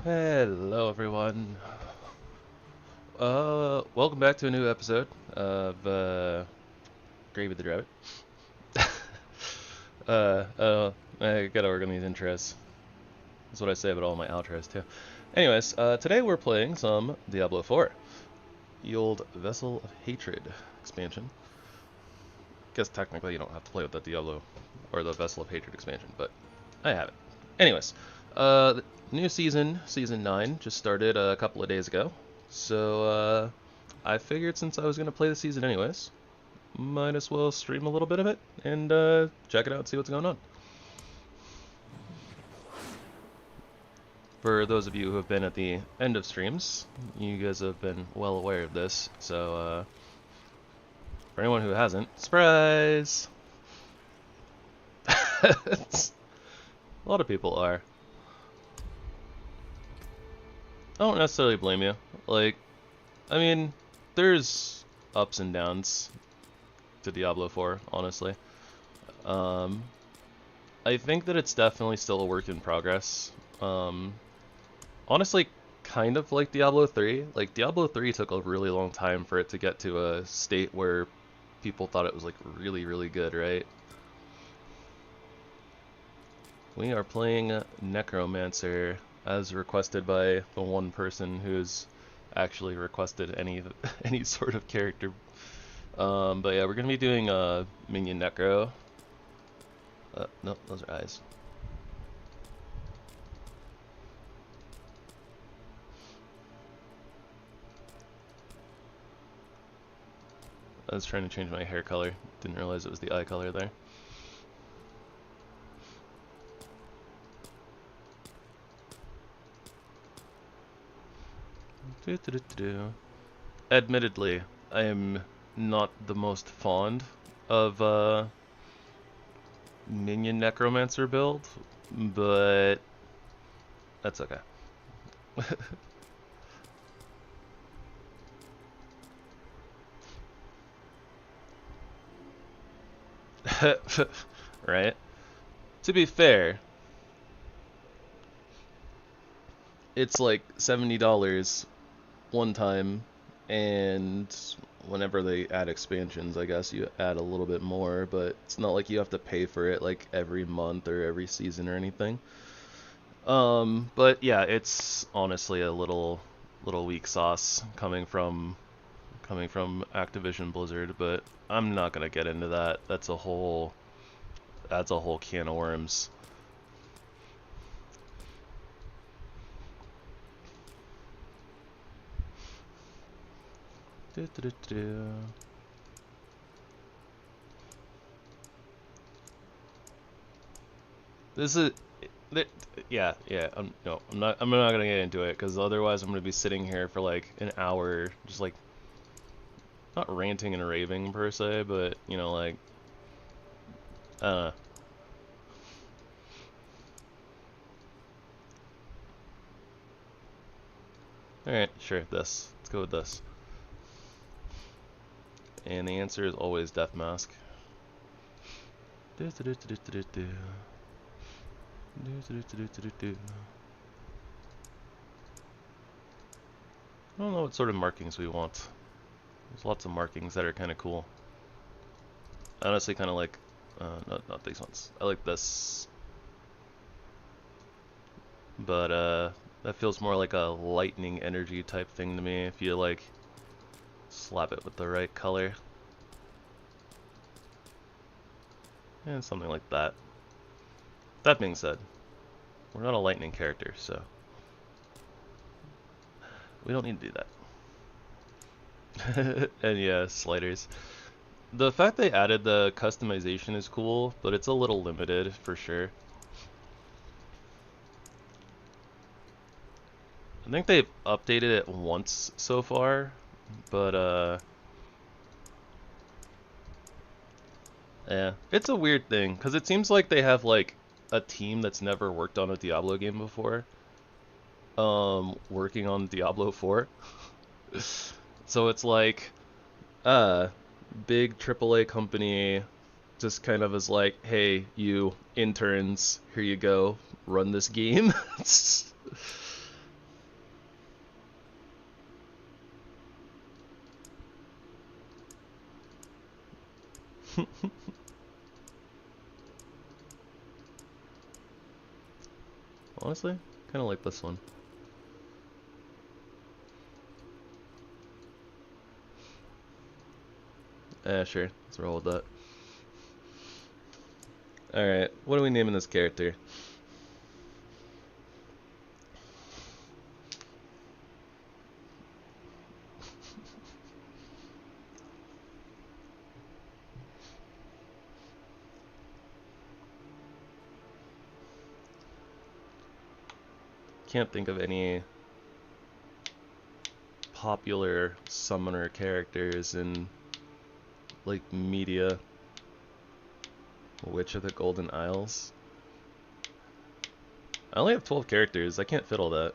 Hello, everyone. Welcome back to a new episode of Gravy the Rabbit. uh, I gotta work on these intros. That's what I say about all my outros too. Anyways, today we're playing some Diablo 4, the old Vessel of Hatred expansion. Guess technically you don't have to play with the Diablo or the Vessel of Hatred expansion, but I have it. Anyways, the new season 9, just started a couple of days ago. So, I figured since I was going to play the season anyways, might as well stream a little bit of it and check it out and see what's going on. For those of you who have been at the end of streams, you guys have been well aware of this. So, for anyone who hasn't, surprise! A lot of people are. I don't necessarily blame you. Like, I mean, there's ups and downs to Diablo 4, honestly. I think that it's definitely still a work in progress. Honestly, kind of like Diablo 3. Like, Diablo 3 took a really long time for it to get to a state where people thought it was, like, really, really good, right? We are playing Necromancer, as requested by the one person who's actually requested any sort of character. But yeah, we're gonna be doing Minion Necro. No, those are eyes. I was trying to change my hair color. Didn't realize it was the eye color there. Admittedly, I am not the most fond of Minion Necromancer build, but that's okay. Right? To be fair, it's like $70 one time, and whenever they add expansions, I guess you add a little bit more, but it's not like you have to pay for it like every month or every season or anything. But yeah, it's honestly a little weak sauce coming from Activision Blizzard, but I'm not gonna get into that. That's a whole can of worms. This is, yeah, yeah. No, I'm not gonna get into it because otherwise I'm gonna be sitting here for like an hour, just like not ranting and raving per se, but like, uh, all right, sure, this. Let's go with this. And the answer is always Death Mask. I don't know what sort of markings we want. There's lots of markings that are kind of cool. I honestly kind of like, not these ones. I like this, but that feels more like a lightning energy type thing to me. If you like slap it with the right color, and something like that. That being said, we're not a lightning character, so we don't need to do that. And yeah, sliders. The fact they added the customization is cool, but it's a little limited for sure. I think they've updated it once so far, but yeah, it's a weird thing because it seems like they have like a team that's never worked on a Diablo game before, working on Diablo 4. So it's like, big AAA company just kind of is like, hey, you interns, here you go, run this game. Honestly, kind of like this one. Sure. Let's roll with that. Alright, what are we naming this character? Can't think of any popular summoner characters in, like, media. Witch of the Golden Isles? I only have 12 characters, I can't fit all that.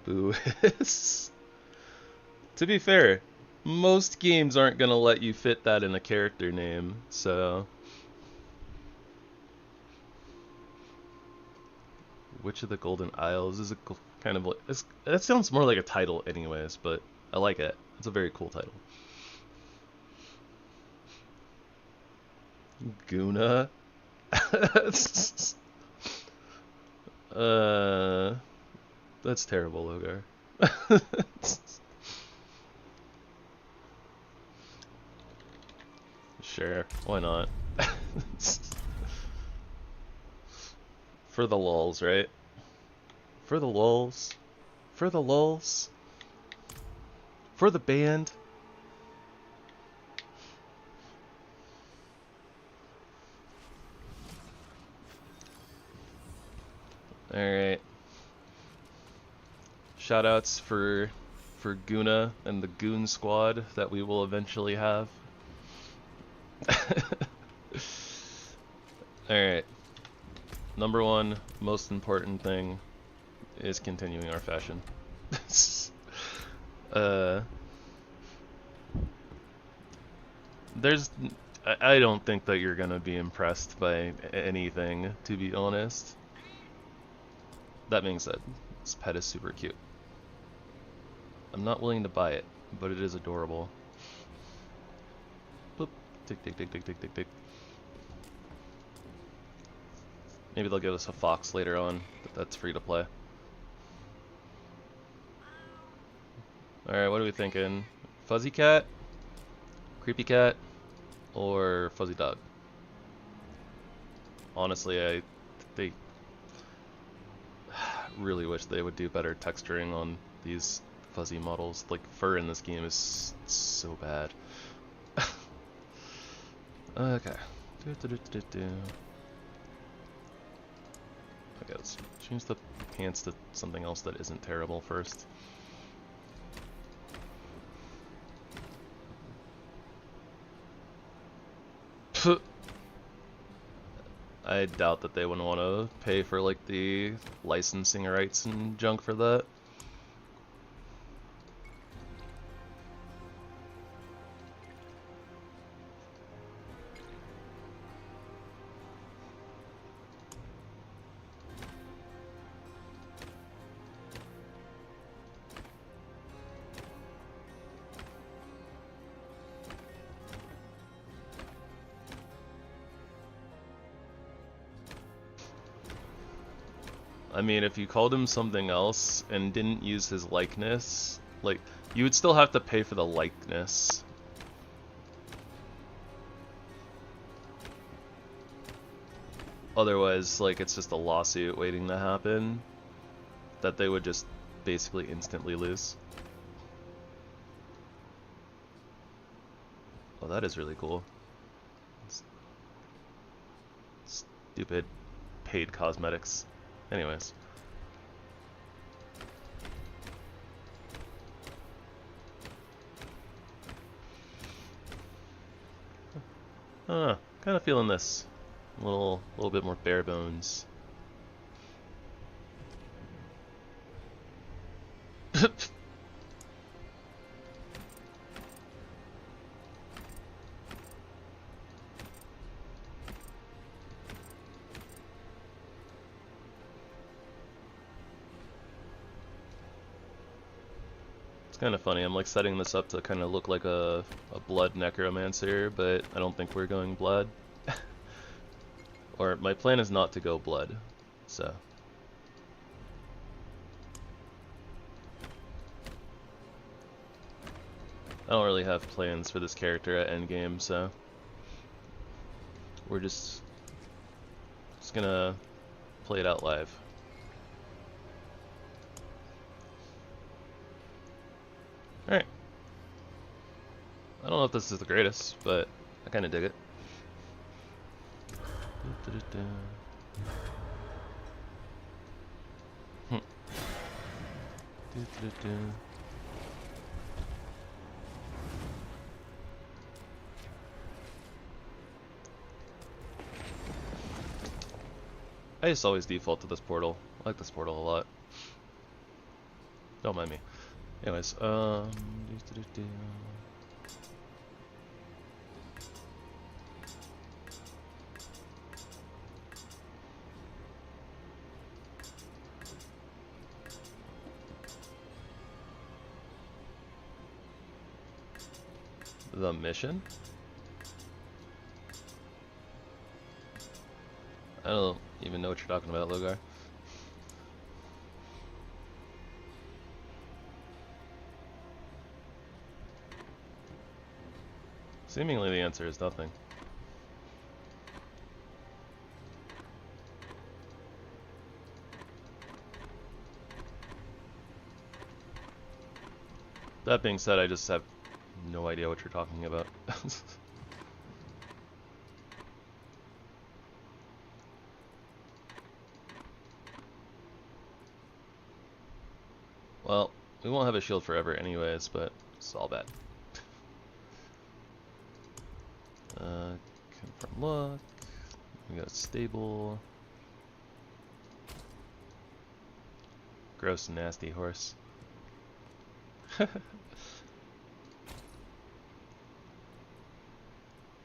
Boo. To be fair, most games aren't gonna let you fit that in a character name, so... Witch of the Golden Isles is a kind of... That sounds more like a title anyways, but I like it. It's a very cool title. Guna? That's terrible, Logar. Sure, why not? For the lulz, right? For the lulz. For the lulz. For the band. Alright. Shoutouts for Guna and the Goon Squad that we will eventually have. Alright. Number one, most important thing is continuing our fashion. I don't think that you're gonna be impressed by anything, to be honest. That being said, this pet is super cute. I'm not willing to buy it, but it is adorable. Boop. Tick, tick, tick, tick, tick, tick, tick. Maybe they'll give us a fox later on, but that's free to play. Alright, what are we thinking? Fuzzy cat? Creepy cat? Or fuzzy dog? Honestly, they really wish they would do better texturing on these fuzzy models. Like, fur in this game is so bad. Okay. Okay, let's change the pants to something else that isn't terrible first. I doubt that they would want to pay for like the licensing rights and junk for that. I mean, if you called him something else and didn't use his likeness, like, you would still have to pay for the likeness. Otherwise, like, it's just a lawsuit waiting to happen that they would just basically instantly lose. Oh, that is really cool. Stupid paid cosmetics. Anyways. Kind of feeling this. A little bit more bare bones. kind of funny. I'm like setting this up to kind of look like a blood necromancer, but I don't think we're going blood. Or my plan is not to go blood, so. I don't really have plans for this character at endgame, so. We're just gonna play it out live. Alright. I don't know if this is the greatest, but I kinda dig it. I just always default to this portal. I like this portal a lot. Don't mind me. Anyways, the mission? I don't even know what you're talking about, Logar. Seemingly the answer is nothing. That being said, I just have no idea what you're talking about. Well, we won't have a shield forever anyways, but it's all bad. Confirm luck. We got stable. Gross, nasty horse. I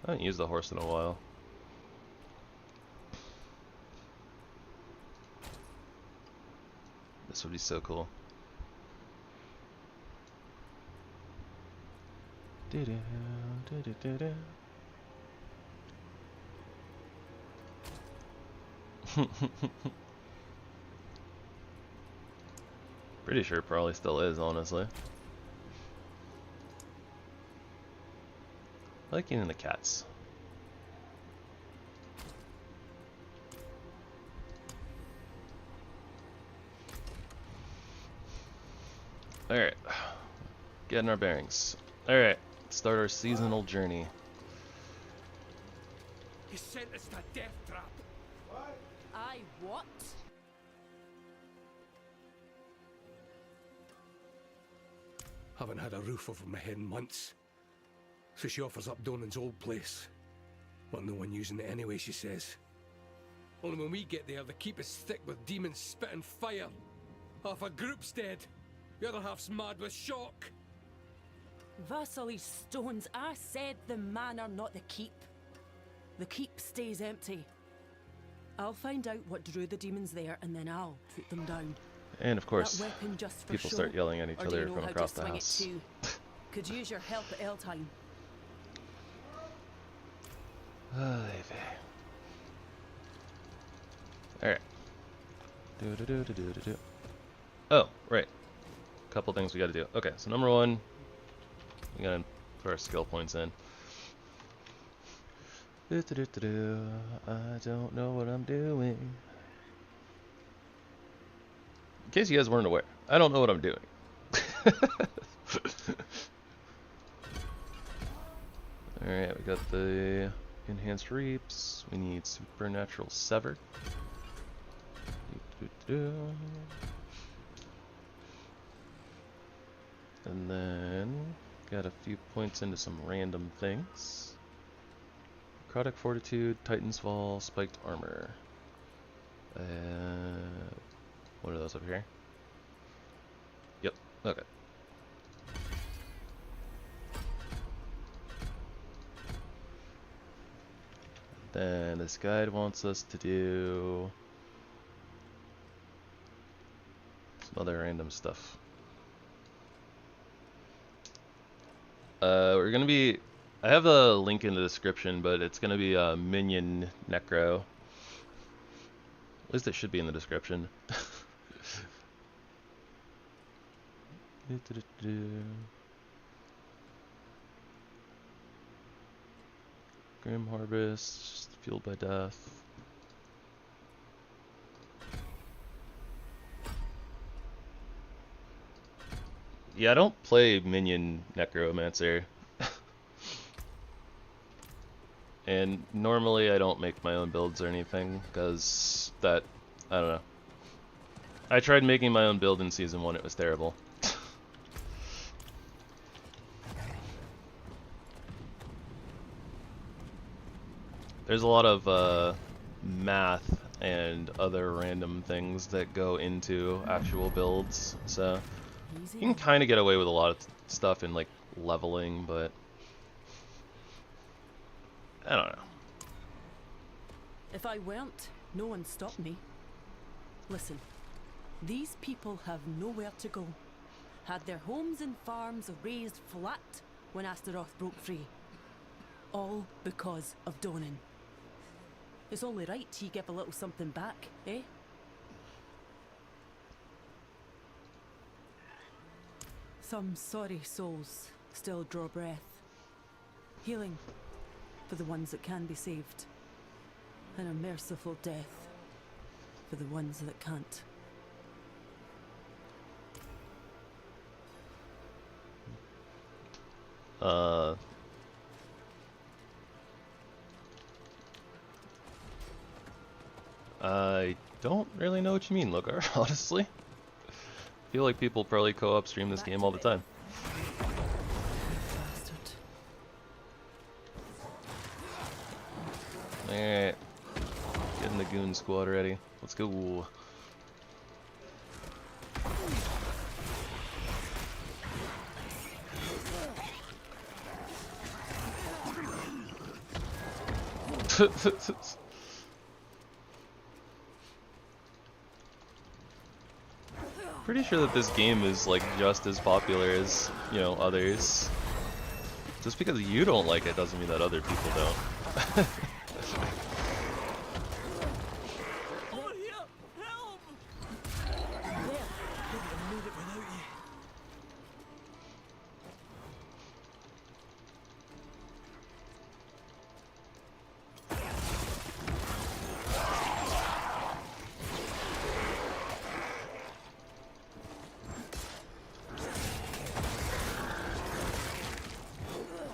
haven't used the horse in a while. This would be so cool. Pretty sure it probably still is, honestly. I like eating the cats. Alright. Getting our bearings. Alright. Start our seasonal journey. You sent us to death trap. What? Aye, what? Haven't had a roof over my head in months. So she offers up Donan's old place. But no one using it anyway, she says. Only when we get there, the keep is thick with demons spitting fire. Half a group's dead. The other half's mad with shock. Vasily Stones, I said the manor, not the keep. The keep stays empty. I'll find out what drew the demons there, and then I'll put them down. And of course, That weapon just for people show, start yelling at each or do you other know from how across to the swing house. It too? Could use your help at Eltime. Alright. Oh, right. Couple things we gotta do. Okay, so number one, we gotta put our skill points in. I don't know what I'm doing. In case you guys weren't aware, I don't know what I'm doing. Alright, we got the enhanced reaps. We need supernatural sever. And then got a few points into some random things. Necrotic Fortitude, Titan's Fall, Spiked Armor. What are those up here? Yep, okay. Then this guide wants us to do some other random stuff. We're gonna be. I have a link in the description, but it's gonna be Minion Necro. At least it should be in the description. Grim Harvest, fueled by death. Yeah, I don't play Minion Necromancer. And normally I don't make my own builds or anything, because that, I don't know. I tried making my own build in Season 1, it was terrible. There's a lot of math and other random things that go into actual builds, so you can kind of get away with a lot of stuff in like leveling, but I don't know. If I weren't, no one stopped me. Listen, these people have nowhere to go. Had their homes and farms razed flat when Astaroth broke free. All because of Donan. It's only right he give a little something back, eh? Some sorry souls still draw breath. Healing for the ones that can be saved. And a merciful death for the ones that can't. I don't really know what you mean, Logar, honestly. I feel like people probably co-op stream this game all the time. Bastard. Alright. Getting the goon squad ready. Let's go. Pretty sure that this game is like just as popular as, you know, others. Just because you don't like it doesn't mean that other people don't.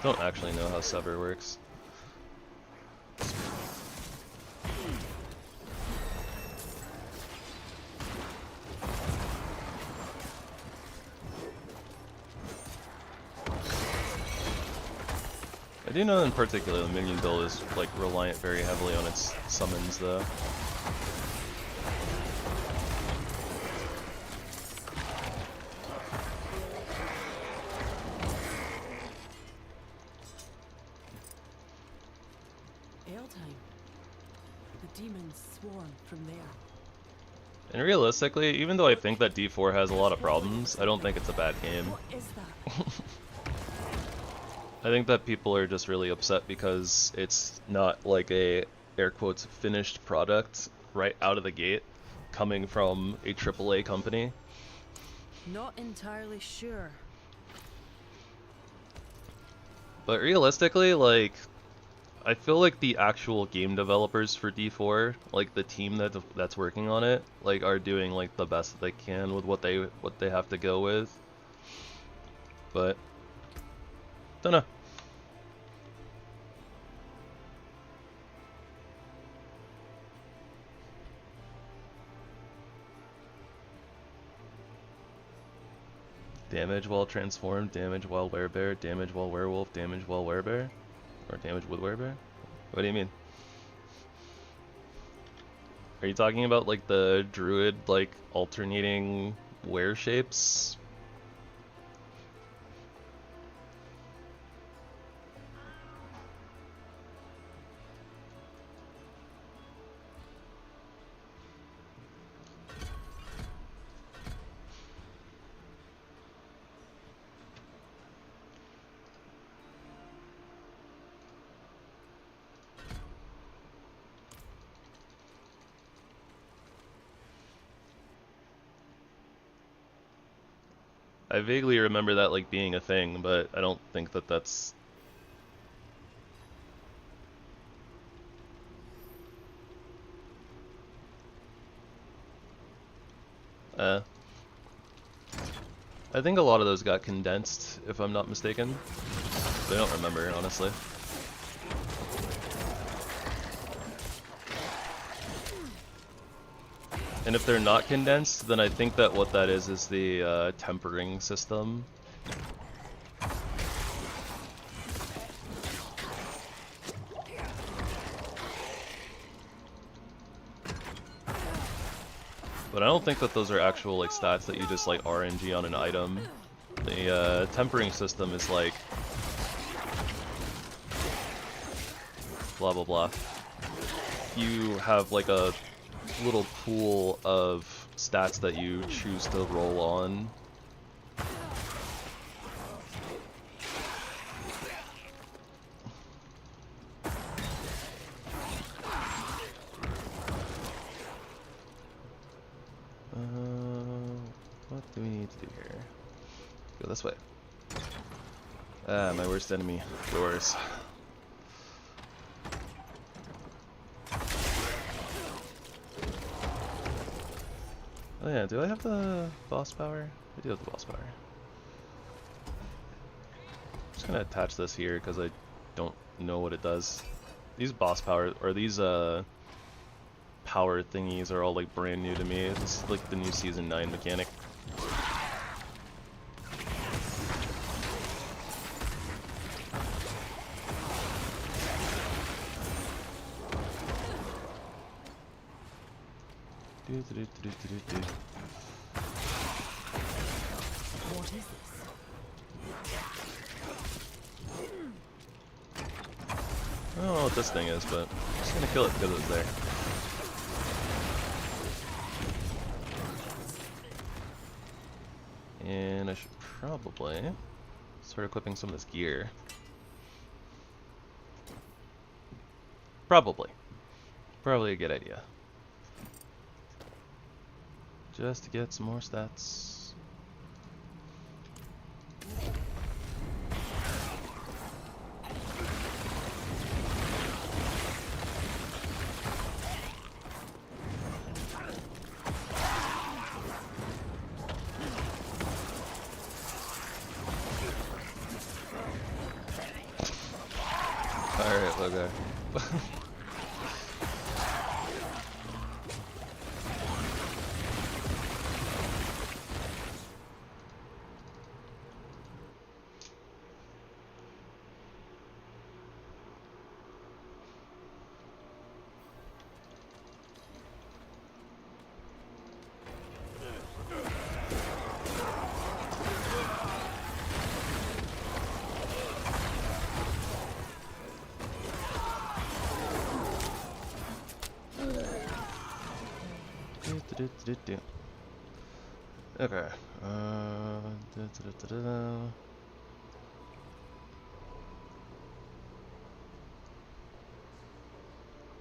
Don't actually know how Sever works. I do know in particular the minion build is like reliant very heavily on its summons though. And realistically, even though I think that D4 has a lot of problems, I don't think it's a bad game. What is that? I think that people are just really upset because it's not like a, air quotes, finished product right out of the gate coming from a AAA company. Not entirely sure. But realistically, like, I feel like the actual game developers for D4, like the team that's working on it, like are doing like the best that they can with what they have to go with. But don't know. Damage while transformed, damage while werebear, damage while werewolf, damage while werebear? Or damage with werebear? What do you mean? Are you talking about like the druid like alternating were shapes? I vaguely remember that like being a thing, but I don't think that that's... I think a lot of those got condensed, if I'm not mistaken. But I don't remember, honestly. And if they're not condensed, then I think that what that is the tempering system. But I don't think that those are actual like stats that you just like RNG on an item. The tempering system is like blah blah blah. You have like a little pool of stats that you choose to roll on. What do we need to do here? Go this way. Ah, my worst enemy, doors. Oh yeah, do I have the boss power? I do have the boss power. I'm just gonna attach this here because I don't know what it does. These boss power, or these power thingies are all like brand new to me. It's like the new Season 9 mechanic. What is this? I don't know what this thing is, but I'm just gonna kill it because it's there. And I should probably start equipping some of this gear. Probably a good idea. Just to get some more stats. Alright, okay. Okay.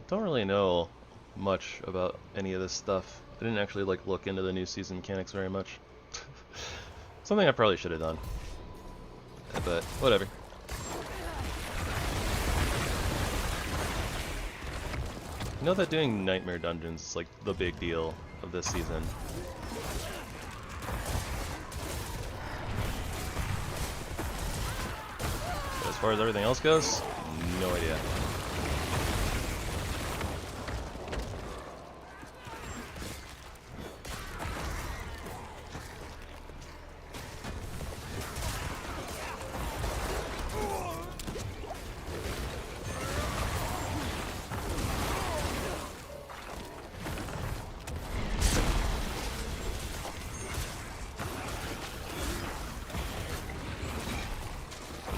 Don't really know much about any of this stuff. I didn't actually like look into the new season mechanics very much. Something I probably should have done. But whatever. You know that doing nightmare dungeons is like the big deal of this season. But as far as everything else goes, no idea.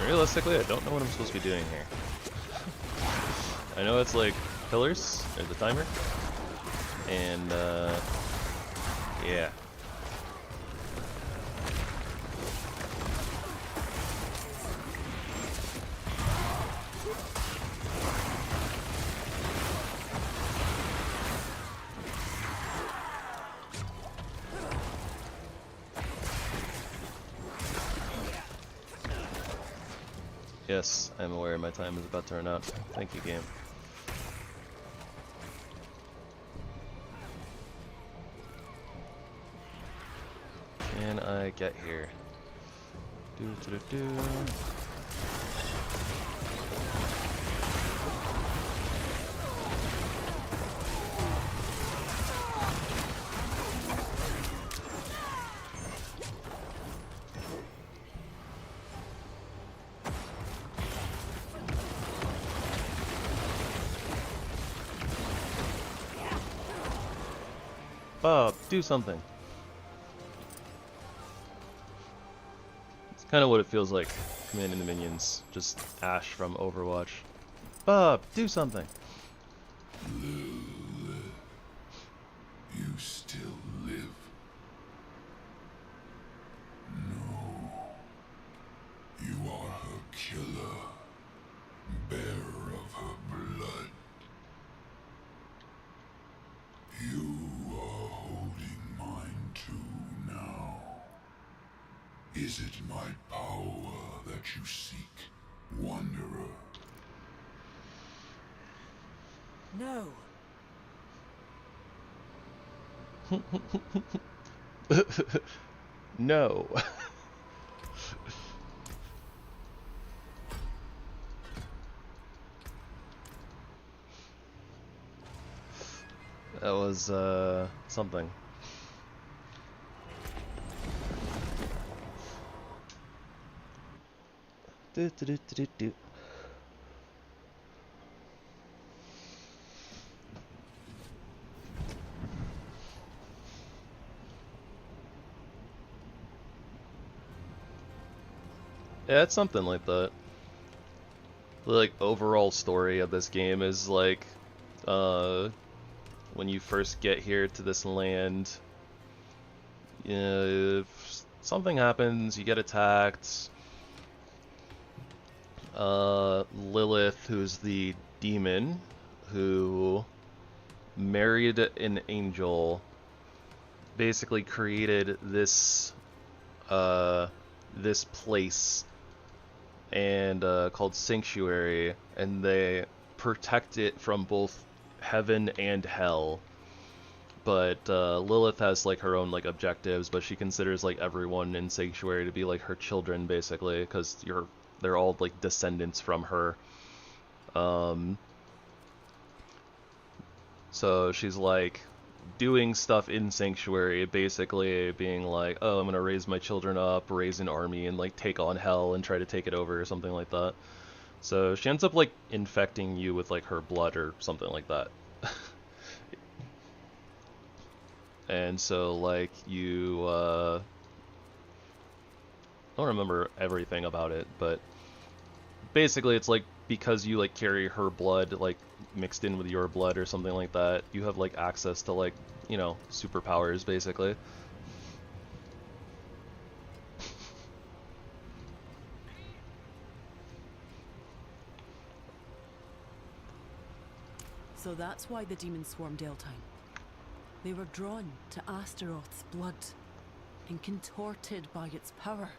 Realistically, I don't know what I'm supposed to be doing here. I know it's like pillars, there's the timer, and yeah. Yes, I'm aware my time is about to run out. Thank you, game. Can I get here? Do do do do. Bob, do something. It's kind of what it feels like commanding the minions. Just Ash from Overwatch. Bob, do something. You still live. No. You are her killer, bearer of her blood. You are holding mine too now. Is it my power that you seek, Wanderer? No. No. That was, something. Do, do, do, do, do, do. Yeah, it's something like that. The, like, overall story of this game is, like, when you first get here to this land, if something happens, you get attacked. Lilith, who's the demon who married an angel, basically created this this place and called Sanctuary, and they protect it from both heaven and hell. But Lilith has like her own like objectives, but she considers like everyone in Sanctuary to be like her children, basically, because they're all like descendants from her. So she's like doing stuff in Sanctuary, basically being like, oh, I'm gonna raise my children up, raise an army, and like take on hell and try to take it over or something like that. So she ends up like infecting you with like her blood or something like that. And so like you I don't remember everything about it, but basically it's like because you like carry her blood like mixed in with your blood or something like that, you have like access to like, you know, superpowers basically. So that's why the demons swarmed Eltime. They were drawn to Astaroth's blood and contorted by its power.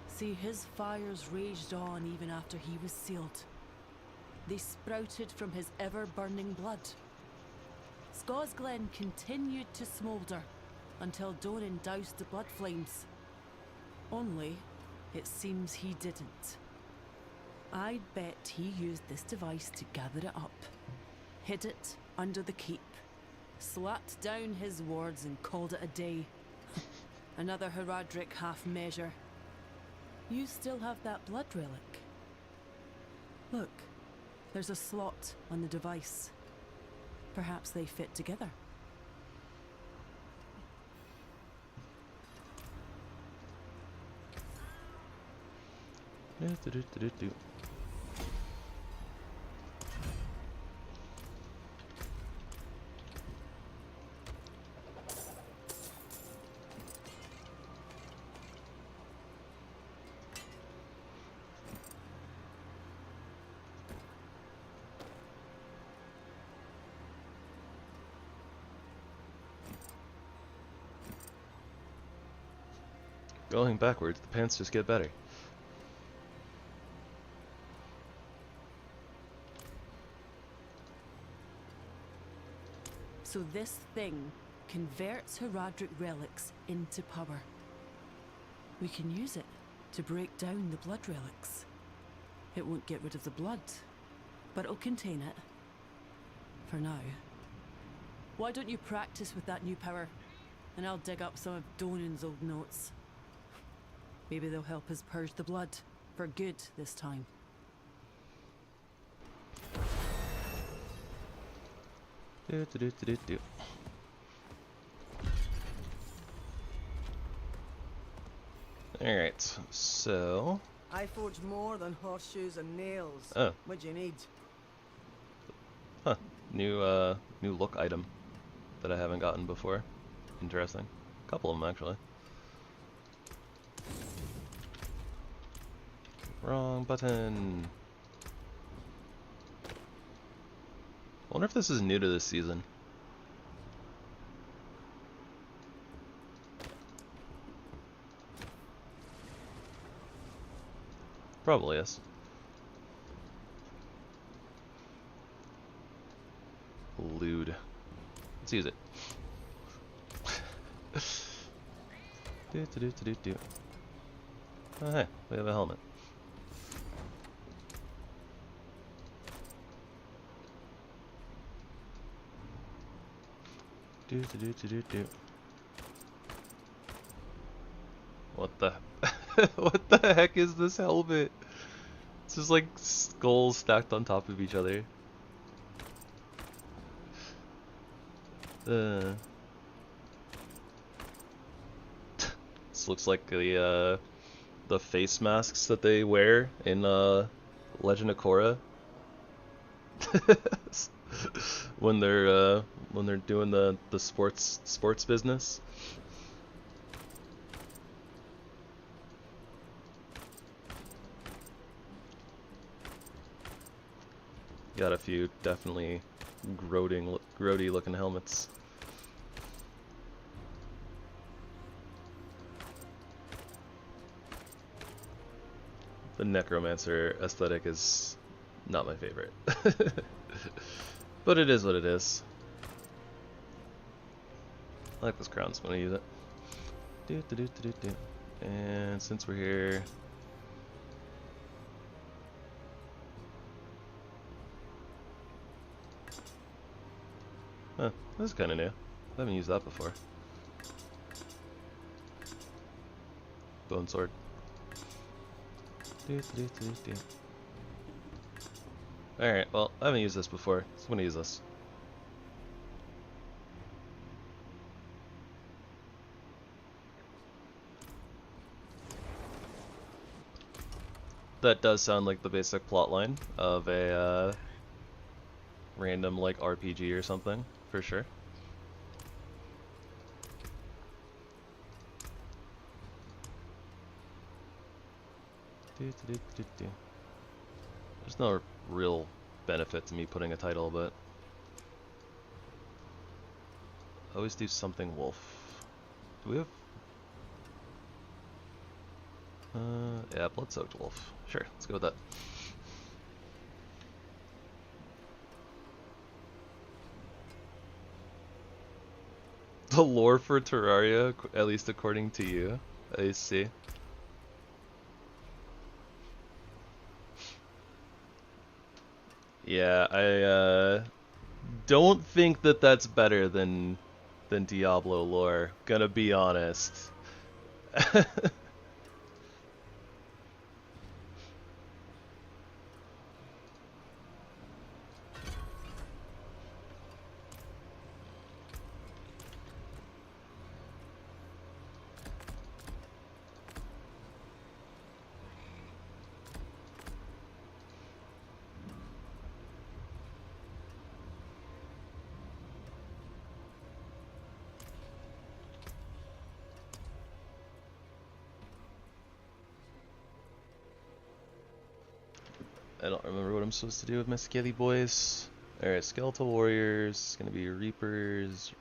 See, his fires raged on even after he was sealed. They sprouted from his ever-burning blood. Scosglen continued to smoulder until Doran doused the blood flames. Only, it seems he didn't. I'd bet he used this device to gather it up, hid it under the keep, slapped down his wards and called it a day. Another Herodric half-measure. You still have that blood relic. Look, there's a slot on the device. Perhaps they fit together. Do. Going backwards, the pants just get better. So this thing converts Heradric relics into power. We can use it to break down the blood relics. It won't get rid of the blood, but it'll contain it. For now. Why don't you practice with that new power? And I'll dig up some of Donan's old notes. Maybe they'll help us purge the blood. For good this time. Alright, so... I forge more than horseshoes and nails. Oh. What do you need? Huh. New look item that I haven't gotten before. Interesting. A couple of them, actually. Wrong button. I wonder if this is new to this season. Probably is. Lewd. Let's use it. Oh hey, we have a helmet. What the what the heck is this helmet? It's just like skulls stacked on top of each other. This looks like the face masks that they wear in Legend of Korra. when they're doing the sports business. Got a few definitely grody looking helmets. The necromancer aesthetic is not my favorite. But it is what it is. I like this crown, so I'm gonna use it. And since we're here, huh, this is kind of new. I haven't used that before. Bone sword. Alright, well, I haven't used this before, so I'm gonna use this. That does sound like the basic plotline of a random like RPG or something, for sure. There's no real benefit to me putting a title, but always do something wolf. Do we have yeah, blood-soaked wolf. Sure, let's go with that. The lore for Terraria, at least according to you. I see. Yeah, I don't think that that's better than Diablo lore, gonna be honest. I don't remember what I'm supposed to do with my skelly boys. Alright, skeletal warriors, it's gonna be reapers.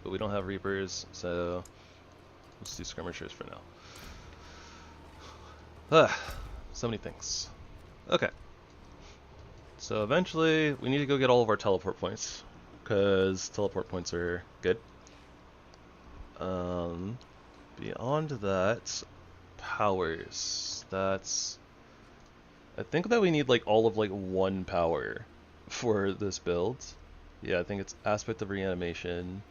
But we don't have reapers, so let's do skirmishers for now. So many things. Okay. So eventually, we need to go get all of our teleport points. because teleport points are good. Beyond that, powers. That's... I think that we need like all of like one power for this build. Yeah, I think it's aspect of reanimation.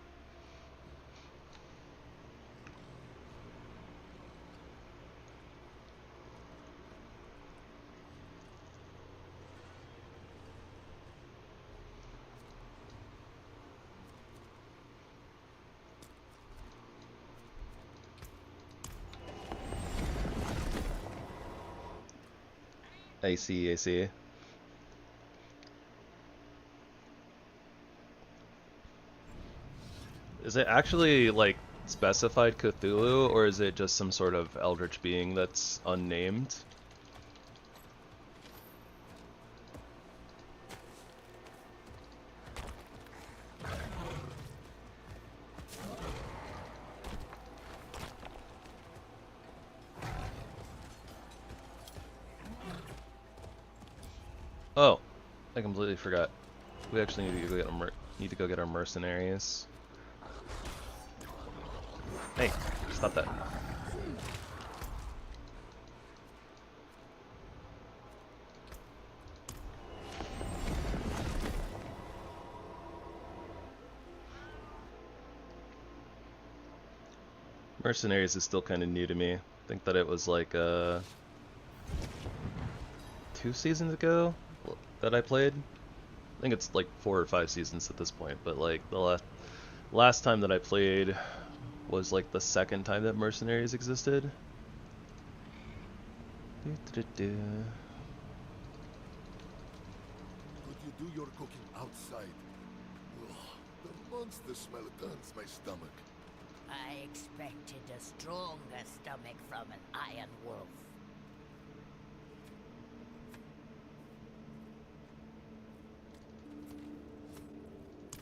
I see, I see. Is it actually, like, specified Cthulhu, or is it just some sort of eldritch being that's unnamed? Oh, I completely forgot. We actually need to go get our mercenaries. Hey, stop that. Mercenaries is still kind of new to me. I think that it was like 2 seasons ago that I played. I think it's like 4 or 5 seasons at this point, but like the last time that I played was like the second time that mercenaries existed. Could you do your cooking outside? Ugh, the monster smell turns my stomach. I expected a stronger stomach from an iron wolf.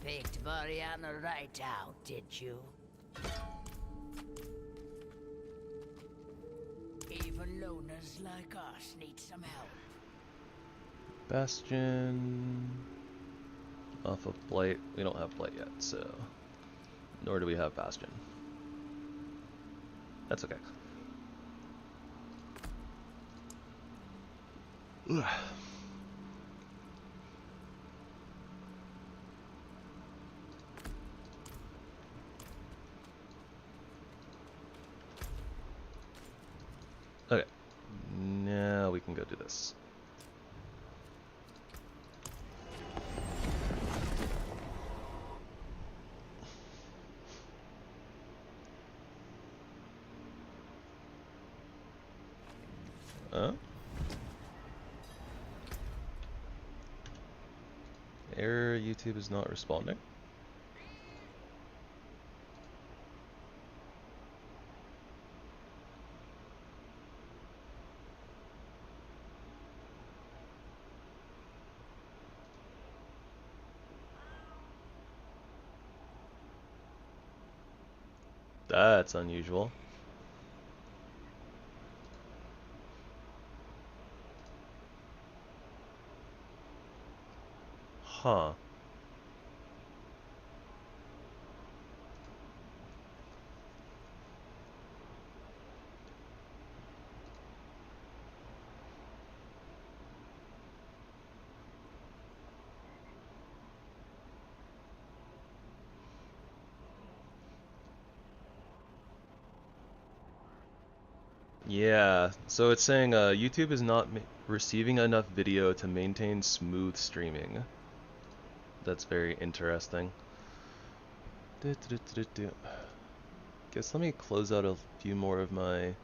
Picked Mariana right out, did you? Even loners like us need some help. Bastion off of Blight. We don't have Blight yet, so nor do we have Bastion. That's okay. Ugh. Okay, now we can go do this. Error, YouTube is not responding. That's unusual. Huh. Yeah, so it's saying YouTube is not receiving enough video to maintain smooth streaming. That's very interesting. Guess let me close out a few more of my... I'm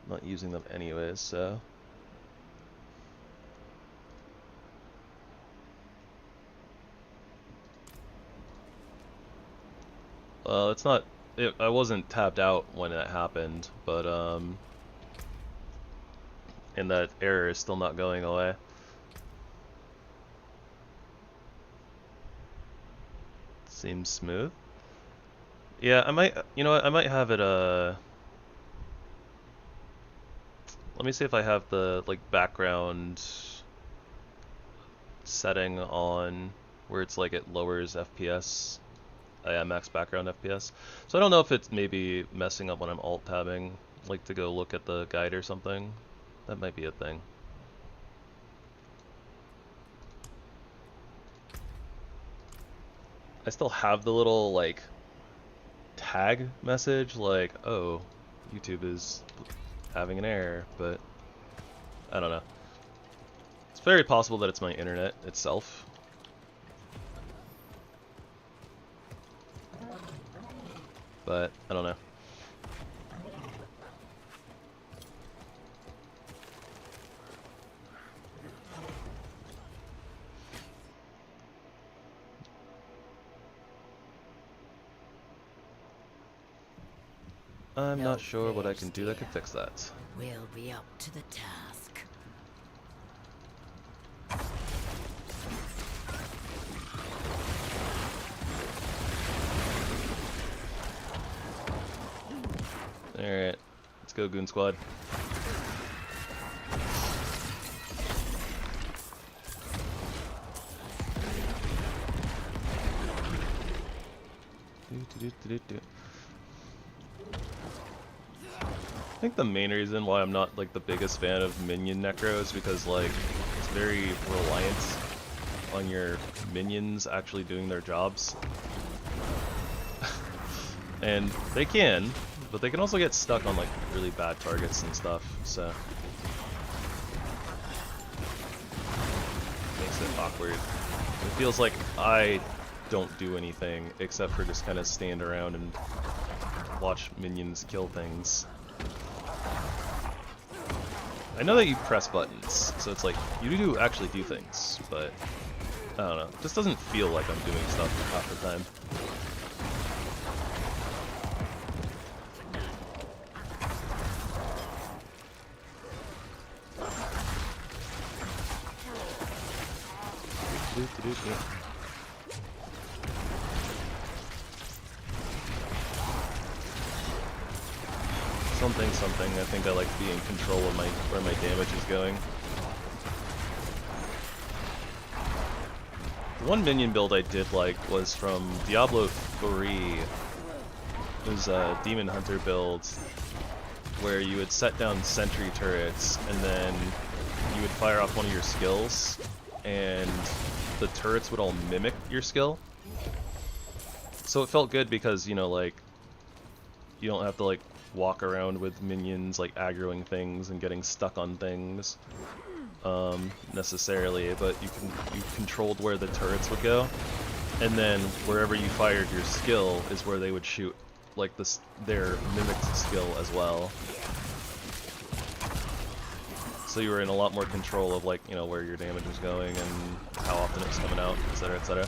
not using them anyways, so... Well, it's not... I wasn't tapped out when it happened, but and that error is still not going away. Seems smooth. Yeah, I might, you know what, I might have it, let me see if I have the, like, background setting on where it's like it lowers FPS. Yeah, max background FPS. So I don't know if it's maybe messing up when I'm alt tabbing, like to go look at the guide or something. That might be a thing. I still have the little like tag message like, oh, YouTube is having an error, but I don't know. It's very possible that it's my internet itself. But I don't know. I'm not sure what I can do that could fix that. We'll be up to the task. Alright, let's go, Goon Squad. I think the main reason why I'm not like the biggest fan of Minion Necro is because like it's very reliant on your minions actually doing their jobs. And they can, but they can also get stuck on like really bad targets and stuff, so makes it awkward. It feels like I don't do anything except for just kind of stand around and watch minions kill things. I know that you press buttons, so it's like you do actually do things, but I don't know. It just doesn't feel like I'm doing stuff half the time. Something. I think I like to be in control of where my damage is going. One minion build I did like was from Diablo 3. It was a Demon Hunter build where you would set down sentry turrets and then you would fire off one of your skills and the turrets would all mimic your skill. So it felt good because, you know, like, you don't have to like walk around with minions like aggroing things and getting stuck on things necessarily, but you controlled where the turrets would go, and then wherever you fired your skill is where they would shoot like their mimicked skill as well. So you were in a lot more control of like, you know, where your damage was going and how often it was coming out, etc., etc.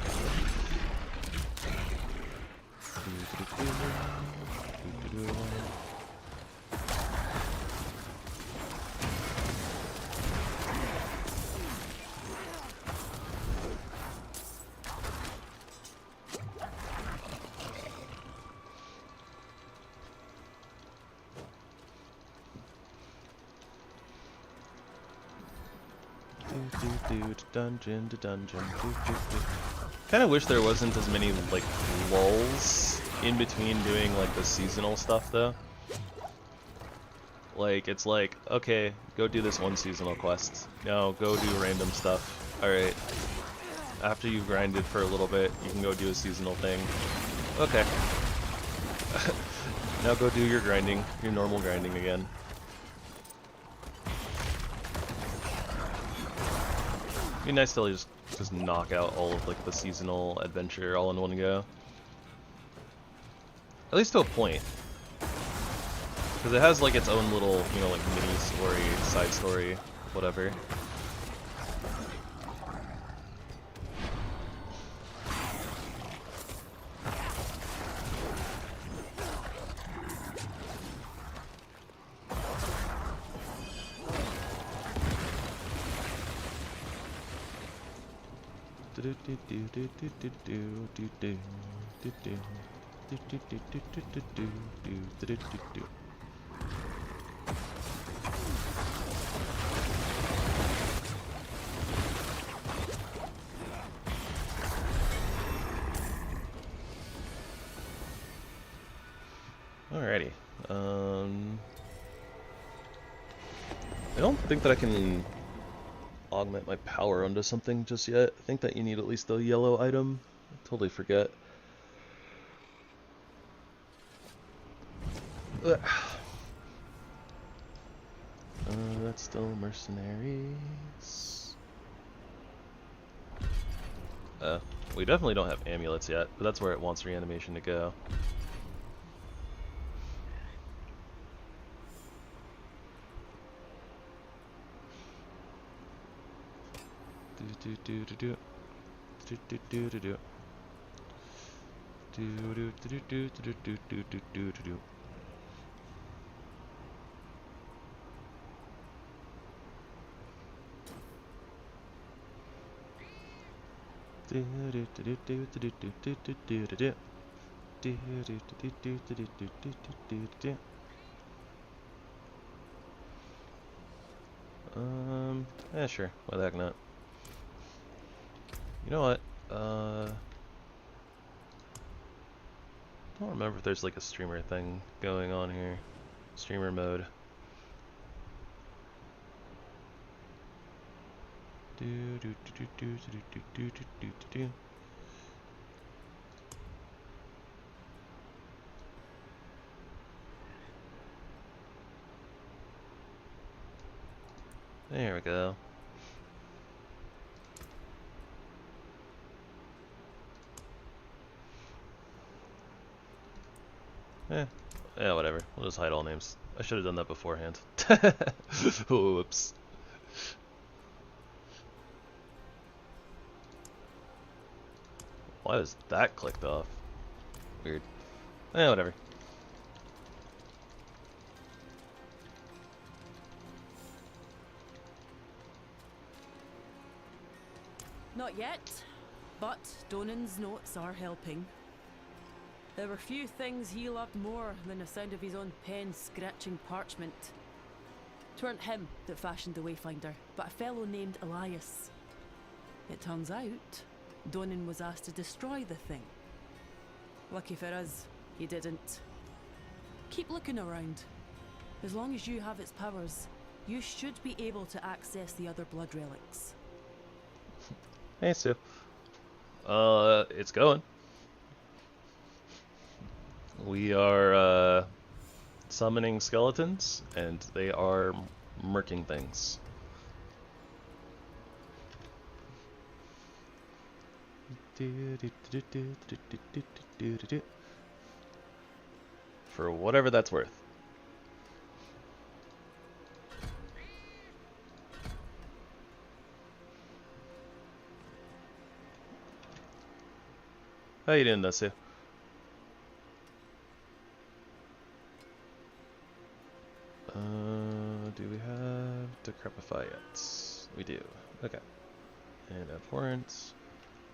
Dungeon to dungeon. Kind of wish there wasn't as many like lulls in between doing like the seasonal stuff though. Like it's like, okay, go do this one seasonal quest. No, go do random stuff. Alright. After you've grinded for a little bit, you can go do a seasonal thing. Okay. Now go do your grinding, your normal grinding again. It'd be nice to just knock out all of like the seasonal adventure all in one go. At least to a point. Because it has like its own little, you know, like mini story, side story, whatever. Alrighty. I don't think that I can augment my power onto something just yet. I think that you need at least a yellow item. I totally forget. Ugh. That's still mercenaries. We definitely don't have amulets yet, but that's where it wants reanimation to go. Yeah, sure. Why the heck not? You know what? I don't remember if there's like a streamer thing going on here. Streamer mode. There we go. Yeah, whatever. We'll just hide all names. I should have done that beforehand. Whoops. Why was that clicked off? Weird. Whatever. Not yet, but Donan's notes are helping. There were few things he loved more than the sound of his own pen scratching parchment. 'Tweren't him that fashioned the Wayfinder, but a fellow named Elias. It turns out, Donan was asked to destroy the thing. Lucky for us, he didn't. Keep looking around. As long as you have its powers, you should be able to access the other blood relics. Hey, Sue. It's going. We are, summoning skeletons, and they are murking things. For whatever that's worth. How you doing, Sue? Do we have Decrepify yet? We do. Okay. And Abhorrence.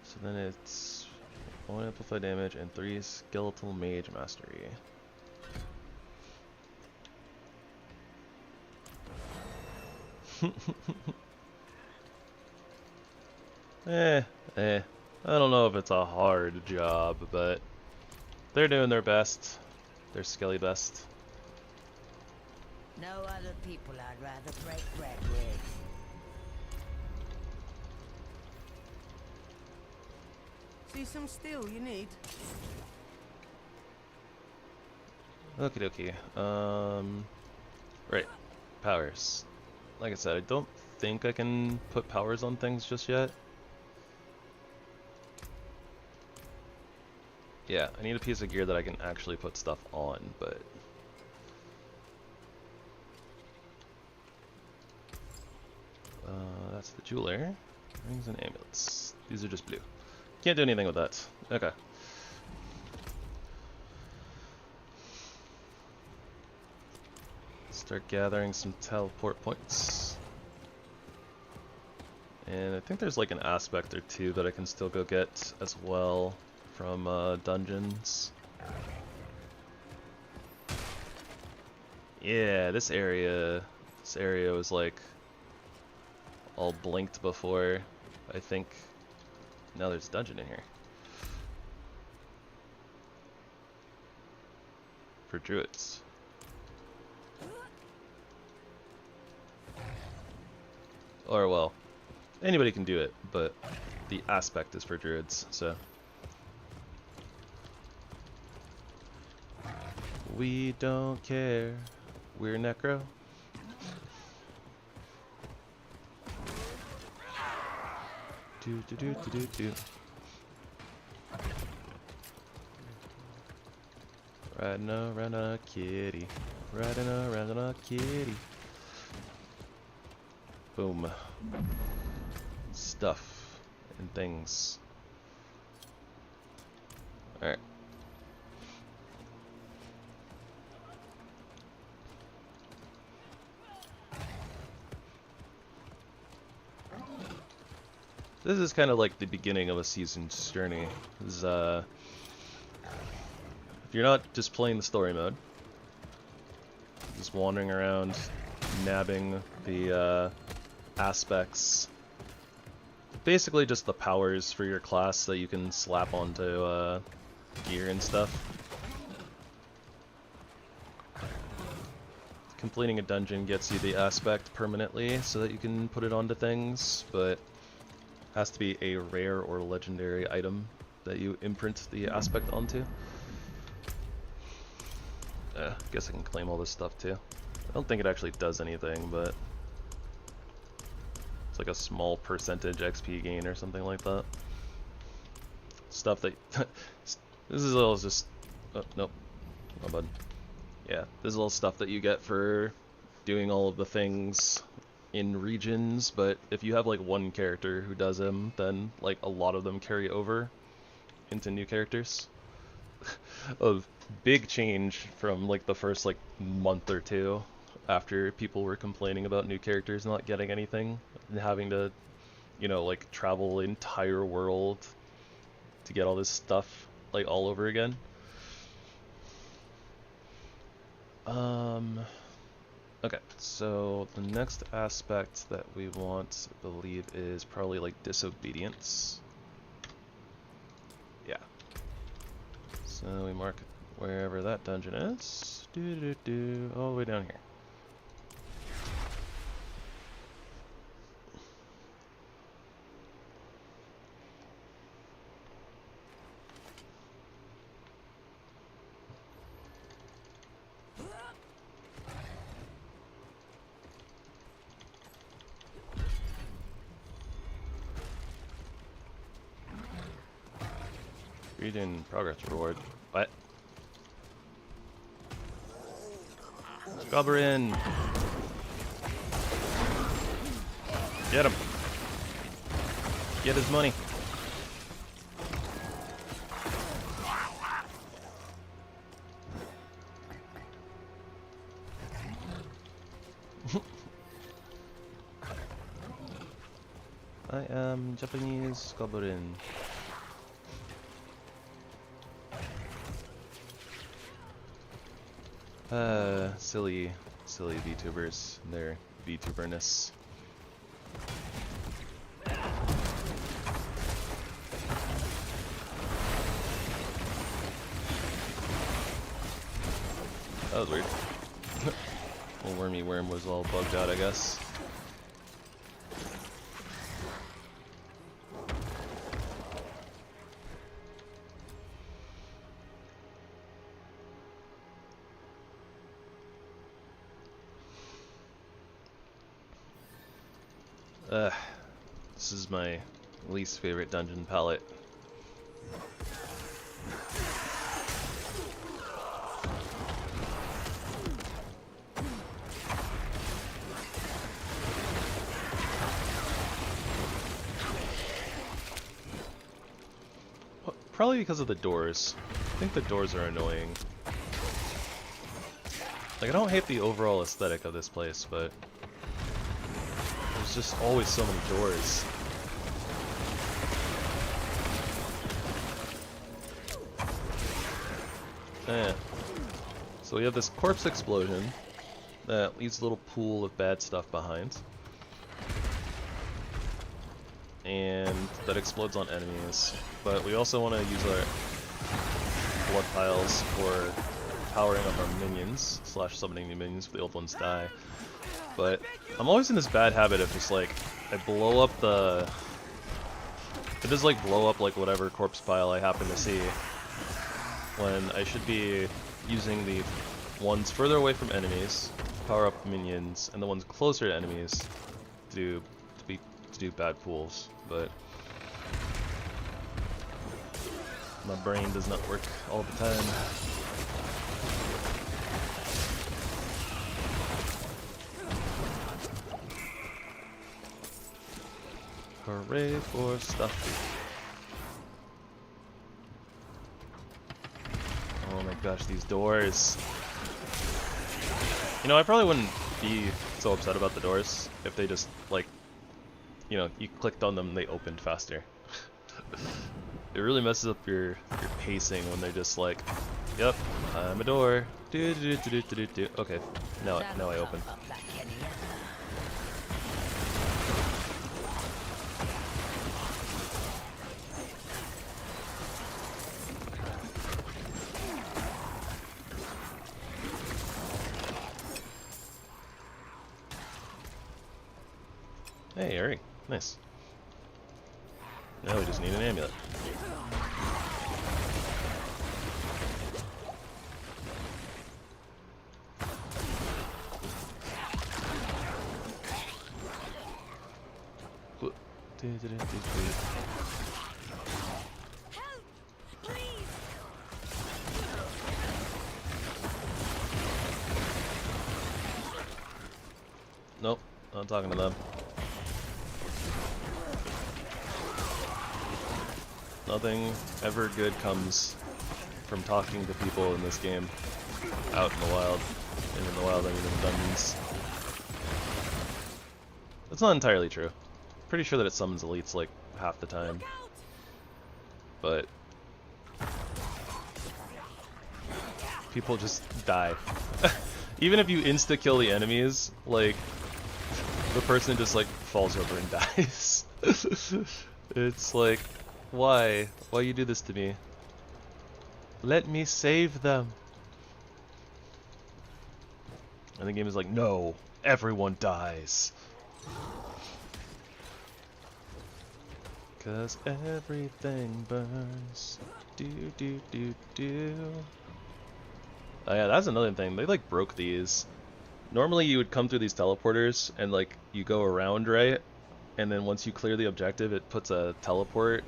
So then it's 1 Amplify Damage and 3 Skeletal Mage Mastery. I don't know if it's a hard job, but they're doing their best. Their skelly best. No other people I'd rather break bread with. See some steel you need? Okie dokie. Right. Powers. Like I said, I don't think I can put powers on things just yet. Yeah, I need a piece of gear that I can actually put stuff on, but... that's the jeweler. Rings and amulets. These are just blue. Can't do anything with that. Okay. Start gathering some teleport points. And I think there's like an aspect or two that I can still go get as well from dungeons. Yeah, this area was like all blinked before. I think now there's a dungeon in here. for druids. Or, well, anybody can do it, but the aspect is for druids, so. We don't care. We're necro. Do do do do do do. Riding around on a kitty. Riding around on a kitty. Boom. Stuff and things. Alright. This is kind of like the beginning of a season's journey. This is, if you're not just playing the story mode, just wandering around, nabbing the aspects, basically just the powers for your class that you can slap onto gear and stuff. Completing a dungeon gets you the aspect permanently so that you can put it onto things, but has to be a rare or legendary item that you imprint the aspect onto. I guess I can claim all this stuff too. I don't think it actually does anything, but it's like a small percentage XP gain or something like that. Stuff that this is all just oh, nope, my bad. Yeah, this is all stuff that you get for doing all of the things in regions, but if you have like one character who does them, then like a lot of them carry over into new characters. A big change from like the first like month or two after people were complaining about new characters not getting anything and having to, you know, like travel the entire world to get all this stuff like all over again. Okay, so the next aspect that we want, I believe, is probably like disobedience. Yeah. So we mark wherever that dungeon is. All the way down here. Read in progress reward. What? Scrubber in. Get him. Get his money. I am Japanese Goblin. Silly VTubers, their VTuberness. That was weird. Little wormy worm was all bugged out, I guess. This is my least favorite dungeon palette. Probably because of the doors. I think the doors are annoying. Like, I don't hate the overall aesthetic of this place, but there's just always so many doors. Yeah. So we have this corpse explosion that leaves a little pool of bad stuff behind. And that explodes on enemies. But we also want to use our blood piles for powering up our minions, slash summoning new minions if the old ones die. But I'm always in this bad habit of just like, I blow up the... I just like blow up like whatever corpse pile I happen to see, when I should be using the ones further away from enemies, power up minions, and the ones closer to enemies to do bad pools. But my brain does not work all the time. Hooray for Stuffy. Oh my gosh, these doors. You know, I probably wouldn't be so upset about the doors if they just, like, you know, you clicked on them and they opened faster. It really messes up your pacing when they're just like, yep, I'm a door. Do do do do do do do. Okay, now I open. Hey, Eric. Nice. Now we just need an amulet. Nope, not talking to them. Nothing ever good comes from talking to people in this game, out in the wild, and in the wild I mean in dungeons. That's not entirely true. Pretty sure that it summons elites like half the time, but people just die. Even if you insta-kill the enemies, like, the person just like falls over and dies. It's like, why? Why you do this to me? Let me save them. And the game is like, no, everyone dies. 'Cause everything burns. Do do do do. Oh yeah, that's another thing. They like broke these. Normally you would come through these teleporters and like you go around, right? And then once you clear the objective, it puts a teleport.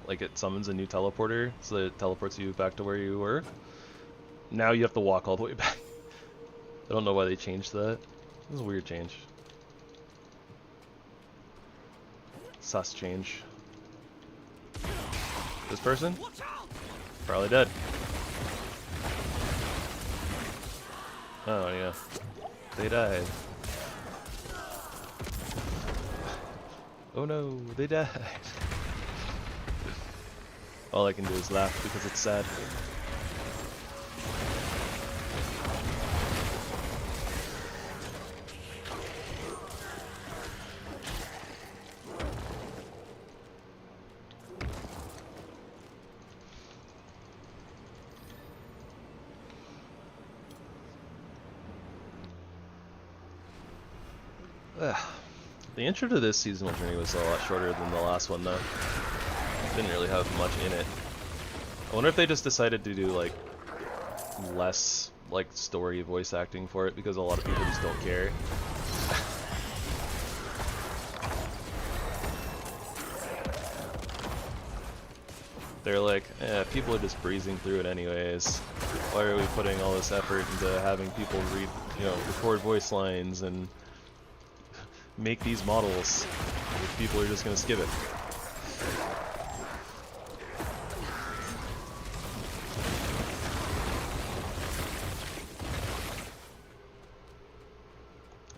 Like it summons a new teleporter, so that it teleports you back to where you were. Now you have to walk all the way back. I don't know why they changed that. It was a weird change. Sus change. This person? Probably dead. Oh yeah. They died. Oh no, they died. All I can do is laugh because it's sad. The intro to this seasonal journey was a lot shorter than the last one though. Didn't really have much in it. I wonder if they just decided to do like less like story voice acting for it because a lot of people just don't care. They're like, people are just breezing through it anyways. Why are we putting all this effort into having people read, you know, record voice lines and make these models if people are just gonna skip it?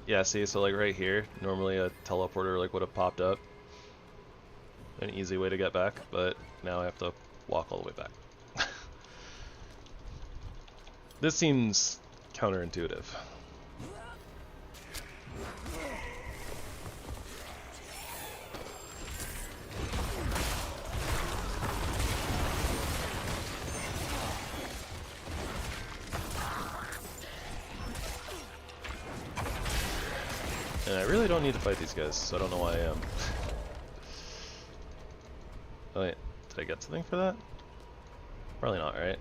Yeah, see, so like right here, normally a teleporter like would have popped up. An easy way to get back, but now I have to walk all the way back. This seems counterintuitive. And I really don't need to fight these guys, so I don't know why I am. Oh wait, did I get something for that? Probably not, right?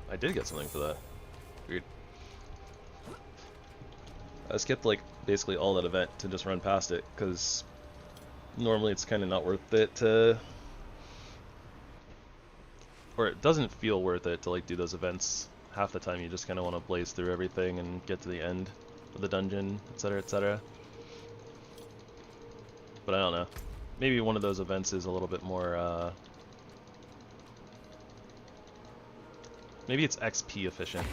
I did get something for that. Weird. I skipped like basically all that event to just run past it, because normally it's kind of not worth it to... Or it doesn't feel worth it to like do those events. Half the time you just kind of want to blaze through everything and get to the end of the dungeon, etc, etc. But I don't know. Maybe one of those events is a little bit more, maybe it's XP efficient.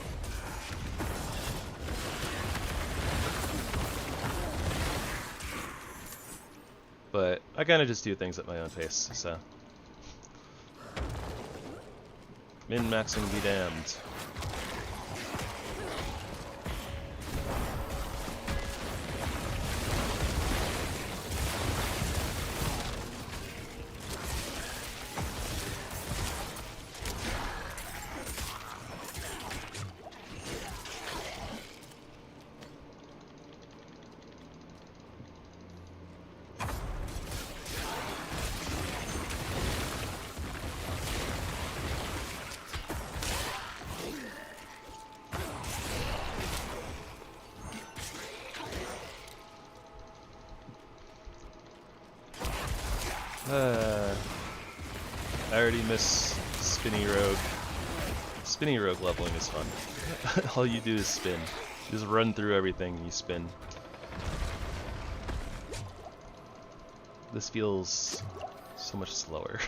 But I kind of just do things at my own pace, so. Min-maxing be damned. I already miss Spinny Rogue. Spinny Rogue leveling is fun. All you do is spin. You just run through everything and you spin. This feels so much slower.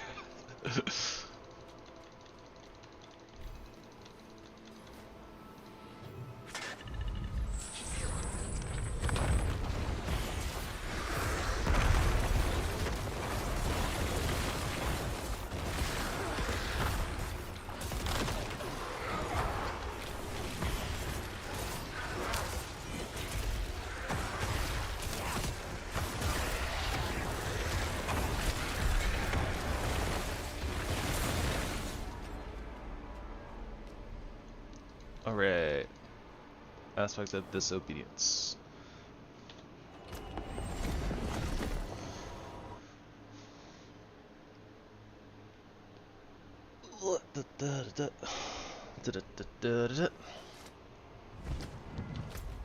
Alright. Aspects of disobedience.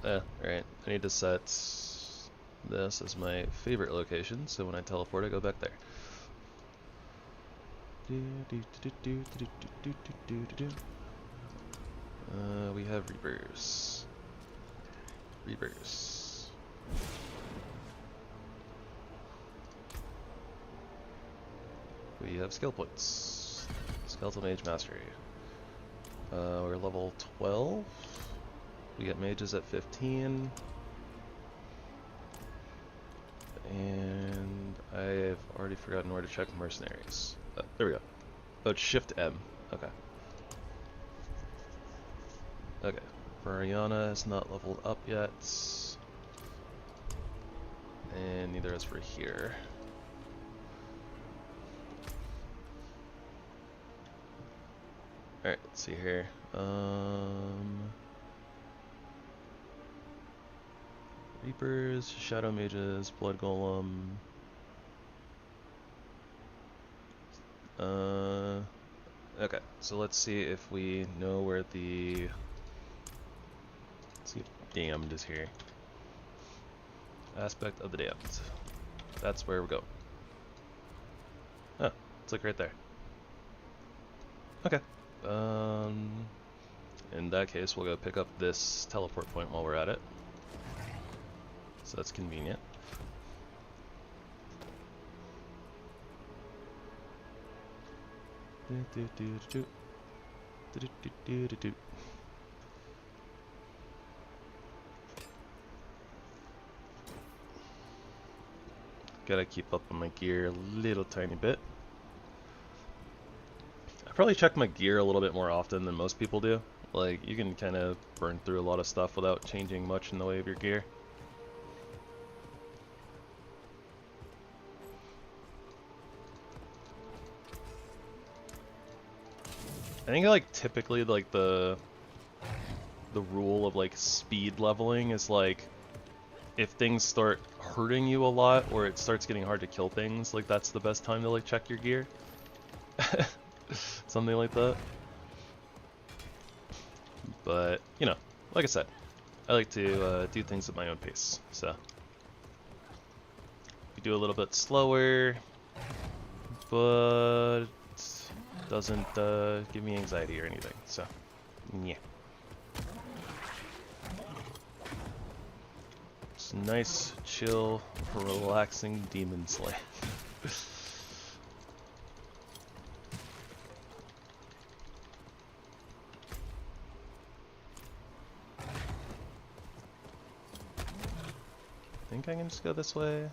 Alright. I need to set this as my favorite location, so when I teleport I go back there. We have Reapers. Reapers. We have skill points. Skeletal Mage Mastery. We're level 12. We get mages at 15. And I've already forgotten where to check mercenaries. There we go. Oh, it's Shift M. Okay. Okay. Mariana is not leveled up yet. And neither is for here. Alright, let's see here. Reapers, Shadow Mages, Blood Golem. Okay, so let's see if we know where the... Let's see if Damned is here. Aspect of the Damned. That's where we go. Oh, it's like right there. Okay. In that case, we'll go pick up this teleport point while we're at it. So that's convenient. Gotta keep up on my gear a little tiny bit. I probably check my gear a little bit more often than most people do. Like, you can kind of burn through a lot of stuff without changing much in the way of your gear. I think like typically like the rule of like speed leveling is like if things start hurting you a lot, or it starts getting hard to kill things, like that's the best time to like check your gear. Something like that. But, you know, like I said, I like to do things at my own pace, so. We do a little bit slower, but doesn't give me anxiety or anything, so, yeah. It's nice, chill, relaxing demon slay. I think I can just go this way.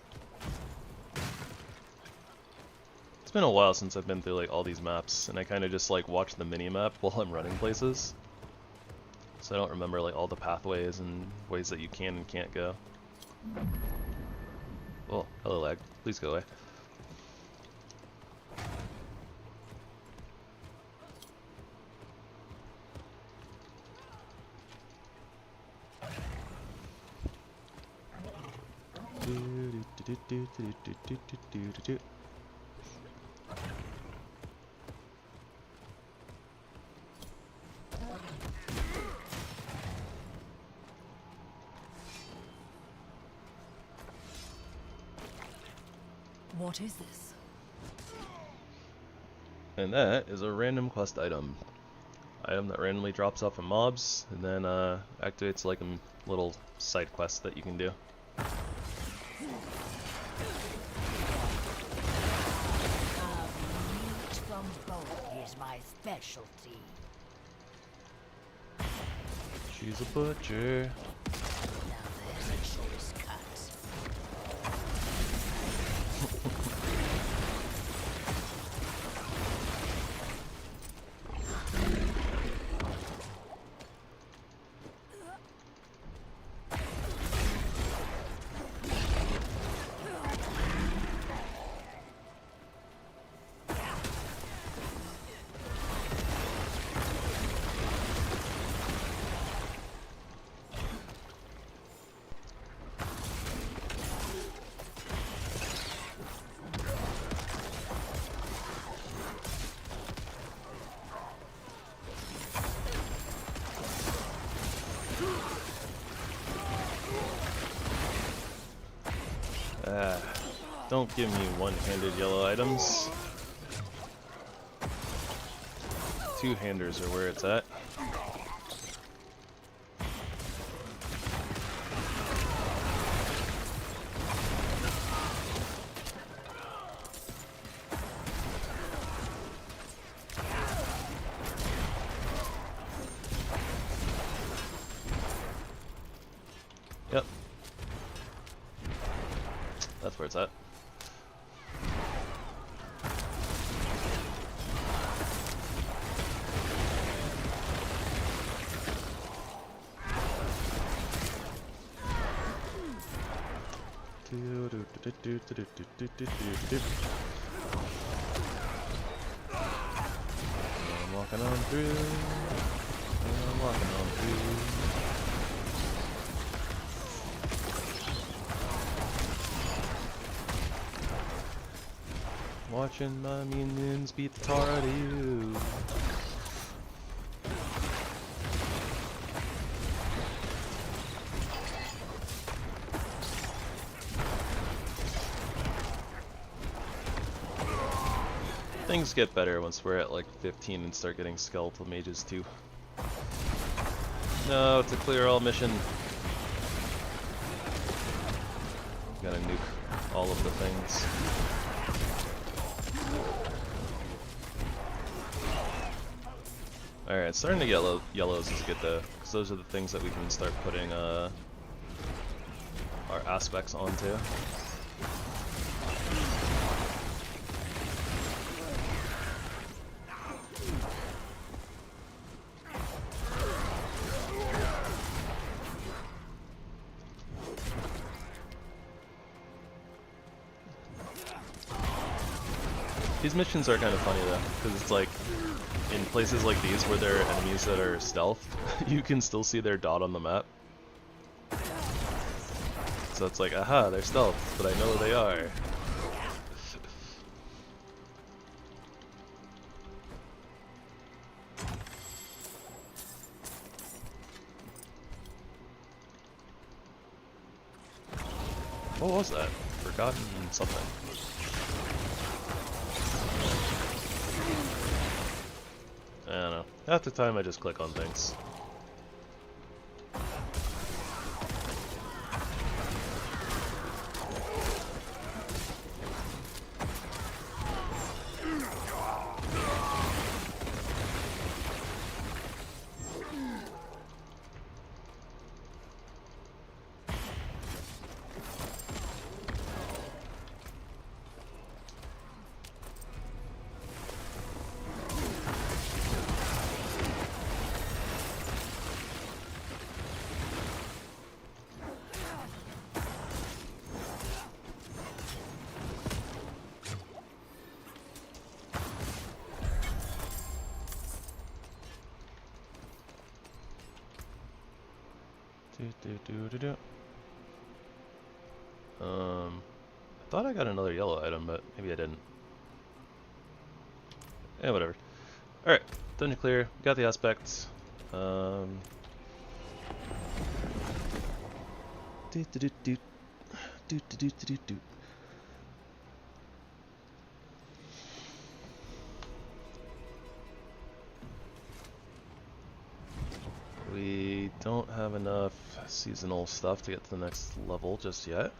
It's been a while since I've been through like all these maps, and I kind of just like watch the mini-map while I'm running places. So I don't remember like all the pathways and ways that you can and can't go. Oh, hello lag. Please go away. What is this? And that is a random quest item. Item that randomly drops off of mobs, and then activates like a little side quest that you can do. Meat from bone is my specialty. She's a butcher. Now there's a choice cut. Don't give me one-handed yellow items. Two-handers are where it's at. Yep. That's where it's at. I'm walking on through. I'm walking on through. Watching my minions beat the tar out of you. Things get better once we're at like 15 and start getting skeletal mages too. No, it's a clear all mission. Gotta nuke all of the things. Alright, starting to get yellows is good though, because those are the things that we can start putting our aspects onto. These missions are kind of funny though, because it's like, in places like these where there are enemies that are stealth, you can still see their dot on the map. So it's like, aha, they're stealth, but I know where they are. What was that? Forgotten something. I don't know. Half the time I just click on things. I thought I got another yellow item, but maybe I didn't. Yeah, whatever. Alright, dungeon clear, got the aspects. We don't have enough seasonal stuff to get to the next level just yet.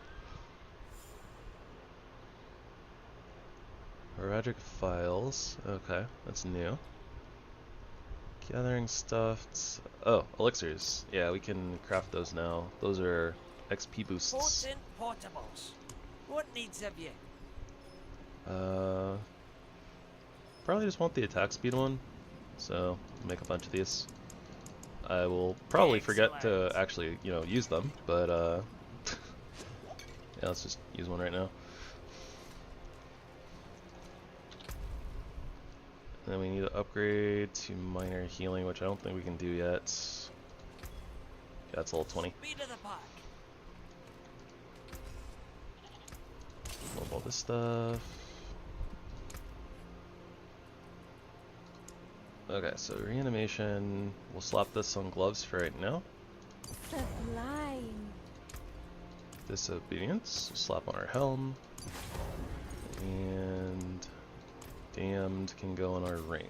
Heraldic files. Okay, that's new. Gathering stuff. Oh, elixirs. Yeah, we can craft those now. Those are XP boosts. Potent potables. What needs of you? Probably just want the attack speed one. So, make a bunch of these. I will probably forget to actually, use them, but yeah, let's just use one right now. Then we need to upgrade to minor healing, which I don't think we can do yet. Yeah, it's level 20. Speed of the pack. Love all this stuff. Okay, so reanimation. We'll slap this on gloves for right now. Sublime. Disobedience. Slap on our helm. And damned can go on our ring.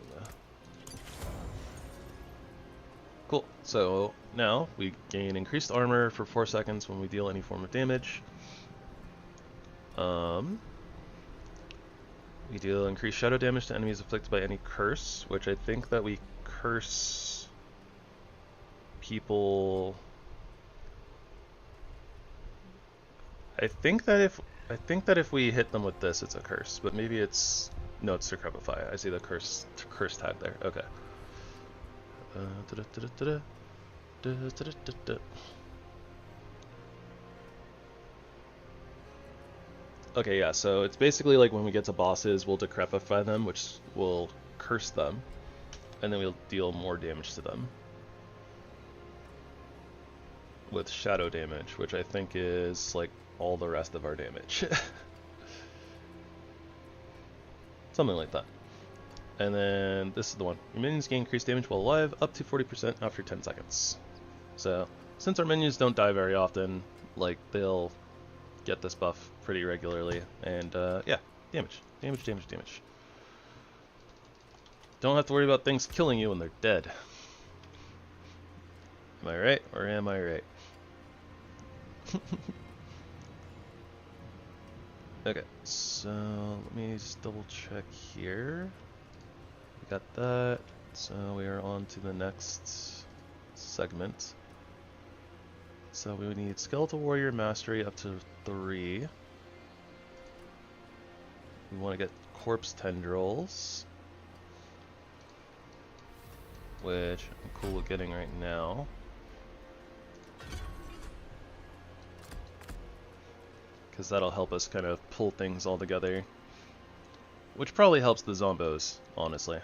Cool. So now we gain increased armor for 4 seconds when we deal any form of damage. We deal increased shadow damage to enemies afflicted by any curse, which I think that we curse people. I think that if we hit them with this, it's a curse, but maybe it's no, it's Decrepify. I see the curse tag there. Okay. Okay, yeah, so it's basically like when we get to bosses, we'll Decrepify them, which will curse them, and then we'll deal more damage to them with shadow damage, which I think is like all the rest of our damage. Something like that. And then this is the one. Your minions gain increased damage while alive, up to 40% after 10 seconds. So, since our minions don't die very often, like, they'll get this buff pretty regularly. And, yeah, damage. Damage. Don't have to worry about things killing you when they're dead. Am I right, or am I right? Okay, so let me just double check here. We got that, so we are on to the next segment. So we would need Skeletal Warrior Mastery up to 3. We want to get Corpse Tendrils, which I'm cool with getting right now. Because that'll help us kind of pull things all together. Which probably helps the zombos, honestly.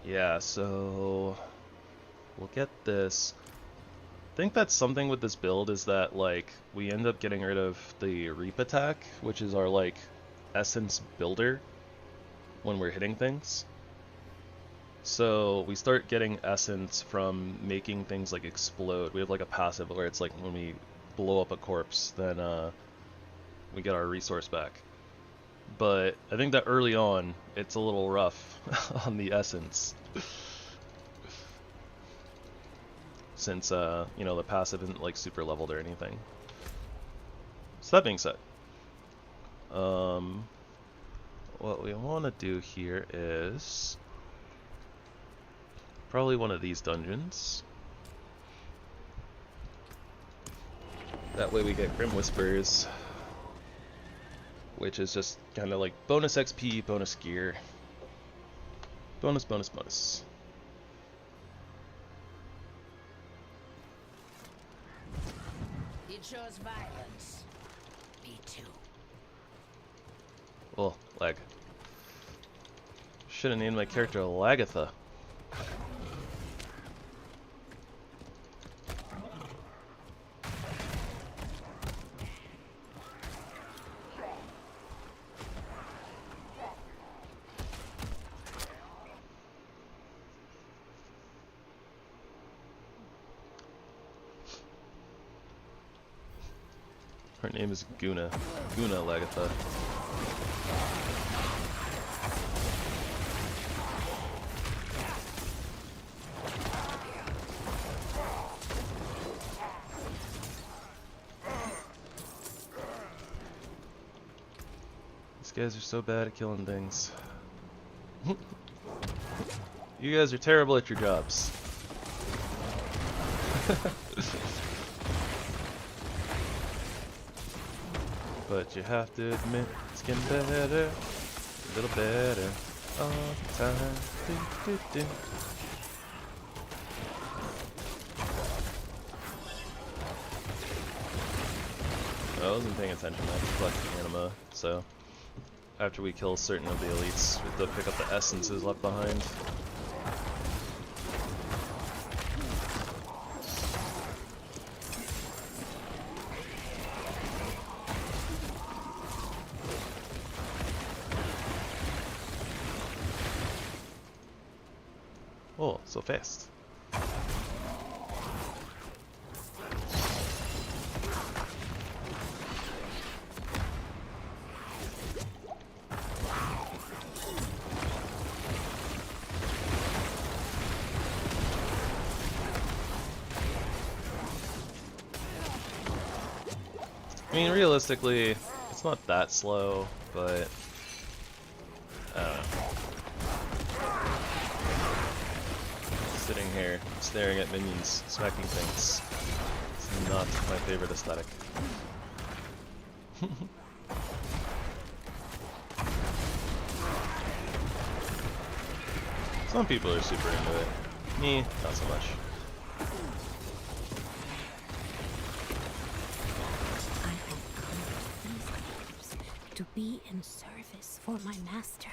Yeah, so we'll get this. I think that's something with this build is that like we end up getting rid of the Reap attack, which is our like essence builder when we're hitting things. So we start getting essence from making things like explode. We have like a passive where it's like when we blow up a corpse, then we get our resource back. But I think that early on, it's a little rough on the essence. Since, you know, the passive isn't like super leveled or anything. So that being said, what we want to do here is probably one of these dungeons. That way we get Grim Whispers, which is just kind of like bonus XP, bonus gear. Bonus, bonus, bonus. You chose violence. Me too. Oh, lag. Should have named my character Lagatha. Her name is Guna. Guna Lagatha. These guys are so bad at killing things. You guys are terrible at your jobs. But you have to admit, it's getting better, a little better, all the time. Do, do, do. I wasn't paying attention, I was collecting anima, so after we kill certain of the elites, we have to pick up the essences left behind. Oh, so fast. I mean, realistically, it's not that slow, but I don't know. Sitting here, staring at minions, smacking things. It's not my favorite aesthetic. Some people are super into it. Me, not so much. I have come to these caves to be in service for my master.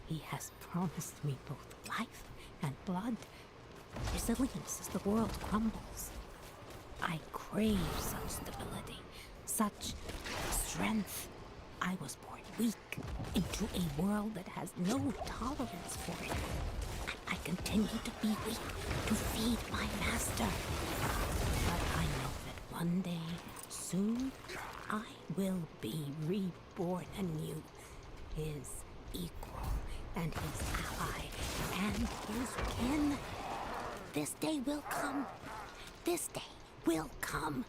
He has promised me both life and blood, resilience as the world crumbles. I crave such stability, such strength. I was born weak into a world that has no tolerance for it. And I continue to be weak to feed my master. But I know that one day, soon, I will be reborn anew, his equal and his ally and his kin. This day will come. This day will come.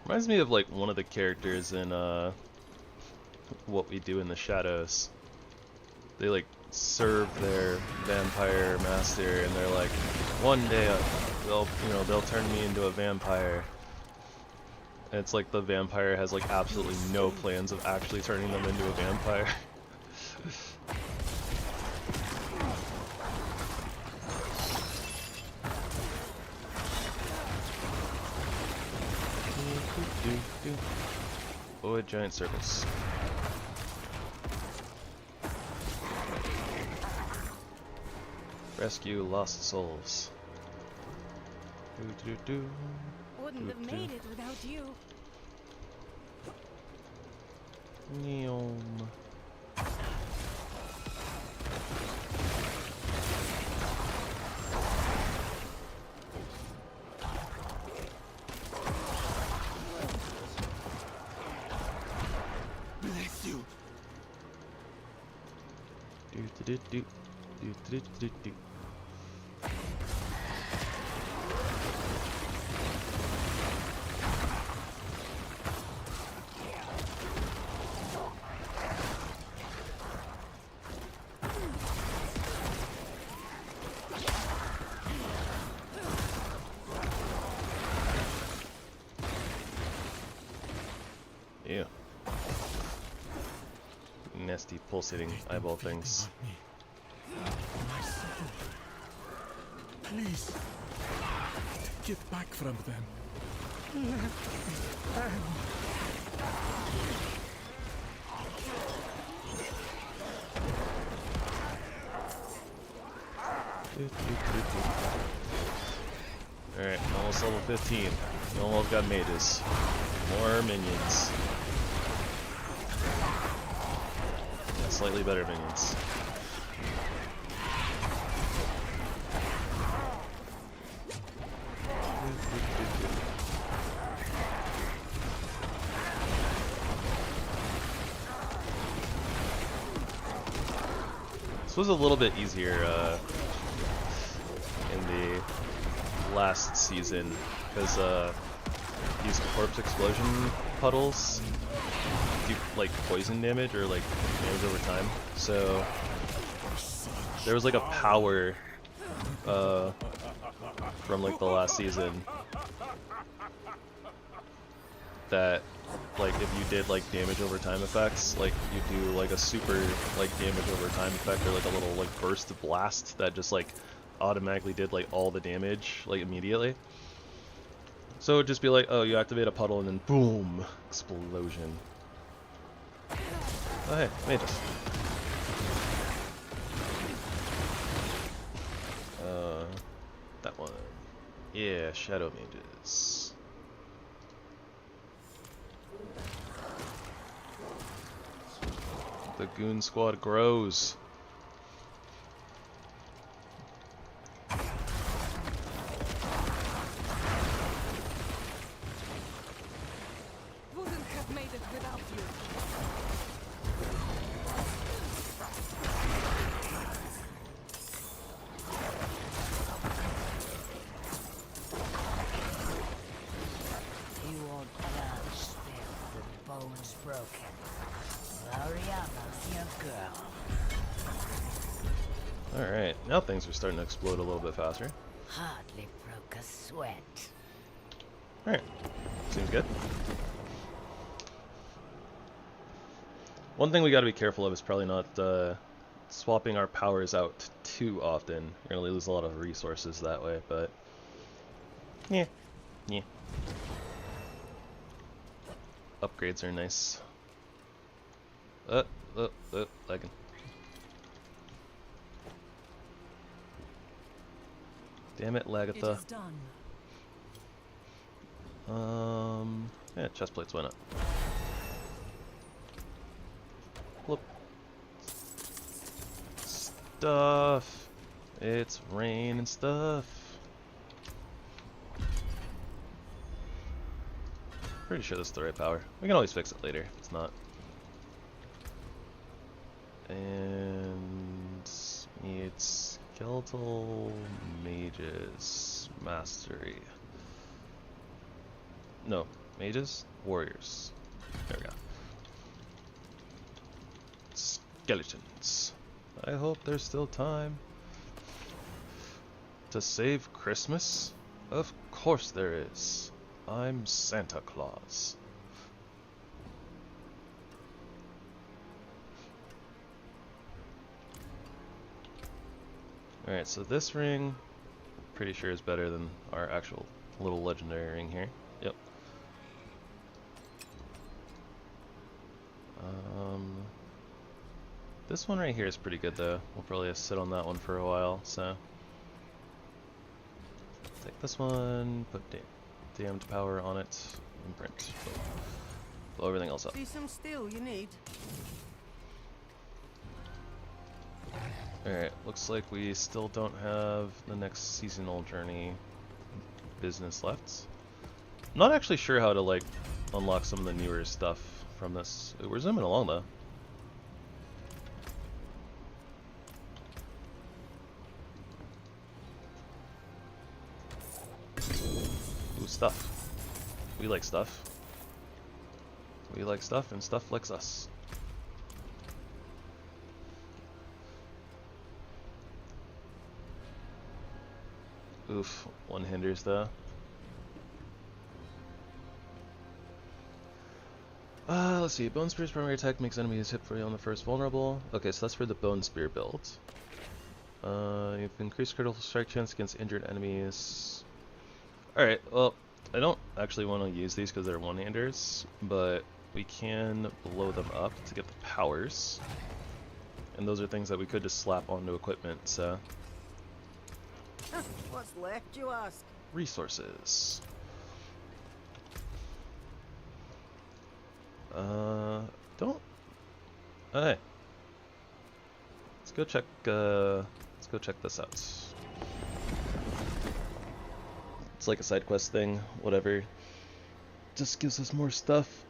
Reminds me of like one of the characters in What We Do in the Shadows. They like serve their vampire master and they're like, one day they'll turn me into a vampire. And it's like the vampire has like absolutely no plans of actually turning them into a vampire. Oh, a giant circus. Rescue lost souls. Wouldn't have made it without you. Neom. Bless you. Do. Ew. Nasty pulsating eyeball things. My soul. Please. Take it back from them. Alright, almost level 15. We almost got mages. More minions. Yeah, slightly better minions. This was a little bit easier in the last season because these corpse explosion puddles do like poison damage or like damage over time. So there was like a power from like the last season that like if you did like damage over time effects, like you do like a super like damage over time effect or like a little like burst blast that just like automatically did like all the damage like immediately. So it would just be like, oh, you activate a puddle and then boom, explosion. Oh hey, mages. That one. Yeah, shadow mages. The goon squad grows. Wouldn't have made it without you. You won't blood spilled and bones broken. Gloriana's your girl. Alright, now things are starting to explode a little bit faster. Hardly broke a sweat. Alright, seems good. One thing we gotta be careful of is probably not swapping our powers out too often. You're gonna lose a lot of resources that way, but yeah. Upgrades are nice. Lagging. Damn it, It Lagatha. is done. Yeah, chest plates, why not? Look. Stuff. It's rain and stuff. Pretty sure this is the right power. We can always fix it later if it's not. And it's skeletal mages mastery. No, mages, warriors. There we go. Skeletons. I hope there's still time to save Christmas. Of course there is. I'm Santa Claus. Alright, so this ring, pretty sure is better than our actual little legendary ring here. Yep. This one right here is pretty good though. We'll probably sit on that one for a while, so Take this one, put damned power on it, imprint. Blow everything else up. See some steel you need? Alright, looks like we still don't have the next seasonal journey business left. I'm not actually sure how to like unlock some of the newer stuff from this. We're zooming along though. Ooh, stuff. We like stuff. We like stuff and stuff likes us. Oof, one hinders though. Let's see. Bone Spear's primary attack makes enemies hit free on the first vulnerable. Okay, so that's for the Bone Spear build. You've increased critical strike chance against injured enemies. Alright, well, I don't actually want to use these because they're one-handers, but we can blow them up to get the powers. And those are things that we could just slap onto equipment, so... What's left, you ask? Resources. Don't... Hey. Let's go check this out. It's like a side quest thing, whatever. Just gives us more stuff.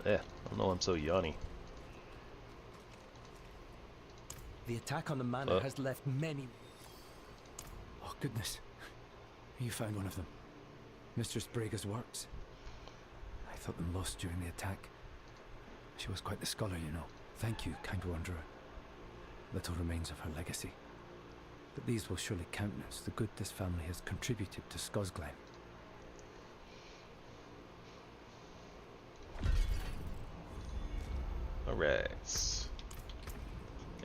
Yeah, I don't know, I'm so yawny. The attack on the manor has left many... Oh, goodness. You found one of them. Mistress Brega's works. I thought them lost during the attack. She was quite the scholar, you know. Thank you, kind wanderer. Little remains of her legacy. But these will surely countenance the good this family has contributed to Scosglen. Alright.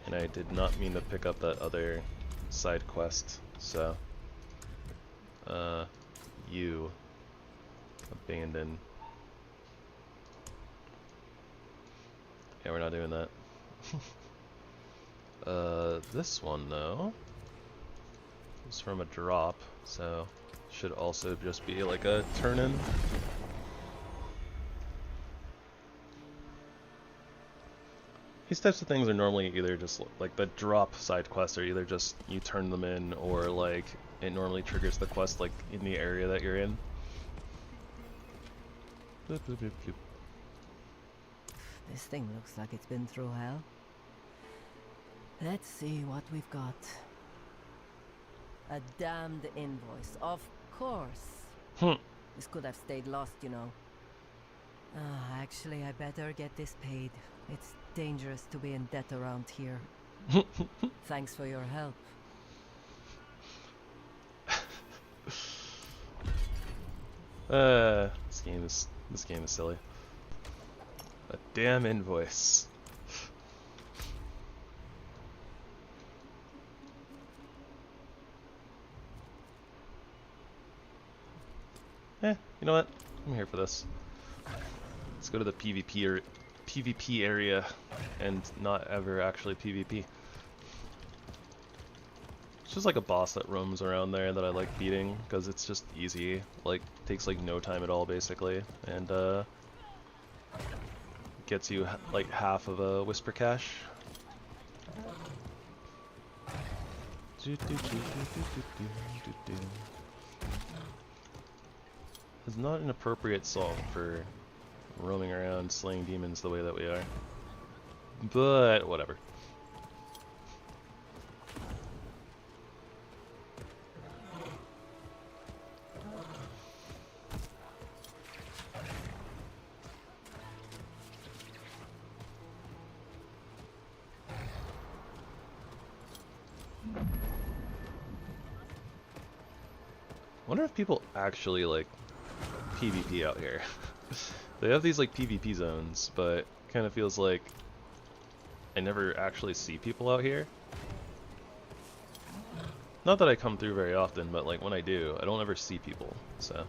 And I did not mean to pick up that other side quest, so... you... abandon. Yeah, we're not doing that. This one, though... is from a drop, so... should also just be like a turn-in. These types of things are normally either just like the drop side quests are either just you turn them in or like it normally triggers the quest like in the area that you're in. Bloop, bloop, bloop, bloop. This thing looks like it's been through hell. Let's see what we've got. A damned invoice, of course. This could have stayed lost, you know. Actually, I better get this paid. It's dangerous to be in debt around here. Thanks for your help. This game is silly. A damn invoice. You know what? I'm here for this. Let's go to the PvP area and not ever actually PvP. It's just like a boss that roams around there that I like beating because it's just easy. Like, takes like no time at all basically, and gets you like half of a whisper cache. It's not an appropriate song for roaming around slaying demons the way that we are. But whatever. Wonder if people actually like PvP out here. They have these like PvP zones, but kind of feels like I never actually see people out here. Not that I come through very often, but like when I do, I don't ever see people, so.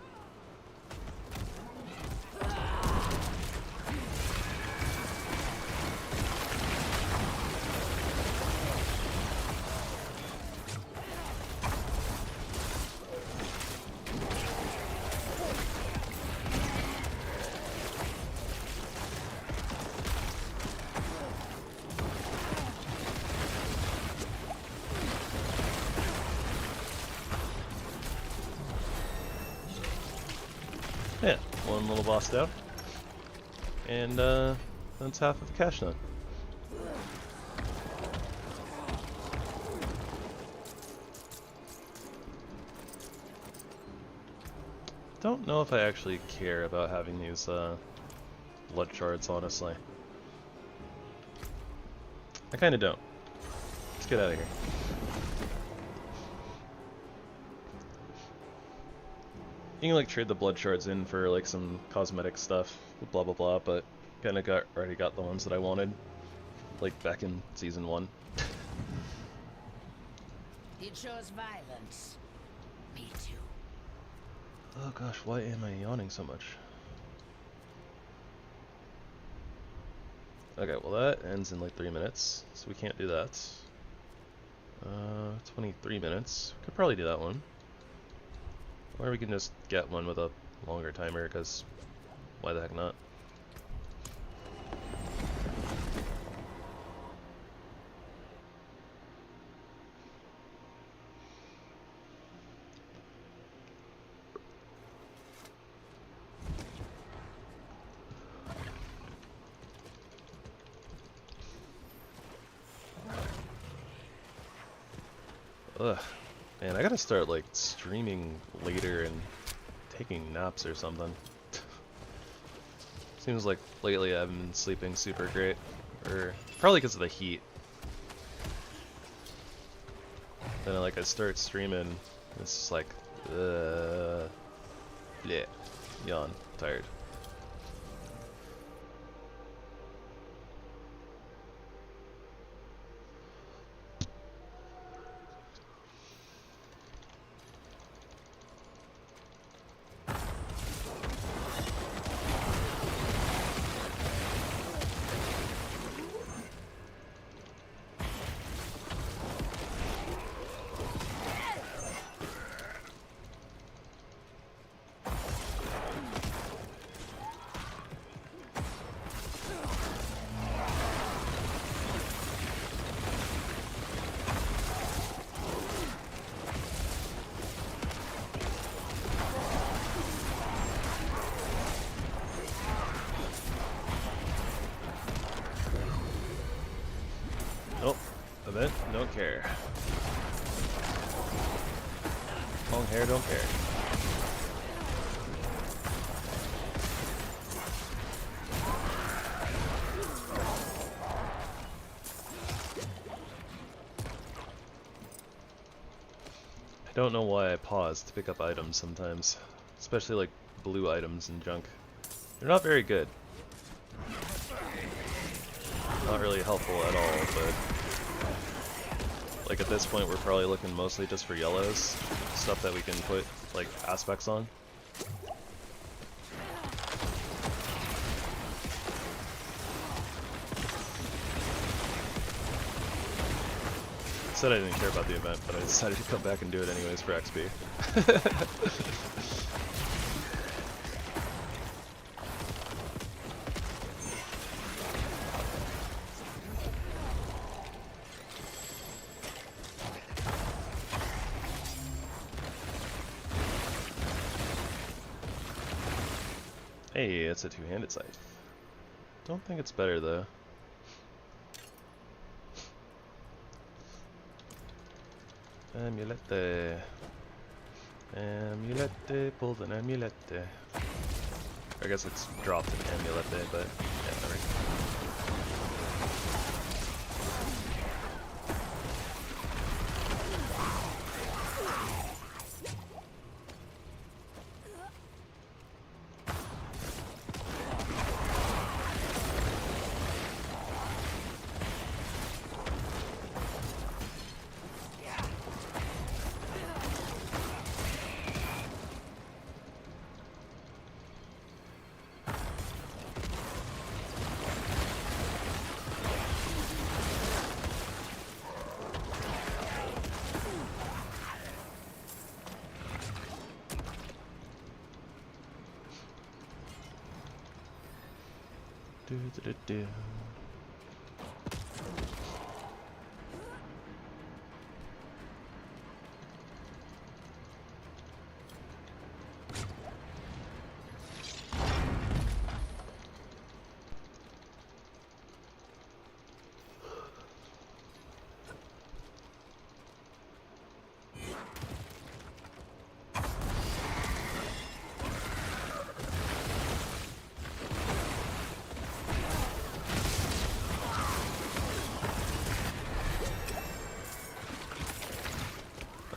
Yeah, one little boss down. And that's half of the cash done. Don't know if I actually care about having these blood shards, honestly. I kinda don't. Let's get out of here. You can like trade the blood shards in for like some cosmetic stuff, blah blah blah, but kinda already got the ones that I wanted, like back in season 1. You chose violence. Me too. Oh gosh, why am I yawning so much? Okay, well that ends in like 3 minutes, so we can't do that. 23 minutes. Could probably do that one. Or we can just get one with a longer timer, because why the heck not? Ugh. Man, I gotta start like streaming later and taking naps or something. Seems like lately I haven't been sleeping super great. Or probably because of the heat. Then I start streaming, it's just like, bleh, yawn, tired. Nope, event, don't care. Long hair, don't care. I don't know why I pause to pick up items sometimes, especially like blue items and junk. They're not very good. Not really helpful at all, but like at this point we're probably looking mostly just for yellows, stuff that we can put like aspects on. Said I didn't care about the event, but I decided to come back and do it anyways for XP. Hey, it's a two-handed scythe. Don't think it's better though. Amulette. Amulette, pulled an amulette. I guess it's dropped an amulette, but yeah, whatever. Do.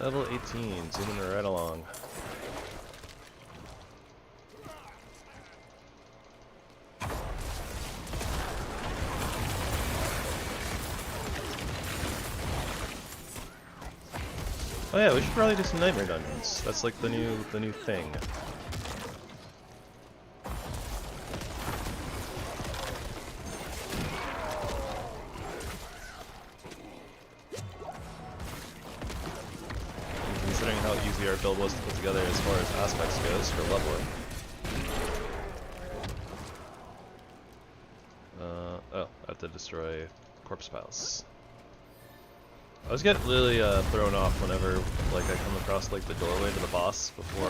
Level 18, zooming right along. Oh yeah, we should probably do some nightmare dungeons. That's like the new thing. And considering how easy our build was to put together as far as aspects goes for leveling. Oh, I have to destroy corpse piles. I always get really thrown off whenever like I come across like the doorway to the boss before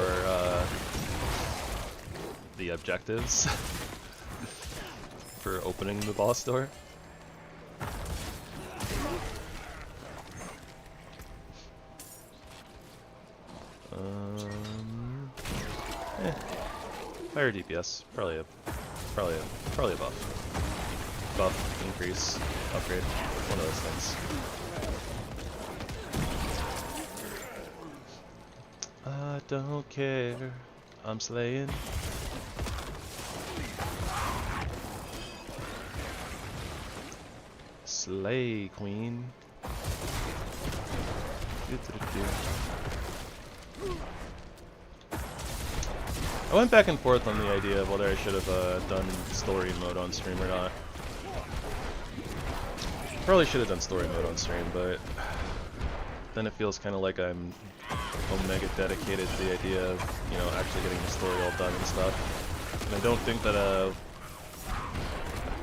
the objectives for opening the boss door. Higher DPS, probably a buff, increase, upgrade, one of those things. I don't care, I'm slaying. Slay, queen. I went back and forth on the idea of whether I should have done story mode on stream or not. Probably should have done story mode on stream, but then it feels kind of like I'm omega dedicated to the idea of, you know, actually getting the story all done and stuff. And I don't think that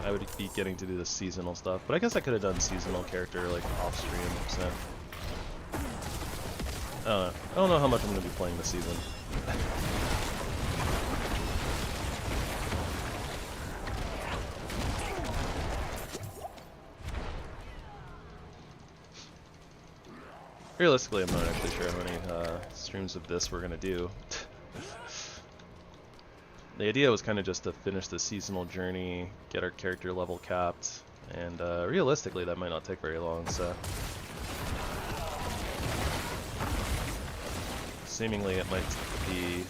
I would be getting to do the seasonal stuff, but I guess I could have done seasonal character like off stream, so I don't know how much I'm going to be playing this season. Realistically, I'm not actually sure how many streams of this we're going to do. The idea was kind of just to finish the seasonal journey, get our character level capped, and realistically that might not take very long, so... Seemingly it might be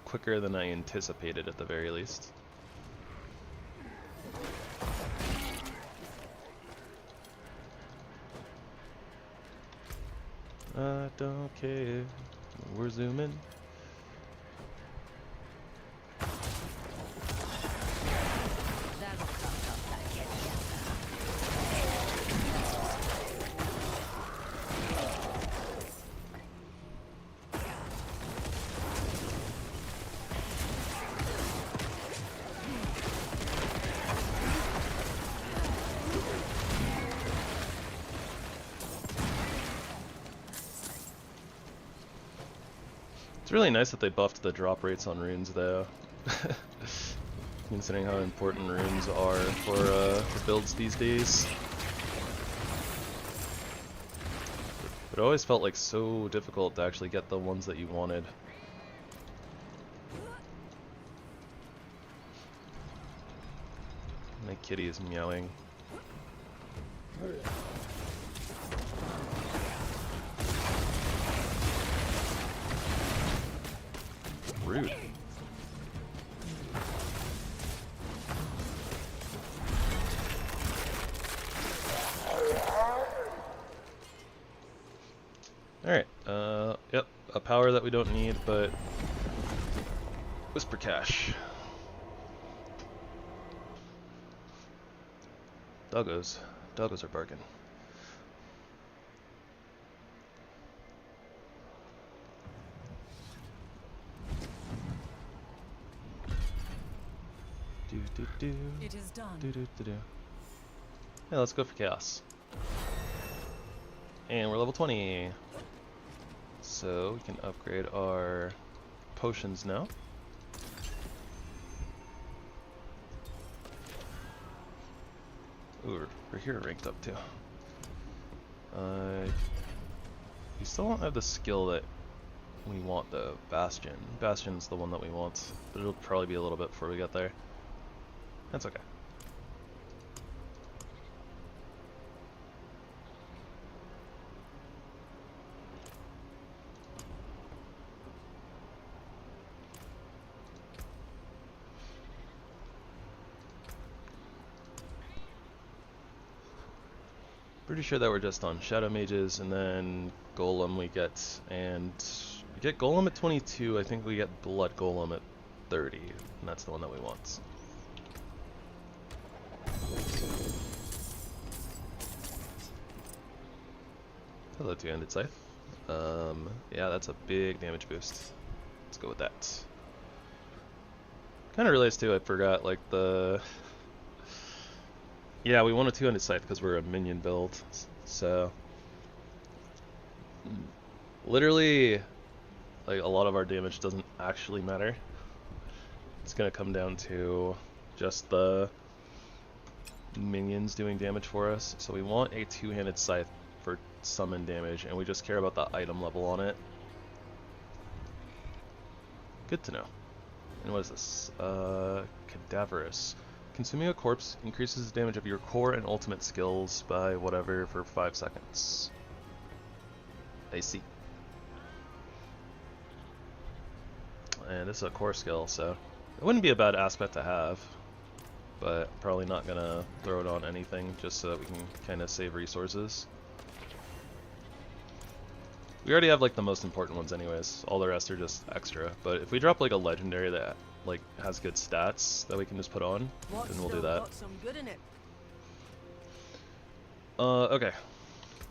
quicker than I anticipated at the very least. I don't care. We're zooming. It's really nice that they buffed the drop rates on runes, though. Considering how important runes are for builds these days. But it always felt like so difficult to actually get the ones that you wanted. My kitty is meowing. Rude. Alright, yep, a power that we don't need, but Whisper Cache. Doggos are barking. It is done. Yeah, let's go for chaos. And we're level 20. So we can upgrade our potions now. Ooh, we're here ranked up too. We still don't have the skill that we want though. Bastion. Bastion's the one that we want, but it'll probably be a little bit before we get there. That's okay. Pretty sure that we're just on Shadow Mages, and then Golem we get, and we get Golem at 22, I think we get Blood Golem at 30, and that's the one that we want. Hello, two-handed scythe. Yeah, that's a big damage boost. Let's go with that. Kind of realized too, I forgot, like, yeah, we want a two-handed scythe because we're a minion build, so literally, like, a lot of our damage doesn't actually matter. It's gonna come down to just the minions doing damage for us. So we want a two-handed scythe for summon damage, and we just care about the item level on it. Good to know. And what is this? Cadaverous. Consuming a corpse increases the damage of your core and ultimate skills by whatever for 5 seconds. I see. And this is a core skill, so it wouldn't be a bad aspect to have, but probably not gonna throw it on anything just so that we can kind of save resources. We already have like the most important ones anyways, all the rest are just extra, but if we drop like a legendary that like has good stats that we can just put on, then we'll do that. Got some good in it. Okay.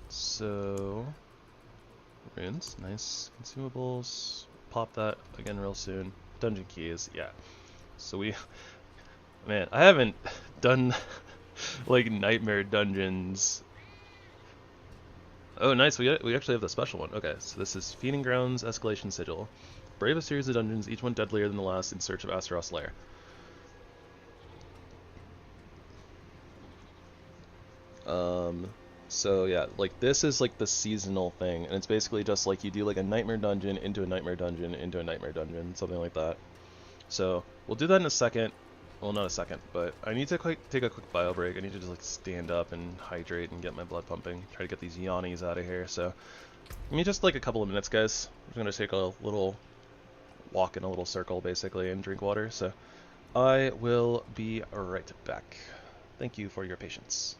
So runes, nice. Consumables, pop that again real soon. Dungeon keys, yeah. So man, I haven't done like nightmare dungeons. Oh, nice. We actually have the special one. Okay, so this is Feeding Grounds Escalation Sigil. Brave a series of dungeons, each one deadlier than the last, in search of Astaroth's lair. So yeah, like this is like the seasonal thing, and it's basically just like you do like a nightmare dungeon into a nightmare dungeon into a nightmare dungeon, something like that. So we'll do that in a second. Well, not a second, but I need to take a quick bio break. I need to just like stand up and hydrate and get my blood pumping. Try to get these yawnies out of here. So give me just like a couple of minutes, guys. I'm gonna take a little walk in a little circle basically and drink water. So I will be right back. Thank you for your patience.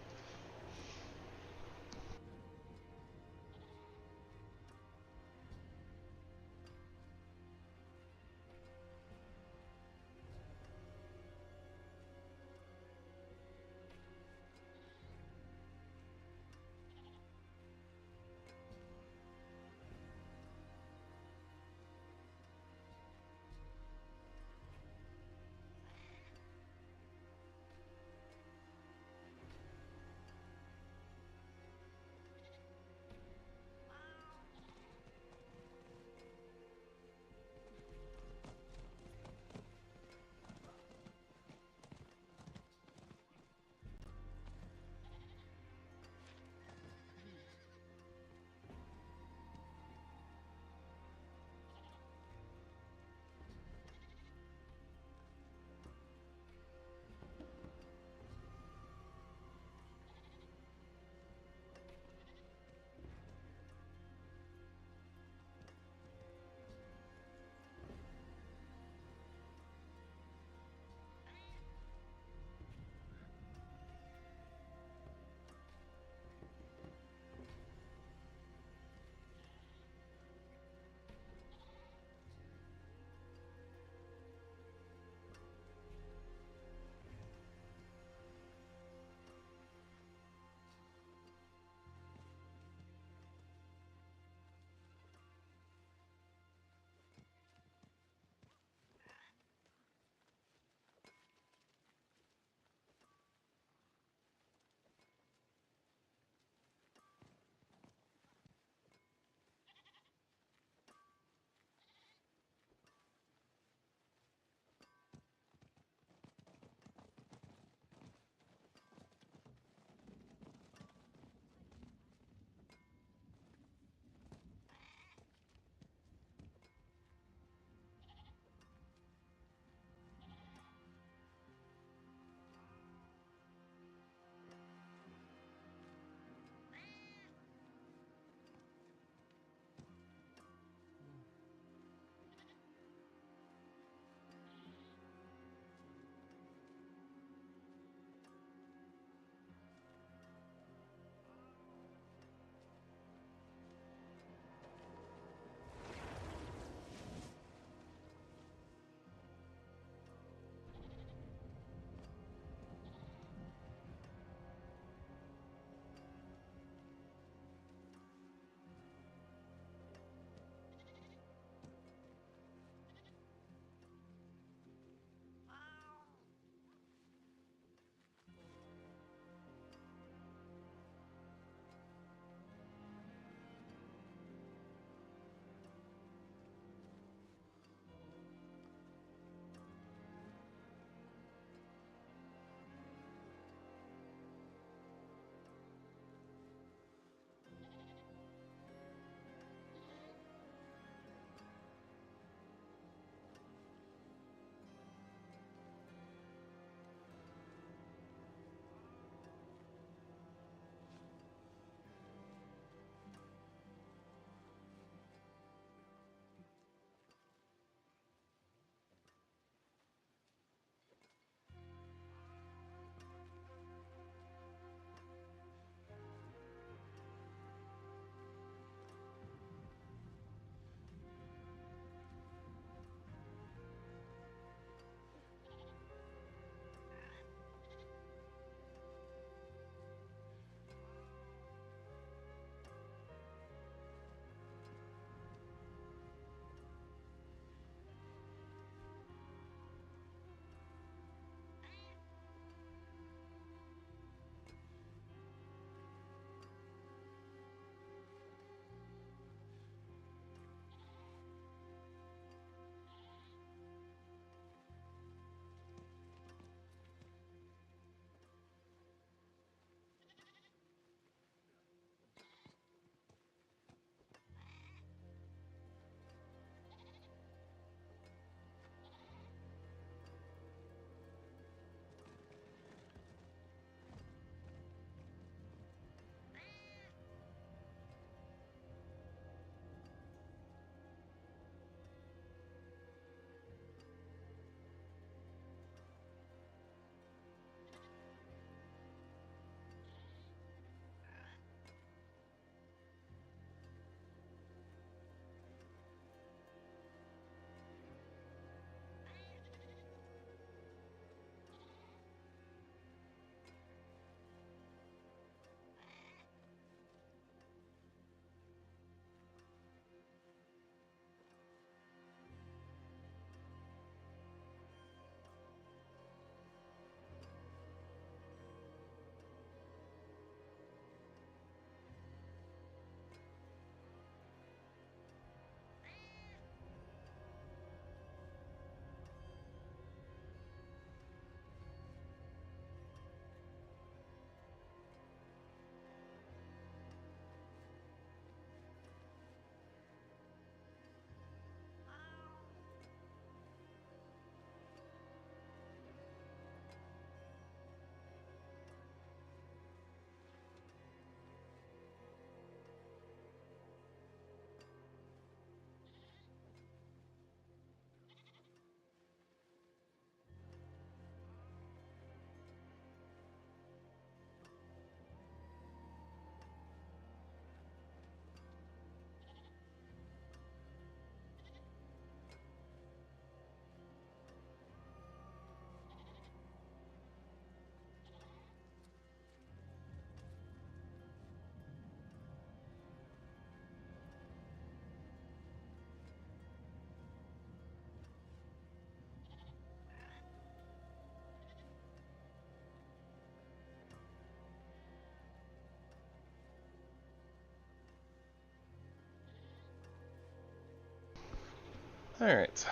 Alright.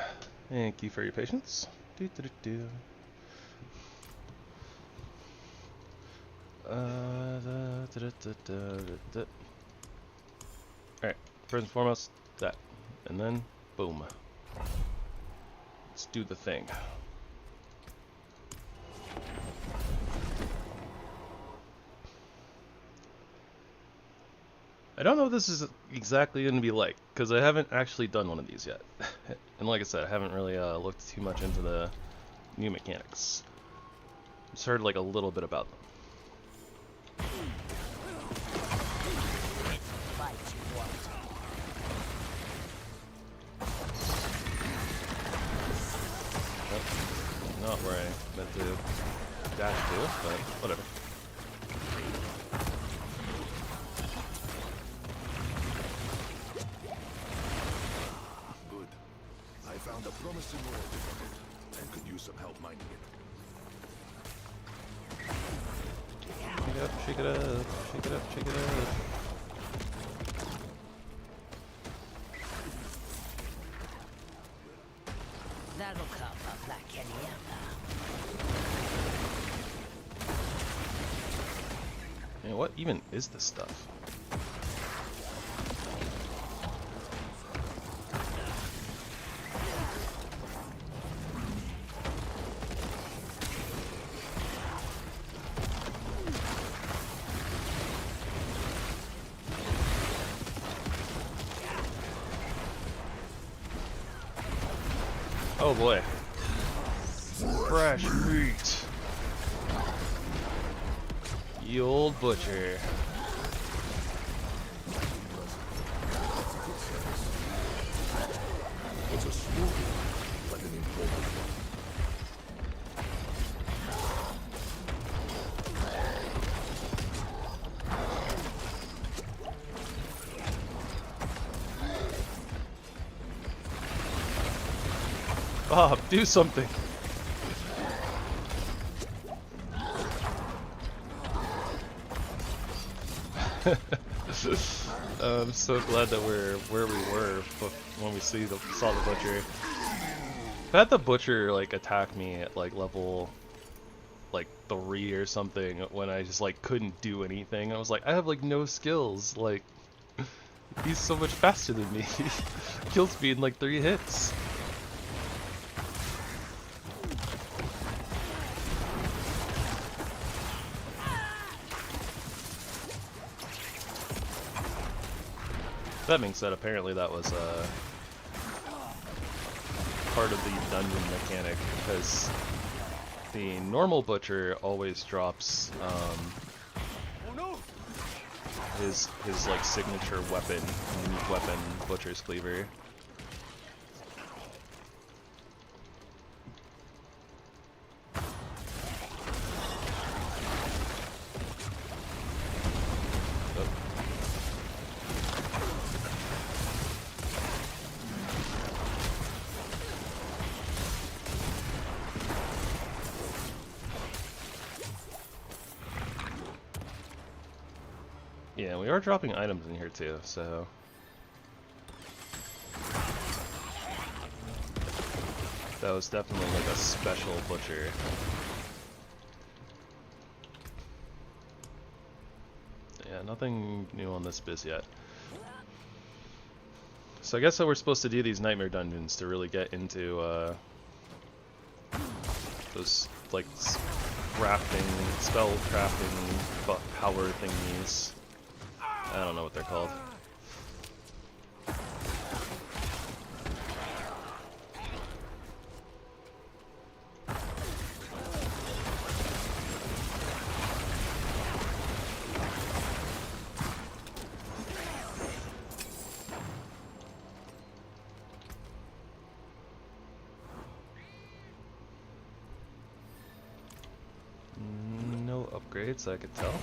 Thank you for your patience. Alright, first and foremost, that. And then, boom. Let's do the thing. I don't know what this is exactly going to be like, because I haven't actually done one of these yet. And like I said, I haven't really looked too much into the new mechanics. Just heard like a little bit about them. Not where I meant to dash to, but whatever. Good. I found a promising artifact and could use some help mining it. Shake it up, shake it up, shake it up, shake it up. That'll come up like any other. Man, what even is this stuff? Oh boy. Fresh meat. Ye old butcher. It's a small but an important one. Bob, do something. I'm so glad that we're where we were when we saw the butcher. I had the butcher like attack me at like level like 3 or something when I just like couldn't do anything. I was like, I have like no skills. Like he's so much faster than me. He kills me in like 3 hits. That being said, apparently that was part of the dungeon mechanic, because the normal butcher always drops his like signature weapon, unique weapon, Butcher's Cleaver. Yeah, we are dropping items in here too, so... That was definitely like a special butcher. Yeah, nothing new on this biz yet. So I guess that we're supposed to do these nightmare dungeons to really get into those like crafting, spell crafting, power thingies. I don't know what they're called. No upgrades, I could tell.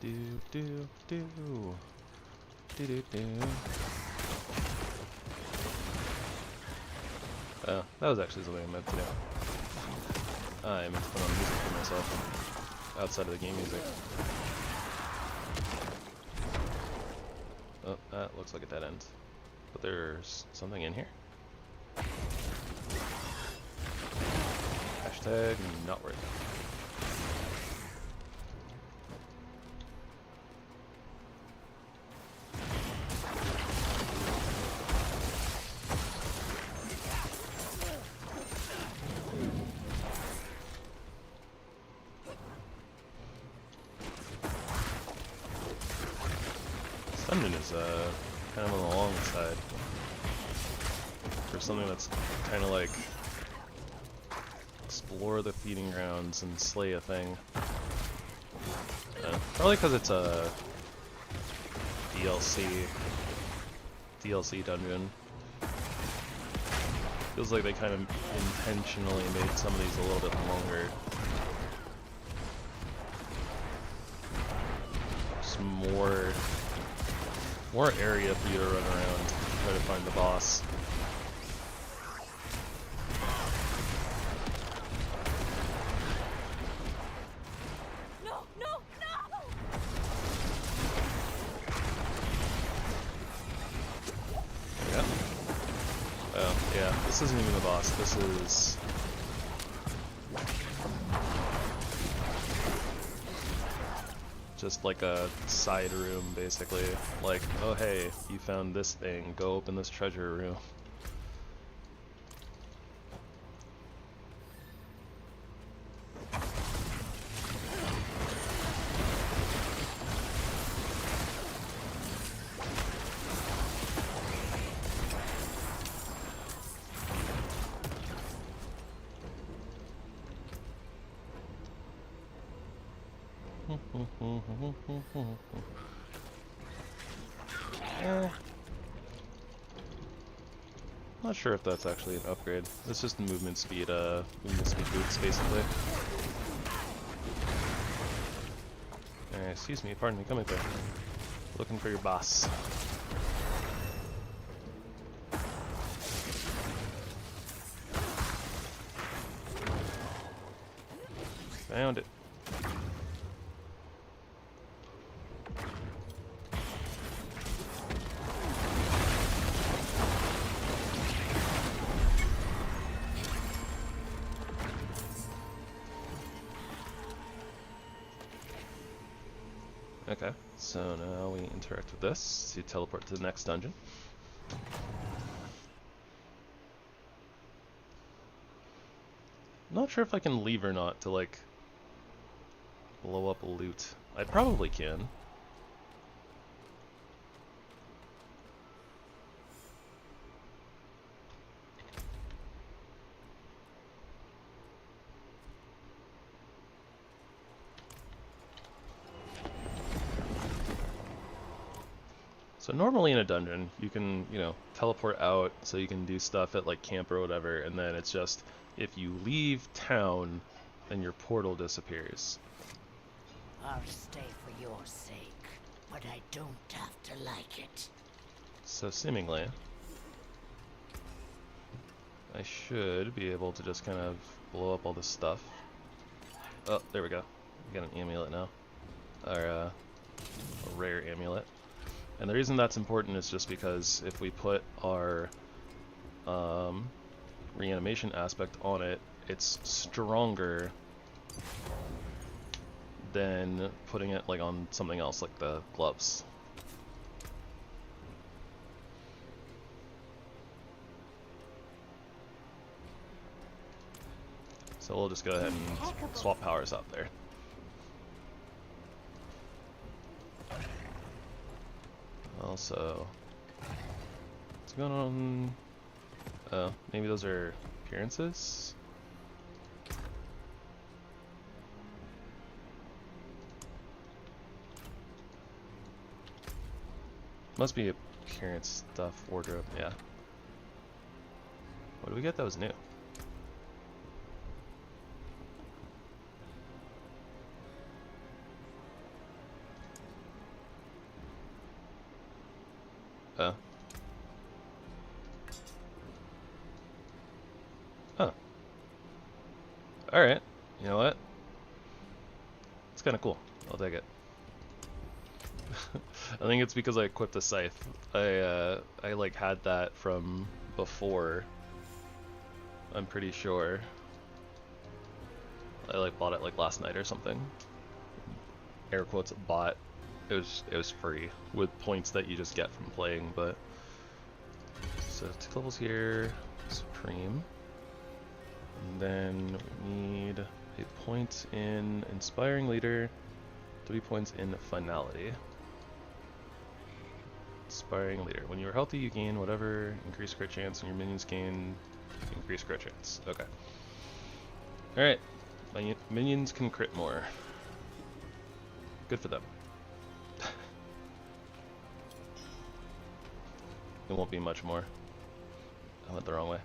Do do do do do do. Oh, that was actually something I meant to do. I meant to put on music for myself outside of the game music. Oh, that looks like a dead end. But there's something in here. Hashtag not worth it. Dungeon is kind of on the long side for something that's kind of like explore the feeding grounds and slay a thing. Probably because it's a DLC dungeon. Feels like they kind of intentionally made some of these a little bit longer. Just more area for you to run around, try to find the boss. No, no, no! Yeah. Oh, yeah, this isn't even the boss, this is... just like a side room, basically. Like, oh hey, you found this thing, go open this treasure room. Not sure if that's actually an upgrade. It's just movement speed boots, basically. Excuse me, pardon me, come here. Looking for your boss. Found it. Okay, so now we interact with this to teleport to the next dungeon. Not sure if I can leave or not to, like, blow up loot. I probably can. So normally in a dungeon, you can, you know, teleport out so you can do stuff at like camp or whatever, and then it's just, if you leave town, then your portal disappears. I'll stay for your sake, but I don't have to like it. So seemingly, I should be able to just kind of blow up all this stuff. Oh, there we go. We got an amulet now. Or a rare amulet. And the reason that's important is just because if we put our reanimation aspect on it, it's stronger than putting it like on something else like the gloves. So we'll just go ahead and swap powers out there. Also, what's going on? Oh, maybe those are appearances? Must be appearance stuff, wardrobe, yeah. What do we get that was new? Oh. Oh. Alright. You know what? It's kind of cool. I'll take it. I think it's because I equipped the scythe. I like had that from before. I'm pretty sure. I like bought it like last night or something. Air quotes bought. It was free with points that you just get from playing, but so 2 levels here, Supreme. And then we need a point in Inspiring Leader, 3 points in Finality. Inspiring Leader. When you are healthy, you gain whatever increased crit chance, and your minions gain increased crit chance. Okay. Alright. My minions can crit more. Good for them. It won't be much more. I went the wrong way.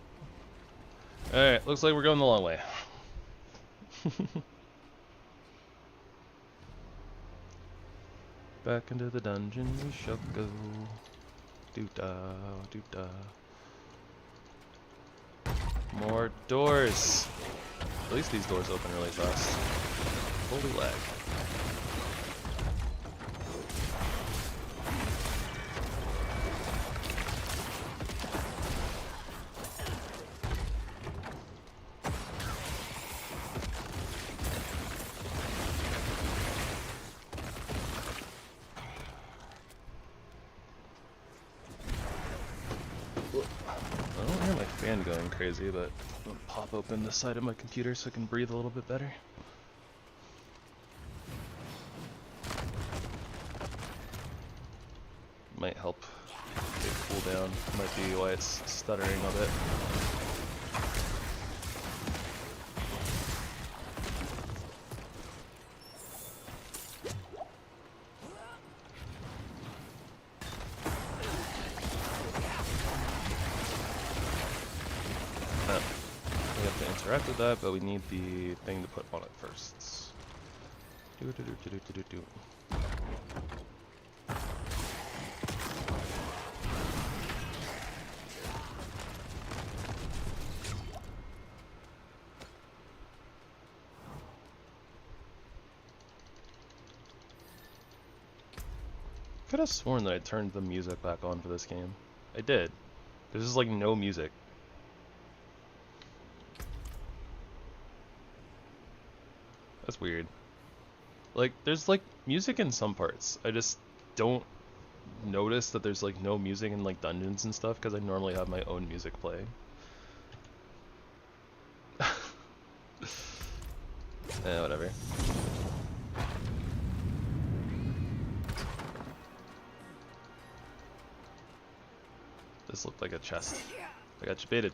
Alright, looks like we're going the long way. Back into the dungeon we shall go. Doo-da, doo-da. More doors! At least these doors open really fast. Holy lag. I don't hear my fan going crazy, but I'm gonna pop open the side of my computer so I can breathe a little bit better. Might help it cool down. Might be why it's stuttering a bit. We have to interact with that, but we need the thing to put on it first. Do. Could have sworn that I turned the music back on for this game. I did. There's just like no music. That's weird. Like, there's like music in some parts. I just don't notice that there's like no music in like dungeons and stuff because I normally have my own music playing. Whatever. This looked like a chest. I got you baited.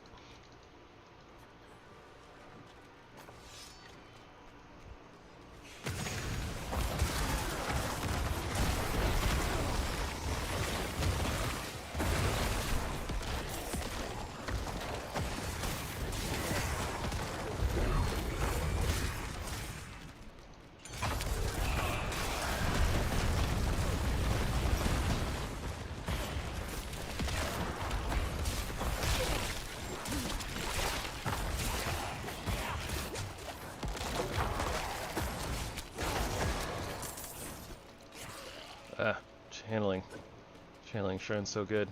Channeling Shrine's so good.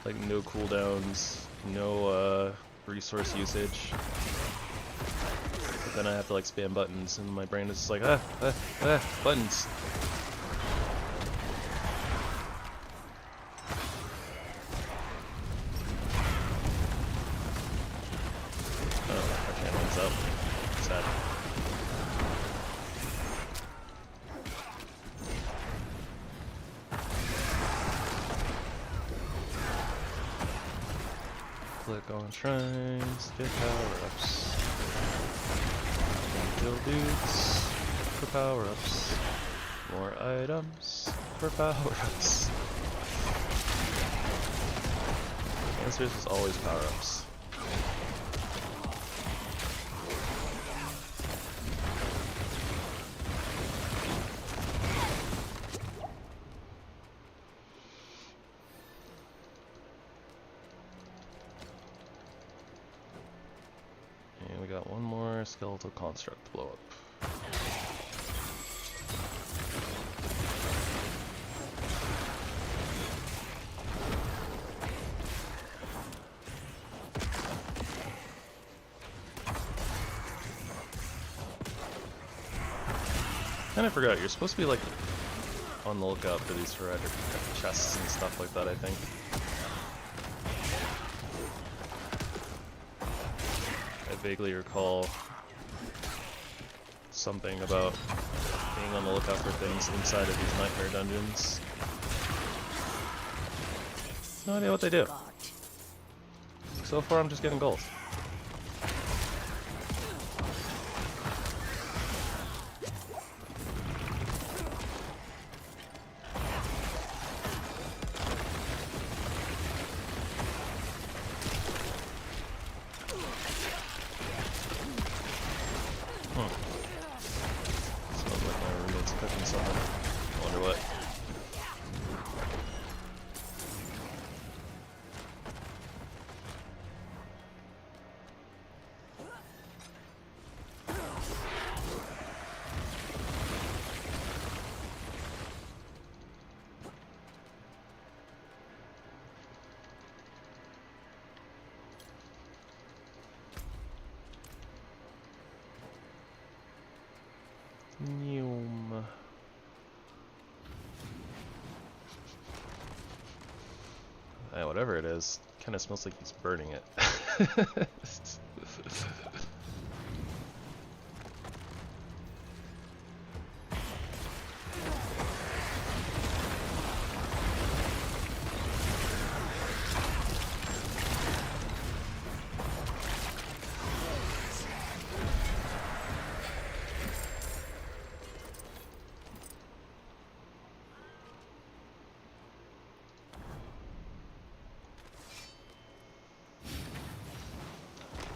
Like no cooldowns, no resource usage. But then I have to like spam buttons and my brain is just like buttons. Oh, our channeling's up. Sad. Click on shrines, get power-ups. Kill dudes for power-ups. More items for power-ups. The answer is always power-ups. got one more skeletal construct to blow up. And I forgot, you're supposed to be like on the lookout for these heretic chests and stuff like that, I think. I vaguely recall something about being on the lookout for things inside of these nightmare dungeons. No idea what they do. So far I'm just getting gold. Smells like my roommate's cooking something. I wonder what. Neum. Whatever it is, kind of smells like he's burning it.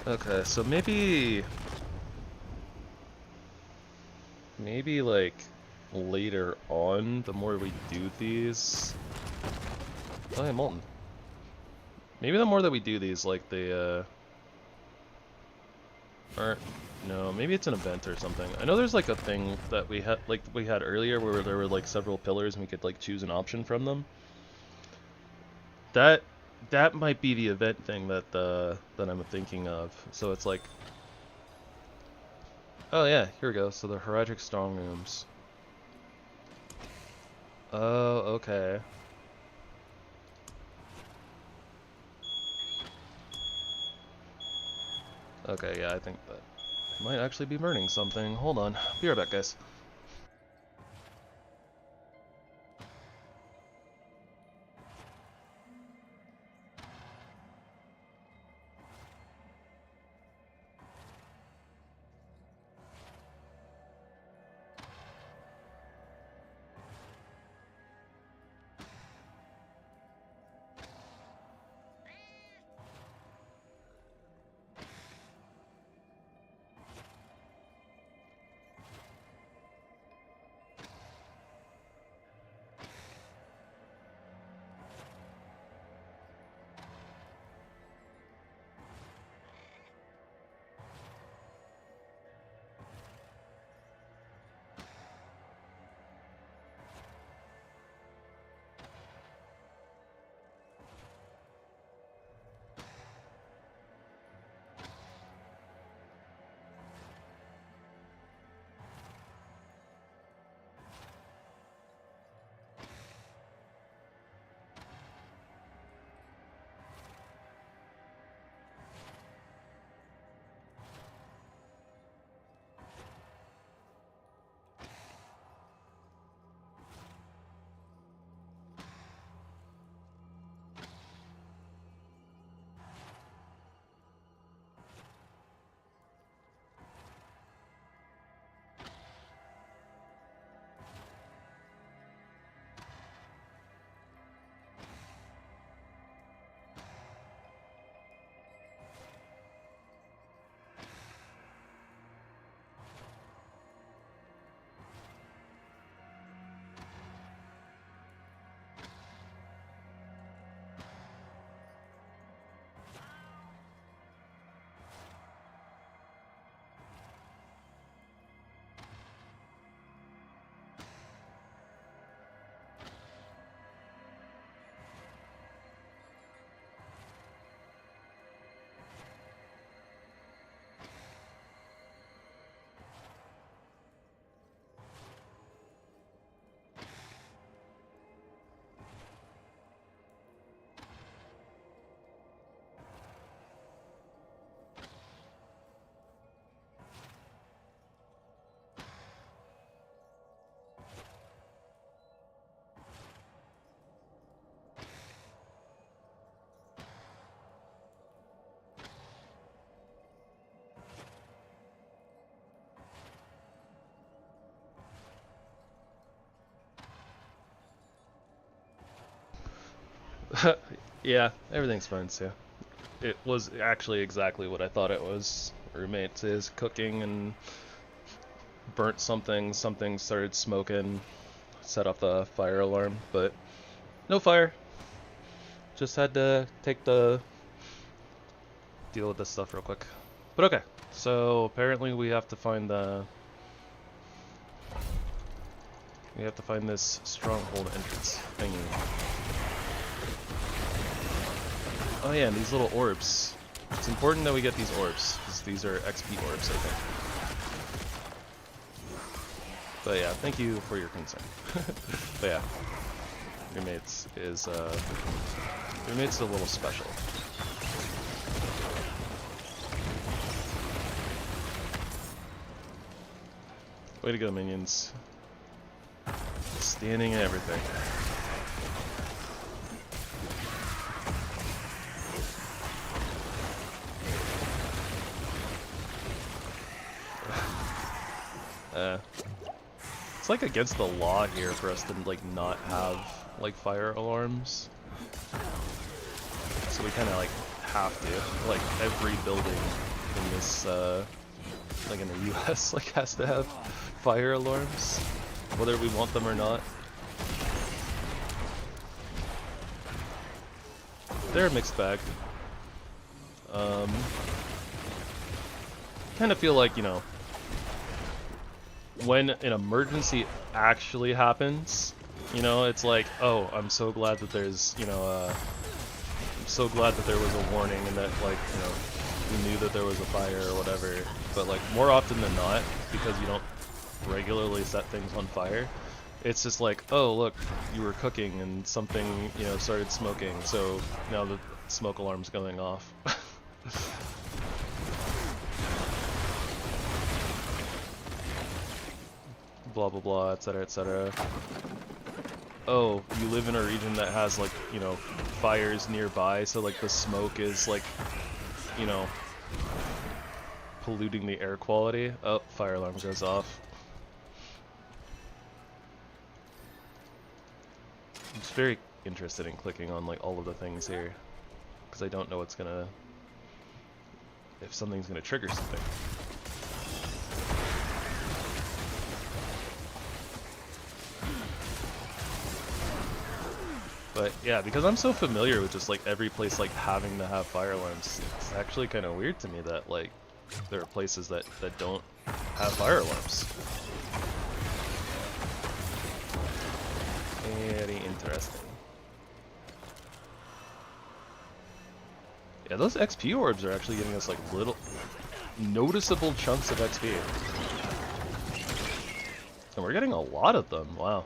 Okay, so maybe like later on, the more we do these. Oh, hey, Molten. Maybe the more that we do these, like the or no, maybe it's an event or something. I know there's like a thing that we had earlier where there were like several pillars and we could like choose an option from them. That might be the event thing that that I'm thinking of. So it's like, oh yeah, here we go. So the heretic strong rooms. Oh, okay. Okay, yeah, I think that I might actually be burning something. Hold on, be right back, guys. Yeah, everything's fine, too. It was actually exactly what I thought it was. Roommate is cooking and burnt something, something started smoking, set off the fire alarm, but no fire. Just had to deal with this stuff real quick. But okay, so apparently we have to find this stronghold entrance thingy. Oh yeah, and these little orbs. It's important that we get these orbs, because these are XP orbs, I think. But yeah, thank you for your concern. But yeah, roommates is a little special. Way to go, minions. Standing and everything. It's like against the law here for us to like not have like fire alarms. So we kind of like have to. Like every building in this, like in the US, like has to have fire alarms, whether we want them or not. They're a mixed bag. Kind of feel like, you know, when an emergency actually happens, you know, it's like, oh, I'm so glad that there's, you know, I'm so glad that there was a warning and that, like, you know, we knew that there was a fire or whatever. But, like, more often than not, because you don't regularly set things on fire, it's just like, oh, look, you were cooking and something, you know, started smoking, so now the smoke alarm's going off. Blah blah blah, etc, etc. Oh, you live in a region that has, like, you know, fires nearby, so like the smoke is like, you know, polluting the air quality. Oh, fire alarm goes off. I'm just very interested in clicking on like all of the things here, because I don't know what's gonna, if something's gonna trigger something. But yeah, because I'm so familiar with just like every place like having to have fire alarms, it's actually kind of weird to me that like there are places that don't have fire alarms. Very interesting. Yeah, those XP orbs are actually giving us like little noticeable chunks of XP. And we're getting a lot of them, wow.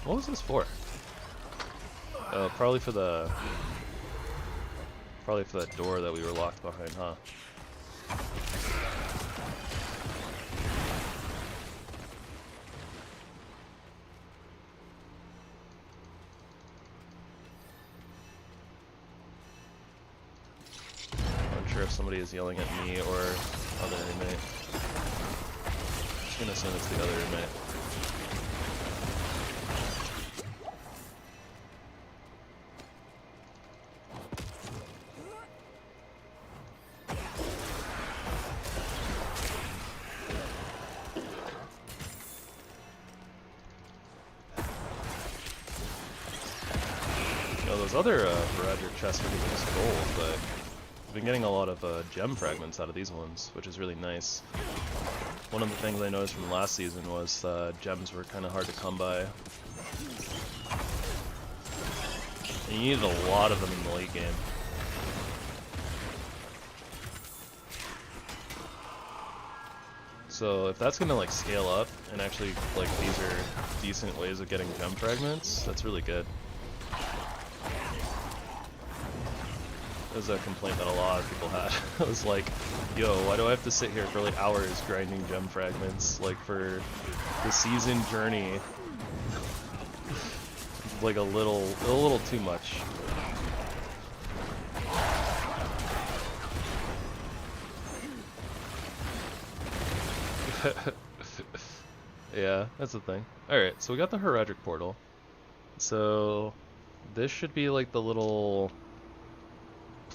What was this for? Oh, probably for that door that we were locked behind, huh? I'm not sure if somebody is yelling at me or other roommate. I'm just gonna assume it's the other roommate. Other Forager chests are giving us gold, but we've been getting a lot of gem fragments out of these ones, which is really nice. One of the things I noticed from last season was gems were kind of hard to come by. And you needed a lot of them in the late game. So if that's gonna like scale up, and actually like these are decent ways of getting gem fragments, that's really good. That was a complaint that a lot of people had. I was like, yo, why do I have to sit here for like hours grinding gem fragments? Like for the season journey, like a little too much. Yeah, that's the thing. Alright, so we got the Heraldric portal. So this should be like the little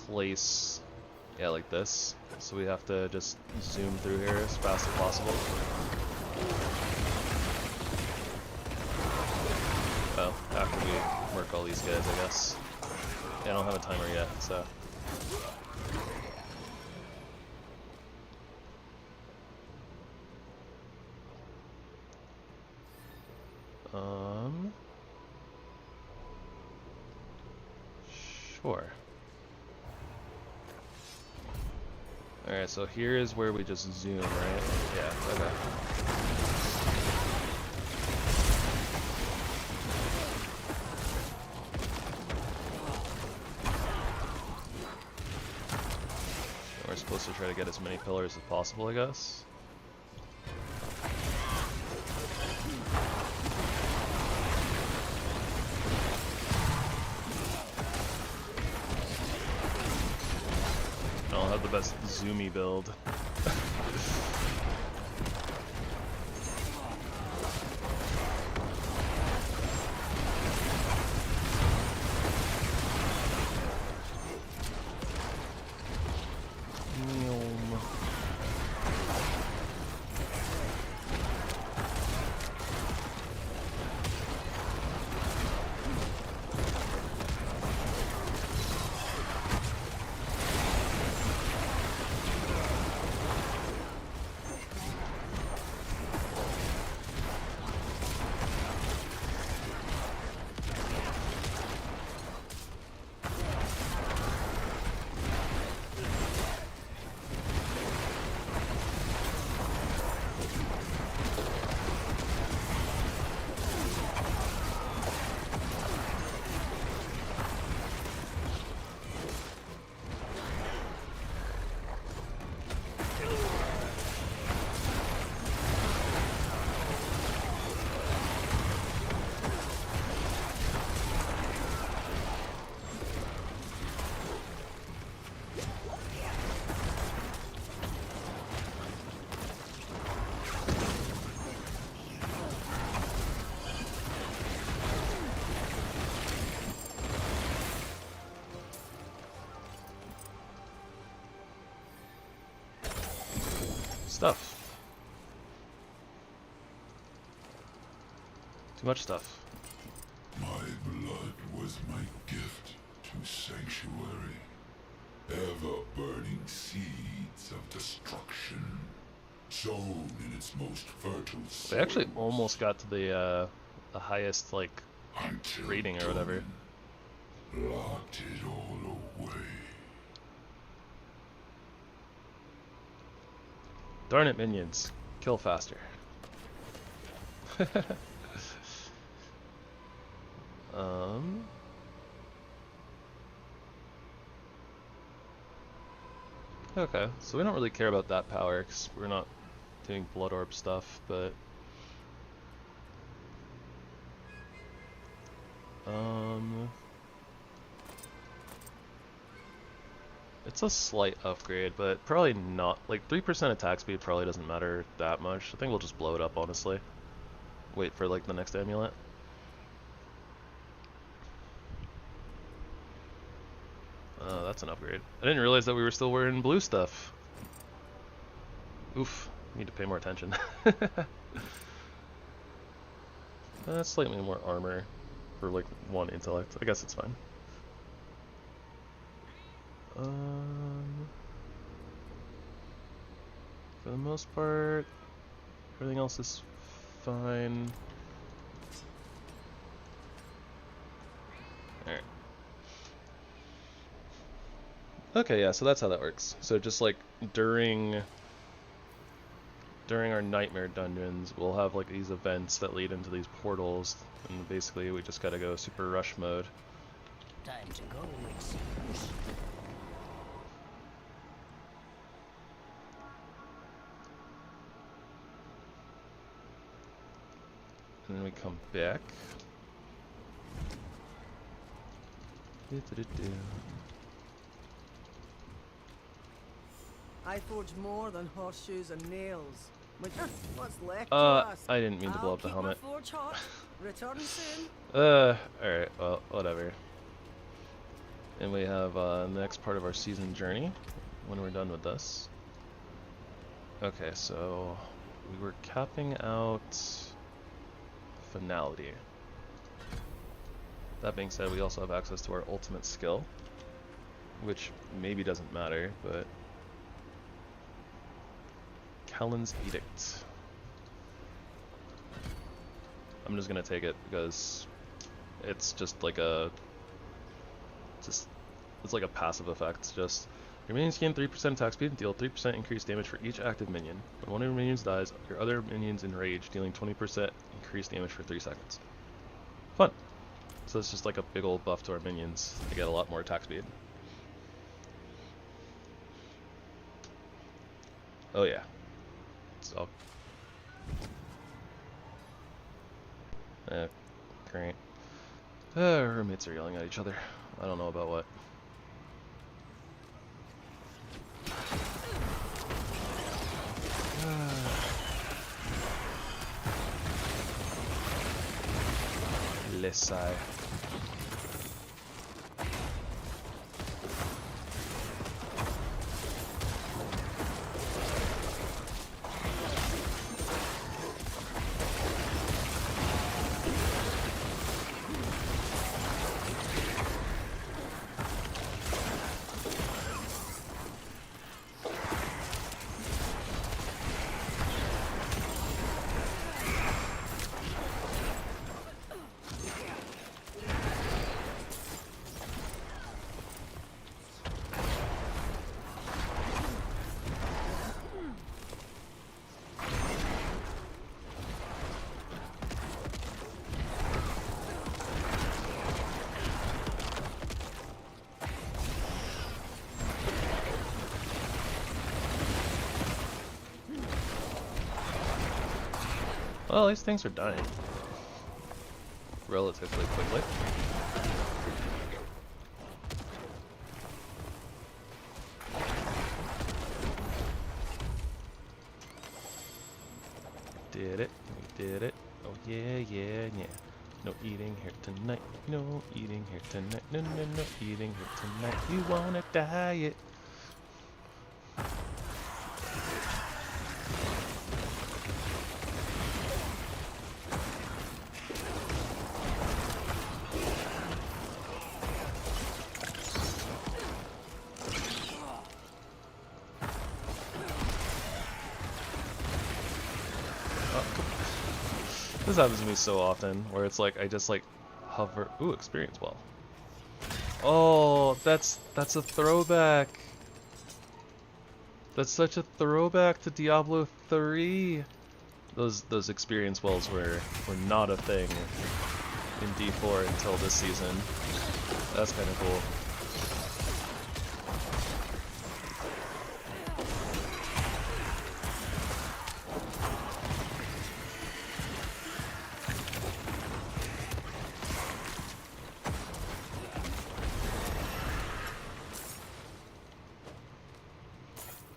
place, yeah, like this. So we have to just zoom through here as fast as possible. Well, after we work all these guys, I guess. Yeah, I don't have a timer yet, so. Sure. Alright, so here is where we just zoom, right? Yeah, okay. We're supposed to try to get as many pillars as possible, I guess. I'll have the best zoomy build. Stuff. Too much stuff. My blood was my gift to Sanctuary. Ever-burning seeds of destruction, sown in its most fertile soil. We actually almost got to the highest, like, rating or whatever. Locked it all away. Darn it, minions. Kill faster. Okay, so we don't really care about that power because we're not doing blood orb stuff, but it's a slight upgrade, but probably not. Like 3% attack speed probably doesn't matter that much. I think we'll just blow it up, honestly. Wait for like the next amulet. That's an upgrade. I didn't realize that we were still wearing blue stuff. Oof, need to pay more attention. That's slightly more armor for like 1 intellect. I guess it's fine. For the most part, everything else is fine. Alright. Okay, yeah, so that's how that works. So just like during our nightmare dungeons, we'll have like these events that lead into these portals, and basically we just gotta go super rush mode. Time to go, it seems. And then we come back. I forge more than horseshoes and nails. Which what's left to us? I didn't mean to blow I'll up the keep my helmet. forge hot. Return soon. Alright, well, whatever. And we have the next part of our season journey when we're done with this. Okay, so we were capping out finality. That being said, we also have access to our ultimate skill, which maybe doesn't matter, but Kellen's Edict. I'm just gonna take it because it's just like a it's like a passive effect. Just your minions gain 3% attack speed and deal 3% increased damage for each active minion. When one of your minions dies, your other minions enrage, dealing 20% increased damage for 3 seconds. Fun. So it's just like a big old buff to our minions. They get a lot more attack speed. Oh yeah. So. Great. Roommates are yelling at each other. I don't know about what. Lessai. Well, these things are dying relatively quickly. Did it. We did it. Oh yeah, yeah, yeah. No eating here tonight. No eating here tonight. No, no, no eating here tonight. You wanna diet. This happens to me so often, where it's like I just like hover. Ooh, experience well. Oh, that's a throwback. That's such a throwback to Diablo 3. Those experience wells were not a thing in D4 until this season. That's kind of cool.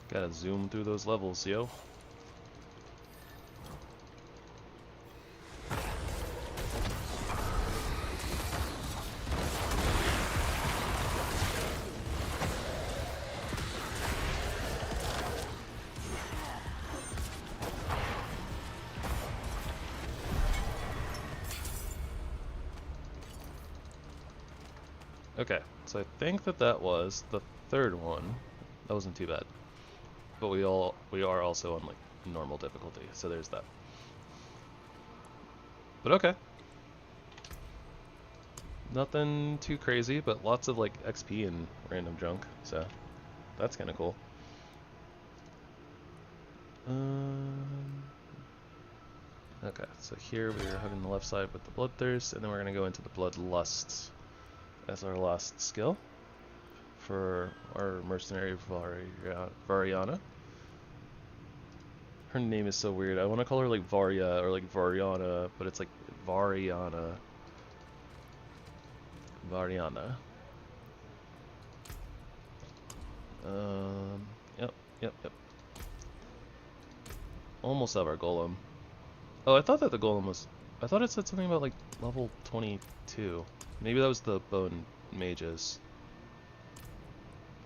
Gotta zoom through those levels, yo. Okay, so I think that was the third one. That wasn't too bad. But we are also on like normal difficulty, so there's that. But okay. Nothing too crazy, but lots of like XP and random junk, so that's kind of cool. Okay, so here we are having the left side with the Bloodthirst, and then we're gonna go into the Bloodlust as our last skill for our mercenary Variana. Her name is so weird. I want to call her like Varya or like Variana, but it's like Variana. Variana. Yep. Almost have our golem. Oh, I thought that the golem was... I thought it said something about, like, level 22. Maybe that was the bone mages.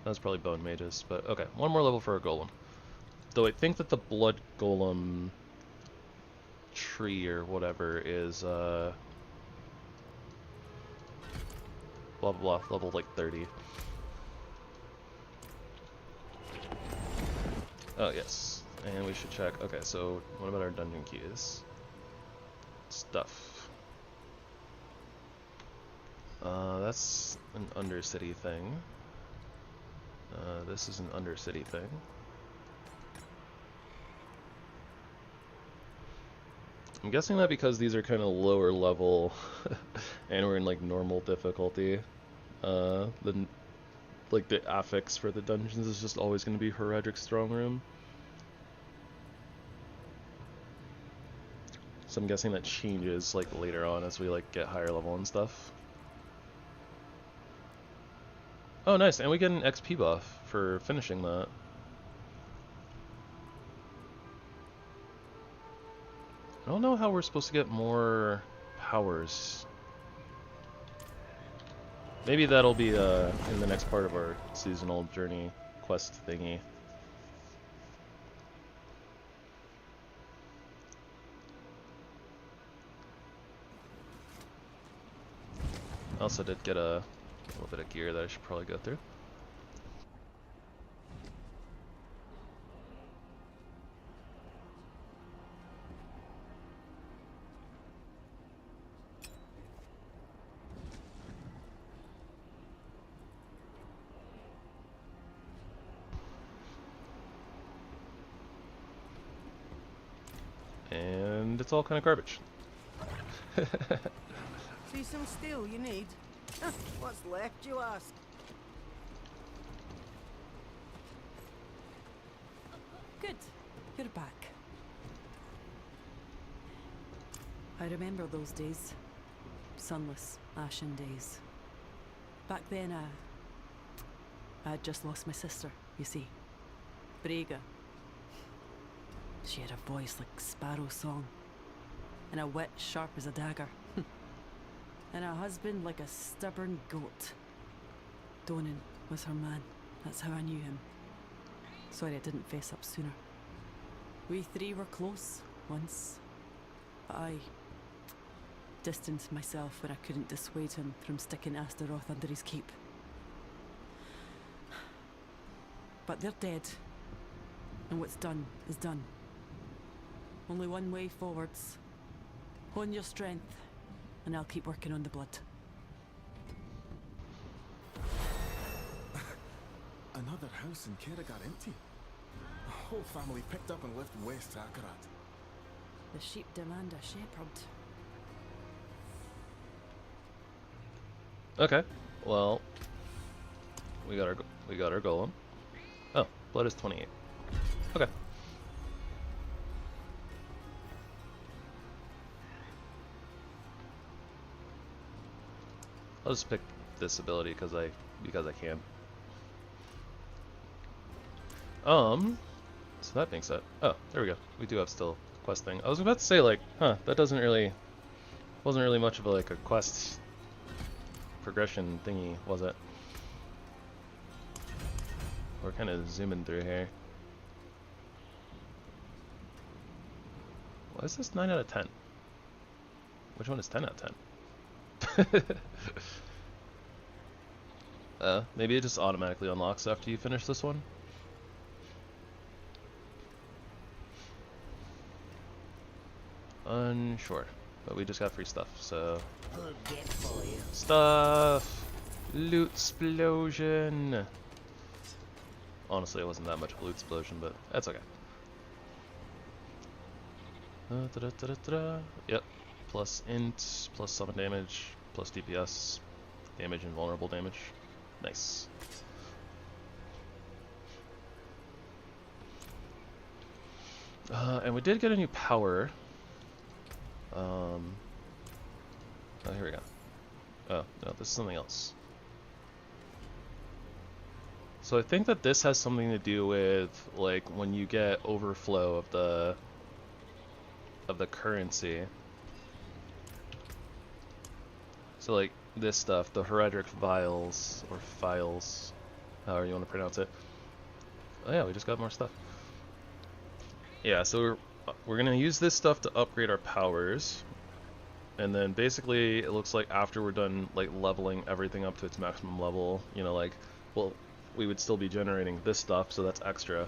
That was probably bone mages, but okay. One more level for a golem. Though I think that the blood golem tree or whatever is, blah blah blah, level, like, 30. Oh, yes. And we should check. Okay, so what about our dungeon keys? Stuff. That's an Undercity thing. This is an Undercity thing. I'm guessing that because these are kind of lower level and we're in like normal difficulty, then like the affix for the dungeons is just always going to be Heredric Strong Room. So I'm guessing that changes like later on as we like get higher level and stuff. Oh nice, and we get an XP buff for finishing that. I don't know how we're supposed to get more powers. Maybe that'll be in the next part of our seasonal journey quest thingy. I also did get a little bit of gear that I should probably go through. And it's all kind of garbage. See some steel you need? What's left, you ask? Good. You're back. I remember those days. Sunless, ashen days. Back then, I'd just lost my sister, you see. Brega. She had a voice like sparrow song, and a wit sharp as a dagger, and a husband like a stubborn goat. Donan was her man, that's how I knew him. Sorry I didn't face up sooner. We three were close, once, but I distanced myself when I couldn't dissuade him from sticking Astaroth under his keep. But they're dead, and what's done is done. Only one way forwards. Hone your strength, and I'll keep working on the blood. Another house in Kera got empty. The whole family picked up and left West Akarat. The sheep demand a shepherd. Okay, well, we got our golem. Oh, blood is 28. Okay. I'll just pick this ability because I can. So that being said, oh, there we go. We do have still quest thing. I was about to say like, that wasn't really much of like a quest progression thingy, was it? We're kind of zooming through here. Why is this 9 out of 10? Which one is 10 out of 10? Maybe it just automatically unlocks after you finish this one. Unsure, but we just got free stuff, so stuff, loot explosion. Honestly, it wasn't that much of a loot explosion, but that's okay. Yep. Plus int, plus summon damage, plus DPS, damage and vulnerable damage. Nice. And we did get a new power. Oh, here we go. Oh, no, this is something else. So I think that this has something to do with like when you get overflow of the currency. So like this stuff, the heredic vials or files, however you want to pronounce it. Oh yeah, we just got more stuff. Yeah, so we're gonna use this stuff to upgrade our powers, and then basically it looks like after we're done like leveling everything up to its maximum level, you know, like, well, we would still be generating this stuff, so that's extra.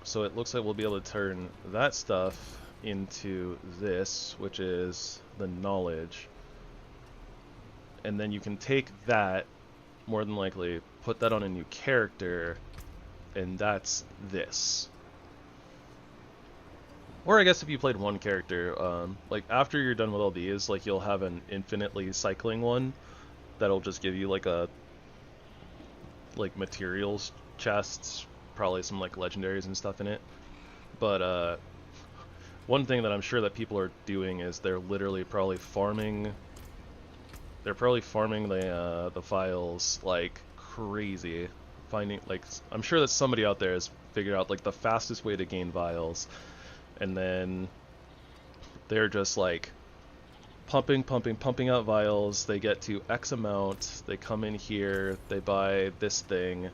So it looks like we'll be able to turn that stuff into this, which is the knowledge. And then you can take that, more than likely, put that on a new character, and that's this. Or I guess if you played one character, like after you're done with all these, like you'll have an infinitely cycling one that'll just give you like a materials chests, probably some like legendaries and stuff in it. But one thing that I'm sure that people are doing is they're literally probably farming. They're probably farming the files like crazy, finding like, I'm sure that somebody out there has figured out like the fastest way to gain vials, and then they're just like pumping out vials. They get to X amount, they come in here, they buy this thing,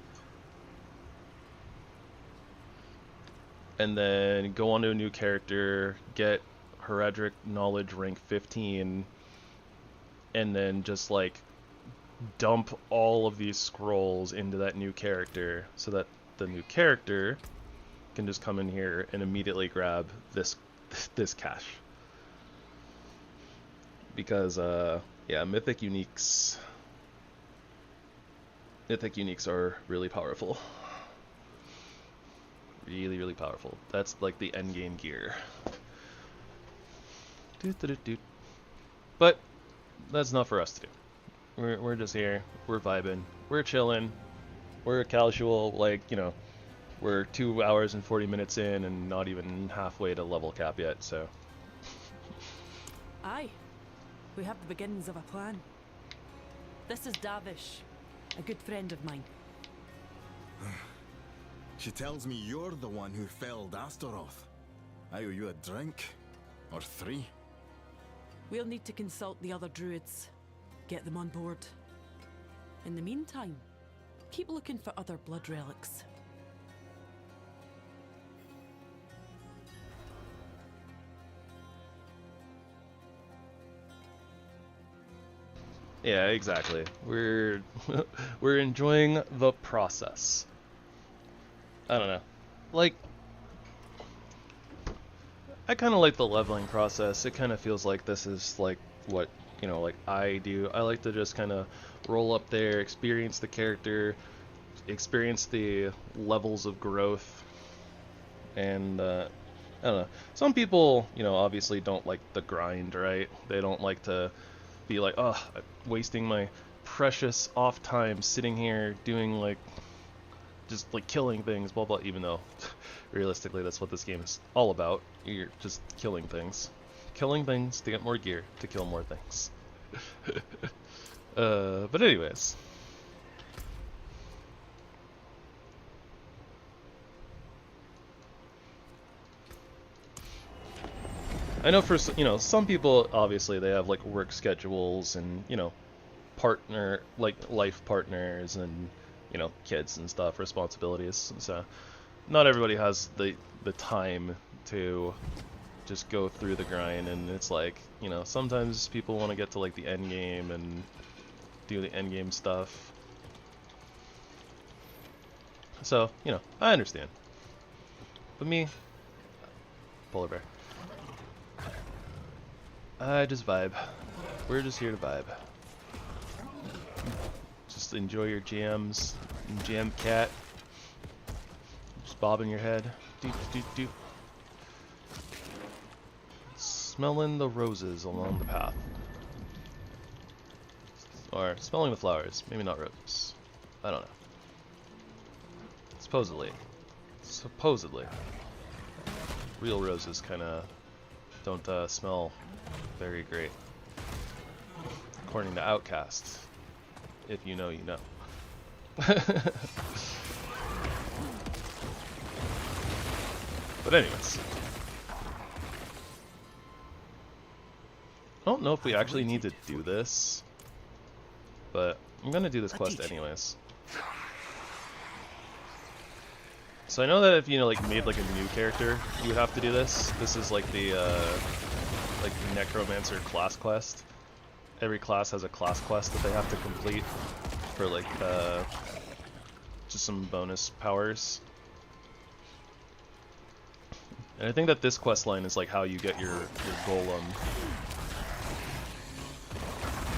and then go on to a new character, get heredic knowledge rank 15, and then just like dump all of these scrolls into that new character, so that the new character can just come in here and immediately grab this cash. Because yeah, mythic uniques are really powerful. Really powerful. That's like the end game gear. But that's not for us to do. We're just here, we're vibing, we're chilling, we're casual, like, you know, we're 2 hours and 40 minutes in and not even halfway to level cap yet, so. Aye, we have the beginnings of a plan. This is Davish, a good friend of mine. She tells me you're the one who felled Astaroth. I owe you a drink, or 3. We'll need to consult the other druids. Get them on board. In the meantime, keep looking for other blood relics. Yeah, exactly. We're enjoying the process. I don't know. Like, I kind of like the leveling process. It kind of feels like this is like what, you know, like I do. I like to just kind of roll up there, experience the character, experience the levels of growth, and I don't know. Some people, you know, obviously don't like the grind, right? They don't like to be like, oh, I'm wasting my precious off time sitting here doing like, just like killing things, blah blah, even though realistically that's what this game is all about. You're just killing things to get more gear, to kill more things. But anyways, I know for, you know, some people obviously they have like work schedules and, you know, partner, like life partners and, you know, kids and stuff, responsibilities, so not everybody has the time to just go through the grind. And it's like, you know, sometimes people want to get to like the end game and do the end game stuff, so, you know, I understand. But me, polar bear, I just vibe. We're just here to vibe. Just enjoy your jams. Jam cat. Just bobbing your head. Doot doot doot. Smelling the roses along the path. Or smelling the flowers. Maybe not roses. I don't know. Supposedly. Real roses kinda don't smell very great. According to Outcast. If you know, you know. But anyways. I don't know if we actually need to do this, but I'm gonna do this quest anyways. So I know that if you know, like, made like a new character, you would have to do this. This is like the like Necromancer class quest. Every class has a class quest that they have to complete for like just some bonus powers. And I think that this quest line is like how you get your golem.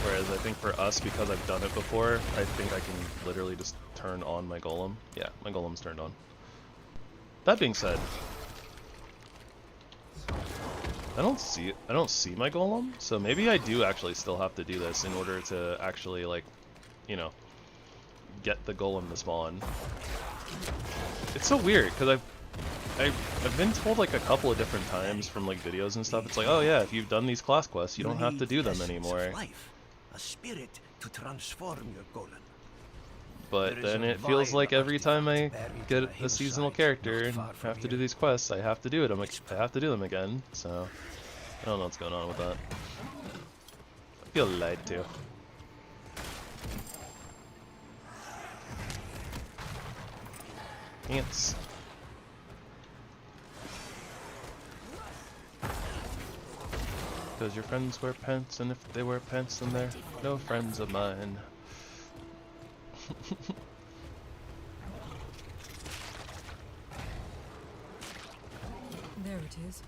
Whereas I think for us, because I've done it before, I think I can literally just turn on my golem. Yeah, my golem's turned on. That being said, I don't see my golem, so maybe I do actually still have to do this in order to actually, like, you know, get the golem to spawn. It's so weird because I've been told like a couple of different times from like videos and stuff. It's like, oh yeah, if you've done these class quests, you don't have to do them anymore. A spirit to transform your golem. But then it feels like every time I get a seasonal character and have to do these quests, I have to do it. I'm like, I have to do them again. So I don't know what's going on with that. I feel lied to. Ants. Because your friends wear pants, and if they wear pants, then they're no friends of mine. There it is.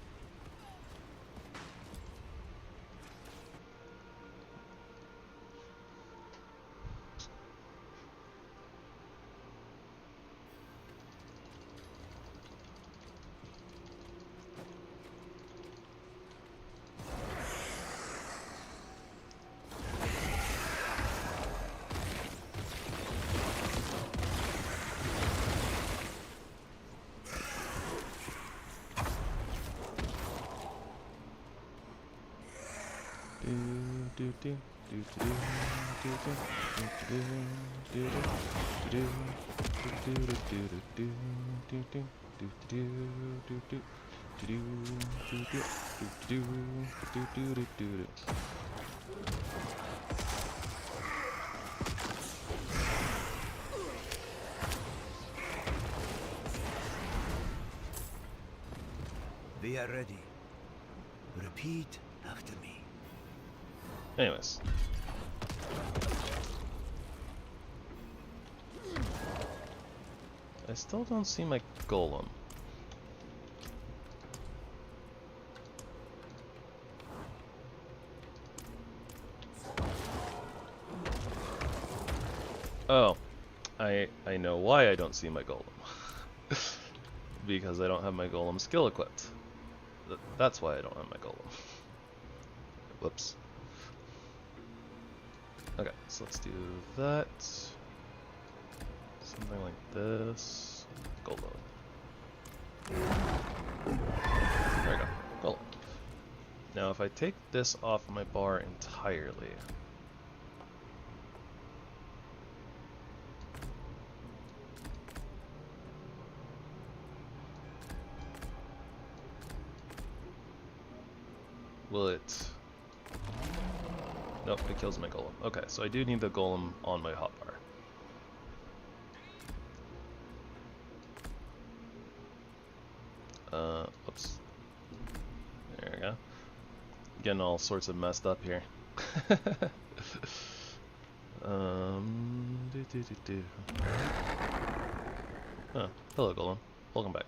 We are ready. Repeat after me. Anyways. I still don't see my golem. Oh, I know why I don't see my golem. Because I don't have my golem skill equipped. That's why I don't have my golem. Whoops. Okay, so let's do that. Something like this. Golem. There we go. Golem. Now if I take this off my bar entirely, will it... Nope, it kills my golem. Okay, so I do need the golem on my hotbar. Oops. There we go. Getting all sorts of messed up here. Oh, hello golem. Welcome back.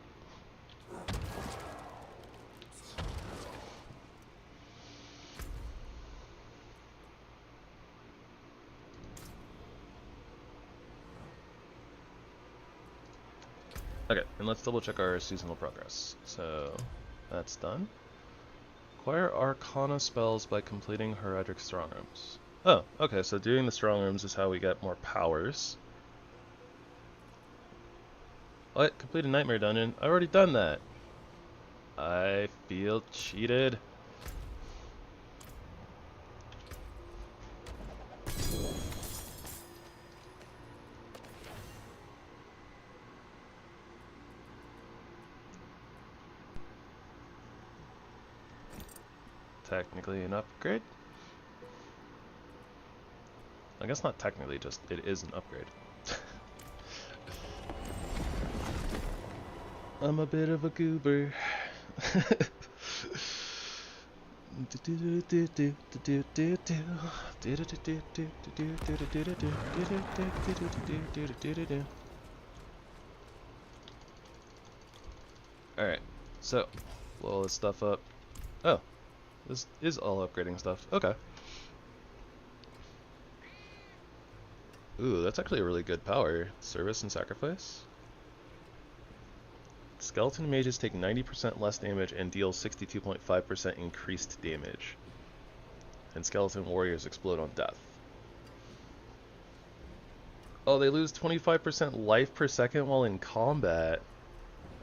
Okay, and let's double check our seasonal progress. So, that's done. Acquire Arcana spells by completing Heraldric Strongrooms. Oh, okay, so doing the Strongrooms is how we get more powers. What? Complete a Nightmare Dungeon? I've already done that. I feel cheated. technically an upgrade. I guess not technically, just it is an upgrade. I'm a bit of a goober. Alright, so blow all this stuff up. Oh, this is all upgrading stuff. Okay. Ooh, that's actually a really good power. Service and sacrifice. Skeleton mages take 90% less damage and deal 62.5% increased damage. And skeleton warriors explode on death. Oh, they lose 25% life per second while in combat.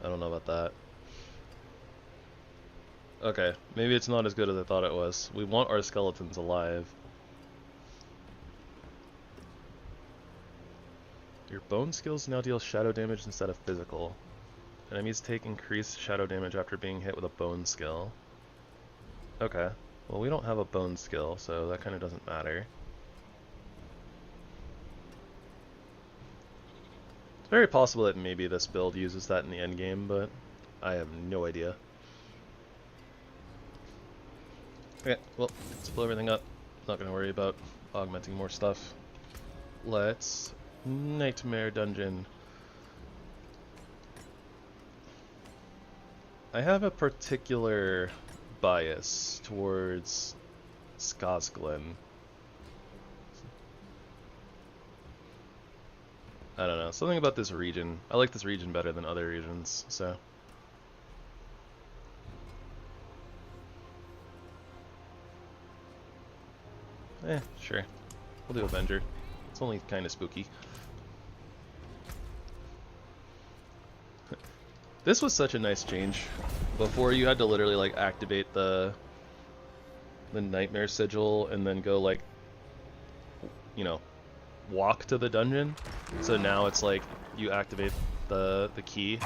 I don't know about that. Okay, maybe it's not as good as I thought it was. We want our skeletons alive. Your bone skills now deal shadow damage instead of physical. Enemies take increased shadow damage after being hit with a bone skill. Okay, well we don't have a bone skill, so that kind of doesn't matter. It's very possible that maybe this build uses that in the endgame, but I have no idea. Okay, well, let's blow everything up. Not gonna worry about augmenting more stuff. Let's Nightmare Dungeon. I have a particular bias towards Skazglen. I don't know, something about this region. I like this region better than other regions, so. Sure. We'll do Avenger. It's only kind of spooky. This was such a nice change. Before you had to literally like activate the Nightmare Sigil and then go like, you know, walk to the dungeon. So now it's like you activate the key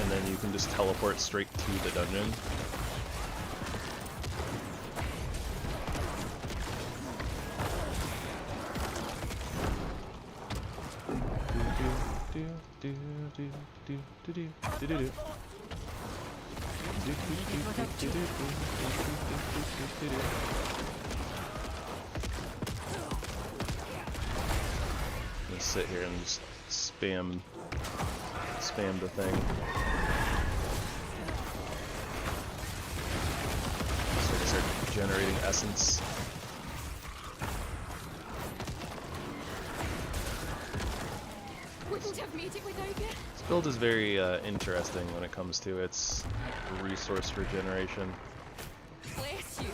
and then you can just teleport straight to the dungeon. Let's sit here and just spam the thing. So I start generating essence. Wouldn't have made it without you. This build is very interesting when it comes to its resource regeneration. Bless you.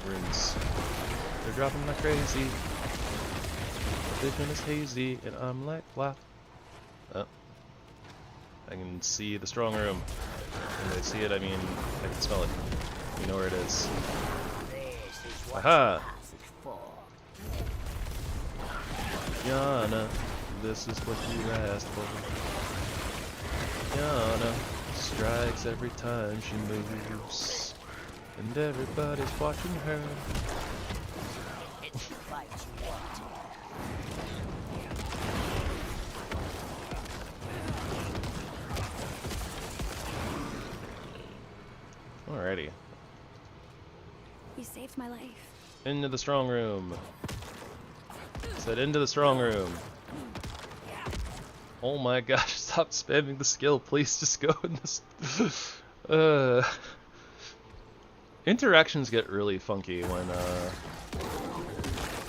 Runes. They're dropping like crazy. Vision is hazy, and I'm like, wow. Oh. I can see the strong room. When I see it, I mean, I can smell it. You know where it is. Aha! Yana, this is what you asked for. Yana strikes every time she moves, and everybody's watching her. It's the fight you want. Alrighty. You saved my life. Into the strong room. Said into the strong room. Oh my gosh, stop spamming the skill, please just go in this. Interactions get really funky when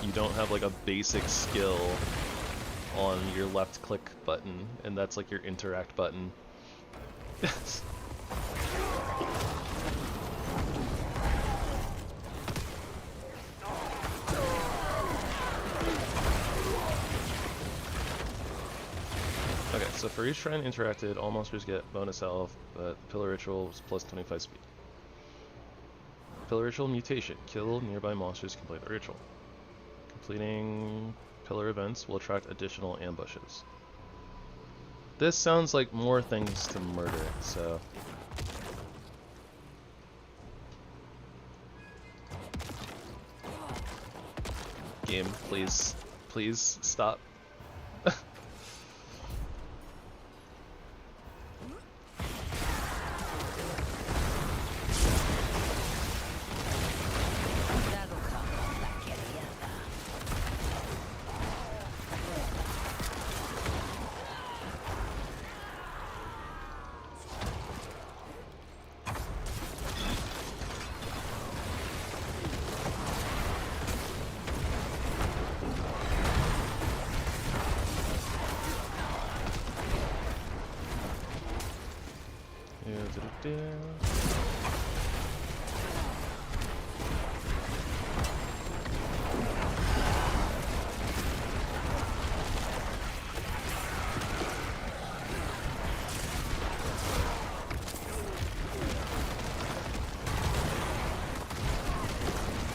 you don't have like a basic skill on your left click button, and that's like your interact button. Okay, so So for each shrine interacted, all monsters get bonus health, but Pillar Ritual is plus 25 speed. Pillar Ritual mutation. Kill nearby monsters to complete the ritual. Completing pillar events will attract additional ambushes. This sounds like more things to murder, so... Game, please. Please, stop.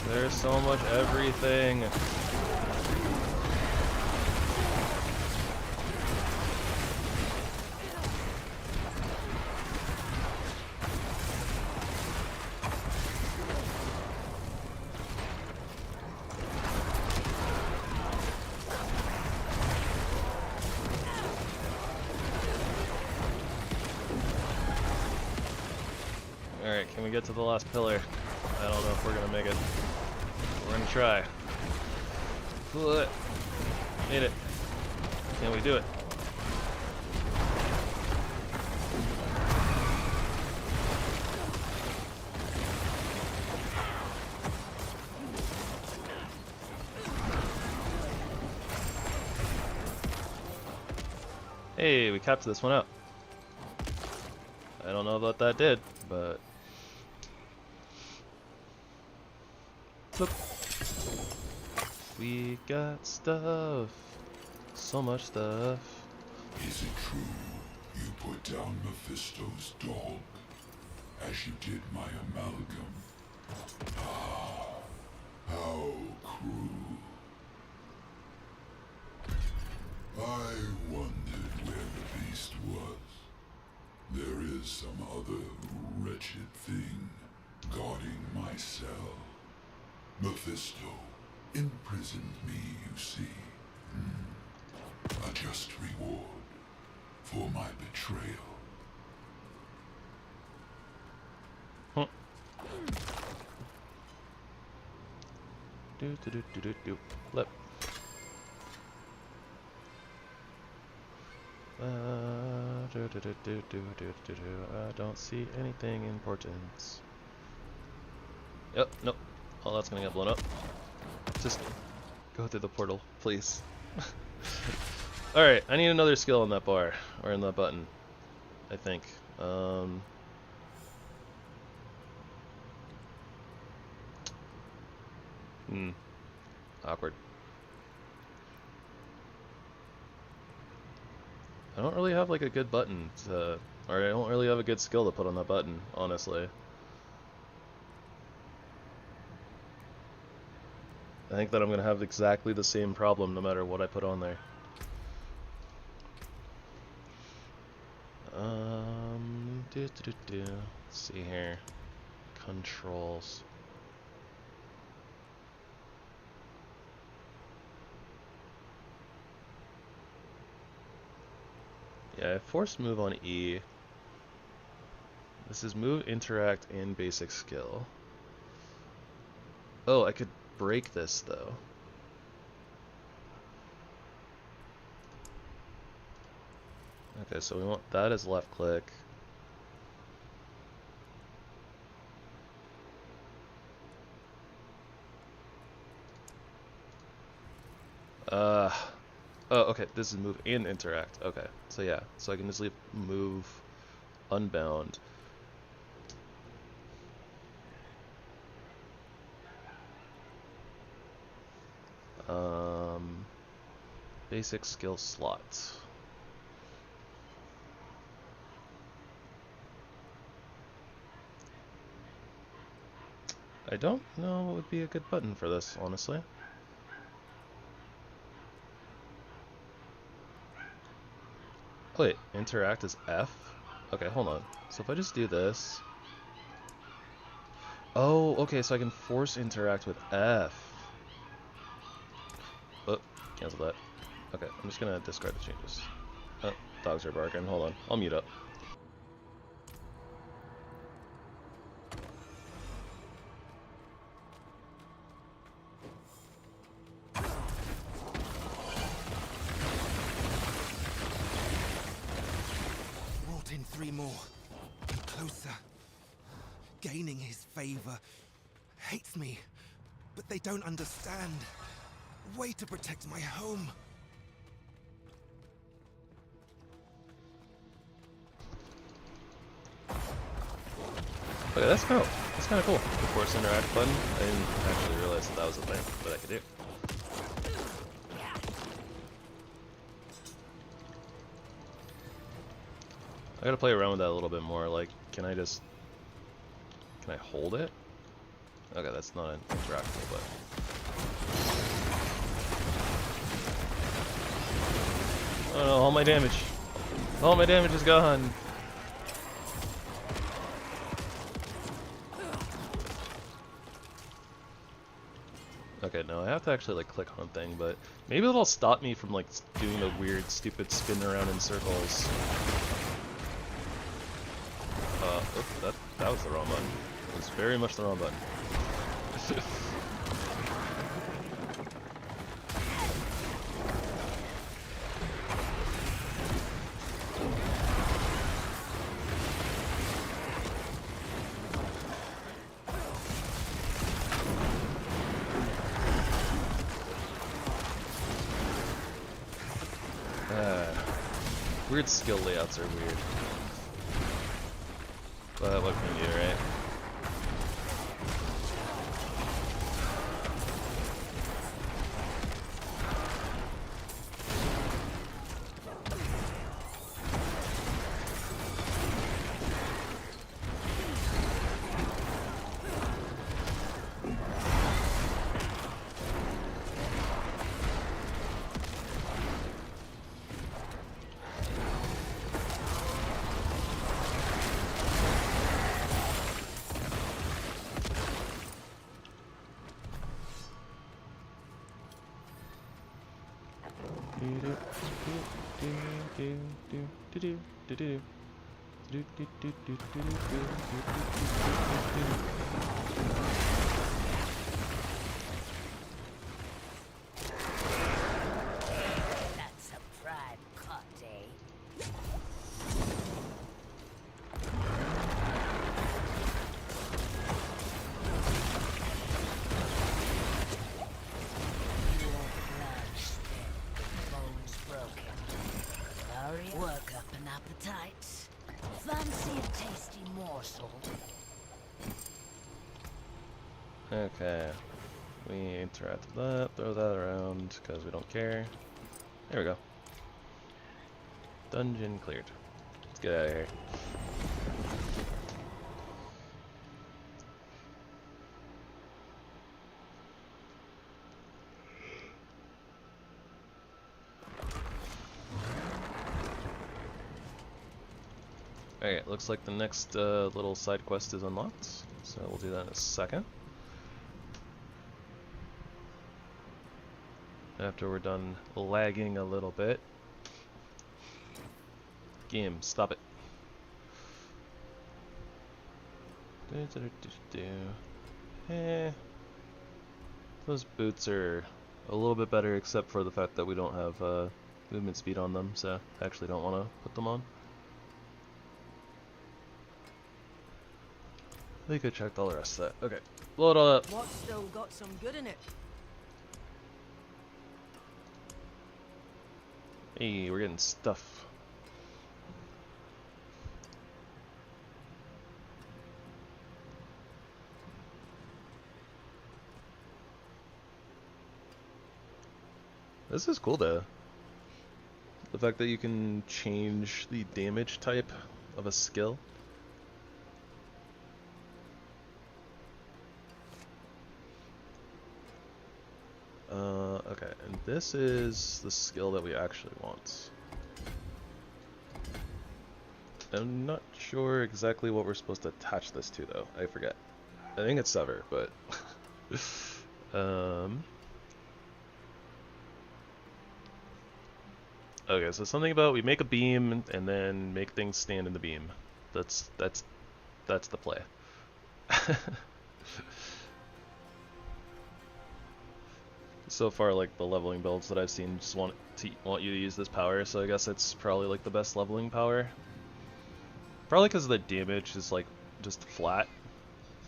There's so much everything. Alright, can we get to the last pillar? I don't know if we're gonna make it. We're gonna try. Made it. Can we do it? Hey, we capped this one out. I don't know what that did, but... Look. We got stuff. So much stuff. Is it true you put down Mephisto's dog, as you did my amalgam? Ah, how cruel. I wondered where the beast was. There is some other wretched thing guarding my cell. Mephisto imprisoned me, you see. A just reward for my betrayal. Flip. I don't see anything important. Yep, nope. Oh, that's gonna get blown up. Just go through the portal, please. Alright, I need another skill on that bar, or in that button, I think. Awkward. I don't really have like a good button to, or I don't really have a good skill to put on that button, honestly. I think that I'm gonna have exactly the same problem no matter what I put on there. Let's see here. Controls. Yeah, I force move on E. This is move, interact, and basic skill. Oh, I could break this though. Okay, so we want that as left click. Oh, okay, this is move and interact. Okay, so yeah, so I can just leave move unbound. Basic skill slot. I don't know what would be a good button for this, honestly. Wait, interact is F? Okay, hold on. So if I just do this... Oh, okay, so I can force interact with F. Oh, cancel that. Okay, I'm just gonna discard the changes. Oh, dogs are barking. Hold on, I'll mute up. Brought in 3 more. And closer. Gaining his favor. Hates me. But they don't understand. Way to protect my home. Okay, that's kind of cool. The force interact button. I didn't actually realize that was a thing that I could do. I gotta play around with that a little bit more. Like, can I hold it? Okay, that's not an interactable button. Oh no, all my damage. All my damage is gone. Okay, no, I have to actually like click on thing, but maybe it'll stop me from like doing the weird, stupid spin around in circles. Oops, that was the wrong button. It was very much the wrong button. Weird skill layouts are weird. But what can you do, right? That's a prime cut, eh? Your blood spilled, bones broken. Hurry, work up an appetite. Fancy a tasty morsel. Okay. We interact with that, throw that around, because we don't care. There we go. Dungeon cleared. Let's get out of here. Alright, looks like the next little side quest is unlocked, so we'll do that in a second. After we're done lagging a little bit. Game, stop it. Those boots are a little bit better, except for the fact that we don't have movement speed on them, so I actually don't want to put them on. I think I checked all the rest of that. Okay, load all up. What's still got some good in it? Hey, we're getting stuff. This is cool though. The fact that you can change the damage type of a skill. this is the skill that we actually want. I'm not sure exactly what we're supposed to attach this to, though. I forget. I think it's Sever, but... Okay, so something about we make a beam and then make things stand in the beam. That's the play. So far, like the leveling builds that I've seen just want you to use this power, so I guess it's probably like the best leveling power. Probably because the damage is like just flat.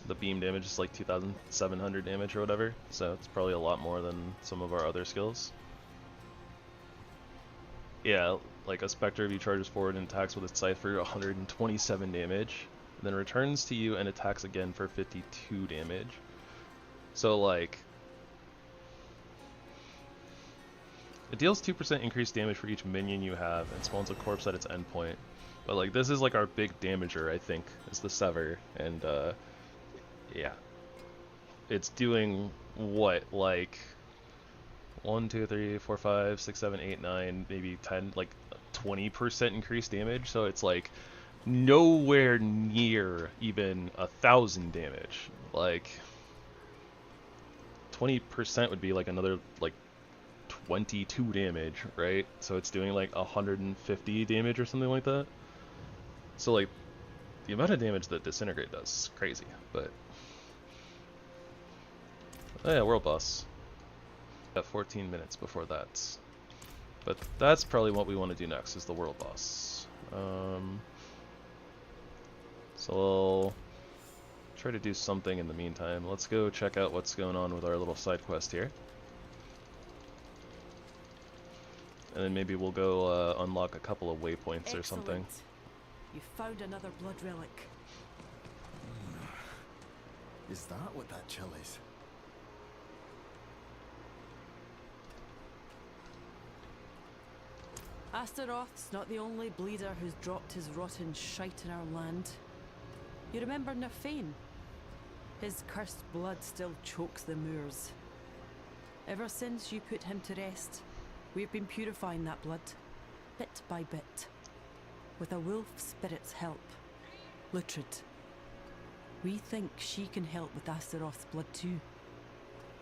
The beam damage is like 2,700 damage or whatever, so it's probably a lot more than some of our other skills. Yeah, like a Spectre, if you charges forward and attacks with its scythe for 127 damage, then returns to you and attacks again for 52 damage. So like, it deals 2% increased damage for each minion you have and spawns a corpse at its endpoint. But like, this is like our big damager, I think, is the Sever, and yeah. It's doing what, like 1, 2, 3, 4, 5, 6, 7, 8, 9, maybe 10, like 20% increased damage, so it's like nowhere near even 1,000 damage. Like 20% would be like another like 22 damage, right? So it's doing like 150 damage or something like that. So like the amount of damage that Disintegrate does is crazy, but oh yeah, world boss. Got 14 minutes before that. But that's probably what we want to do next, is the world boss. So I'll try to do something in the meantime. Let's go check out what's going on with our little side quest here. And then maybe we'll go unlock a couple of waypoints or something. You found another blood relic. Is that what that chill is? Astaroth's not the only bleeder who's dropped his rotten shite in our land. You remember Nerfane? His cursed blood still chokes the moors. Ever since you put him to rest, we've been purifying that blood, bit by bit, with a wolf spirit's help, Lutrid. We think she can help with Astaroth's blood too.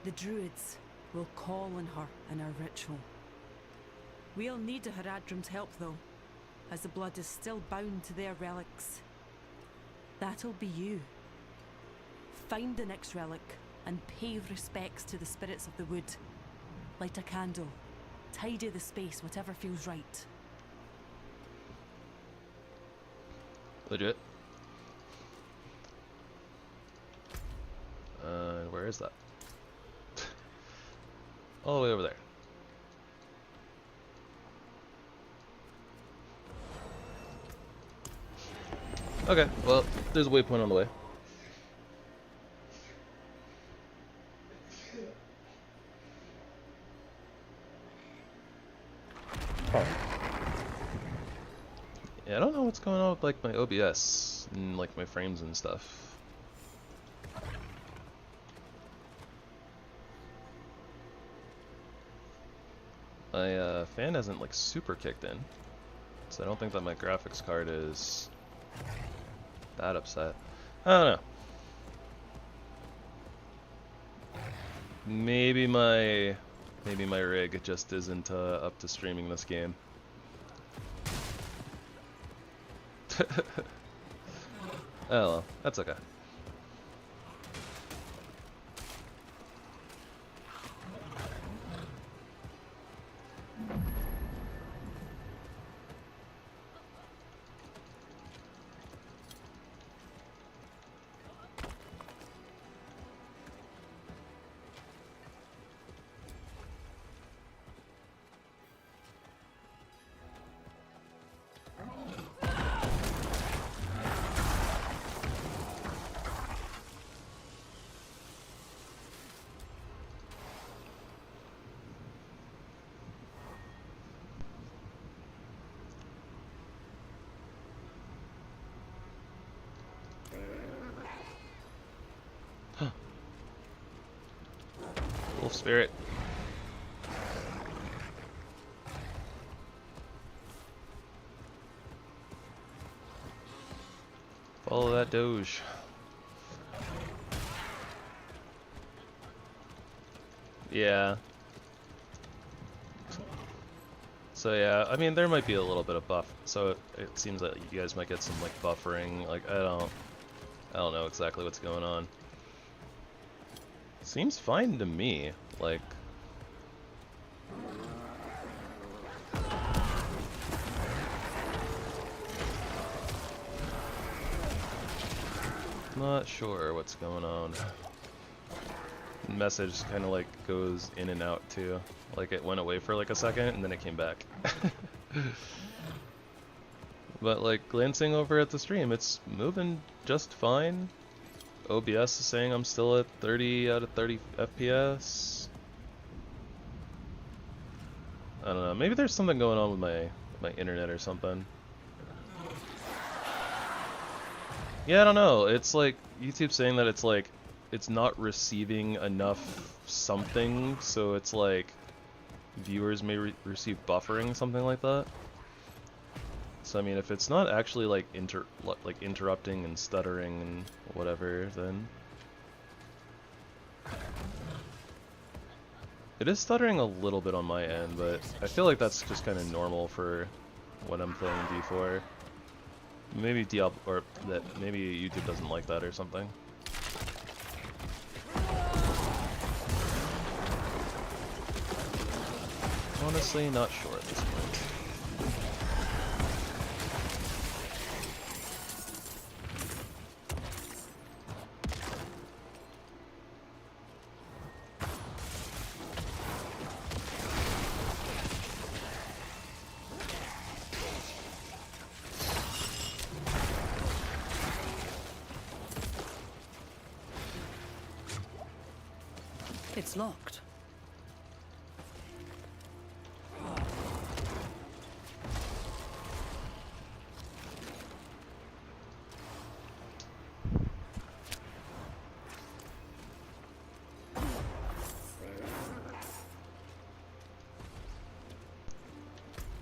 The druids will call on her in our ritual. We'll need Haradrim's help though, as the blood is still bound to their relics. That'll be you. Find the next relic and pay respects to the spirits of the wood. Light a candle, tidy the space, whatever feels right. Legit. Where is that? All the way over there. Okay, well, there's a waypoint on the way. Yeah, I don't know what's going on with like my OBS and like my frames and stuff. My fan hasn't like super kicked in, so I don't think that my graphics card is that upset. I don't know. Maybe my rig just isn't up to streaming this game. Oh well, that's okay. Wolf spirit. Follow that Doge. Yeah. So yeah, I mean there might be a little bit of buff. So it seems that you guys might get some like buffering. Like I don't know exactly what's going on. Seems fine to me. Like not sure what's going on. Message kind of like goes in and out too. Like it went away for like a second and then it came back. But like glancing over at the stream, it's moving just fine. OBS is saying I'm still at 30 out of 30 FPS. I don't know, maybe there's something going on with my internet or something. Yeah, I don't know. It's like YouTube's saying that it's like it's not receiving enough something, so it's like viewers may receive buffering, something like that. So I mean, if it's not actually like interrupting and stuttering and whatever, then it is stuttering a little bit on my end, but I feel like that's just kind of normal for when I'm playing D4. Maybe Diablo, or that maybe YouTube doesn't like that or something. Honestly, not sure at this point. It's locked.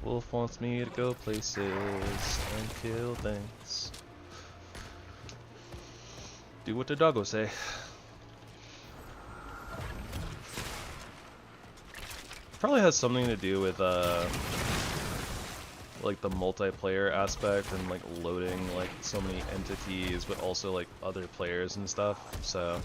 Wolf wants me to go places and kill things. Do what the doggo say. Probably has something to do with like the multiplayer aspect and like loading like so many entities, but also like other players and stuff. So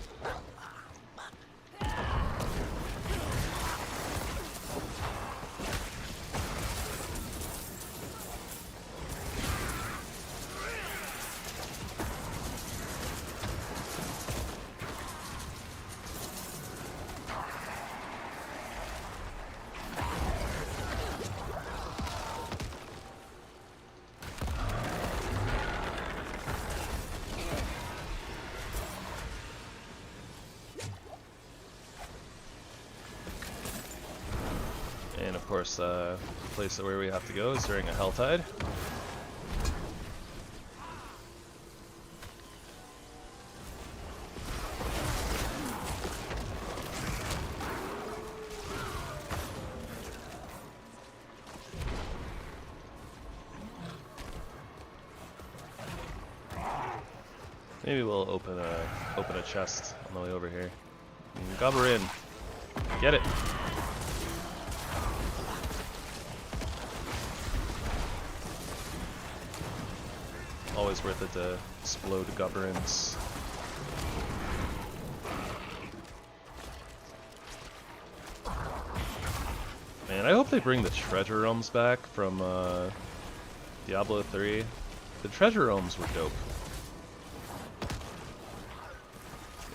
the place where we have to go is during a hell tide. Maybe we'll open a chest on the way over here. Gobber in. Get it. Always worth it to explode Gubberins. Man, I hope they bring the treasure realms back from Diablo 3. The treasure realms were dope.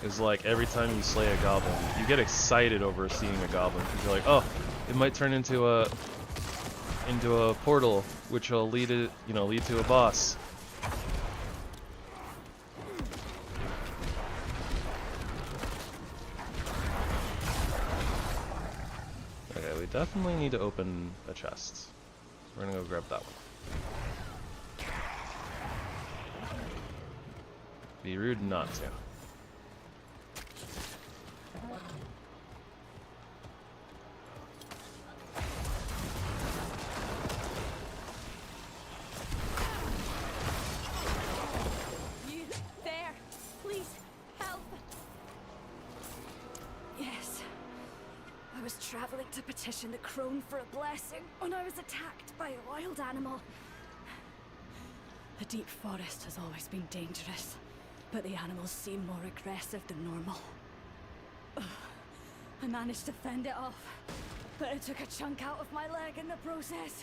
It's like every time you slay a goblin, you get excited over seeing a goblin because you're like, oh, it might turn into a portal, which will lead to a boss. Okay, we definitely need to open a chest. We're gonna go grab that one. Be rude not to. I was traveling to petition the crone for a blessing when I was attacked by a wild animal. The deep forest has always been dangerous, but the animals seem more aggressive than normal. Ugh. I managed to fend it off, but it took a chunk out of my leg in the process.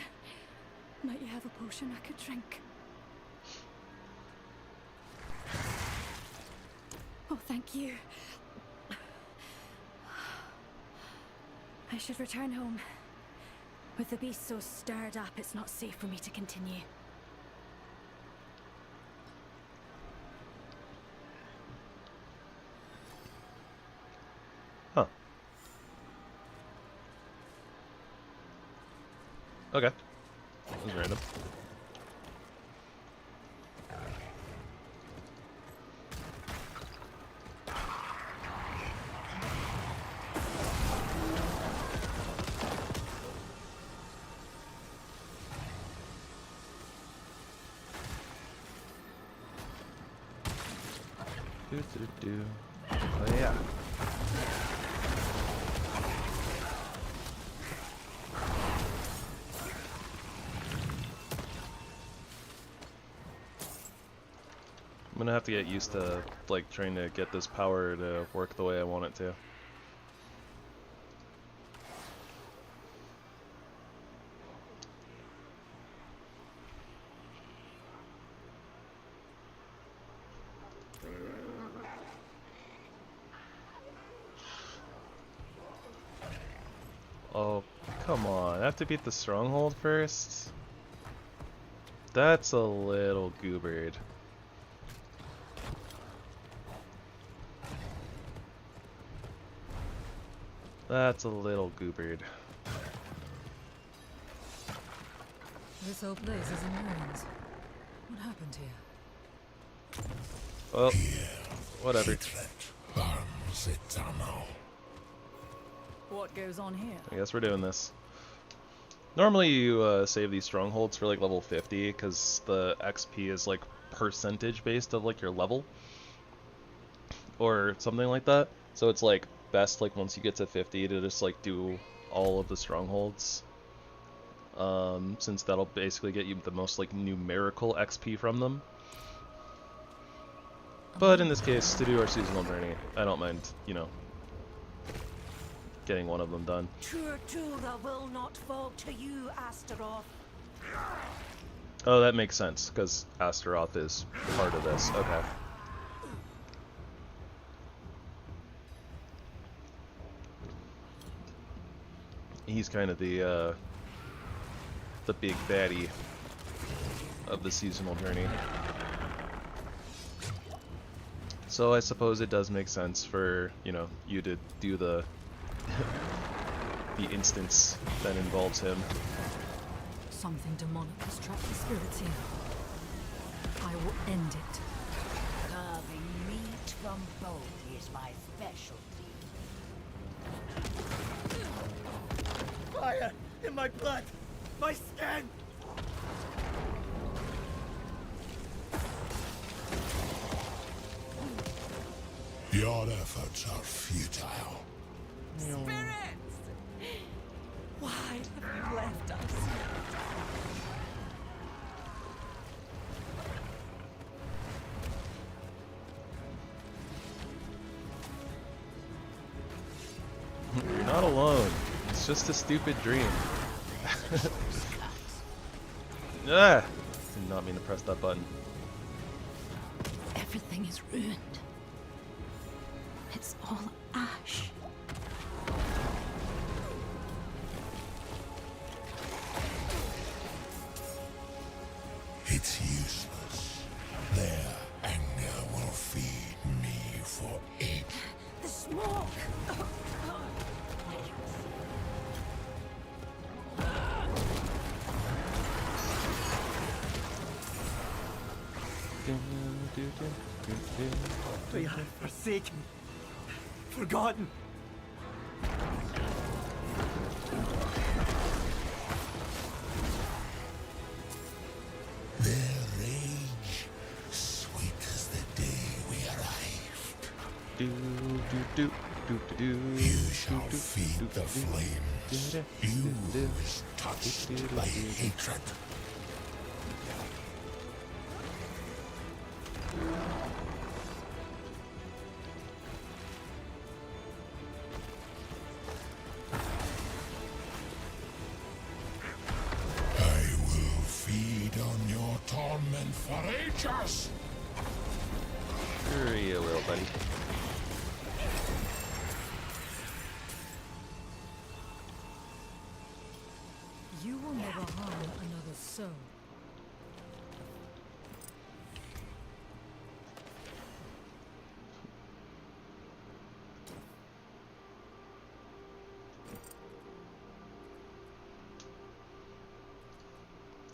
Might you have a potion I could drink? Oh, thank you. I should return home. With the beast so stirred up, it's not safe for me to continue. Huh. Okay. That was random. Do. Oh yeah. I'm gonna have to get used to like trying to get this power to work the way I want it to. Oh, come on. I have to beat the stronghold first? That's a little goobered. That's a little goobered. This whole place is in ruins. What happened here? Well, whatever. What goes on here? I guess we're doing this. Normally you save these strongholds for like level 50 because the XP is like percentage based of like your level or something like that. So it's like best like once you get to 50 to just like do all of the strongholds, since that'll basically get you the most like numerical XP from them. But in this case, to do our seasonal journey, I don't mind, you know, getting one of them done. Turtura will not fall to you, Astaroth. Oh, that makes sense, because Astaroth is part of this. Okay. He's kind of the big baddie of the seasonal journey. So I suppose it does make sense for, you know, you to do the the instance that involves him. Something demonic has trapped the spirits here. I will end it. Carving meat from bone is my specialty. Fire in my blood! My skin! Your efforts are futile. Spirits! Why have you left us? You're not alone. It's just a stupid dream. Ah! Did not mean to press that button. Everything is ruined. It's all ash. It's useless. Their anger will feed me for it. The smoke! We are forsaken, forgotten. Their rage, sweet as the day we arrived. You shall feed the flames. Use touched by hatred. I will feed on your torment for ages. Sure you will, buddy. You will never harm another soul.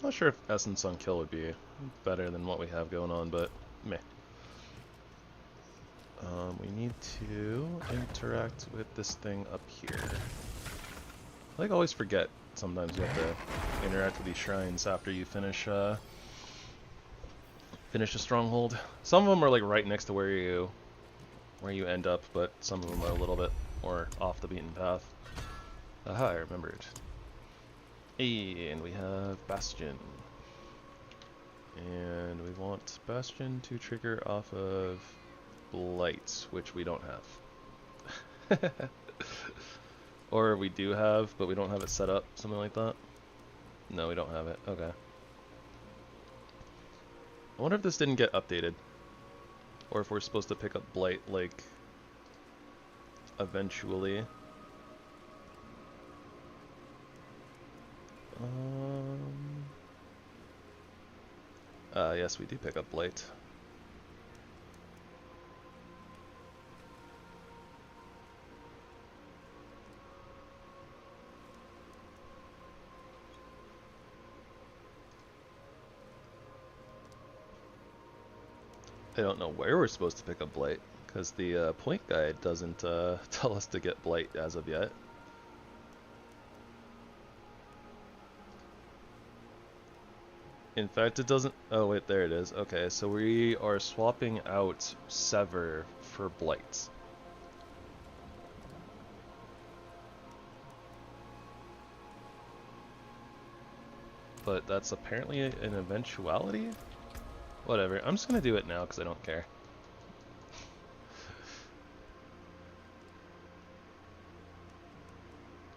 Not sure if Essence on Kill would be better than what we have going on, but meh. We need to interact with this thing up here. I like always forget sometimes you have to interact with these shrines after you finish finish a stronghold. Some of them are like right next to where you end up, but some of them are a little bit more off the beaten path. Aha, I remembered. Hey, and we have Bastion. And we want Bastion to trigger off of Blight, which we don't have. Or we do have, but we don't have it set up, something like that. No, we don't have it. Okay. I wonder if this didn't get updated. Or if we're supposed to pick up Blight, like, eventually. Yes, we do pick up Blight. I don't know where we're supposed to pick up Blight, because the point guide doesn't tell us to get Blight as of yet. In fact, it doesn't... Oh, wait, there it is. Okay, so we are swapping out Sever for Blight. But that's apparently an eventuality? Whatever, I'm just gonna do it now because I don't care.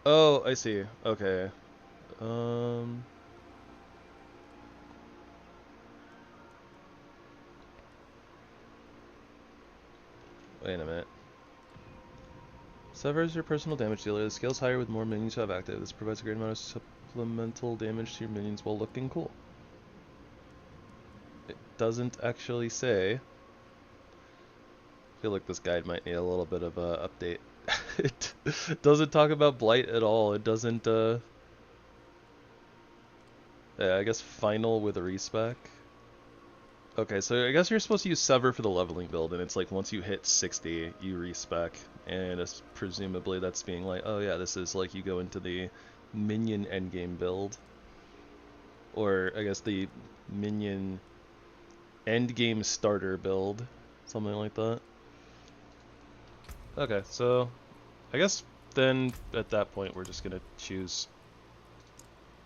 Oh, I see. Okay. Wait a minute. Sever is your personal damage dealer. The scale's higher with more minions you have active. This provides a great amount of supplemental damage to your minions while looking cool. It doesn't actually say. I feel like this guide might need a little bit of a update. It doesn't talk about Blight at all. It doesn't, yeah, I guess final with a respec. Okay, so I guess you're supposed to use Sever for the leveling build, and it's like once you hit 60, you respec, and it's presumably that's being like, oh yeah, this is like you go into the Minion endgame build, or I guess the Minion endgame starter build, something like that. Okay, so I guess then at that point we're just gonna choose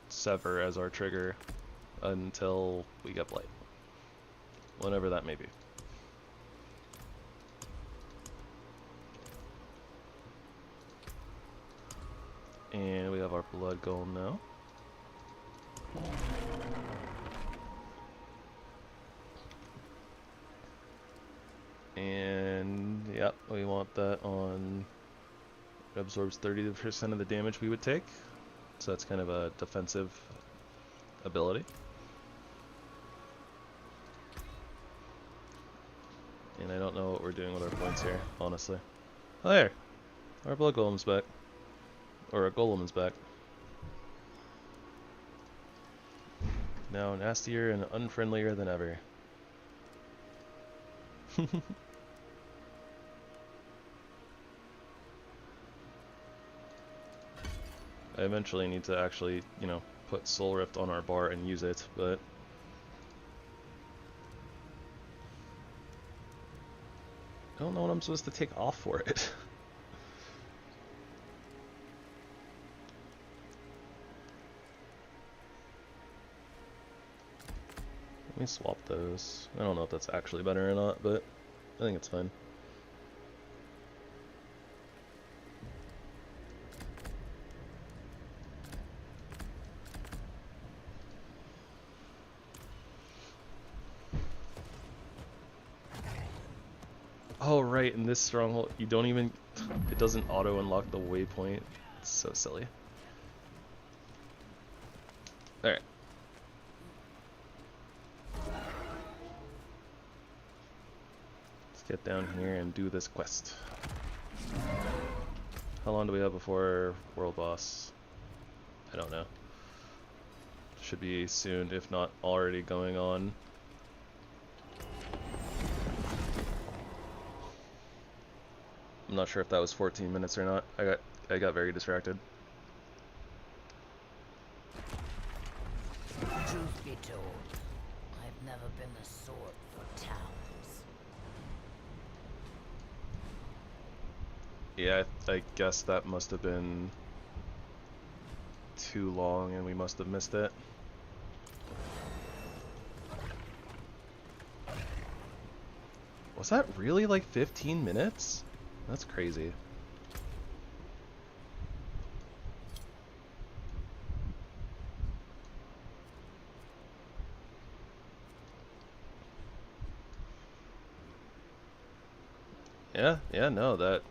Sever as our trigger until we get Blight. Whenever that may be. And we have our blood golem now. And yep, we want that on... It absorbs 30% of the damage we would take. So that's kind of a defensive ability. And I don't know what we're doing with our points here, honestly. Oh, there! Our blood golem's back. Or a golem is back. Now nastier and unfriendlier than ever. I eventually need to actually, you know, put Soul Rift on our bar and use it, but... I don't know what I'm supposed to take off for it. Let me swap those. I don't know if that's actually better or not, but I think it's fine. Oh, right, in this stronghold, you don't even... It doesn't auto-unlock the waypoint. It's so silly. Alright. Let's get down here and do this quest. How long do we have before world boss? I don't know. Should be soon, if not already going on. I'm not sure if that was 14 minutes or not. I got very distracted. Truth be told, I've never been the sort for towns. Yeah, I guess that must have been too long and we must have missed it. Was that really like 15 minutes? That's crazy.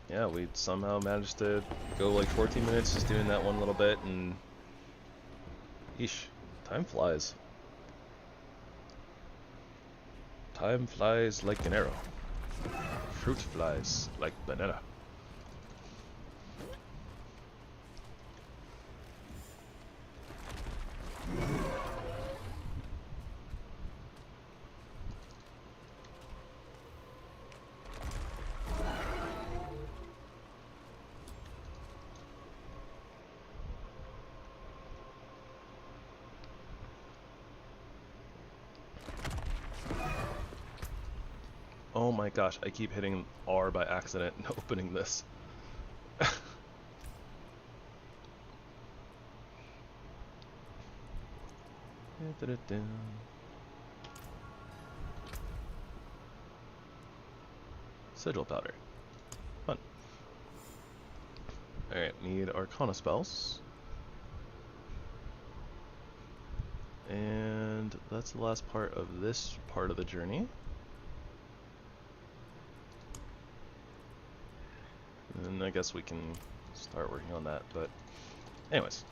Yeah, we somehow managed to go like 14 minutes just doing that one little bit, and eesh, time flies. Time flies like an arrow. Fruit flies like banana. Oh my gosh, I keep hitting R by accident and opening this. Sigil powder. Fun. Alright, need Arcana spells. And that's the last part of this part of the journey. And I guess we can start working on that, but anyways.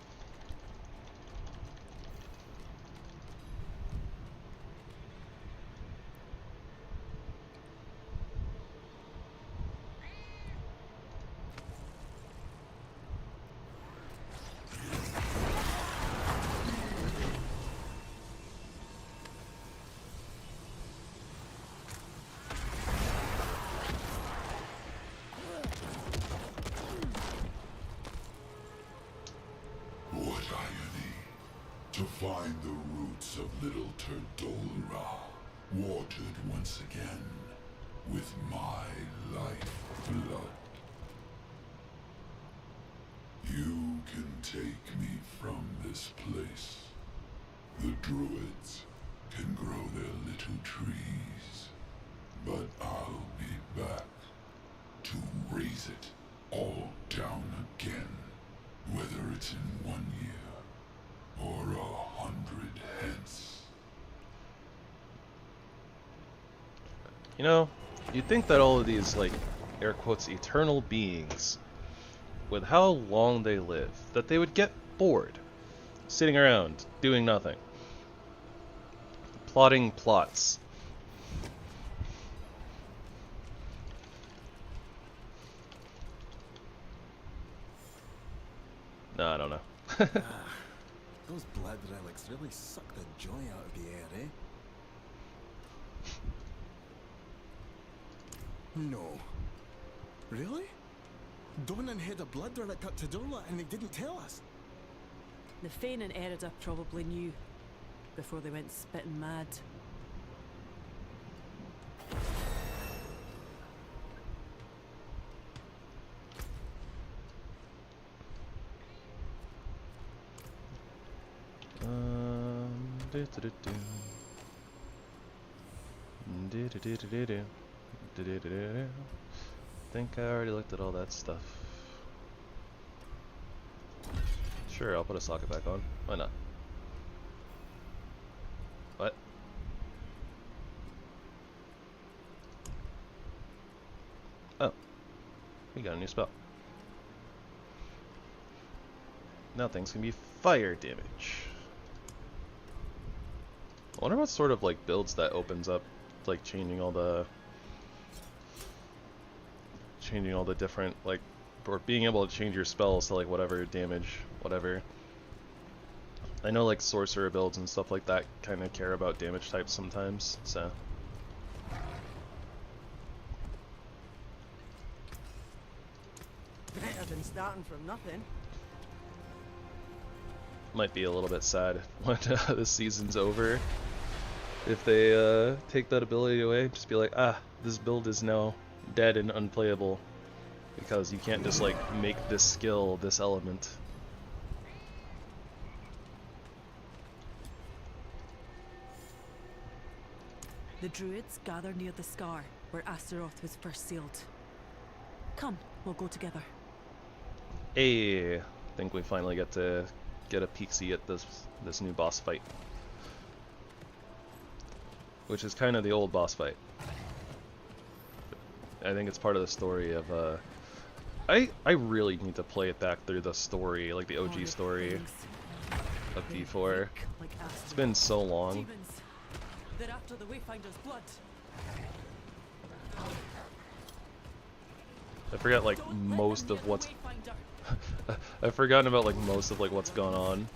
To find the roots of Little Turdolra, watered once again with my life blood. You can take me from this place. The druids can grow their little trees, but I'll be back to raise it all down again, whether it's in 1 year or 100 hence. You know, you'd think that all of these, like, air quotes, eternal beings, with how long they live, that they would get bored, sitting around, doing nothing, plotting plots. No, I don't know. Those blood relics really suck the joy out of the air, eh? No. Really? Donan had a blood relic at Turdolra and they didn't tell us. The Fane and Erida probably knew before they went spitting mad. Think I already looked at all that stuff. Sure, I'll put a socket back on. Why not? What? Oh. We got a new spell. Now things can be fire damage. I wonder what sort of like builds that opens up, like changing all the different, like, or being able to change your spells to like whatever damage, whatever. I know like sorcerer builds and stuff like that kind of care about damage types sometimes, so. Better than starting from nothing. Might be a little bit sad when the season's over if they take that ability away. Just be like, ah, this build is now dead and unplayable because you can't just like make this skill this element. The druids gather near the scar where Astaroth was first sealed. Come, we'll go together. Hey, I think we finally get to get a peek-see at this new boss fight, which is kind of the old boss fight. I think it's part of the story of I really need to play it back through the story, like the OG story of D4. It's been so long. They're after the Wayfinder's blood. I forgot like most of what's I've forgotten about like most of like what's gone on.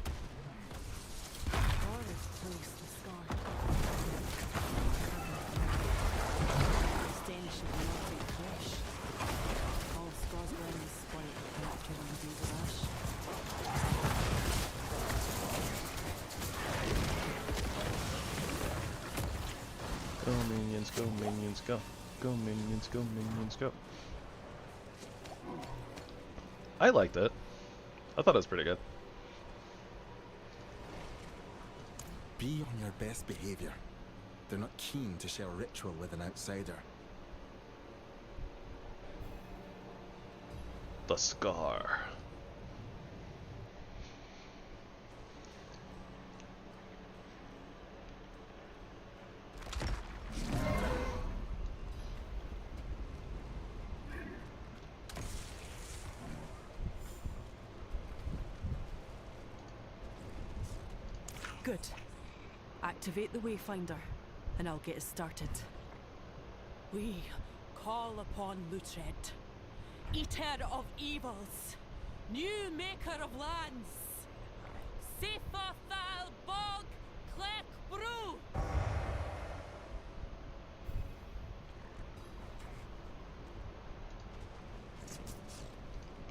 Go minions, go minions, go. Go minions, go minions, go. I liked it. I thought it was pretty good. Be on your best behavior. They're not keen to share a ritual with an outsider. The scar. Good. Activate the Wayfinder, and I'll get us started. We call upon Lutred, eater of evils, new maker of lands, Sefathal Bog Clec Brew.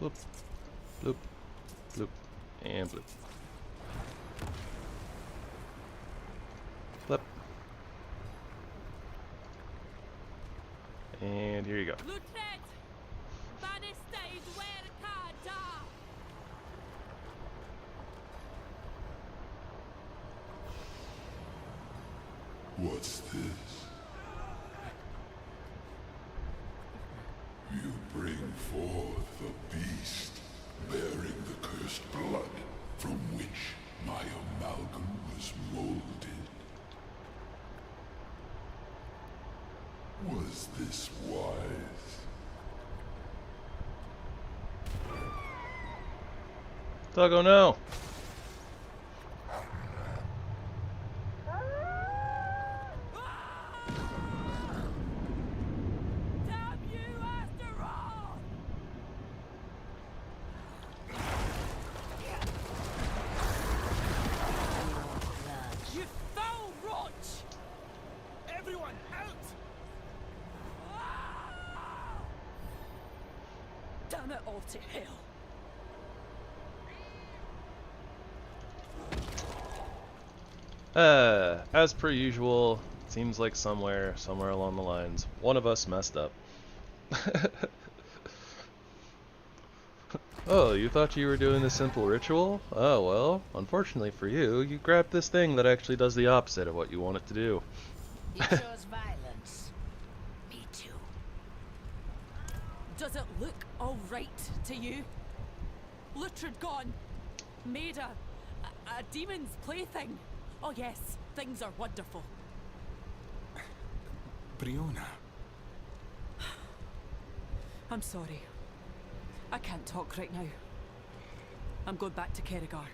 Bloop, bloop, bloop, and bloop. Flip. And here you go. What's this? You bring forth a beast bearing the cursed blood from which my amalgam was molded. Was this wise? Doggo, no! Damn it all to hell! As per usual, seems like somewhere along the lines, one of us messed up. Oh, you thought you were doing this simple ritual? Oh well, unfortunately for you, you grabbed this thing that actually does the opposite of what you want it to do. You chose violence. Me too. Does it look all right to you? Lutrid gone. Made a demon's plaything. Oh yes, things are wonderful. Briona. I'm sorry. I can't talk right now. I'm going back to Kerrigar.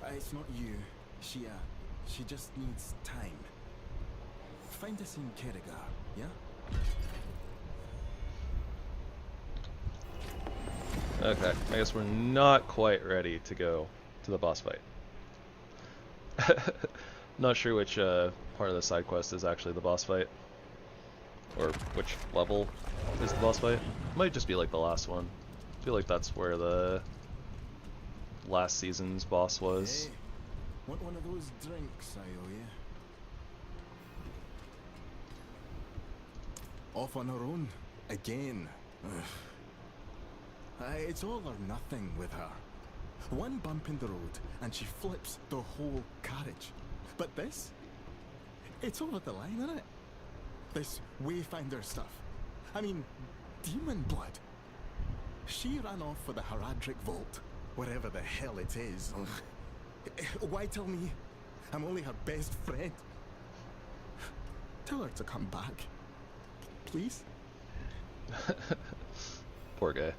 It's not you. She just needs time. Find us in Kerrigar, yeah? Okay, I guess we're not quite ready to go to the boss fight. Not sure which part of the side quest is actually the boss fight. Or which level is the boss fight. Might just be like the last one. I feel like that's where the last season's boss was. Hey, want one of those drinks, I owe you? Off on her own, again. It's all or nothing with her. One bump in the road, and she flips the whole carriage. But this? It's over the line, isn't it? This Wayfinder stuff. I mean, demon blood. She ran off for the Haradric Vault, wherever the hell it is. Why tell me? I'm only her best friend. Tell her to come back. Please? Poor guy.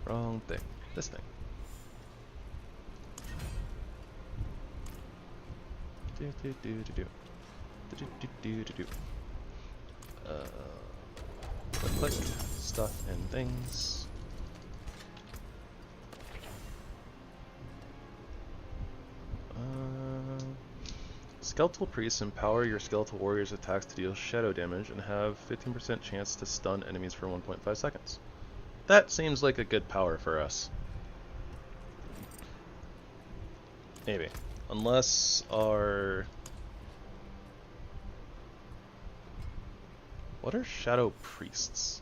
Wrong thing. This thing. Click stuff and things. Skeletal priests empower your skeletal warrior's attacks to deal shadow damage and have 15% chance to stun enemies for 1.5 seconds. That seems like a good power for us. Maybe. Unless our... What are shadow priests?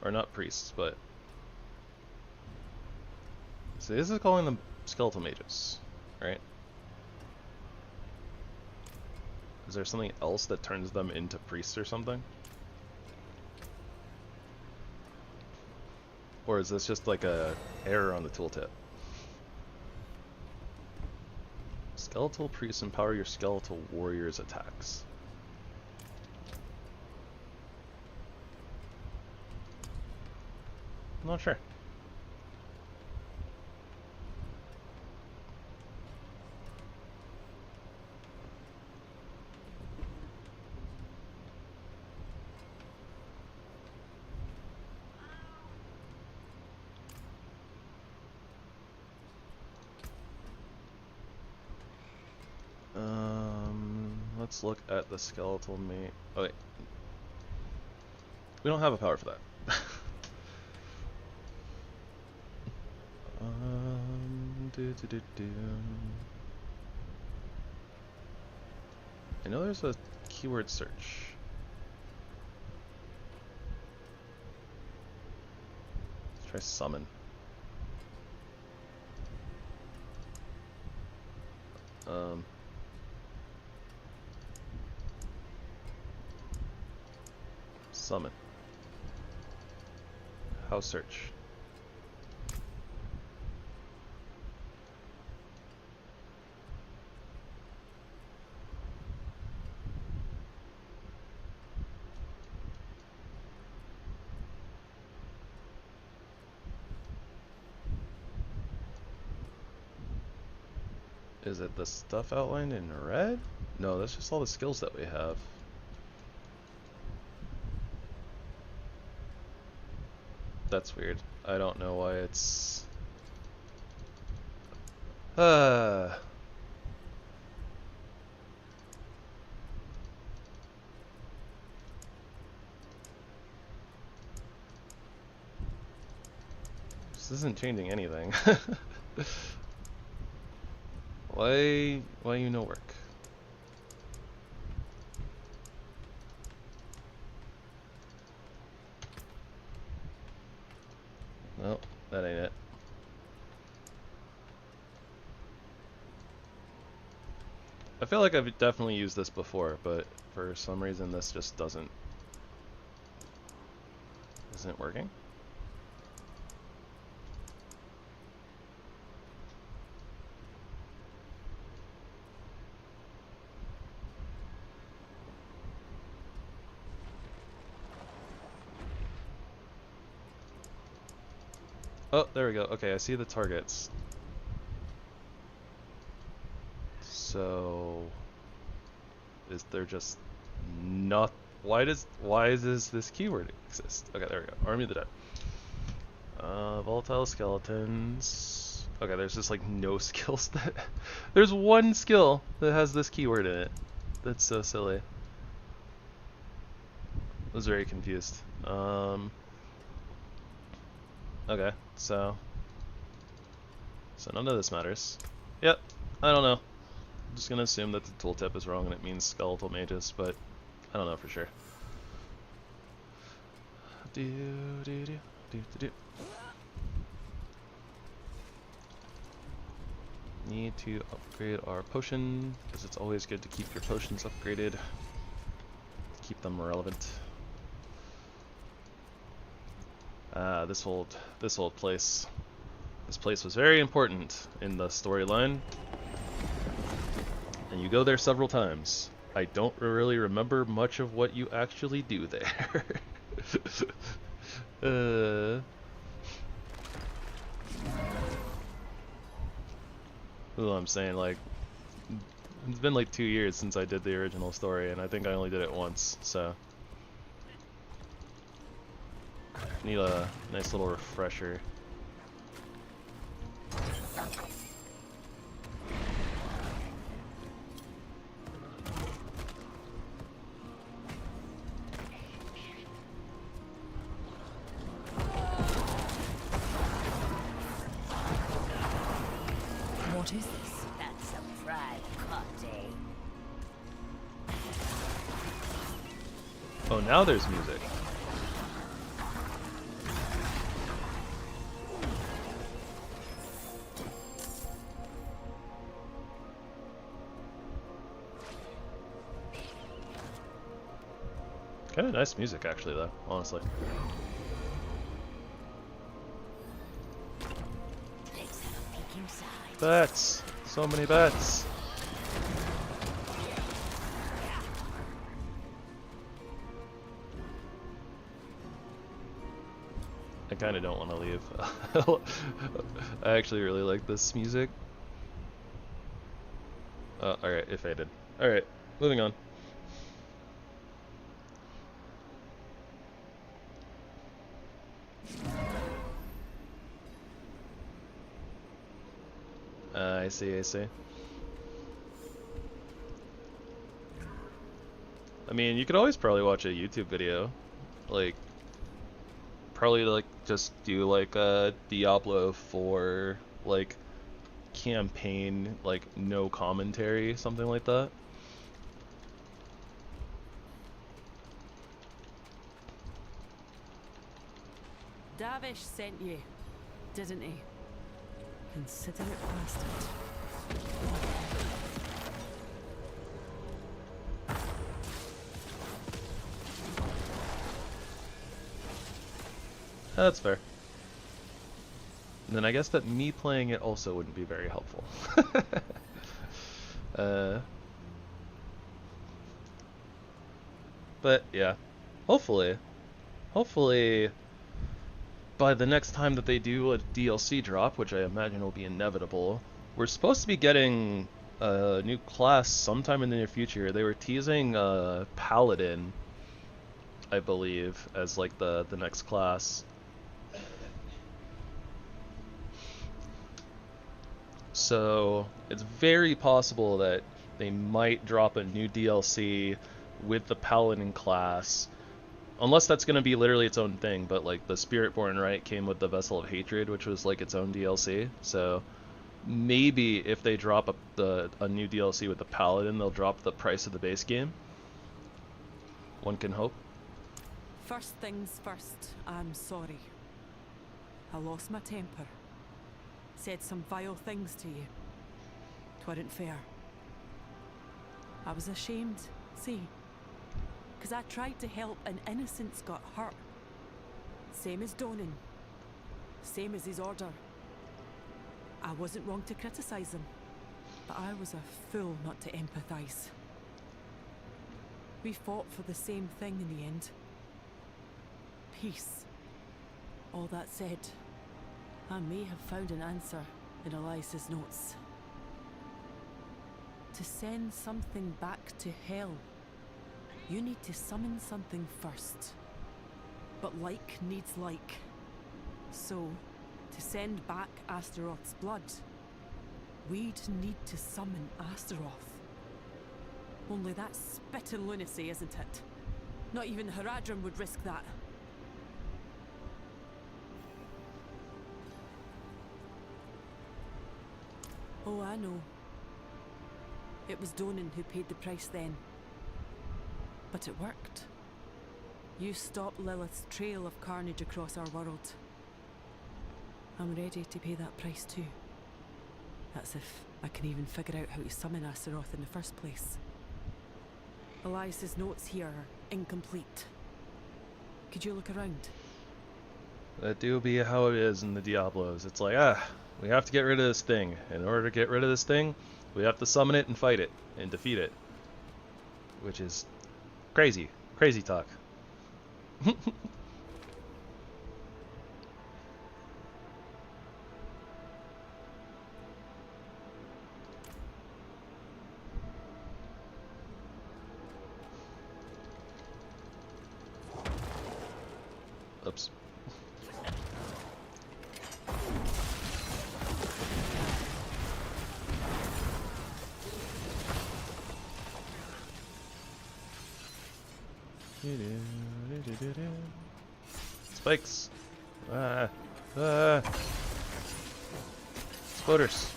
Or not priests, but... So this is calling them skeletal mages, right? Is there something else that turns them into priests or something? Or is this just like a error on the tooltip? Skeletal priests empower your skeletal warrior's attacks. I'm not sure. Let's look at the skeletal mate. Oh wait. We don't have a power for that. I know there's a keyword search. Let's try summon. Summon. House search. Is it the stuff outlined in red? No, that's just all the skills that we have. That's weird. I don't know why it's... This isn't changing anything. Why you no work? That ain't it. I feel like I've definitely used this before, but for some reason this just isn't working. Oh, there we go. Okay, I see the targets. So is there just not? Why does this keyword exist? Okay, there we go. Army of the Dead. Volatile skeletons. Okay, there's just like no skills that. There's one skill that has this keyword in it. That's so silly. I was very confused. Okay, so none of this matters. Yep, I don't know. I'm just gonna assume that the tooltip is wrong and it means skeletal mages, but I don't know for sure. Need to upgrade our potion, because it's always good to keep your potions upgraded. Keep them relevant. This old place. This place was very important in the storyline, and you go there several times. I don't really remember much of what you actually do there. That's what I'm saying, like, it's been like 2 years since I did the original story, and I think I only did it once, so need a nice little refresher. What is this? That's a pride party. Oh, now there's music. Kind of nice music, actually, though, honestly. Bats! So many bats! I kind of don't want to leave. I actually really like this music. Alright, it faded. Alright, moving on. I see. I mean, you could always probably watch a YouTube video. Like, probably like just do like a Diablo 4 like campaign, like no commentary, something like that. Davish sent you, didn't he? Consider it bastard. That's fair. And then I guess that me playing it also wouldn't be very helpful. But yeah, hopefully by the next time that they do a DLC drop, which I imagine will be inevitable, we're supposed to be getting a new class sometime in the near future. They were teasing Paladin, I believe, as like the next class. So it's very possible that they might drop a new DLC with the Paladin class. Unless that's going to be literally its own thing, but like the Spiritborn Rite came with the Vessel of Hatred, which was like its own DLC. So maybe if they drop a new DLC with the Paladin, they'll drop the price of the base game. One can hope. First things first, I'm sorry. I lost my temper. Said some vile things to you. 'Tweren't fair. I was ashamed, see, 'cause I tried to help and innocents got hurt. Same as Donan. Same as his order. I wasn't wrong to criticise him, but I was a fool not to empathise. We fought for the same thing in the end. Peace. All that said, I may have found an answer in Elias's notes. To send something back to hell, you need to summon something first. But like needs like. So, to send back Astaroth's blood, we'd need to summon Astaroth. Only that's spitting lunacy, isn't it? Not even Haradrim would risk that. Oh, I know. It was Donan who paid the price then. But it worked. You stopped Lilith's trail of carnage across our world. I'm ready to pay that price too. That's if I can even figure out how to summon Astaroth in the first place. Elias's notes here are incomplete. Could you look around? That do be how it is in the Diablos. It's like, we have to get rid of this thing. In order to get rid of this thing, we have to summon it and fight it and defeat it. Which is crazy. Crazy talk. Oops. Spikes. Exploders.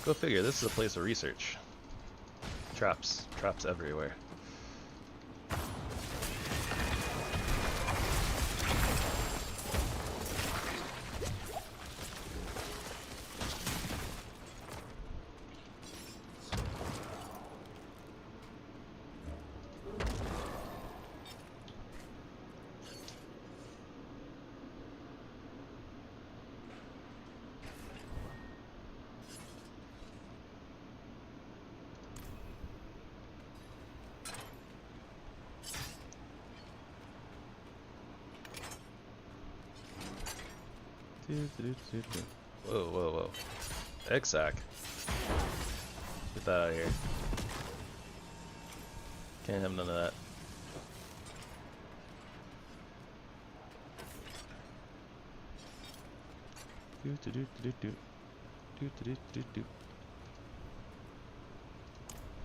Go figure, this is a place of research. Traps. Traps everywhere. Whoa, whoa, whoa. Exac. Get that out of here. Can't have none of that.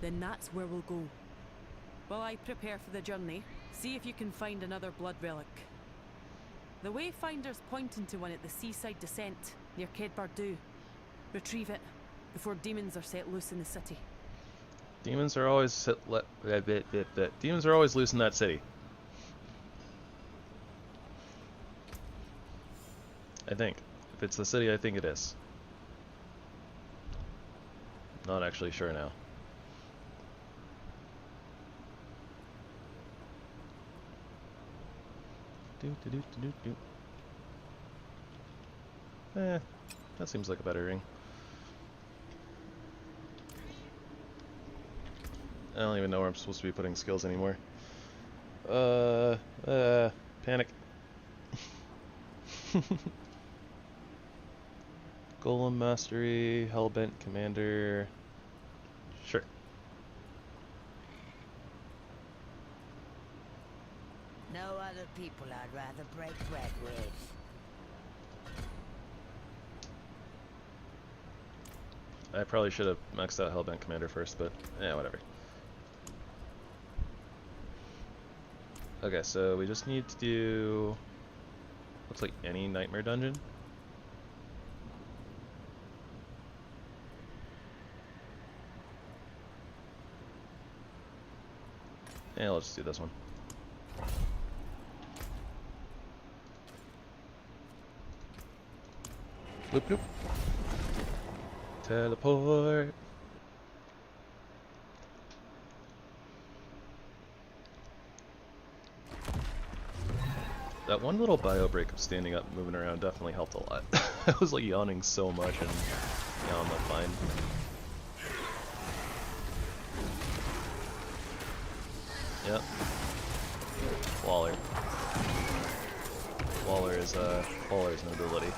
Then that's where we'll go. While I prepare for the journey, see if you can find another blood relic. The Wayfinder's pointing to one at the seaside descent, near Ked Bardu. Retrieve it, before demons are set loose in the city. Demons are always demons are always loose in that city. I think. If it's the city, I think it is. Not actually sure now. That seems like a better ring. I don't even know where I'm supposed to be putting skills anymore. Panic. Golem Mastery, Hellbent Commander. Sure. No other people I'd rather break bread with. I probably should have maxed out Hellbent Commander first, but yeah, whatever. Okay, so we just need to do, looks like any Nightmare Dungeon. Yeah, let's just do this one. Bloop bloop. Teleport. That one little bio break of standing up, moving around definitely helped a lot. I was like yawning so much, and now I'm like fine. Yep. Waller. Waller is an ability.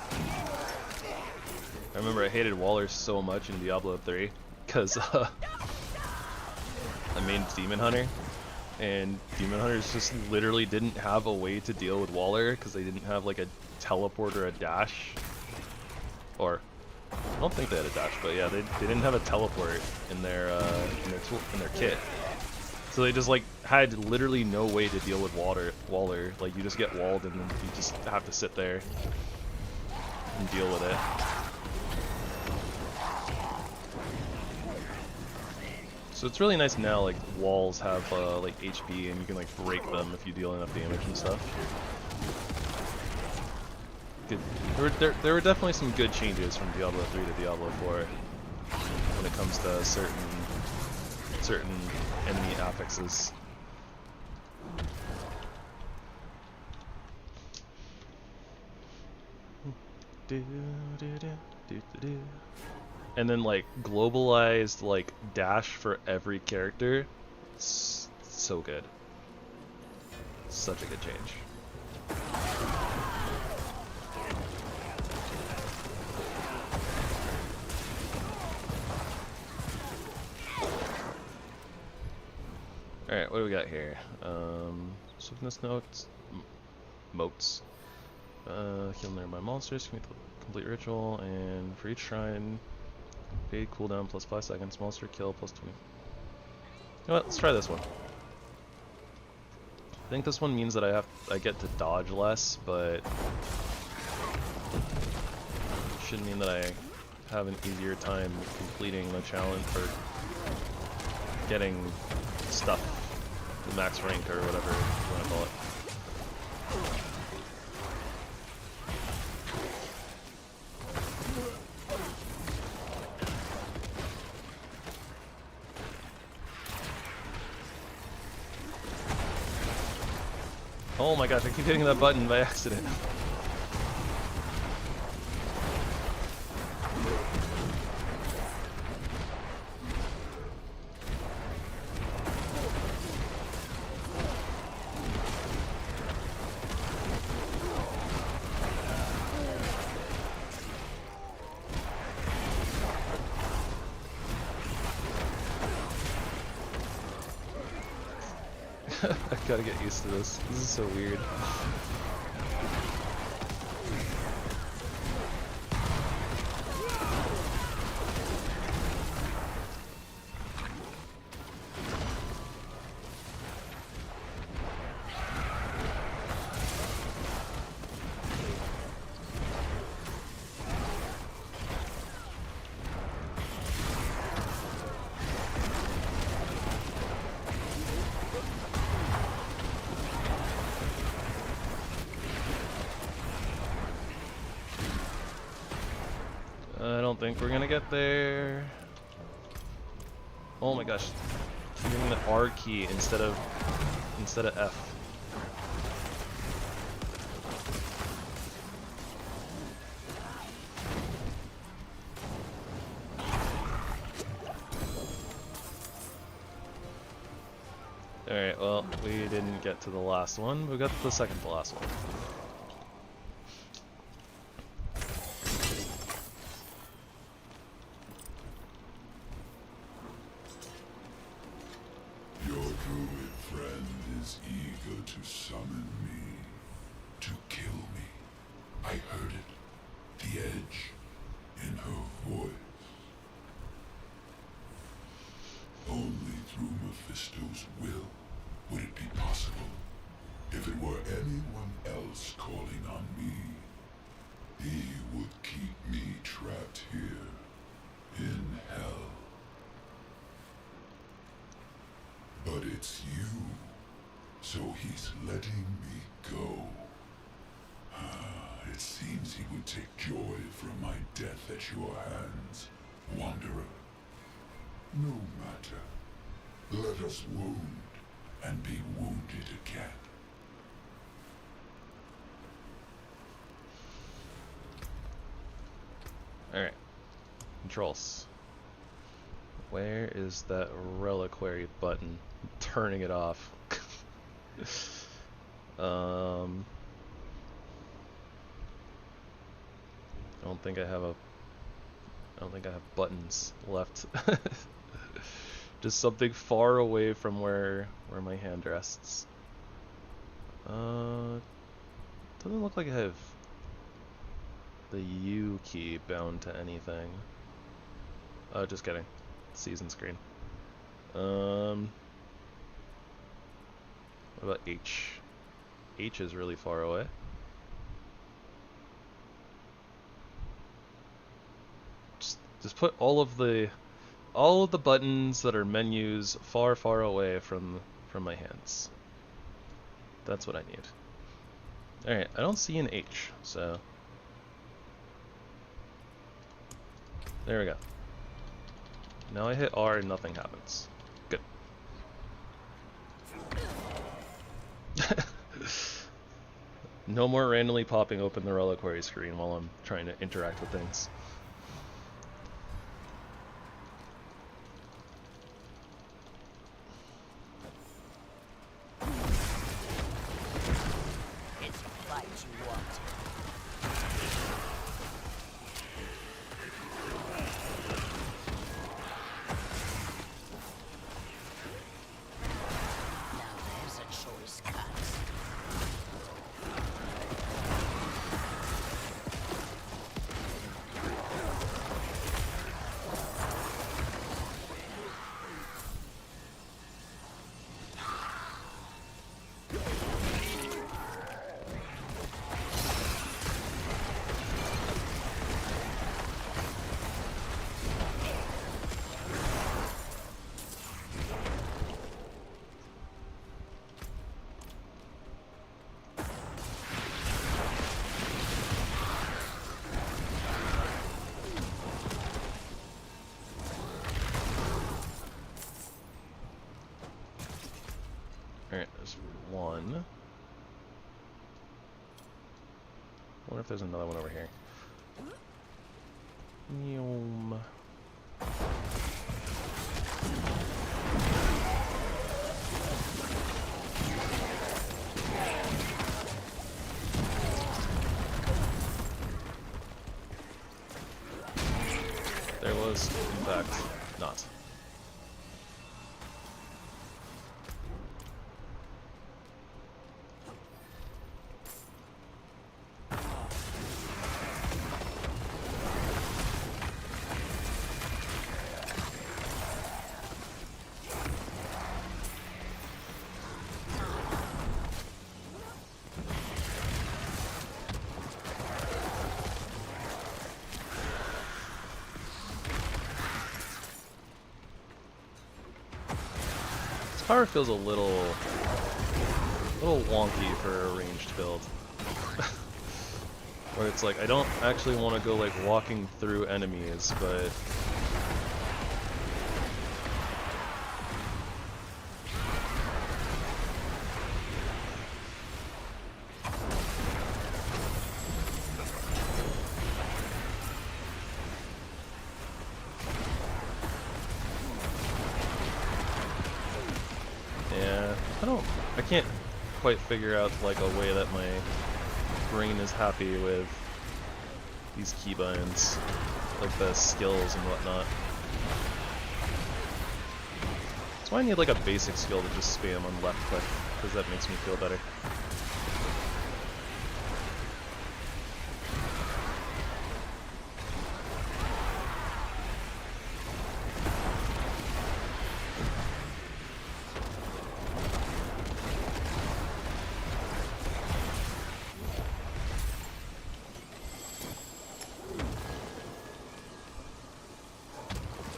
I remember I hated Waller so much in Diablo 3 because I made Demon Hunter, and Demon Hunters just literally didn't have a way to deal with Waller because they didn't have like a teleport or a dash. Or I don't think they had a dash, but yeah, they didn't have a teleport in their kit. So they just like had literally no way to deal with Waller. Like you just get walled and then you just have to sit there and deal with it. So it's really nice now, like walls have like HP and you can like break them if you deal enough damage and stuff. Good. There were definitely some good changes from Diablo 3 to Diablo 4 when it comes to certain enemy affixes. And then like globalized like dash for every character. It's so good. Such a good change. Alright, what do we got here? Swiftness notes, motes. Heal nearby monsters, complete ritual, and for each shrine, fade cooldown plus 5 seconds, monster kill plus 20. You know what, let's try this one. I think this one means that I get to dodge less, but should mean that I have an easier time completing the challenge for getting stuff, the max rank or whatever you want to call it. Oh my gosh, I keep hitting that button by accident. I gotta get used to this. This is so weird. I don't think we're gonna get there. Oh my gosh. I'm using the R key instead of F. Alright, well, we didn't get to the last one. We got to the second to last one. was eager to summon me, to kill me. I heard it, the edge in her voice. Only through Mephisto's will would it be possible. If it were anyone else calling on me, he would keep me trapped here in hell. But it's you, so he's letting me go. It seems he would take joy from my death at your hands, Wanderer. No matter. Let us wound and be wounded again. Alright. Controls. Where is that reliquary button? I'm turning it off. I don't think I have buttons left. Just something far away from where my hand rests. Doesn't look like I have the U key bound to anything. Just kidding. Season screen. What about H? H is really far away. Just put all of the buttons that are menus far, far away from my hands. That's what I need. Alright, I don't see an H, so there we go. Now I hit R and nothing happens. Good. No more randomly popping open the reliquary screen while I'm trying to interact with things. It's a fight you want. Now there's a choice cut. Alright, there's one. I wonder if there's another one over here. Yum. There was, in fact, not. Power feels a little wonky for a ranged build. Where it's like, I don't actually want to go like walking through enemies, but I can't quite figure out like a way that my brain is happy with these keybinds, like the skills and whatnot. That's why I need like a basic skill to just spam on left click. because that makes me feel better.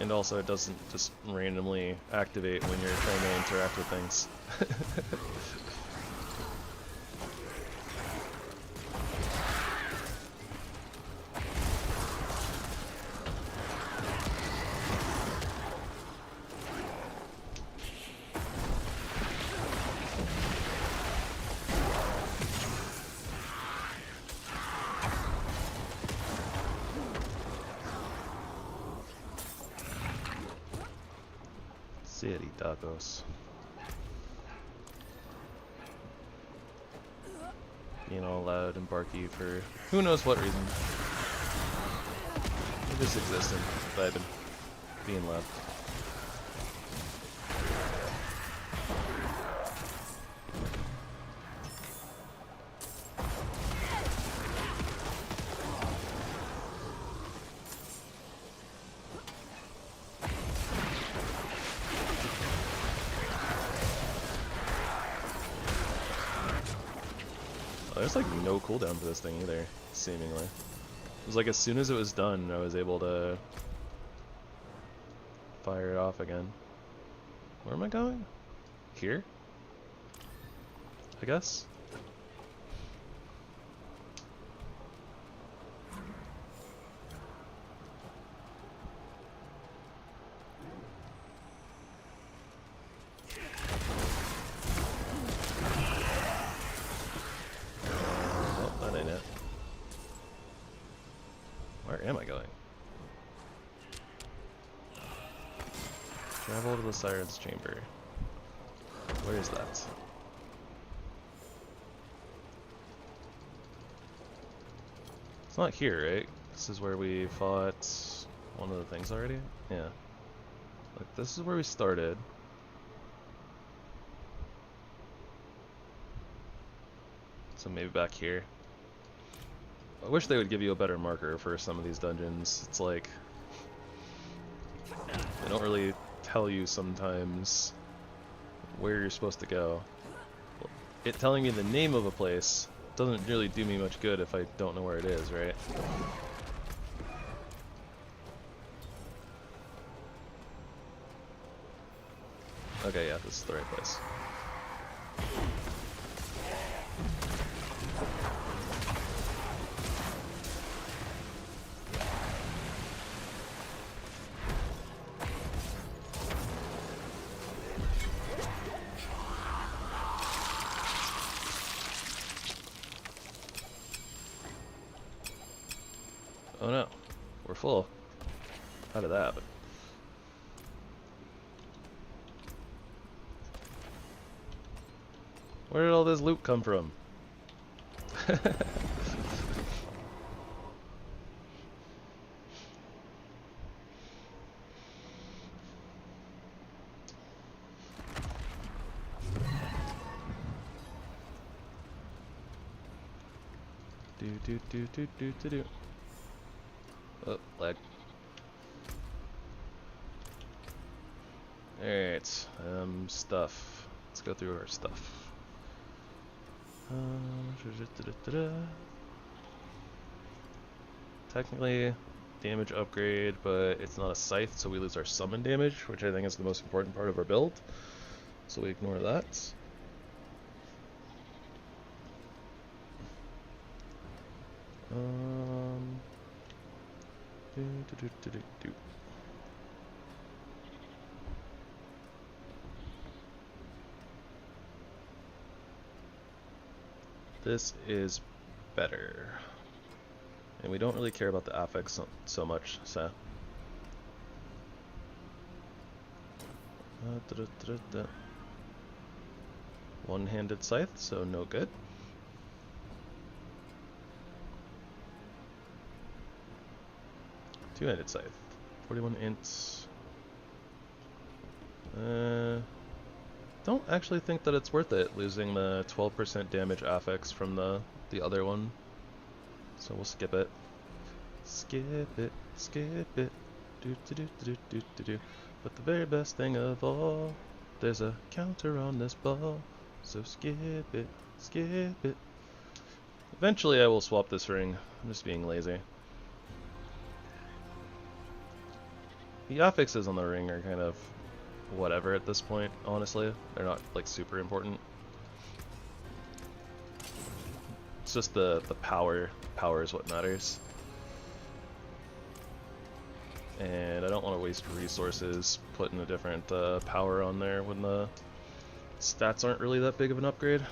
And also it doesn't just randomly activate when you're trying to interact with things. City tacos. Being all loud and barky for who knows what reason. They just exist and vibing, being loud. There's like no cooldown for this thing either, seemingly. It was like as soon as it was done, I was able to fire it off again. Where am I going? Here? I guess? Where am I going? Travel to the Siren's Chamber. Where is that? It's not here, right? This is where we fought one of the things already? Yeah. Like, this is where we started. So maybe back here. I wish they would give you a better marker for some of these dungeons. It's like, they don't really tell you sometimes where you're supposed to go. It telling me the name of a place doesn't really do me much good if I don't know where it is, right? Okay, yeah, this is the right place. Oh no, we're full. How did that happen? Where did all this loot come from? Do. Oh, lag. Alright, stuff. Let's go through our stuff. Technically, damage upgrade, but it's not a scythe, so we lose our summon damage, which I think is the most important part of our build. So we ignore that. Do. This is better. And we don't really care about the affix so much, so. One-handed scythe, so no good. Two-handed scythe, 41 ints. don't actually think that it's worth it losing the 12% damage affix from the other one. So we'll skip it. Skip it, skip it. Do do do do do do do. But the very best thing of all, there's a counter on this ball. So skip it, skip it. Eventually I will swap this ring. I'm just being lazy. The affixes on the ring are kind of whatever at this point, honestly. They're not like super important. It's just the power. Power is what matters. And I don't want to waste resources putting a different power on there when the stats aren't really that big of an upgrade.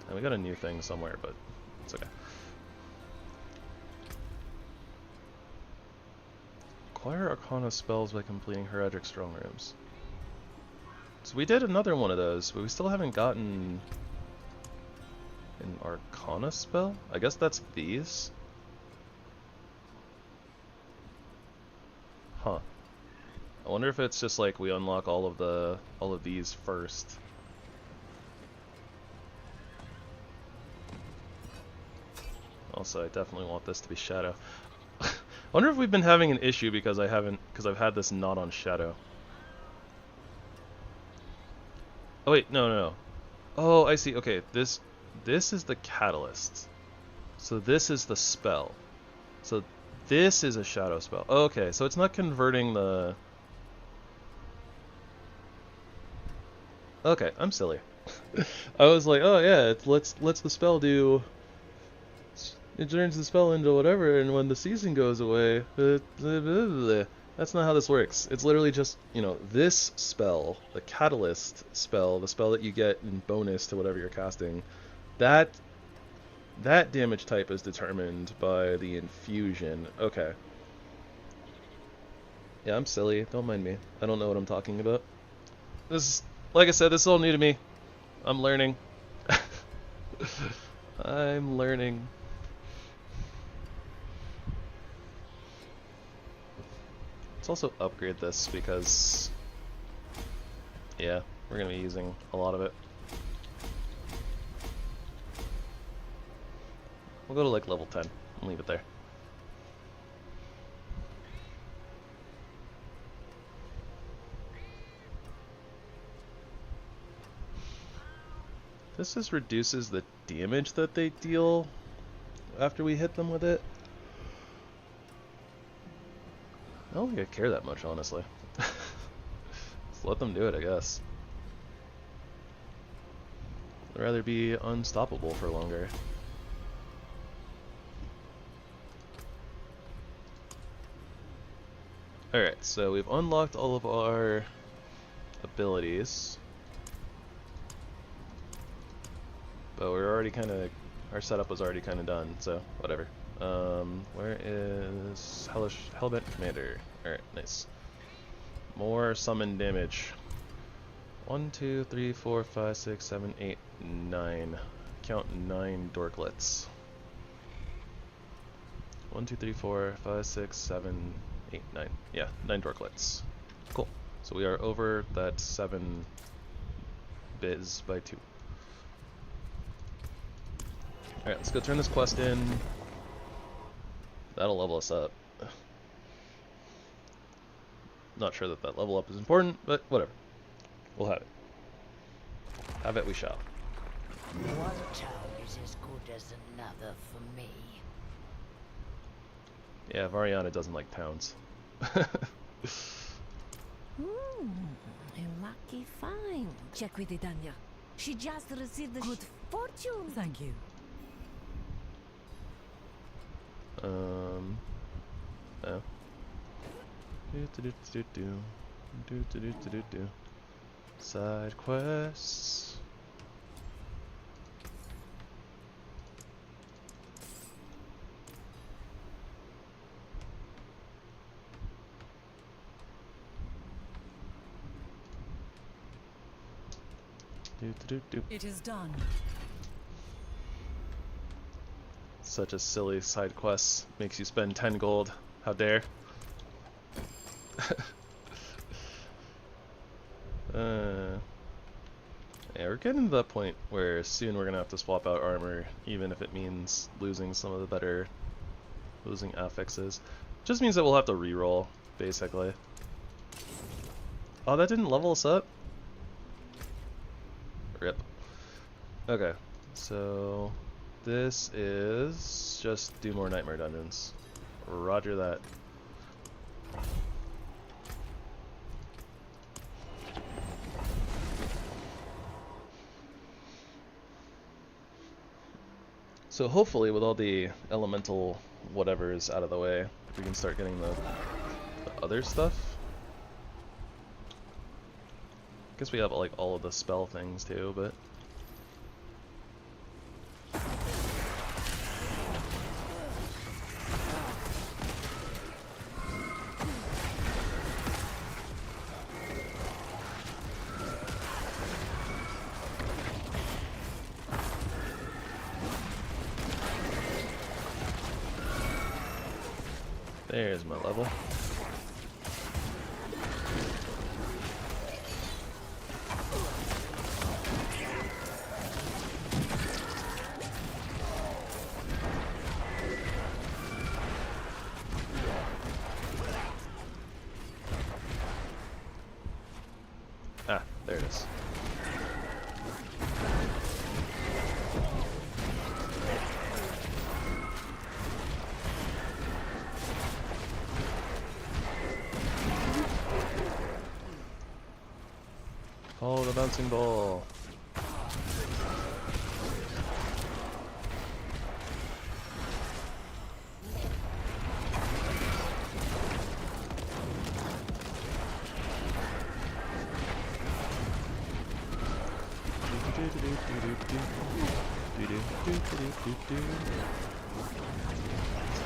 And we got a new thing somewhere, but it's okay. Acquire Arcana spells by completing Heraldic Strong Rooms. So we did another one of those, but we still haven't gotten an Arcana spell? I guess that's these? Huh. I wonder if it's just like we unlock all of these first. Also, I definitely want this to be Shadow. I wonder if we've been having an issue because I've had this not on Shadow. Oh wait, no. Oh, I see. Okay, this is the catalyst. So this is the spell. So this is a Shadow spell. Okay, so it's not converting the... Okay, I'm silly. I was like, oh yeah, it lets the spell do... It turns the spell into whatever, and when the season goes away... That's not how this works. It's literally just, you know, this spell, the catalyst spell, the spell that you get in bonus to whatever you're casting, that damage type is determined by the infusion. Okay. Yeah, I'm silly. Don't mind me. I don't know what I'm talking about. This is, like I said, this is all new to me. I'm learning. I'm learning. Let's also upgrade this because, yeah, we're going to be using a lot of it. We'll go to like level 10 and leave it there. This just reduces the damage that they deal after we hit them with it. I don't think I care that much, honestly. Just let them do it, I guess. I'd rather be unstoppable for longer. Alright, so we've unlocked all of our abilities. But we're already kind of... Our setup was already kind of done, so whatever. Where is Hellbent Commander? Alright, nice. More summon damage. 1, 2, 3, 4, 5, 6, 7, 8, 9. Count 9 dorklets. 1, 2, 3, 4, 5, 6, 7, 8, 9. Yeah, 9 dorklets. Cool. So we are over that 7 biz by 2. Alright, let's go turn this quest in. That'll level us up. Not sure that level up is important, but whatever. We'll have it. Have it we shall. One town is as good as another for me. Yeah, Variana doesn't like towns. A lucky find. Check with Idanya. She just received the good fortune. Thank you. Oh. Side quests. It is done. Such a silly side quest. Makes you spend 10 gold. How dare. Yeah, we're getting to that point where soon we're gonna have to swap out armor, even if it means losing some of the better affixes. Just means that we'll have to reroll, basically. Oh, that didn't level us up? Rip. Okay, so this is just do more nightmare dungeons. Roger that. So hopefully with all the elemental whatevers out of the way, we can start getting the other stuff. Guess we have like all of the spell things too, but there's my level. Ah, there it is. Oh, the bouncing ball.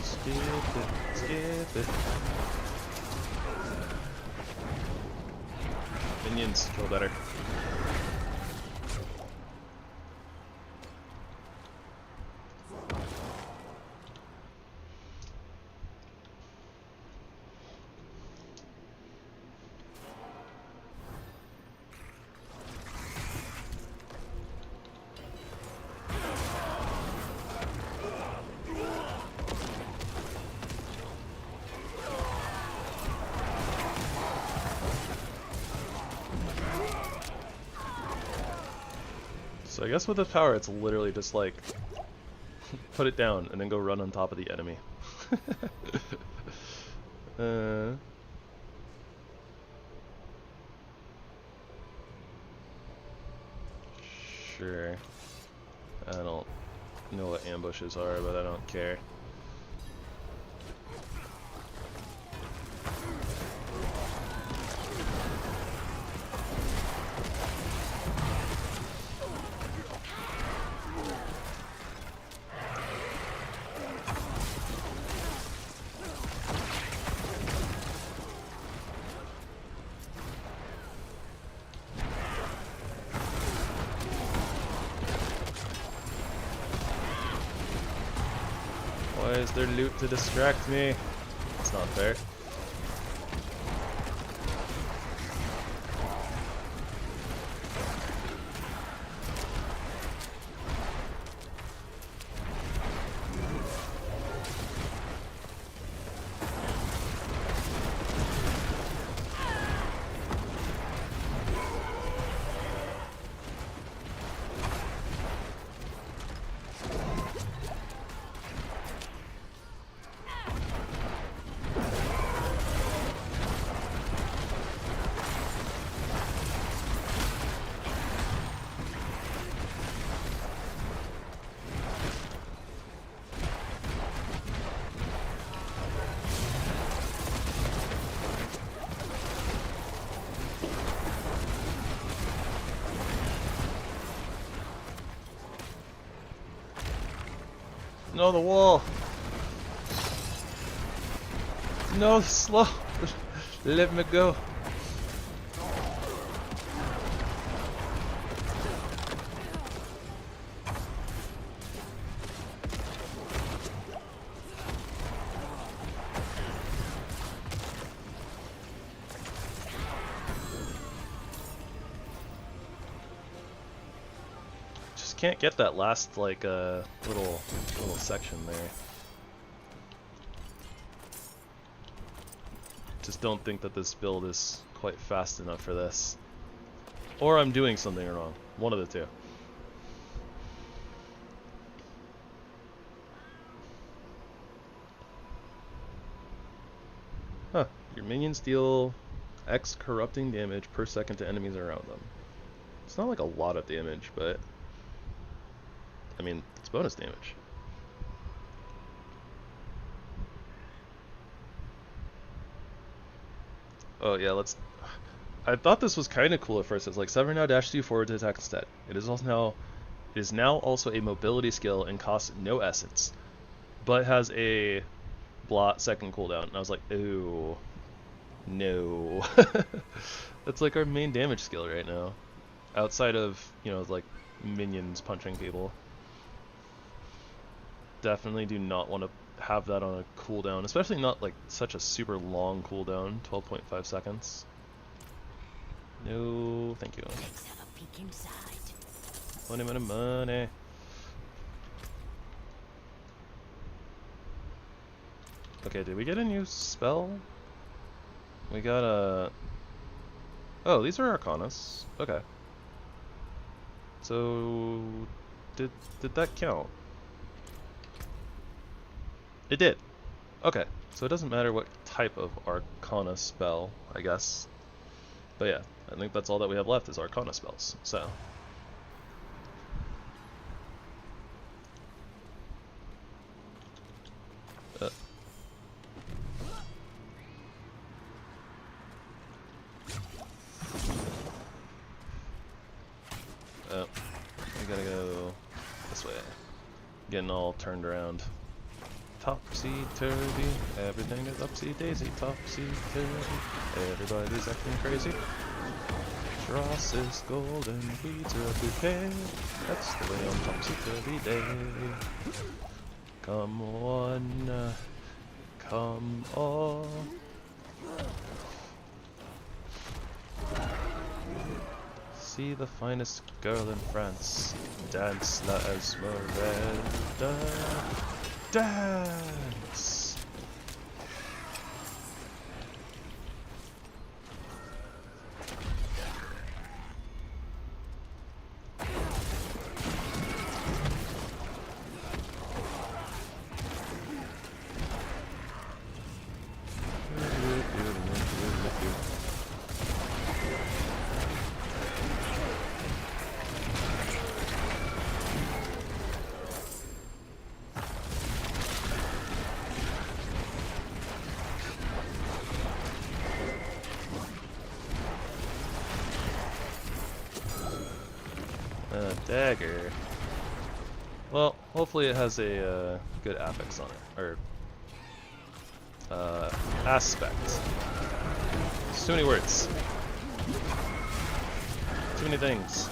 Skip it. Minions feel better. So I guess with this power, it's literally just like put it down and then go run on top of the enemy. Sure. I don't know what ambushes are, but I don't care. Why is there loot to distract me? It's not fair. No, the wall. No, slow. Let me go. can't get that last like little section there. Just don't think that this build is quite fast enough for this. Or I'm doing something wrong. One of the two. Huh. Your minions deal X corrupting damage per second to enemies around them. It's not like a lot of damage, but I mean, it's bonus damage. Oh yeah, let's... I thought this was kind of cool at first. It's like 7 now dash 2 forward to attack instead. It is now also a mobility skill and costs no essence, but has a blot second cooldown. And I was like, ooh, no. That's like our main damage skill right now, outside of, you know, like minions punching people. Definitely do not want to have that on a cooldown, especially not like such a super long cooldown, 12.5 seconds. No, thank you. Money, money, money. Okay, did we get a new spell? We got a... Oh, these are Arcanas. Okay. So... Did that count? It did. Okay, so it doesn't matter what type of Arcana spell, I guess. But yeah, I think that's all that we have left is Arcana spells, so... Oh, we gotta go this way. Getting all turned around. Topsy-turvy, everything is upsy-daisy, topsy-turvy, everybody's acting crazy. Dross is golden, weeds are a bouquet, that's the way on topsy-turvy day. Come on, come on. See the finest girl in France, dance la Esmeralda. Dance! Dagger. Well, hopefully it has a good affix on it, or aspect. It's too many words. Too many things.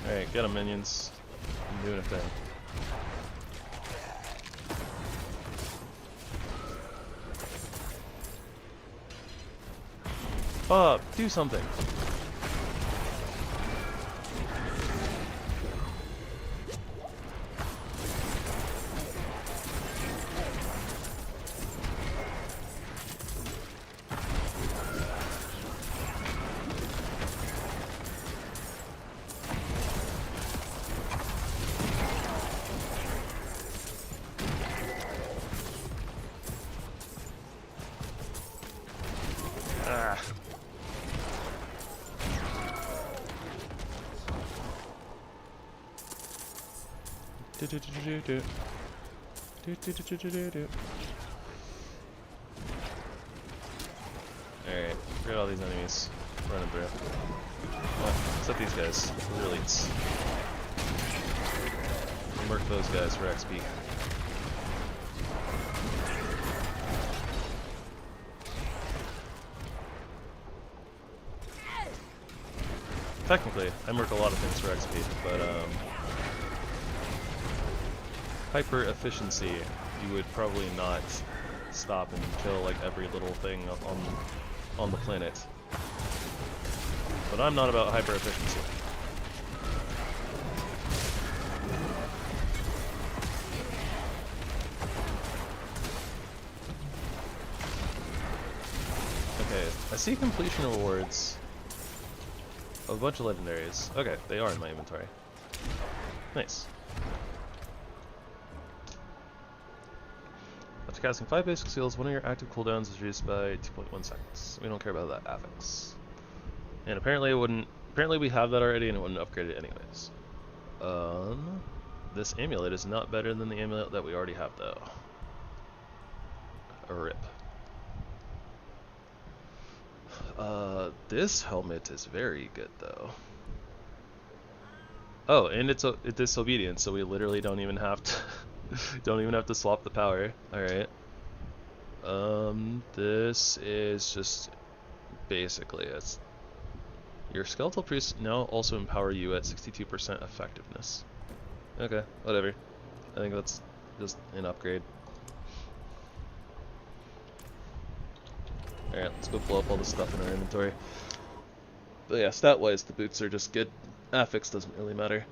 Alright, get them, minions. I'm doing a thing. Bob, do something. Ah. Alright, forget all these enemies running through. Oh, except these guys, the real elites. Murk those guys for XP. Technically, I murk a lot of things for XP, but hyper efficiency, you would probably not stop and kill like every little thing on the planet. But I'm not about hyper efficiency. Okay, I see completion rewards. A bunch of legendaries. Okay, they are in my inventory. Nice. After casting 5 basic skills, one of your active cooldowns is reduced by 2.1 seconds. We don't care about that affix. And apparently it wouldn't. Apparently we have that already, and it wouldn't upgrade it anyways. This amulet is not better than the amulet that we already have, though. A rip. This helmet is very good, though. Oh, and it's disobedient, so we literally don't even have to swap the power. All right. This is just basically it's your skeletal priests now also empower you at 62% effectiveness. Okay, whatever. I think that's just an upgrade. Alright, let's go blow up all the stuff in our inventory. But yeah, stat-wise, the boots are just good. Affix doesn't really matter.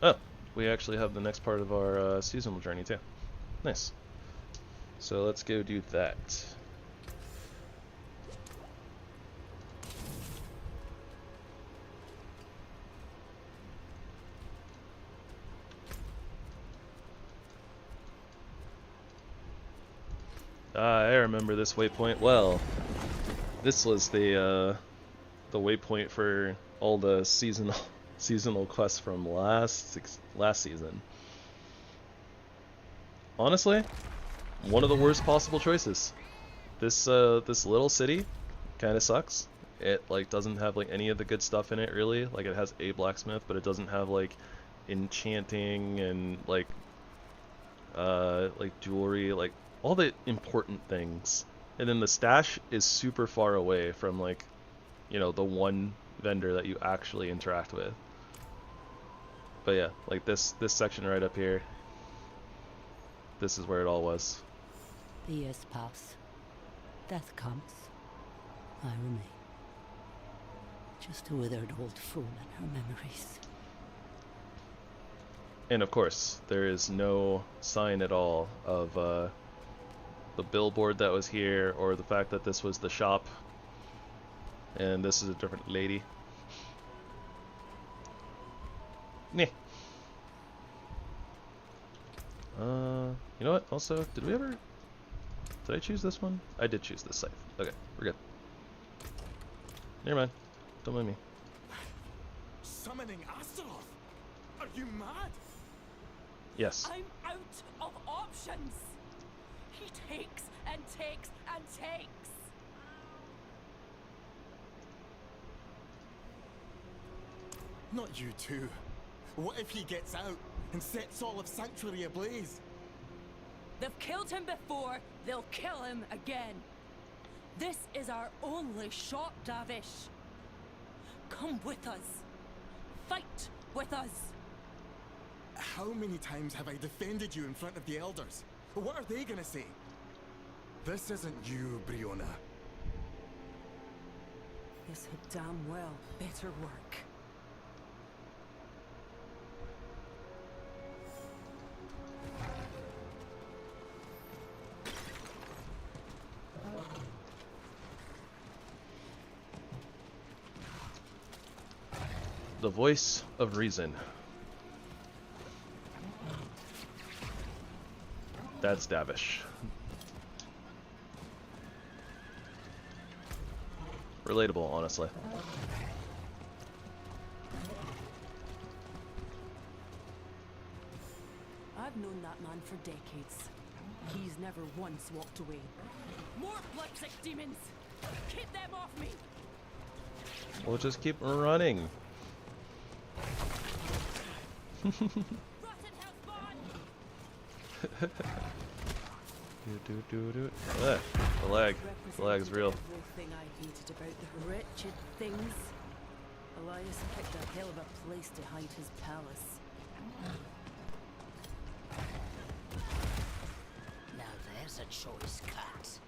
Oh, we actually have the next part of our seasonal journey too. Nice. So let's go do that. I remember this waypoint well. This was the waypoint for all the seasonal quests from last season. Honestly, one of the worst possible choices. This little city kind of sucks. It like doesn't have like any of the good stuff in it really. Like it has a blacksmith, but it doesn't have like enchanting and like jewelry, like all the important things. And then the stash is super far away from like, you know, the one vendor that you actually interact with. But yeah, like this section right up here, this is where it all was. The years pass. Death comes. I remain. Just a withered old fool in her memories. And of course, there is no sign at all of the billboard that was here, or the fact that this was the shop, and this is a different lady. Nah. You know what? Also, did I choose this one? I did choose this site. Okay, we're good. Never mind. Don't mind me. Summoning Astaroth? Are you mad? Yes. I'm out of options. He takes and takes and takes. Not you too. What if he gets out and sets all of Sanctuary ablaze? They've killed him before, they'll kill him again. This is our only shot, Davish. Come with us. Fight with us. How many times have I defended you in front of the elders? What are they gonna say? This isn't you, Briona. This had damn well better work. The voice of reason. That's Davish. Relatable, honestly. I've known that man for decades. He's never once walked away. More bloodsick demons! Keep them off me! We'll just keep running. The lag. The lag is real. Everything I hated about the wretched things. Elias picked a hell of a place to hide his palace. Now there's a choice cut.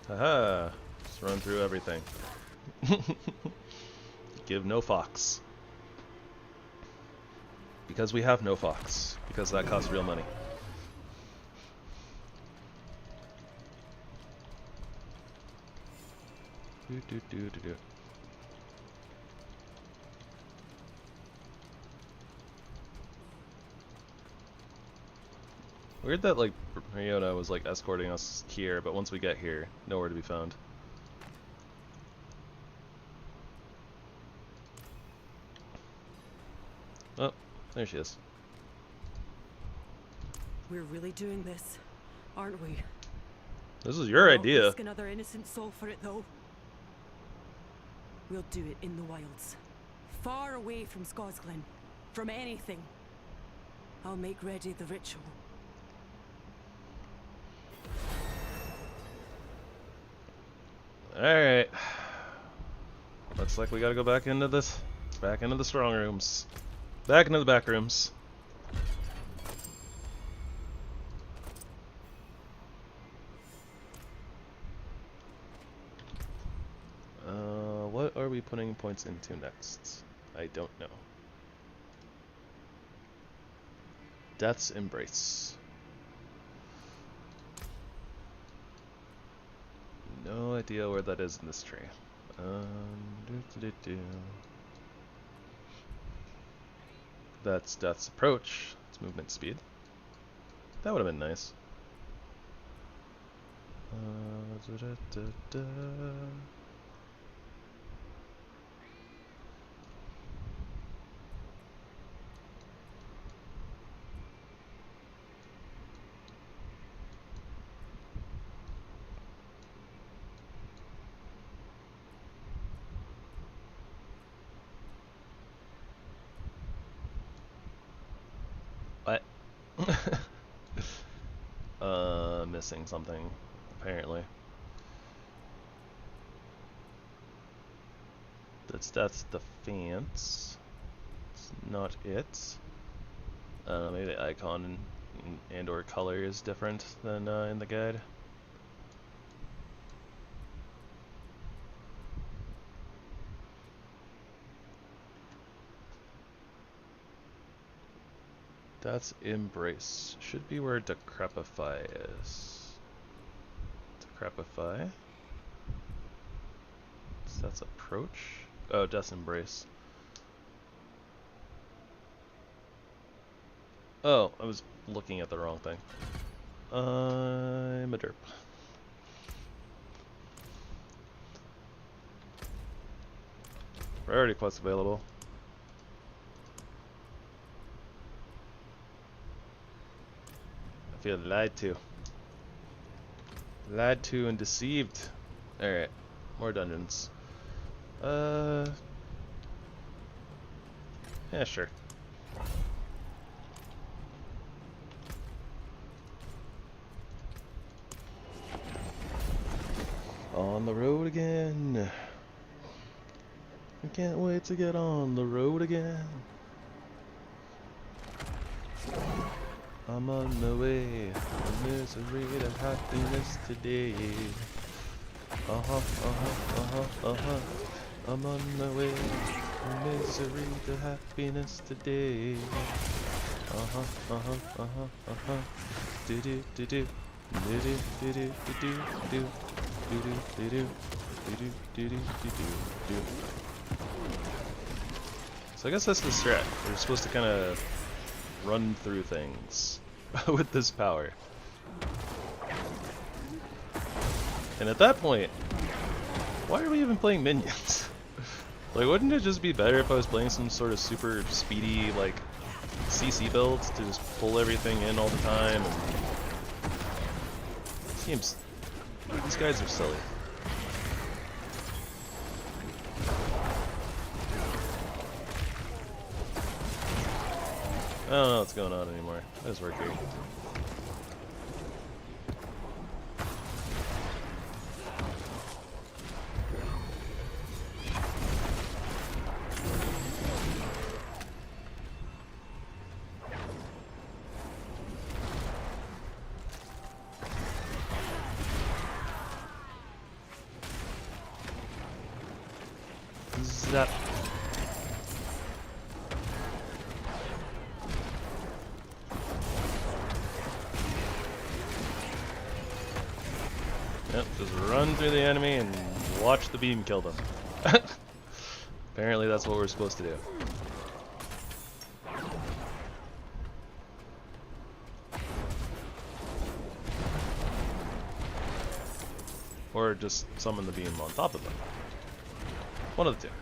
Haha. Just run through everything. Give no fox. Because we have no fox. Because that costs real money. Weird that like Riona was like escorting us here, but once we get here, nowhere to be found. Oh, there she is. We're really doing this, aren't we? This is your We'll not idea. risk another innocent soul for it, though. We'll do it in the wilds, far away from Scosglen, from anything. I'll make ready the ritual. Alright. Looks like we gotta go back into the strong rooms. Back into the back rooms. What are we putting points into next? I don't know. Death's Embrace. No idea where that is in this tree. That's Death's Approach. It's movement speed. That would have been nice. What? Missing something, apparently. That's Defense. It's not it. Maybe the icon and or color is different than in the guide. That's Embrace. Should be where Decrepify is. Decrepify. So that's Approach. Oh, Death's Embrace. Oh, I was looking at the wrong thing. I'm a derp. Priority quest available. I feel lied to. Lied to and deceived. Alright, more dungeons. Yeah, sure. On the road again. I can't wait to get on the road again. I'm on my way from misery to happiness today. I'm on my way from misery to happiness today. Do do do do do do do do do do do do do do do. So I guess that's the strat. We're supposed to kind of run through things with this power. And at that point, why are we even playing minions? Like, wouldn't it just be better if I was playing some sort of super speedy, like, CC build to just pull everything in all the time? And seems these guys are silly. I don't know what's going on anymore. I just work here. Zap. Yep, just run through the enemy and watch the beam kill them. Apparently that's what we're supposed to do. Or just summon the beam on top of them. One of the two.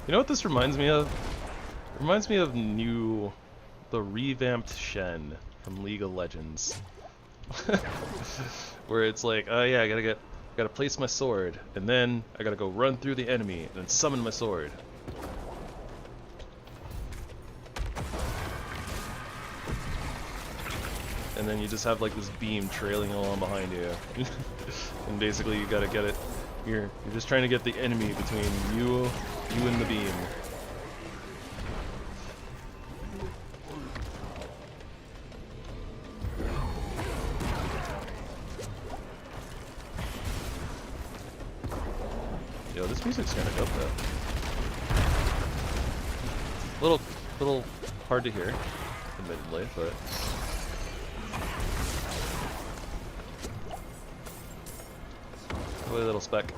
You know what this reminds me of? It reminds me of the revamped Shen from League of Legends. Where it's like, oh yeah, I gotta place my sword, and then I gotta go run through the enemy, and then summon my sword. And then you just have like this beam trailing along behind you. And basically you gotta get it. You're just trying to get the enemy between you and the beam. Yo, this music's kinda dope though. Little hard to hear, admittedly, but a little speck.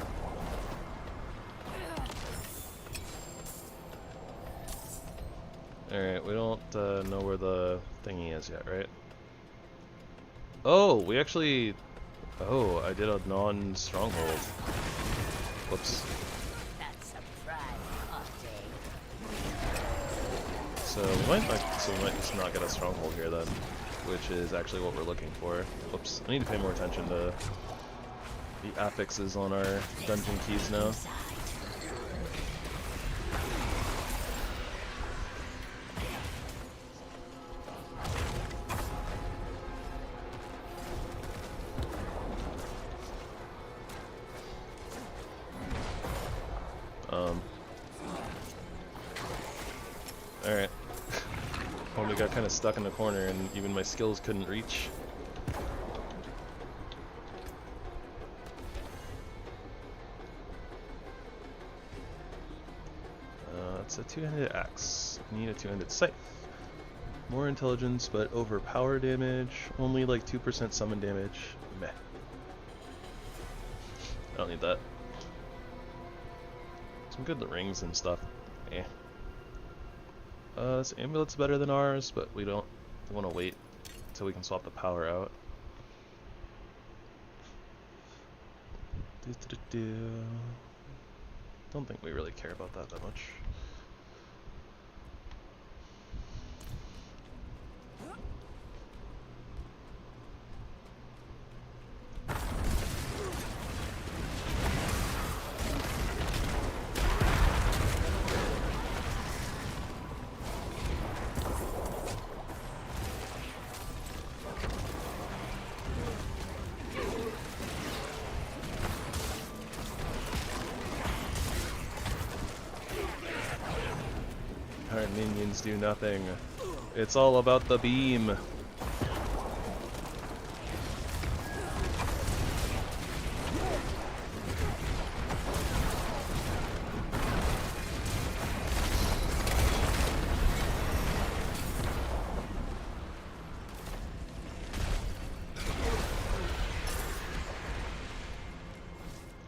Alright, we don't know where the thingy is yet, right? Oh, we actually... Oh, I did a non-stronghold. Whoops. So we might just not get a stronghold here then, which is actually what we're looking for. Whoops, I need to pay more attention to the affixes on our dungeon keys now. Alright. Only got kind of stuck in the corner and even my skills couldn't reach. It's a two-handed axe. I need a two-handed scythe. More intelligence, but overpower damage. Only like 2% summon damage. Meh. I don't need that. Some good rings and stuff. Eh. This amulet's better than ours, but we don't want to wait until we can swap the power out. Don't think we really care about that much. Our minions do nothing. It's all about the beam.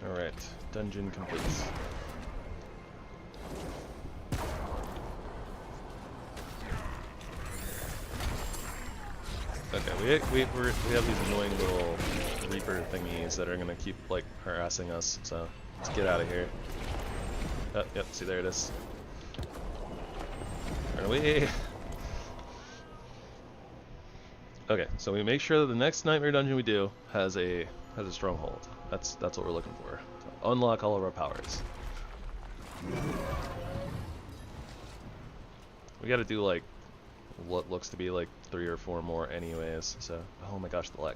Alright, dungeon complete. Okay, we have these annoying little Reaper thingies that are gonna keep like harassing us, so let's get out of here. Oh, yep, see there it is. Run away! Okay, so we make sure that the next nightmare dungeon we do has a stronghold. That's what we're looking for. Unlock all of our powers. We gotta do like what looks to be like 3 or 4 more anyways, so oh my gosh, the lag.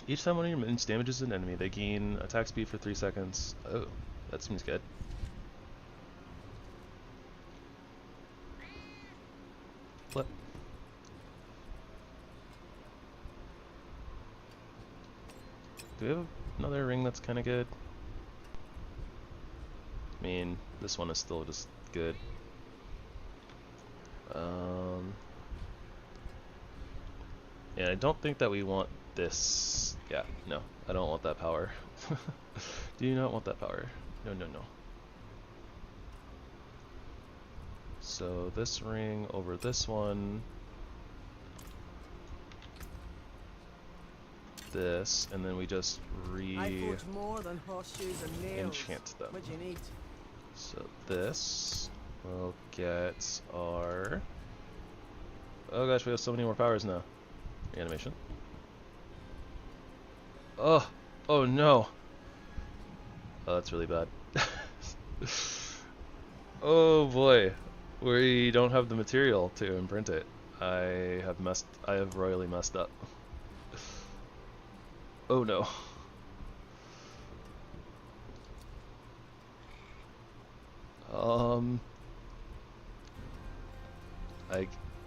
Each time one of your minions damages an enemy, they gain attack speed for 3 seconds. Oh, that seems good. What? Do we have another ring that's kind of good? I mean, this one is still just good. Yeah, I don't think that we want this. Yeah, no, I don't want that power. Do you not want that power? No, no, no. So this ring over this one. This, and then we just more than horseshoes and nails. enchant them. What do you need? So this will get our... Oh gosh, we have so many more powers now. Animation. Oh! Oh no! Oh, that's really bad. Oh boy. We don't have the material to imprint it. I have royally messed up. Oh no.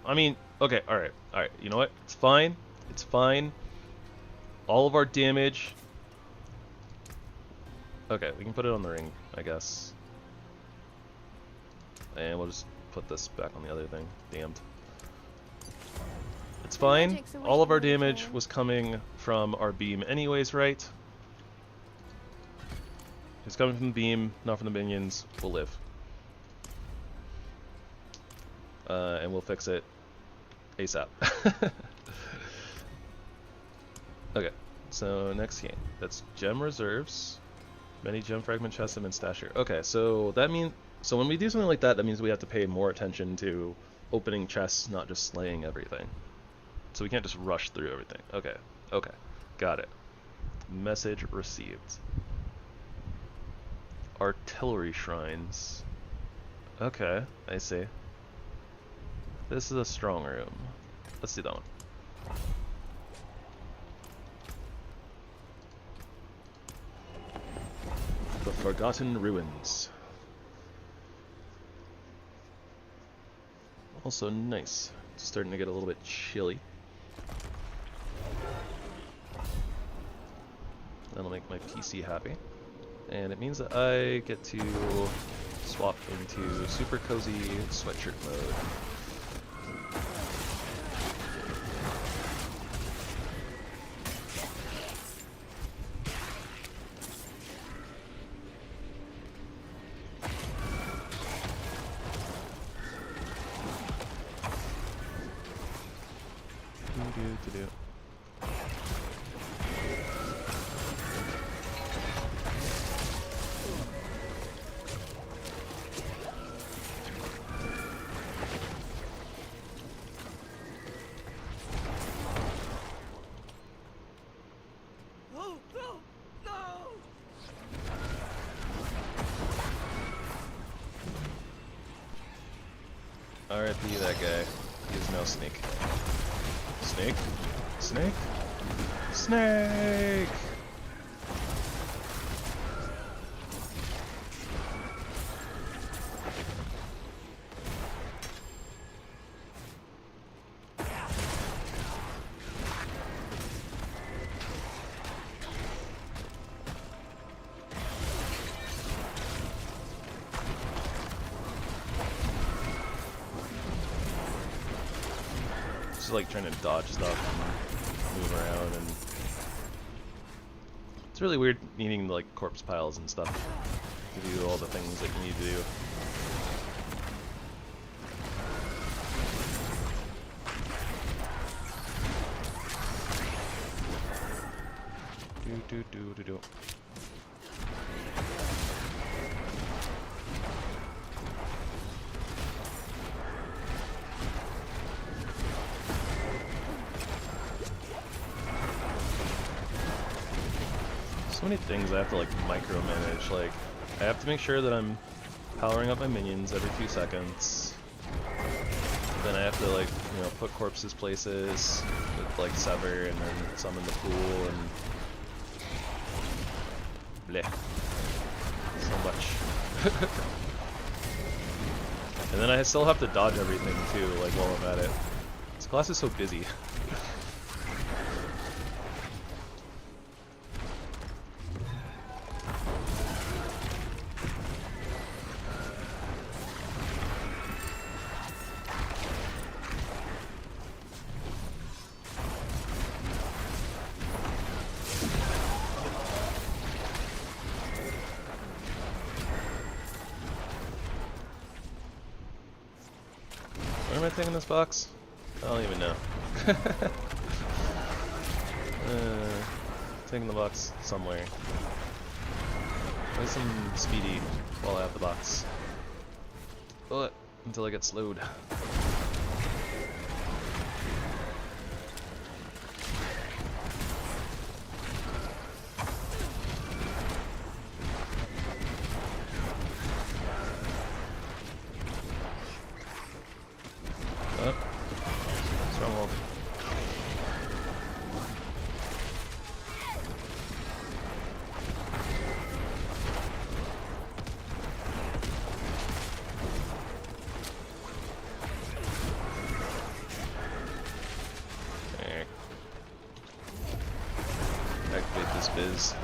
I mean, okay, alright, you know what? It's fine. It's fine. All of our damage. Okay, we can put it on the ring, I guess. And we'll just put this back on the other thing. Damned. It's fine. All of our damage was coming from our beam anyways, right? It's coming from the beam, not from the minions. We'll live. And we'll fix it ASAP. Okay, so next game. That's gem reserves. Many gem fragment chests have been stashed here. Okay, so that means... So when we do something like that, that means we have to pay more attention to opening chests, not just slaying everything. So we can't just rush through everything. Okay, okay, got it. Message received. Artillery shrines. Okay, I see. This is a strong room. Let's do that one. The Forgotten Ruins. Also nice. It's starting to get a little bit chilly. That'll make my PC happy. And it means that I get to swap into super cozy sweatshirt mode. R.I.P. that guy. He is no snake. Snake? Snake? Snake! Just like trying to dodge stuff and move around, and it's really weird needing like corpse piles and stuff to do all the things that you need to do. Do. So many things I have to like micromanage. Like, I have to make sure that I'm powering up my minions every few seconds. Then I have to like, you know, put corpses places with like sever and then summon the pool and bleh. So much. And then I still have to dodge everything too, like while I'm at it. This class is so busy. Where am I taking this box? I don't even know. Taking the box somewhere. Play some speedy while I have the box. Bullet until I get slowed. Stronghold. There. Activate this biz.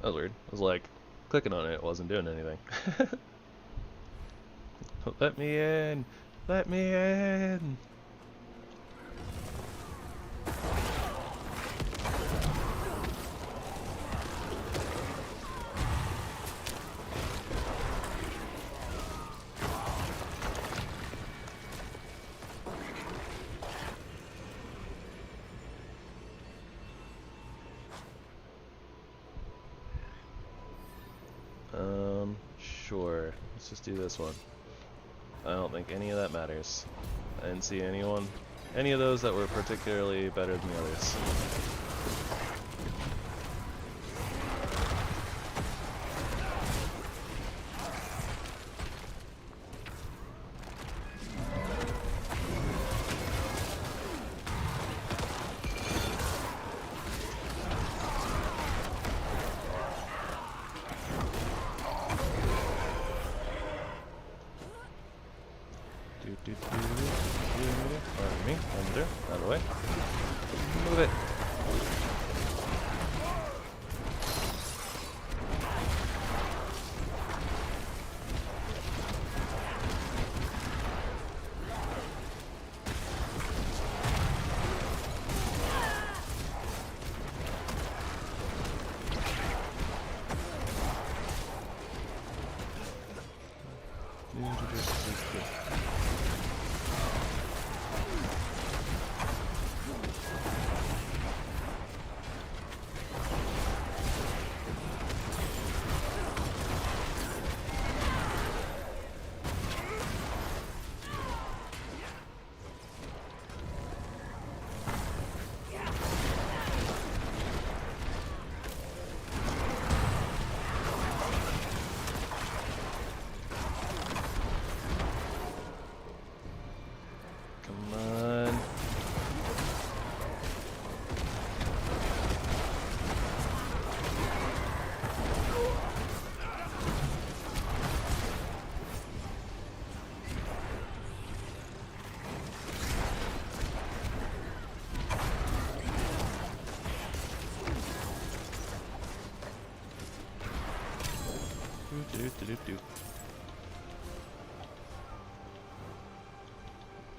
That was weird. I was like, clicking on it, wasn't doing anything. Let me in! Let me in! Sure. Let's just do this one. I don't think any of that matters. I didn't see any of those that were particularly better than the others. Pardon me, under, out of the way. Move it.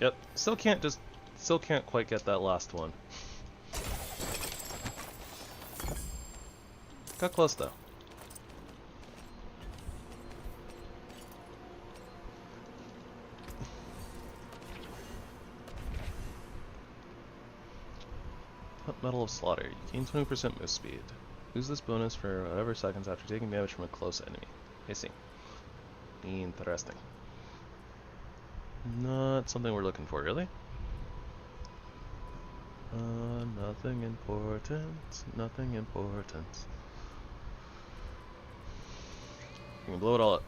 Yep, still can't quite get that last one. Got close though. Medal of Slaughter. You gain 20% move speed. Use this bonus for whatever seconds after taking damage from a close enemy. I see. Interesting. Not something we're looking for, really. Nothing important. Nothing important. We can blow it all up.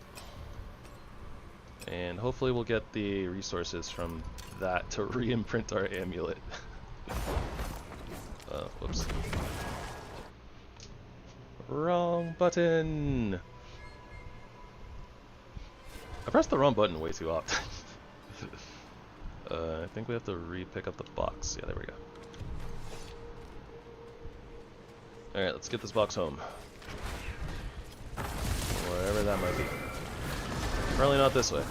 And hopefully we'll get the resources from that to re-imprint our amulet. Whoops. Wrong button! I pressed the wrong button way too often. I think we have to re-pick up the box. Yeah, there we go. Alright, let's get this box home. Wherever that might be. Probably not this way.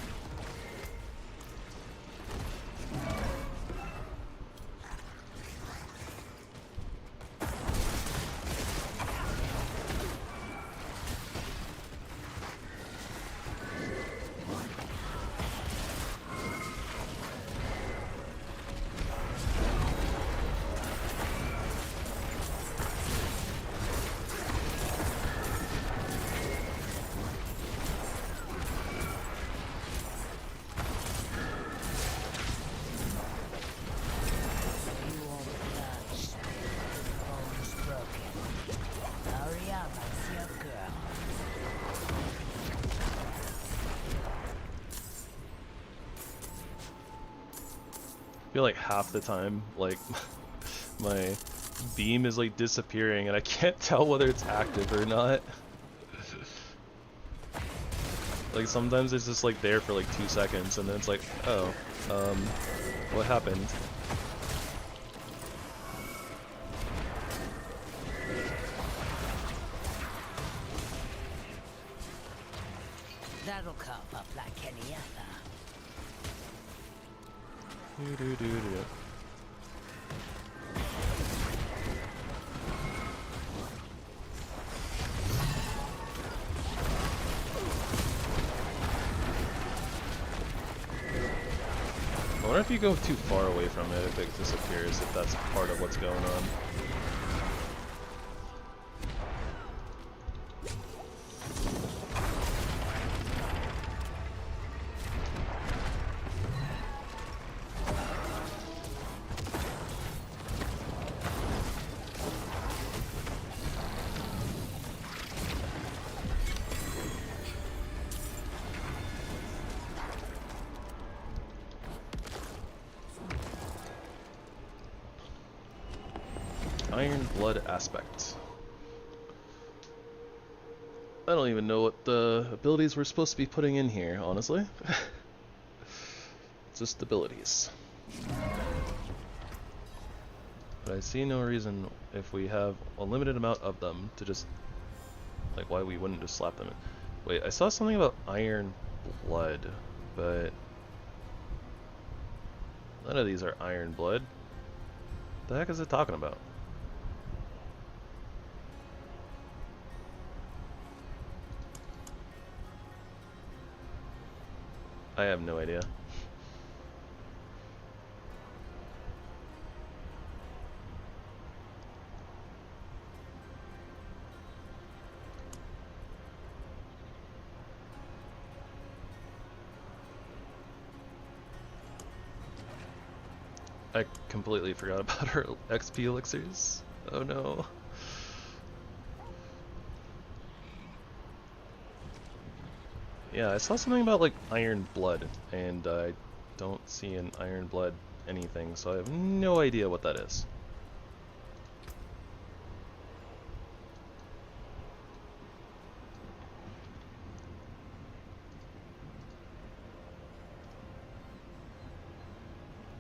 I feel like half the time, like, my beam is like disappearing and I can't tell whether it's active or not. Like sometimes it's just like there for like 2 seconds and then it's like, oh, what happened? That'll cough up like any other. I wonder if you go too far away from it, if it disappears, if that's part of what's going on. Iron Blood aspect. I don't even know what the abilities we're supposed to be putting in here, honestly. Just abilities. But I see no reason, if we have a limited amount of them, to just, like, why we wouldn't just slap them in. Wait, I saw something about Iron Blood, but none of these are Iron Blood. What the heck is it talking about? I have no idea. I completely forgot about our XP elixirs. Oh no. Yeah, I saw something about like Iron Blood, and I don't see an Iron Blood anything, so I have no idea what that is.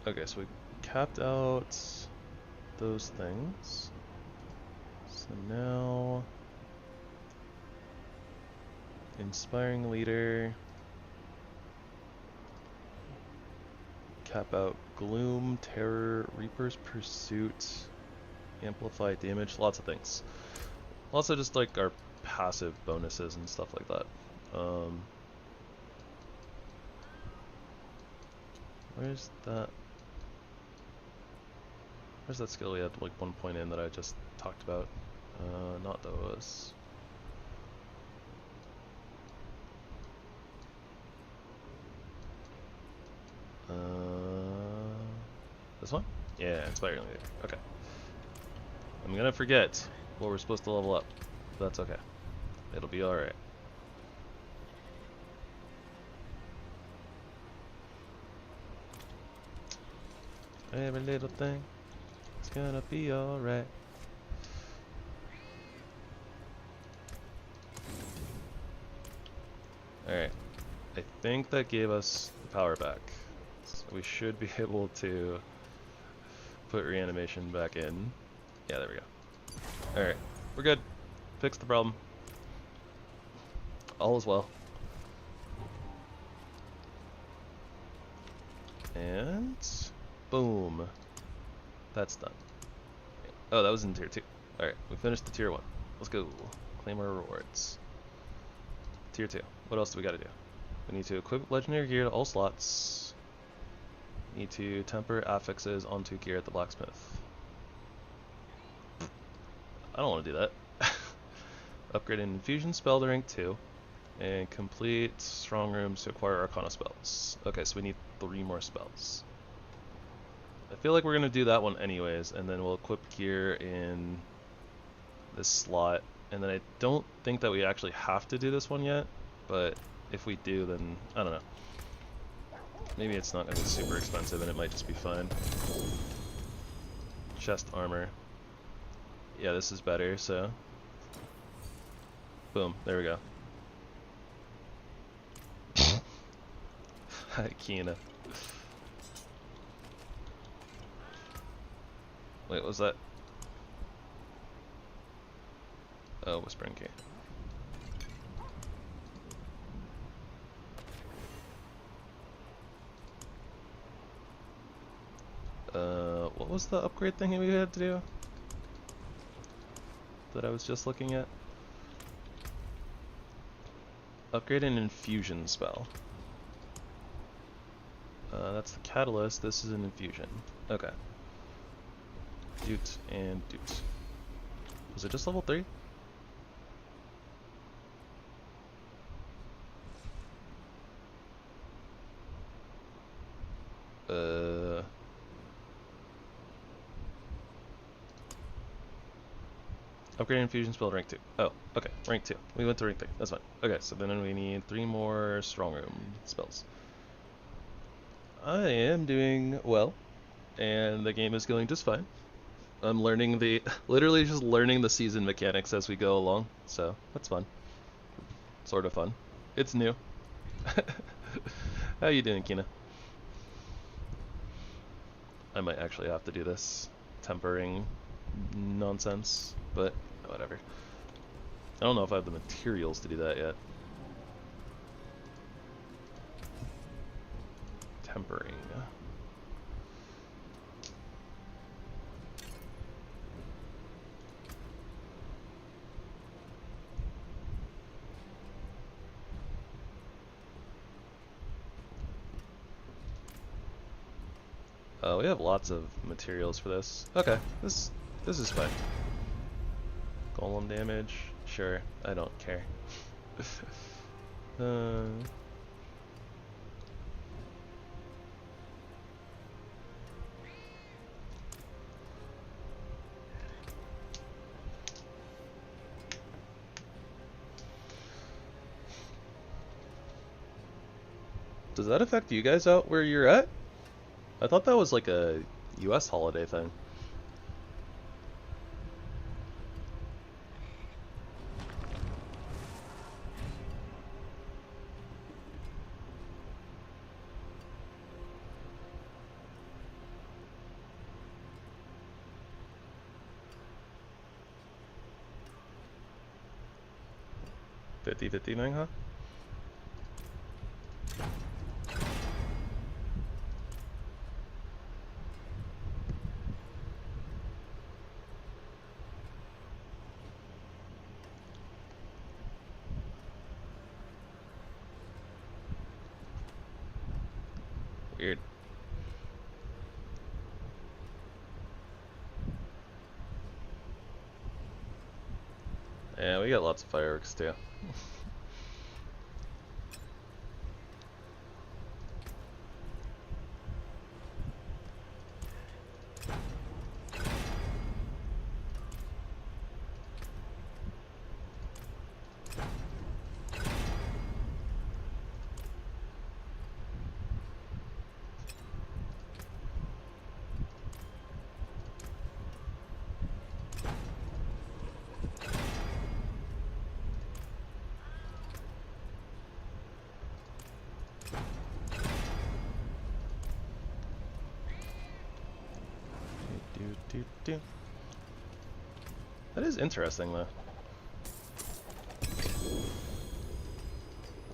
Okay, so we capped out those things. So now... Inspiring Leader. Cap out Gloom, Terror, Reaper's Pursuit, Amplify Damage, lots of things. Lots of just like our passive bonuses and stuff like that. Where's that? Where's that skill we had like 1 point in that I just talked about? Not those. This one? Yeah, inspiring leader. Okay. I'm gonna forget what we're supposed to level up. But that's okay. It'll be alright. Every little thing is gonna be alright. Alright. I think that gave us the power back. So we should be able to put reanimation back in. Yeah, there we go. Alright. We're good. Fixed the problem. All is well. And boom. That's done. Oh, that was in tier 2. Alright, we finished the tier 1. Let's go. Claim our rewards. Tier 2. What else do we gotta do? We need to equip legendary gear to all slots. Need to temper affixes onto gear at the blacksmith. I don't want to do that. Upgrade an infusion spell to rank 2. And complete strong rooms to acquire arcana spells. Okay, so we need 3 more spells. I feel like we're going to do that one anyways, and then we'll equip gear in this slot. And then I don't think that we actually have to do this one yet, but if we do, then I don't know. Maybe it's not going to be super expensive and it might just be fine. Chest armor. Yeah, this is better, so boom, there we go. Hi, Kina. Wait, what was that? Oh, Whispering Key. What was the upgrade thing we had to do? That I was just looking at? Upgrade an infusion spell. That's the catalyst, this is an infusion. Okay. Doot and doot. Was it just level 3? Upgrade infusion spell rank 2. Oh, okay, rank 2. We went to rank 3. That's fine. Okay, so then we need 3 more strong room spells. I am doing well, and the game is going just fine. I'm learning literally just learning the season mechanics as we go along, so that's fun. Sort of fun. It's new. How you doing, Kina? I might actually have to do this tempering nonsense, but whatever. I don't know if I have the materials to do that yet. Tempering. We have lots of materials for this. Okay, this is fine. Golem damage, sure. I don't care. Does that affect you guys out where you're at? I thought that was like a US holiday thing. $50 thing, huh? Weird. Yeah, we got lots of fireworks too. That is interesting, though.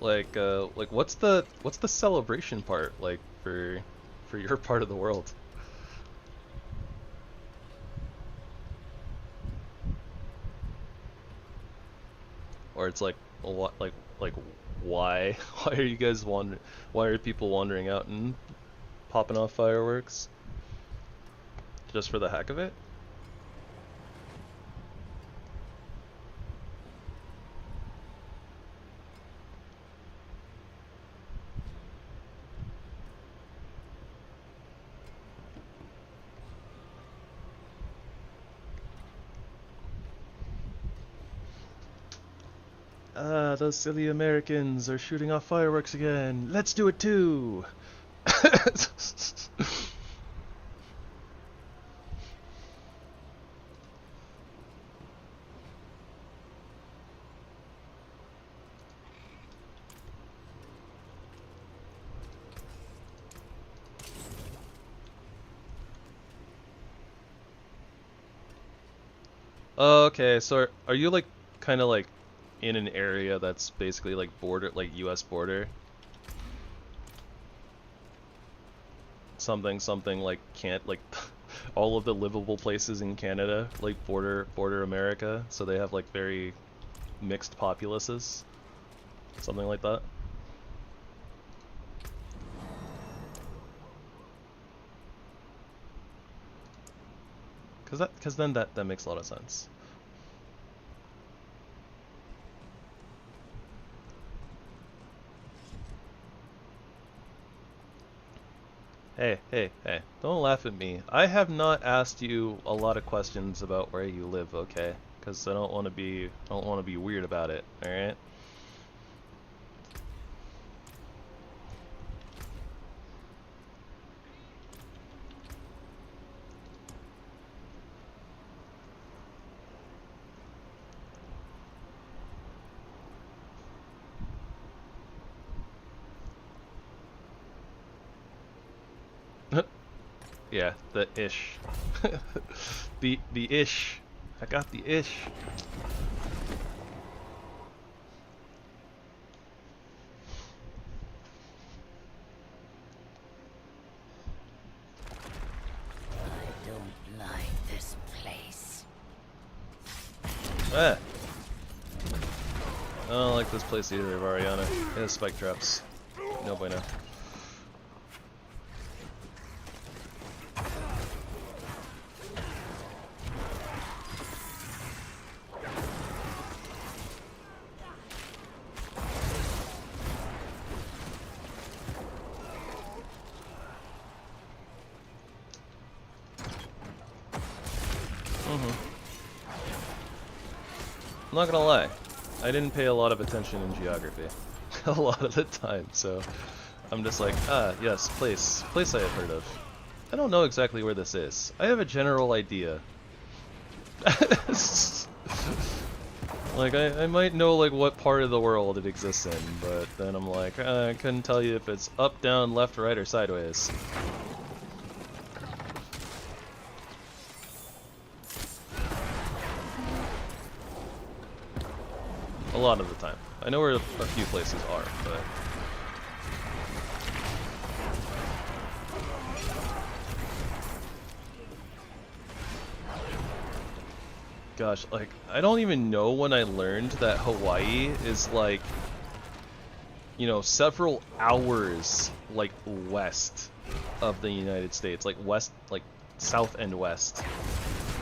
Like what's the celebration part like for your part of the world? Or it's like what why why are you guys why are people wandering out and popping off fireworks? Just for the heck of it? Ah, those silly Americans are shooting off fireworks again. Let's do it too! Okay, so are you like kind of like in an area that's basically like border, like US border? Something like can't like all of the livable places in Canada like border America, so they have like very mixed populaces. Something like that. Cause then that makes a lot of sense. Hey, don't laugh at me. I have not asked you a lot of questions about where you live, okay? Cause I don't want to be weird about it, all right? Yeah, the ish. the ish. I got the ish. I don't like this place. Ah. I don't like this place either, Variana. It has spike traps. No bueno. I'm not gonna lie, I didn't pay a lot of attention in geography a lot of the time, so I'm just like, ah, yes, place I have heard of. I don't know exactly where this is. I have a general idea. Like, I might know like what part of the world it exists in, but then I'm like, I couldn't tell you if it's up, down, left, right, or sideways. A lot of the time. I know where a few places are, but... Gosh, like, I don't even know when I learned that Hawaii is like, you know, several hours, like, west of the United States. Like, west, like, south and west.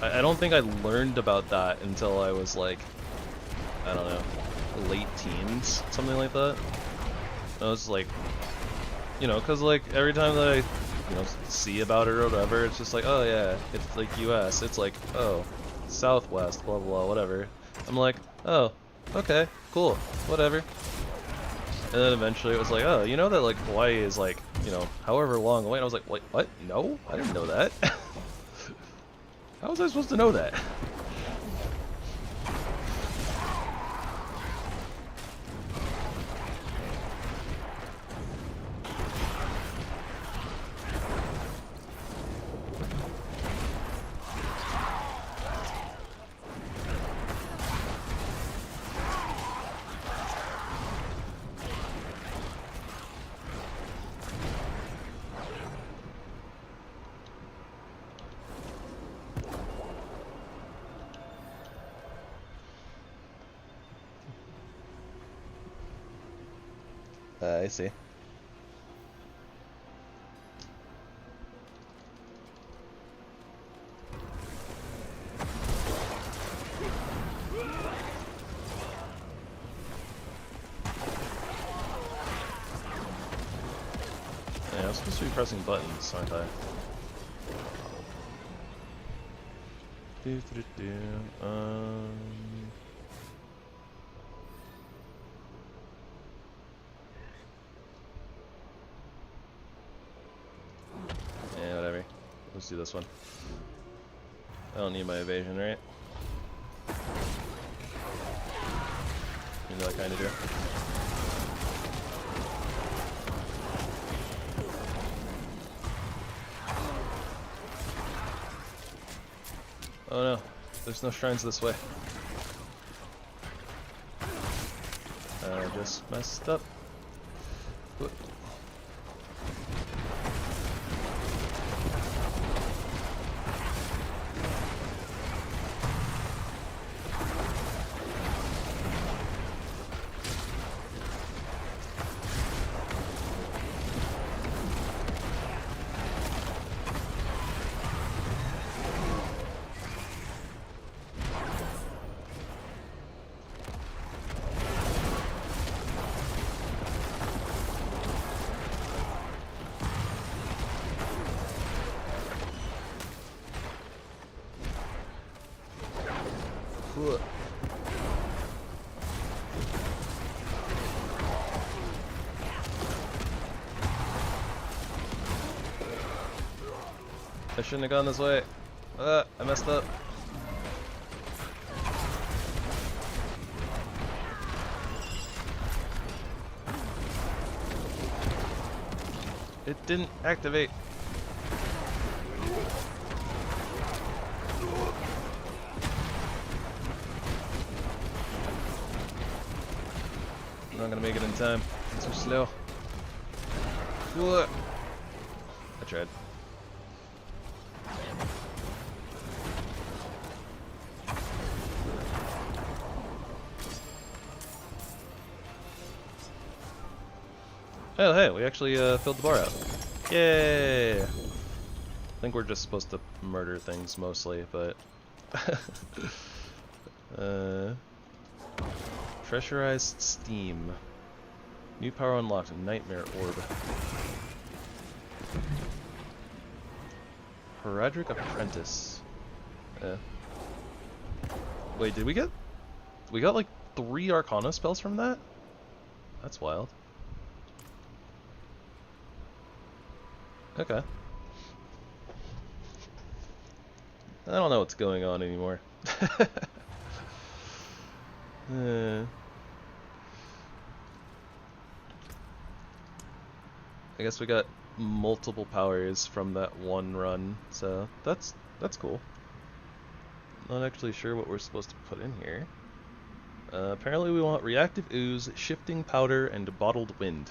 I don't think I learned about that until I was, like, I don't know, late teens, something like that. I was like, you know, cause like every time that I, you know, see about it or whatever, it's just like, oh yeah, it's like US. It's like, oh, Southwest, blah blah blah, whatever. I'm like, oh, okay, cool, whatever. And then eventually it was like, oh, you know that like Hawaii is like, you know, however long away. And I was like, wait, what? No, I didn't know that. How was I supposed to know that? I see. Yeah, I'm supposed to be pressing buttons, aren't I? Yeah, whatever. Let's do this one. I don't need my evasion, right? You know I kinda do. Oh no, there's no shrines this way. I just messed up. Whoop. I shouldn't have gone this way. I messed up. It didn't activate. I'm not gonna make it in time. It's too slow. I tried. Oh hey, we actually filled the bar out. Yay! I think we're just supposed to murder things mostly, but... pressurized steam. New power unlocked, Nightmare Orb. Heraldric Apprentice. Wait, did we get... We got like 3 Arcana spells from that? That's wild. Okay. I don't know what's going on anymore. I guess we got multiple powers from that one run, so that's cool. Not actually sure what we're supposed to put in here. Apparently we want Reactive Ooze, Shifting Powder, and Bottled Wind.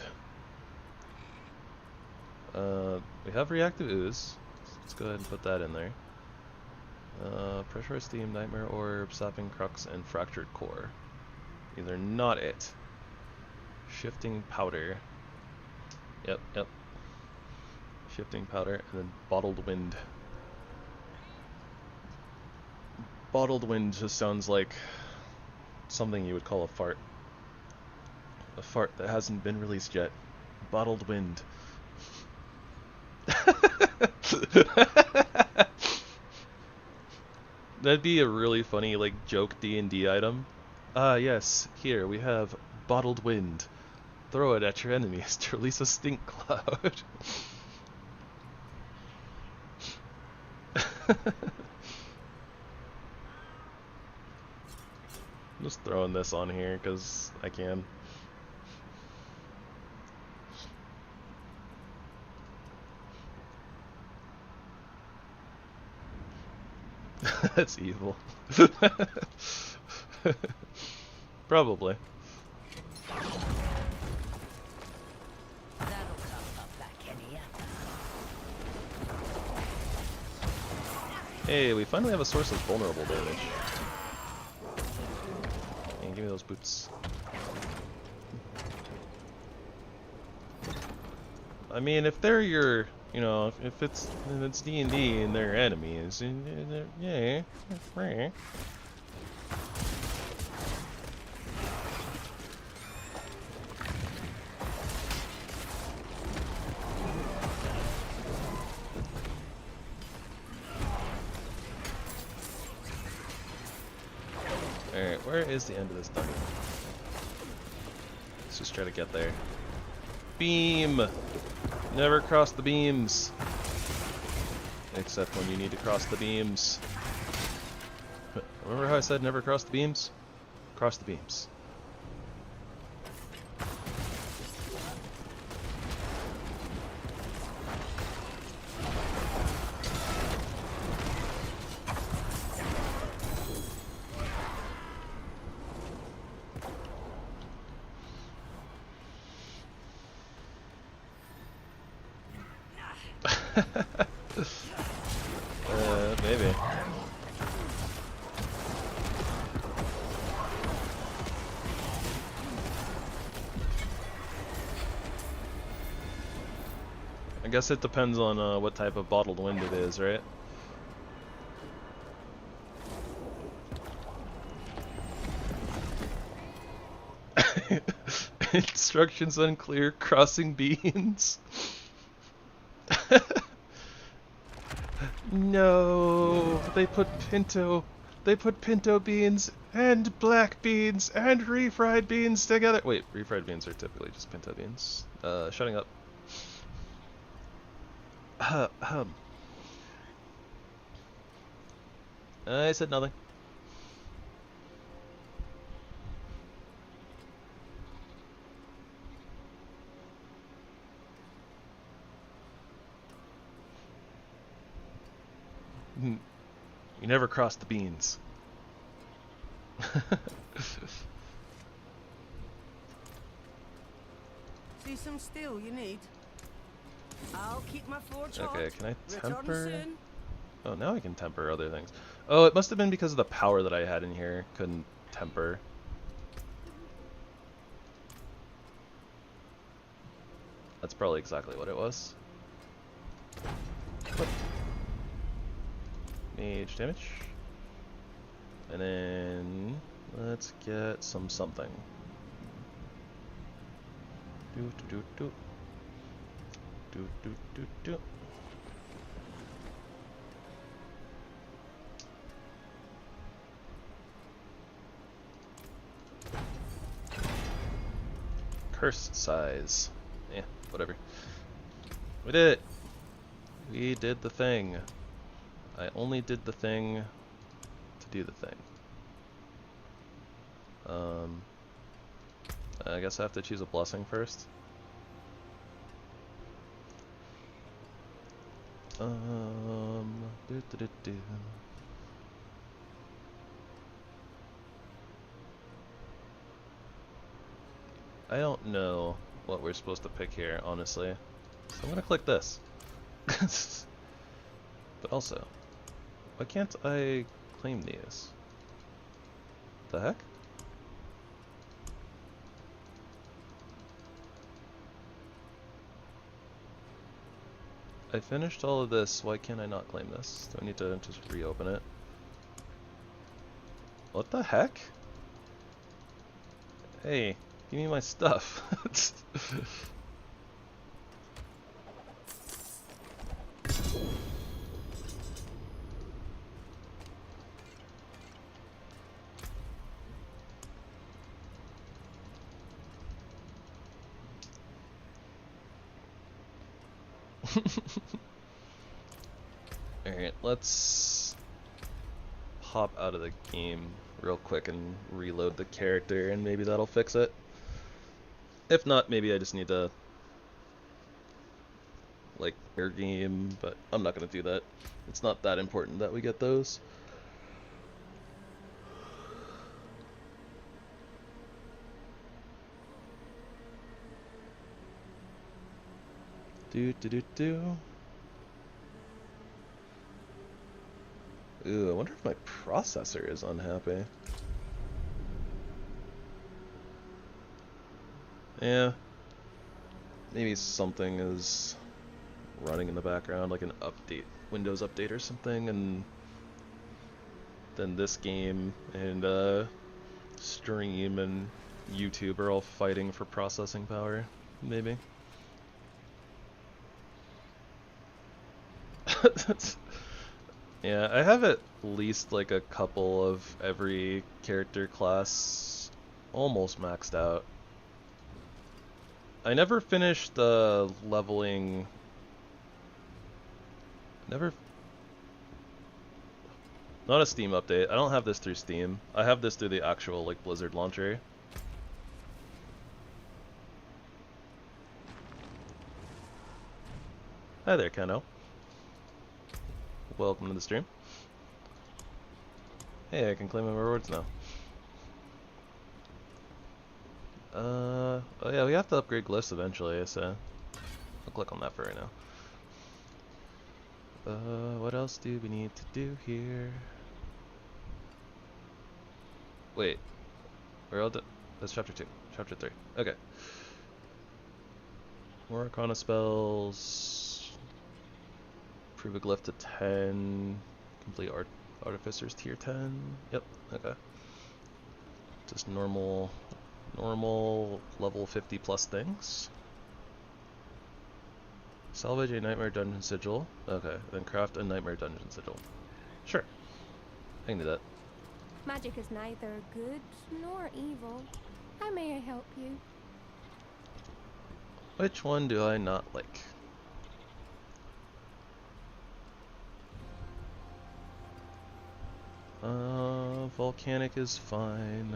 We have Reactive Ooze. Let's go ahead and put that in there. Pressurized Steam, Nightmare Orb, Sapping Crux, and Fractured Core. These are not it. Shifting Powder. Yep. Shifting Powder, and then Bottled Wind. Bottled Wind just sounds like something you would call a fart. A fart that hasn't been released yet. Bottled wind. That'd be a really funny, like, joke D&D item. Ah, yes, here we have bottled wind. Throw it at your enemies to release a stink cloud. I'm just throwing this on here because I can. That's evil. Probably. Hey, we finally have a source of vulnerable damage. And give me those boots. I mean, if they're your, you know, if it's D&D and they're enemies, yeah. Alright, where is the end of this dungeon? Let's just try to get there. Beam! Never cross the beams! Except when you need to cross the beams. Remember how I said never cross the beams? Cross the beams. Maybe. I guess it depends on what type of bottled wind it is, right? Instructions unclear, crossing beans. No, they put pinto beans and black beans and refried beans together. Wait, refried beans are typically just pinto beans. Shutting up. I said nothing. You never cross the beans. See some steel you need? I'll keep my forge hot. Okay, can I Return temper? soon. Oh, now I can temper other things. Oh, it must have been because of the power that I had in here. Couldn't temper. That's probably exactly what it was. What? Mage damage. And then let's get some something. Do do do do. Do do do do. Curse size. Yeah, whatever. We did it! We did the thing. I only did the thing to do the thing. I guess I have to choose a blessing first. Do. I don't know what we're supposed to pick here, honestly. So I'm gonna click this. But also, why can't I claim these? The heck? I finished all of this, why can't I not claim this? Do I need to just reopen it? What the heck? Hey, give me my stuff. Alright, let's hop out of the game real quick and reload the character, and maybe that'll fix it. If not, maybe I just need to like air game, but I'm not gonna do that. It's not that important that we get those. Do. Ooh, I wonder if my processor is unhappy. Yeah. Maybe something is running in the background, like an update, Windows update or something, and then this game and Stream and YouTube are all fighting for processing power, maybe. Yeah, I have at least like a couple of every character class almost maxed out. I never finished the leveling. Not a Steam update. I don't have this through Steam. I have this through the actual like Blizzard launcher. Hi there, Keno. Welcome to the stream. Hey, I can claim my rewards now. Oh yeah, we have to upgrade glyphs eventually, so I'll click on that for right now. What else do we need to do here? Wait, we're all done. That's chapter 2. Chapter 3. Okay. More Arcana spells. Prove a glyph to 10. Complete Artificer's tier 10. Yep, okay. Just normal level 50 plus things. Salvage a Nightmare Dungeon Sigil. Okay, then craft a Nightmare Dungeon Sigil. Sure. I can do that. Magic is neither good nor evil. How may I help you? Which one do I not like? Volcanic is fine.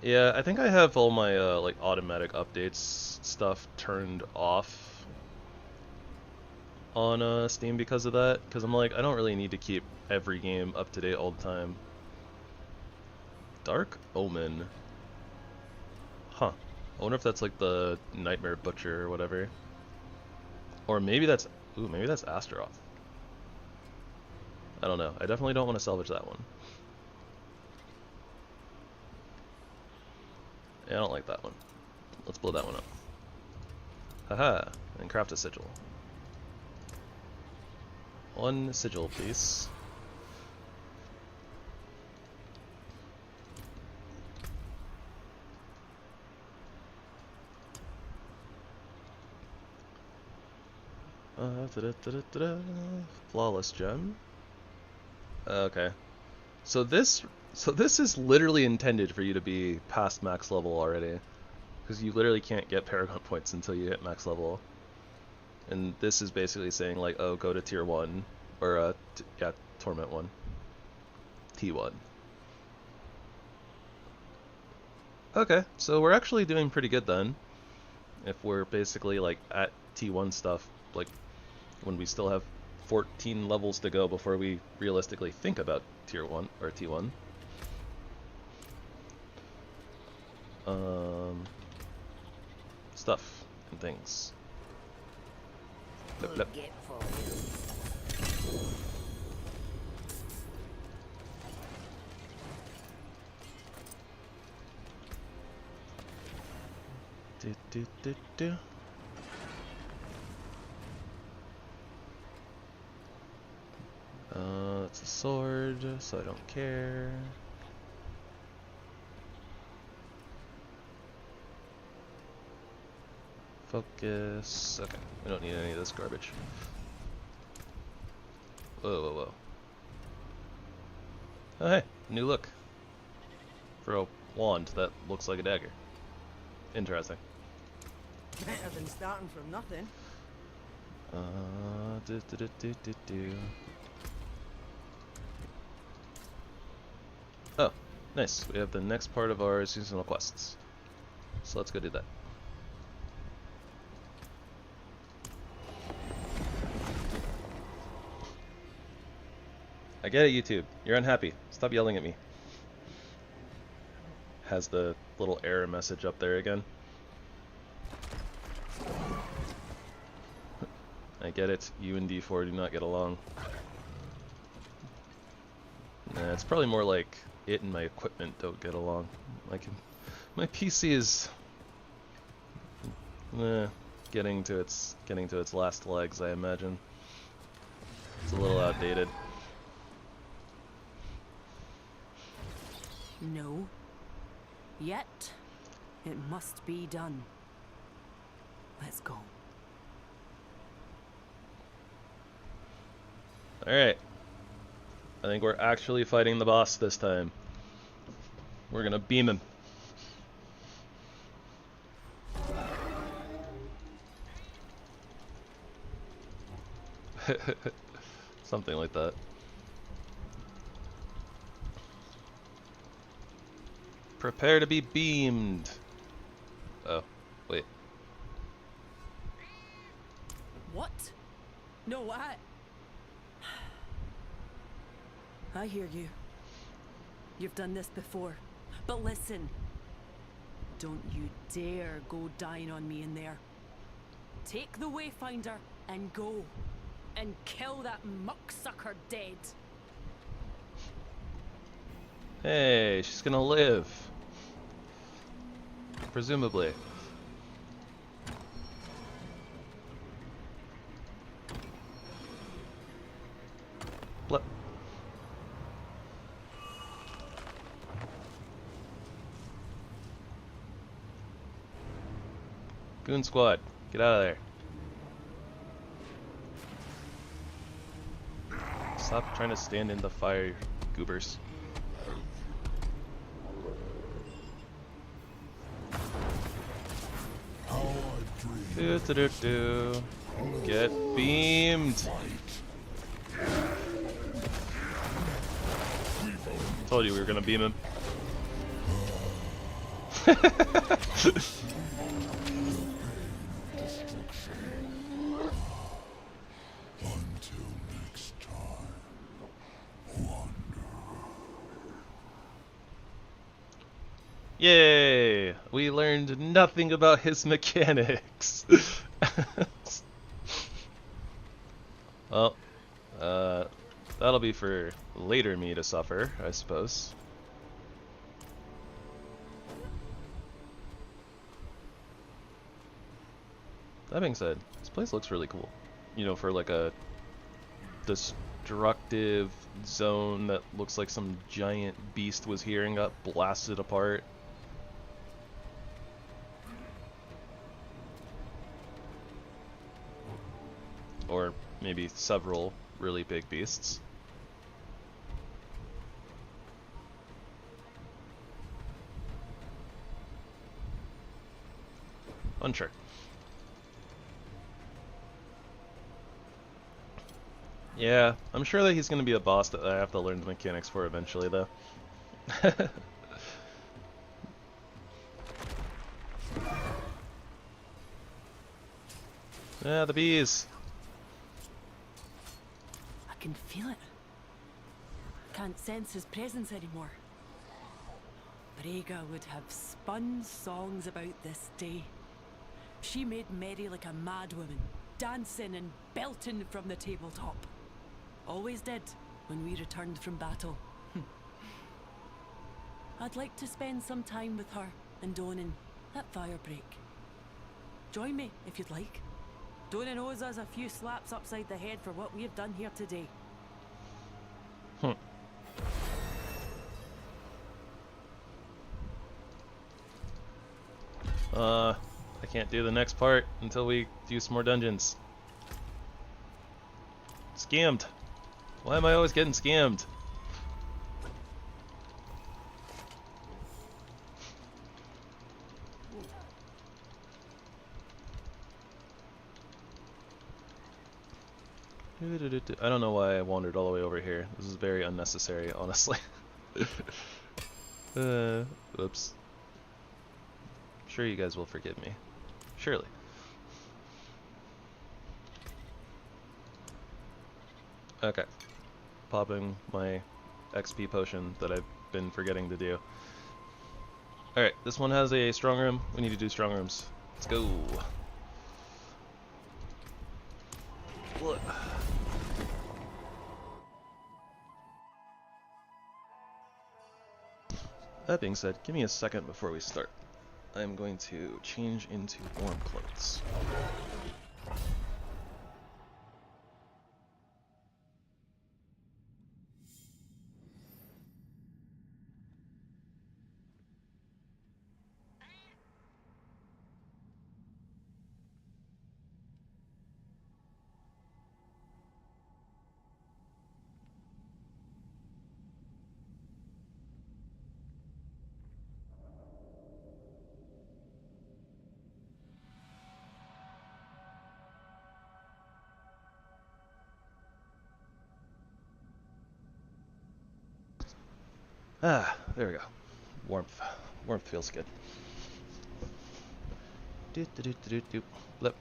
Yeah, I think I have all my like automatic updates stuff turned off on Steam because of that, because I'm like, I don't really need to keep every game up to date all the time. Dark Omen. Huh. I wonder if that's like the Nightmare Butcher or whatever. Or maybe that's... Ooh, maybe that's Astaroth. I don't know. I definitely don't want to salvage that one. Yeah, I don't like that one. Let's blow that one up. Haha. And craft a sigil. One sigil, please. Flawless gem. Okay. So this is literally intended for you to be past max level already, because you literally can't get Paragon points until you hit max level. And this is basically saying like, oh, go to tier 1 or yeah, Torment 1. T1. Okay, so we're actually doing pretty good then. If we're basically like at T1 stuff, like when we still have 14 levels to go before we realistically think about tier 1 or T1. Stuff and things. Blip, blip. That's a sword, so I don't care. Focus. Okay, we don't need any of this garbage. Whoa, whoa, whoa. Oh, hey, new look. For a wand that looks like a dagger. Interesting. Better than starting from nothing. Oh, nice. We have the next part of our seasonal quests. So let's go do that. I get it, YouTube. You're unhappy. Stop yelling at me. Has the little error message up there again. I get it. You and D4 do not get along. Nah, it's probably more like it and my equipment don't get along. Like, my PC is getting to its last legs, I imagine. It's a little outdated. No. Yet, it must be done. Let's go. Alright. I think we're actually fighting the boss this time. We're gonna beam him. Something like that. Prepare to be beamed. Oh, wait. What? No, I hear you. You've done this before. But listen. Don't you dare go dying on me in there. Take the Wayfinder and go. And kill that mucksucker dead. Hey, she's gonna live. Presumably. Blah. Goon squad, get out of there. Stop trying to stand in the fire, goobers. Do. Get beamed. Told you we were gonna beam him. Yay! We learned nothing about his mechanics. Well, that'll be for later me to suffer, I suppose. That being said, this place looks really cool. You know, for like a destructive zone that looks like some giant beast was here and got blasted apart. Or maybe several really big beasts. Unsure. Yeah, I'm sure that he's going to be a boss that I have to learn the mechanics for eventually, though. Yeah, the bees. I can feel it. Can't sense his presence anymore. Brega would have spun songs about this day. She made merry like a madwoman, dancing and belting from the tabletop. Always did when we returned from battle. I'd like to spend some time with her and Donan at Firebreak. Join me, if you'd like. Donna owes us a few slaps upside the head for what we have done here today. I can't do the next part until we do some more dungeons. Scammed. Why am I always getting scammed? I don't know why I wandered all the way over here. This is very unnecessary, honestly. Oops. I'm sure you guys will forgive me. Surely. Okay. Popping my XP potion that I've been forgetting to do. Alright, this one has a strong room. We need to do strong rooms. Let's go. What? That being said, give me a second before we start. I'm going to change into warm clothes. Ah, there we go. Warmth. Warmth feels good. Do do do do do. Blip.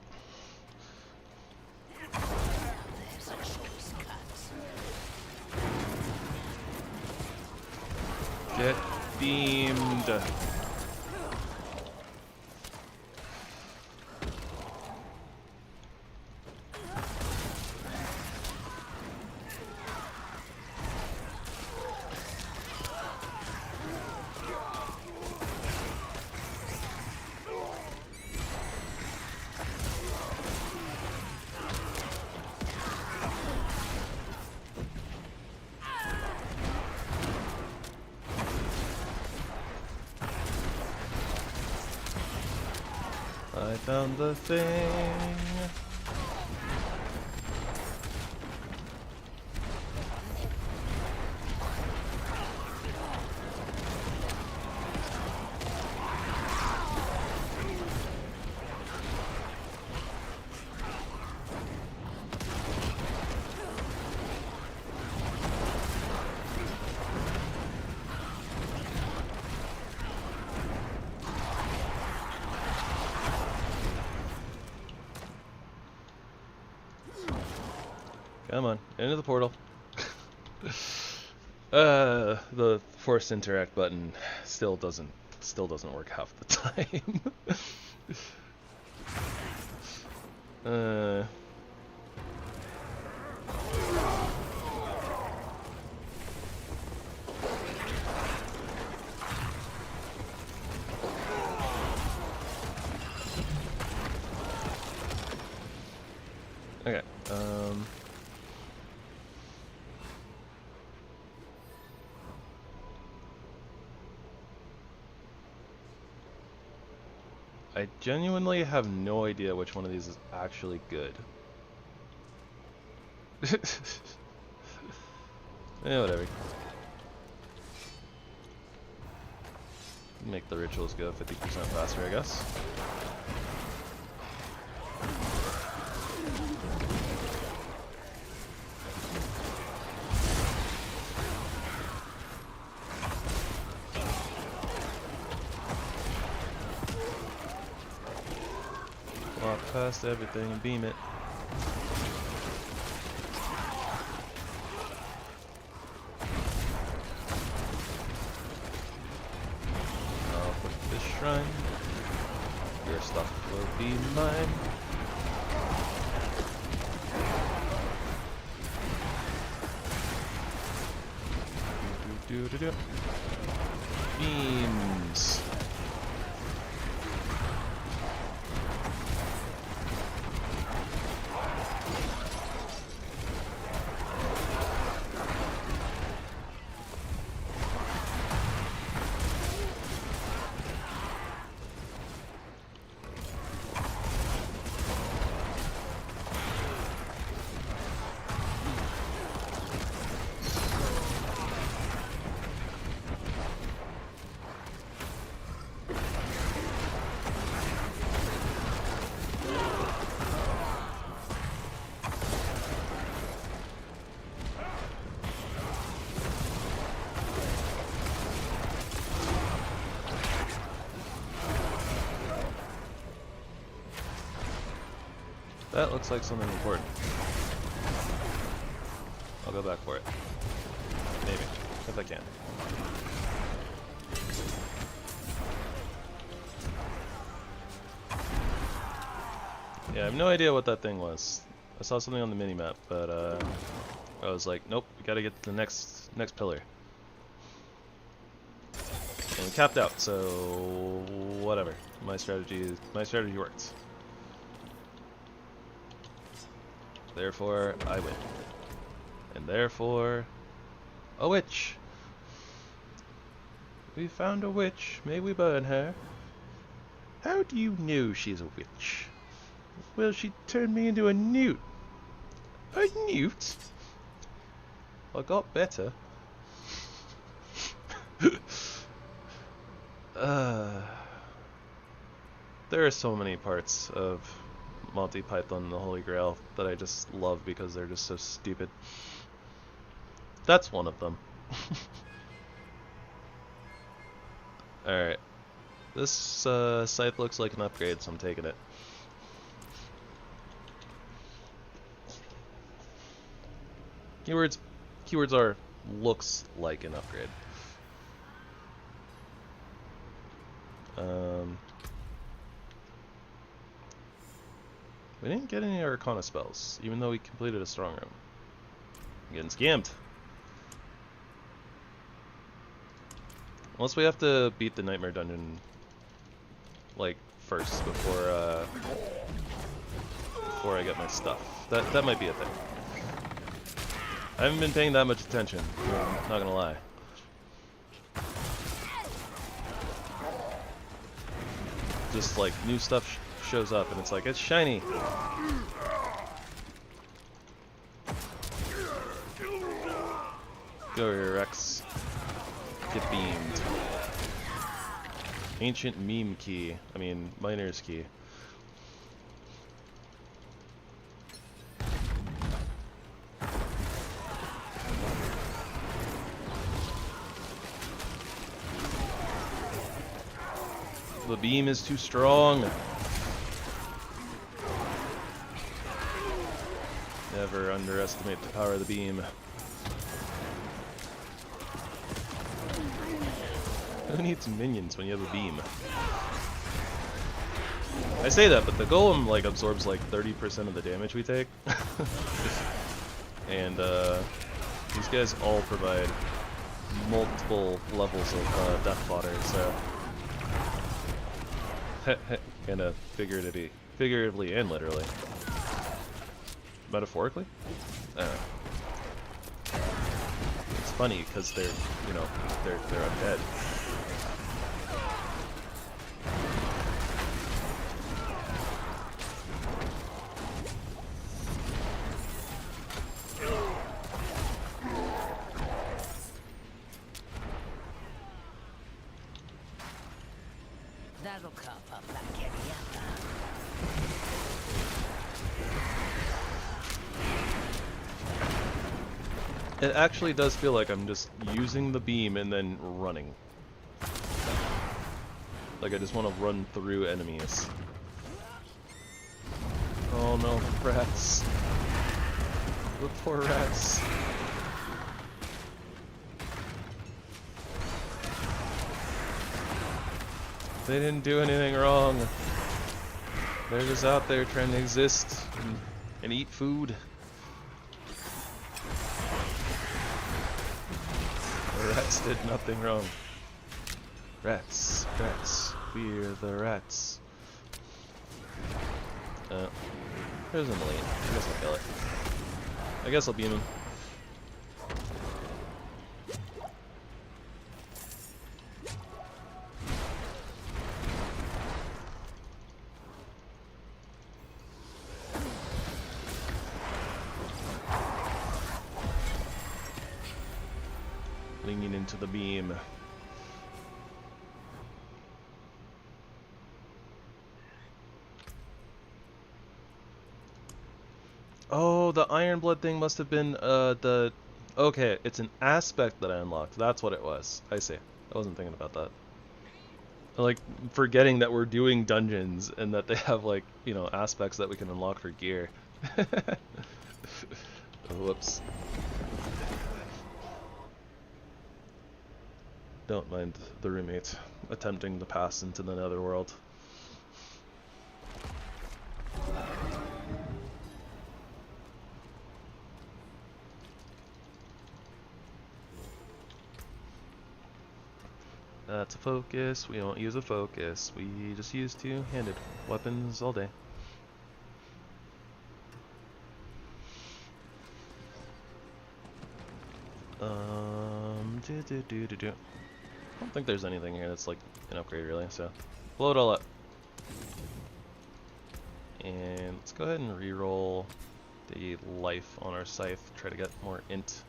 Get beamed. I found the thing. Come on, into the portal. The force interact button still doesn't work half the time. Okay. I genuinely have no idea which one of these is actually good. Yeah, whatever. Make the rituals go 50% faster, I guess. Walk past everything and beam it. I'll put this shrine. Your stuff will be mine. Do. Beams. That looks like something important. I'll go back for it. Maybe, if I can. Yeah, I have no idea what that thing was. I saw something on the minimap, but I was like, nope, we gotta get to the next pillar. And we capped out, so whatever. My strategy worked. Therefore, I win. And therefore, a witch. We found a witch. May we burn her? How do you know she's a witch? Well, she turned me into a newt. A newt? I got better. There are so many parts of Monty Python and the Holy Grail that I just love because they're just so stupid. That's one of them. Alright. This scythe looks like an upgrade, so I'm taking it. Keywords are looks like an upgrade. We didn't get any Arcana spells, even though we completed a strong room. I'm getting scammed. Unless we have to beat the Nightmare Dungeon, like, first, before I get my stuff. That might be a thing. I haven't been paying that much attention, not gonna lie. Just like new stuff shows up and it's like, it's shiny. Go here, Rex. Get beamed. Ancient meme key. I mean, miner's key. The beam is too strong. Never underestimate the power of the beam. Who needs minions when you have a beam? I say that, but the golem like absorbs like 30% of the damage we take. And these guys all provide multiple levels of death fodder, so kinda figuratively and literally. Metaphorically? I don't know. It's funny because they're, you know, they're undead. That'll cough up like any other. It actually does feel like I'm just using the beam and then running. Like I just want to run through enemies. Oh no, rats. The poor rats. They didn't do anything wrong. They're just out there trying to exist and eat food. The rats did nothing wrong. Rats, rats, we're the rats. There's an elite. I guess I'll kill it. I guess I'll beam him. Leaning into the beam. Oh, the Iron Blood thing must have been the... Okay, it's an aspect that I unlocked. That's what it was. I see. I wasn't thinking about that. Like, forgetting that we're doing dungeons and that they have, like, you know, aspects that we can unlock for gear. Whoops. Don't mind the roommate attempting to pass into the netherworld. That's a focus. We don't use a focus. We just use two-handed weapons all day. I don't think there's anything here that's like an upgrade really, so blow it all up. And let's go ahead and re-roll the life on our scythe, try to get more int.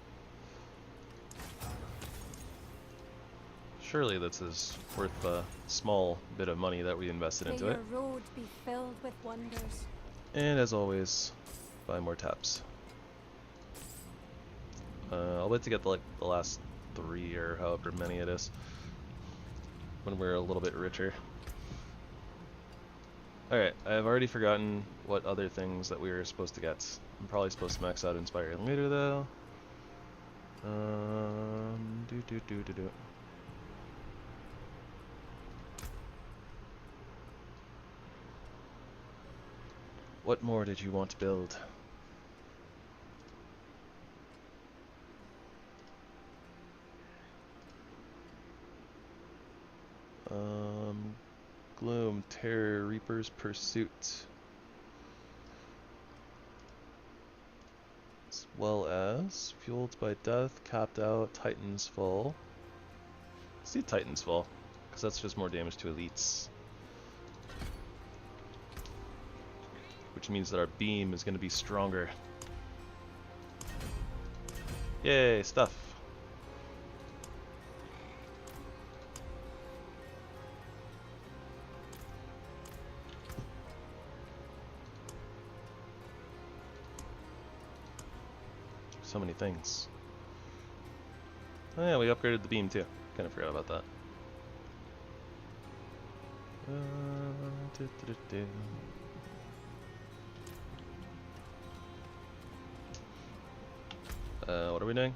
Surely this is worth a small bit of money that we invested into it. May your road be filled with wonders. And as always, buy more taps. I'll wait to get the last 3 or however many it is when we're a little bit richer. Alright, I've already forgotten what other things that we were supposed to get. I'm probably supposed to max out Inspiring Leader though. What more did you want to build? Gloom, Terror, Reaper's Pursuit. As well as Fueled by Death, Capped Out, Titan's Fall. Let's do Titan's Fall, because that's just more damage to elites. Which means that our beam is going to be stronger. Yay, stuff. So many things. Oh yeah, we upgraded the beam too. Kind of forgot about that. What are we doing?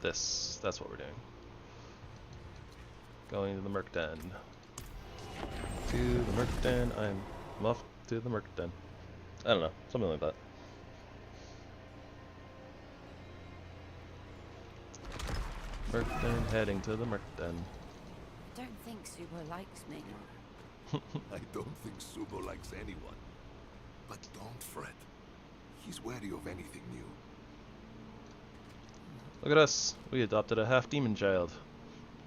This. That's what we're doing. Going to the Merc Den. To the Merc Den. I'm off to the Merc Den. I don't know. Something like that. Merc Den, heading to the Merc Den. Don't think Subo likes me. I don't think Subo likes anyone. But don't fret. He's wary of anything new. Look at us. We adopted a half-demon child.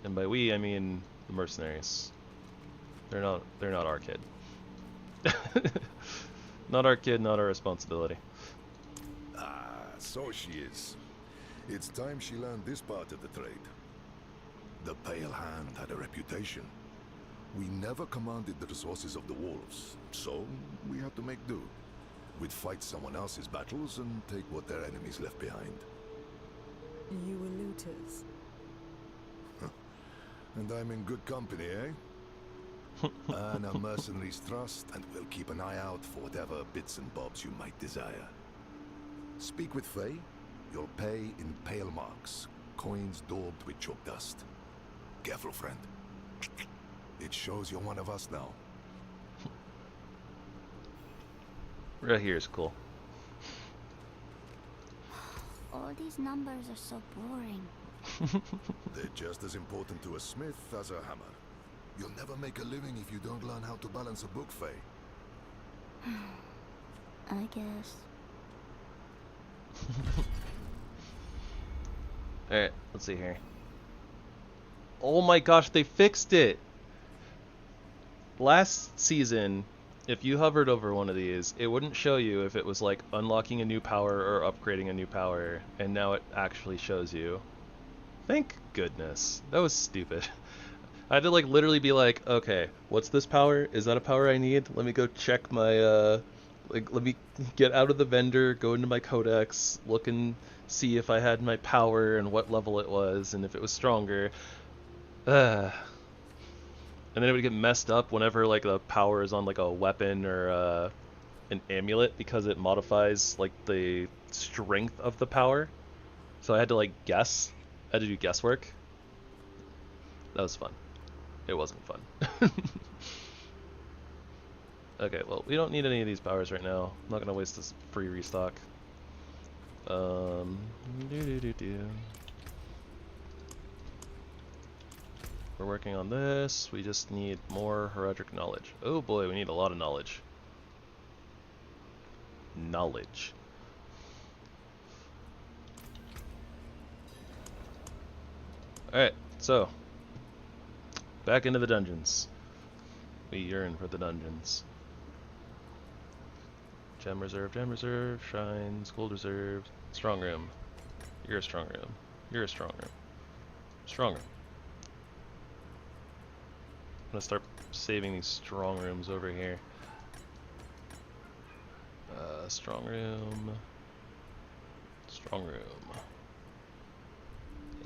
And by we, I mean the mercenaries. They're not our kid. Not our kid, not our responsibility. Ah, so she is. It's time she learned this part of the trade. The Pale Hand had a reputation. We never commanded the resources of the wolves, so we had to make do. We'd fight someone else's battles and take what their enemies left behind. You were looters. And I'm in good company, eh? Earn a mercenary's trust, and we'll keep an eye out for whatever bits and bobs you might desire. Speak with Faye. You'll pay in pale marks, coins daubed with chalk dust. Careful, friend. It shows you're one of us now. Right here is cool. All these numbers are so boring. They're just as important to a smith as a hammer. You'll never make a living if you don't learn how to balance a book, Faye. I guess. Alright, let's see here. Oh my gosh, they fixed it! Last season, if you hovered over one of these, it wouldn't show you if it was like unlocking a new power or upgrading a new power, and now it actually shows you. Thank goodness. That was stupid. I had to like literally be like, okay, what's this power? Is that a power I need? Let me go check my like let me get out of the vendor, go into my codex, look and see if I had my power and what level it was and if it was stronger. and then it would get messed up whenever like the power is on like a weapon or an amulet, because it modifies like the strength of the power. So I had to like guess. I had to do guesswork. That was fun. It wasn't fun. Okay, well, we don't need any of these powers right now. I'm not gonna waste this free restock. We're working on this. We just need more heraldic knowledge. Oh boy, we need a lot of knowledge. Knowledge. Alright, so back into the dungeons. We yearn for the dungeons. Gem reserve, shrines, gold reserve, strong room. You're a strong room. You're a strong room. Strong room. I'm gonna start saving these strong rooms over here. Strong room. Strong room.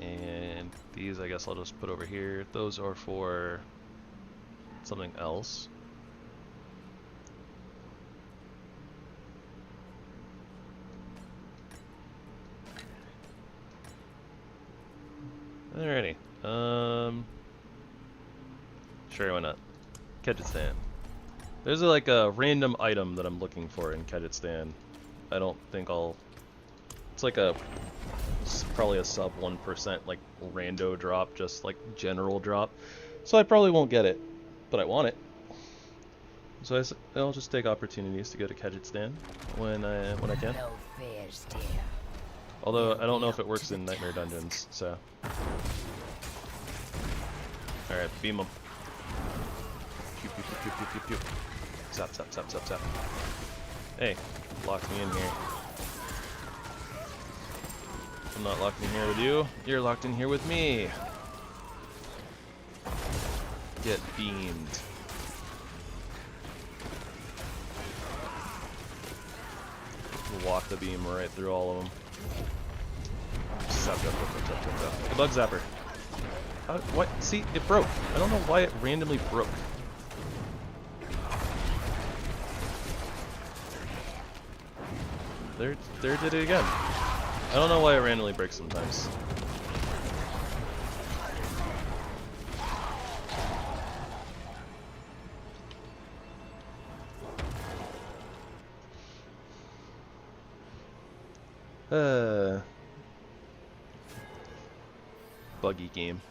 And these I guess I'll just put over here. Those are for something else. Alrighty. Sure, why not? Kyrgyzstan. There's like a random item that I'm looking for in Kyrgyzstan. I don't think I'll... It's like a... It's probably a sub 1% like rando drop, just like general drop. So I probably won't get it, but I want it. So I'll just take opportunities to go to Kyrgyzstan when I can. No fears, dear. Although I don't know if it works in Nightmare Dungeons, so. Alright, beam them. Pew, pew, pew, pew, pew, pew, pew. Zap, zap, zap, zap, zap. Hey, locked me in here. I'm not locked in here with you. You're locked in here with me. Get beamed. Walk the beam right through all of them. Zap, zap, zap, zap, zap, zap, zap. Bug zapper. What? See, it broke. I don't know why it randomly broke. There did it again. I don't know why it randomly breaks sometimes. Buggy game.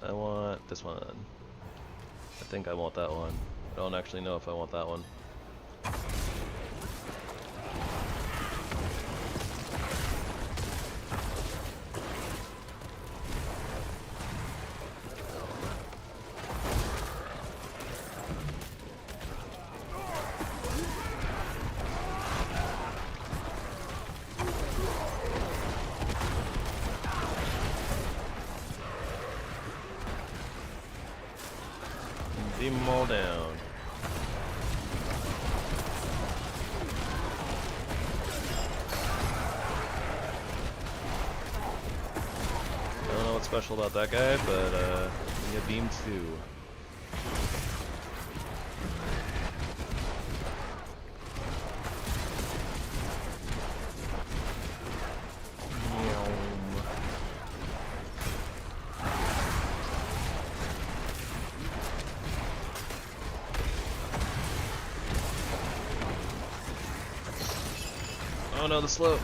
I want this one. I think I want that one. I don't actually know if I want that one. Beam them all down. I don't know what's special about that guy, but he get beamed too. Oh no, the slope.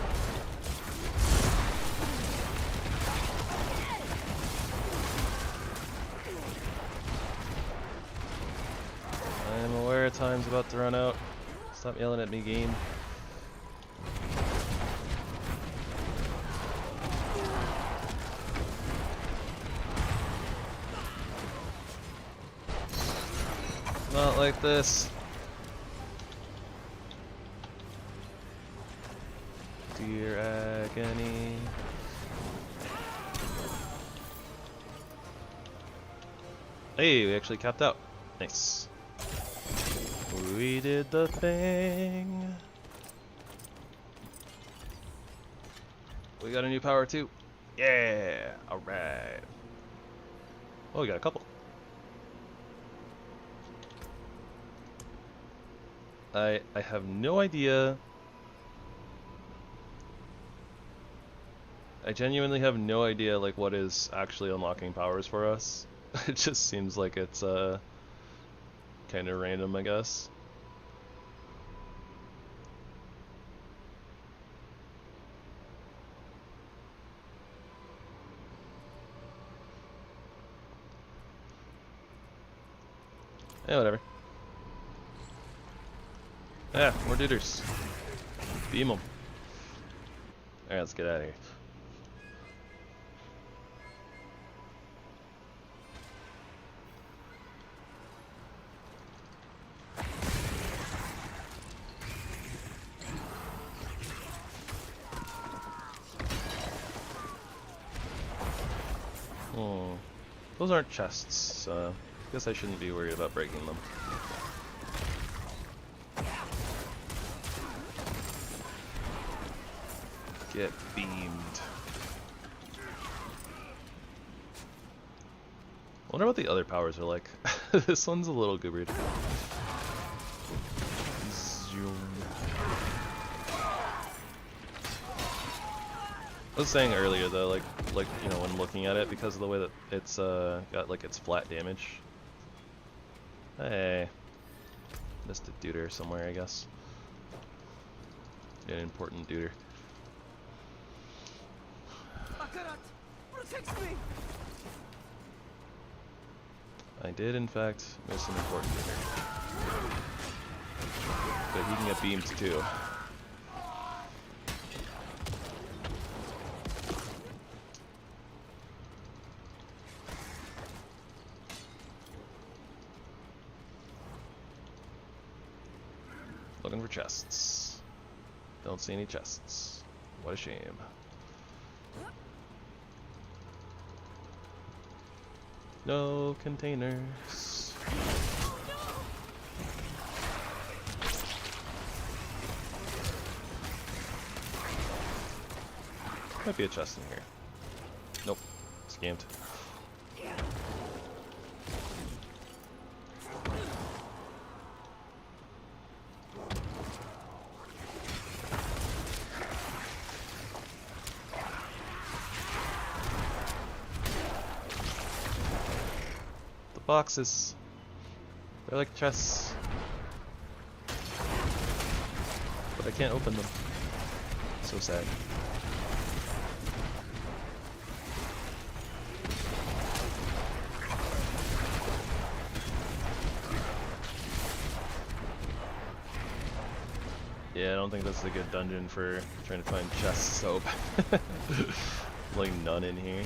I'm aware time's about to run out. Stop yelling at me, game. Not like this. Fear agony. Hey, we actually capped out. Nice. We did the thing. We got a new power too. Yeah. All right. Oh, we got a couple. I have no idea. I genuinely have no idea like what is actually unlocking powers for us. It just seems like it's kind of random, I guess. Yeah, whatever. Yeah, more duders. Beam them. Alright, let's get out of here. Oh, those aren't chests, so I guess I shouldn't be worried about breaking them. Get beamed. I wonder what the other powers are like. This one's a little goobered. Zoom. I was saying earlier though, like you know, when looking at it, because of the way that it's got like its flat damage. Hey, missed a duder somewhere, I guess. An important duder. I did, in fact, miss an important duder. But he can get beamed too. Looking for chests. Don't see any chests. What a shame. No containers. Might be a chest in here. Nope. Scammed. Boxes. They're like chests. But I can't open them. So sad. Yeah, I don't think that's a good dungeon for trying to find chests, so like none in here.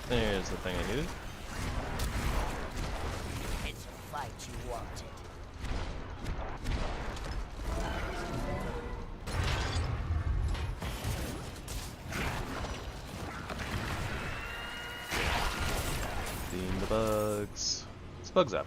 There's the thing I needed. It's a fight you wanted. Beam the bugs. It's bug zap.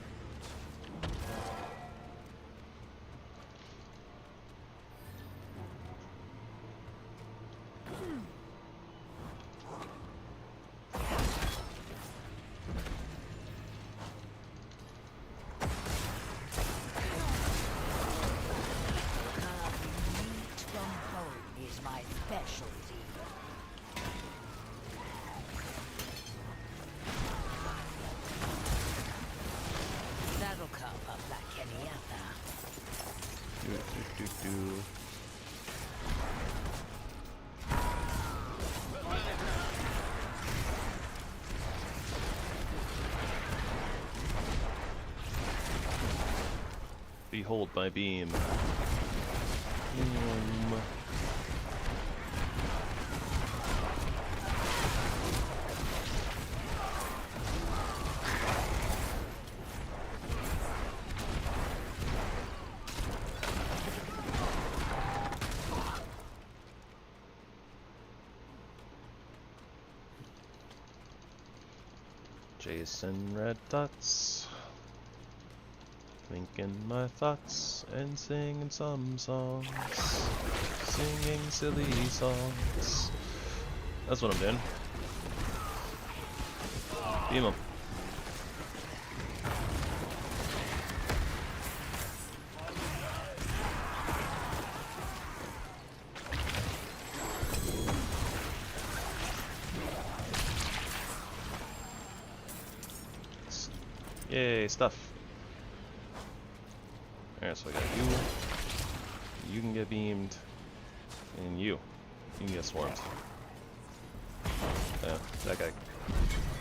Behold my beam. Jason red dots, thinking my thoughts and singing some songs, singing silly songs. That's what I'm doing. Beam him. Yay, stuff. Alright, so I got you. You can get beamed. And you can get swarmed. Yeah, that guy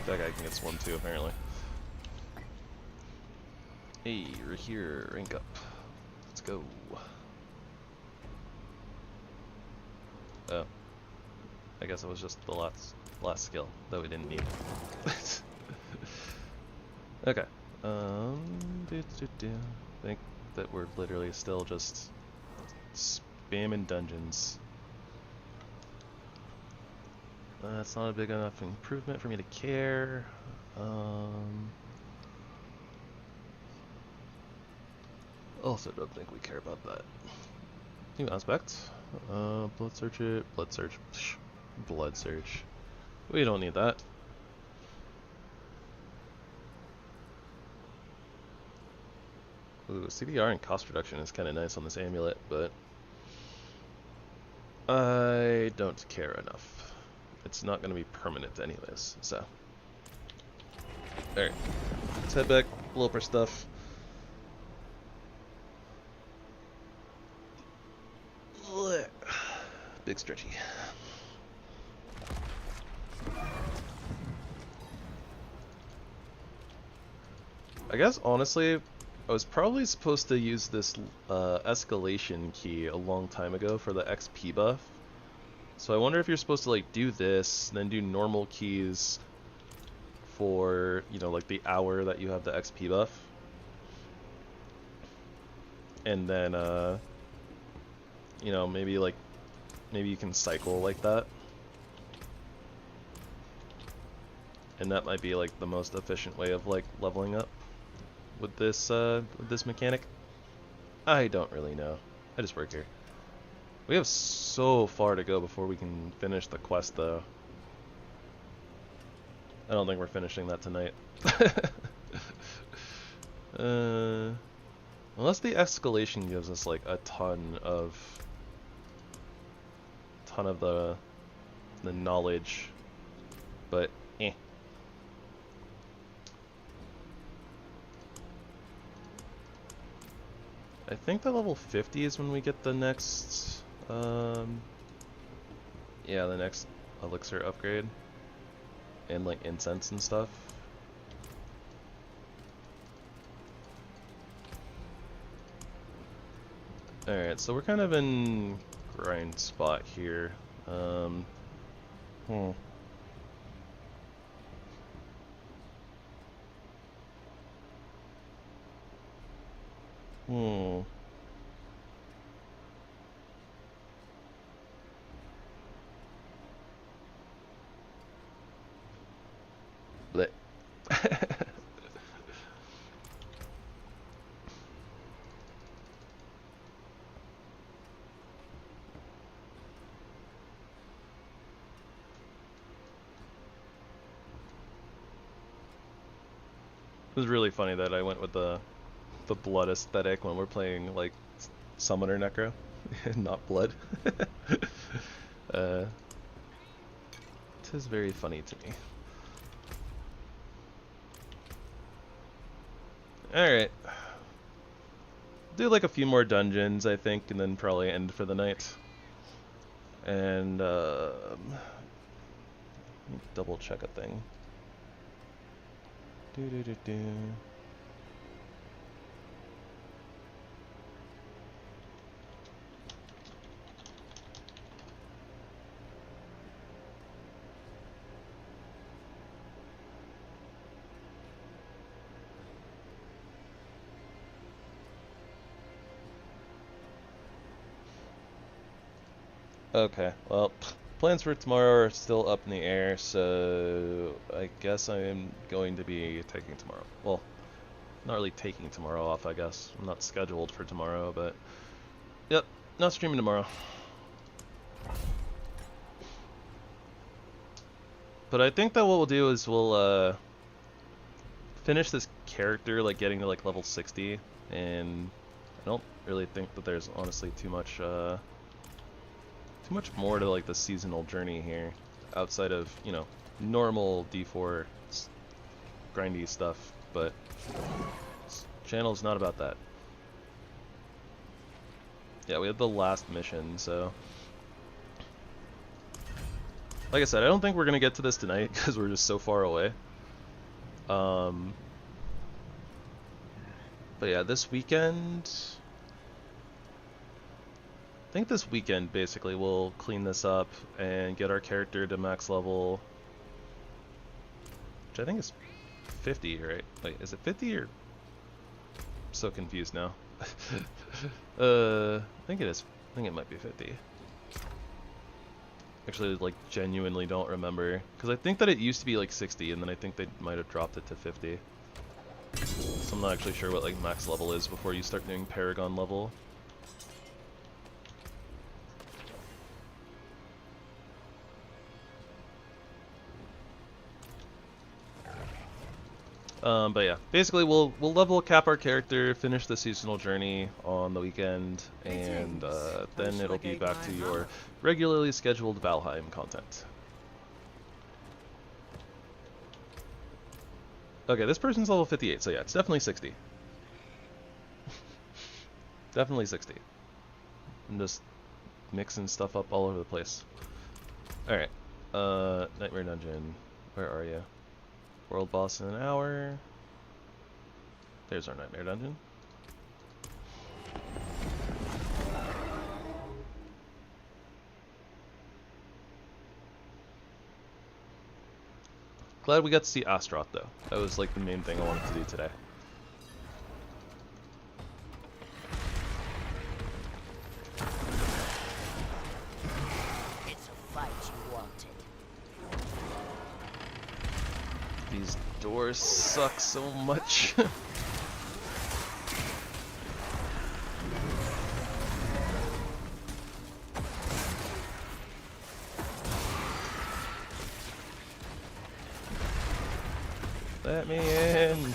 can get swarmed too, apparently. Hey, we're here. Rank up. Let's go. Oh. I guess it was just the last skill that we didn't need. Okay. I think that we're literally still just spamming dungeons. That's not a big enough improvement for me to care. Also don't think we care about that. New aspect. Blood search it. Blood search. Psh, blood search. We don't need that. Ooh, CDR and cost reduction is kind of nice on this amulet, but I don't care enough. It's not going to be permanent anyways, so. Alright, let's head back, blow up our stuff. Big stretchy. I guess, honestly, I was probably supposed to use this escalation key a long time ago for the XP buff. So I wonder if you're supposed to like do this, then do normal keys for, you know, like the hour that you have the XP buff. And then, you know, maybe you can cycle like that. And that might be like the most efficient way of like leveling up with this mechanic. I don't really know. I just work here. We have so far to go before we can finish the quest though. I don't think we're finishing that tonight. Unless the escalation gives us like a ton of the knowledge, but eh. I think that level 50 is when we get the next, yeah, the next elixir upgrade, and like incense and stuff. Alright, so we're kind of in grind spot here. Blech. It was really funny that I went with the blood aesthetic when we're playing like Summoner Necro and not blood. It is very funny to me. Alright. Do like a few more dungeons, I think, and then probably end for the night. And double check a thing. Okay, well, plans for tomorrow are still up in the air, so I guess I am going to be taking tomorrow. Well, not really taking tomorrow off, I guess. I'm not scheduled for tomorrow, but yep, not streaming tomorrow. But I think that what we'll do is we'll finish this character, like getting to like level 60, and I don't really think that there's honestly too much more to like the seasonal journey here, outside of, you know, normal D4 grindy stuff, but this channel's not about that. Yeah, we had the last mission, so like I said, I don't think we're gonna get to this tonight because we're just so far away. But yeah, this weekend, I think this weekend basically we'll clean this up and get our character to max level, which I think is 50, right? Wait, is it 50 or? I'm so confused now. I think it is. I think it might be 50. Actually, like, genuinely don't remember, because I think that it used to be like 60, and then I think they might have dropped it to 50. So I'm not actually sure what like max level is before you start doing Paragon level. But yeah, basically we'll level cap our character, finish the seasonal journey on the weekend, and then it'll be back to your regularly scheduled Valheim content. Okay, this person's level 58, so yeah, it's definitely 60. Definitely 60. I'm just mixing stuff up all over the place. Alright, Nightmare Dungeon, where are you? World boss in an hour. There's our Nightmare Dungeon. Glad we got to see Astaroth though. That was like the main thing I wanted to do today. It's a fight you wanted. These doors suck so much. Let me in.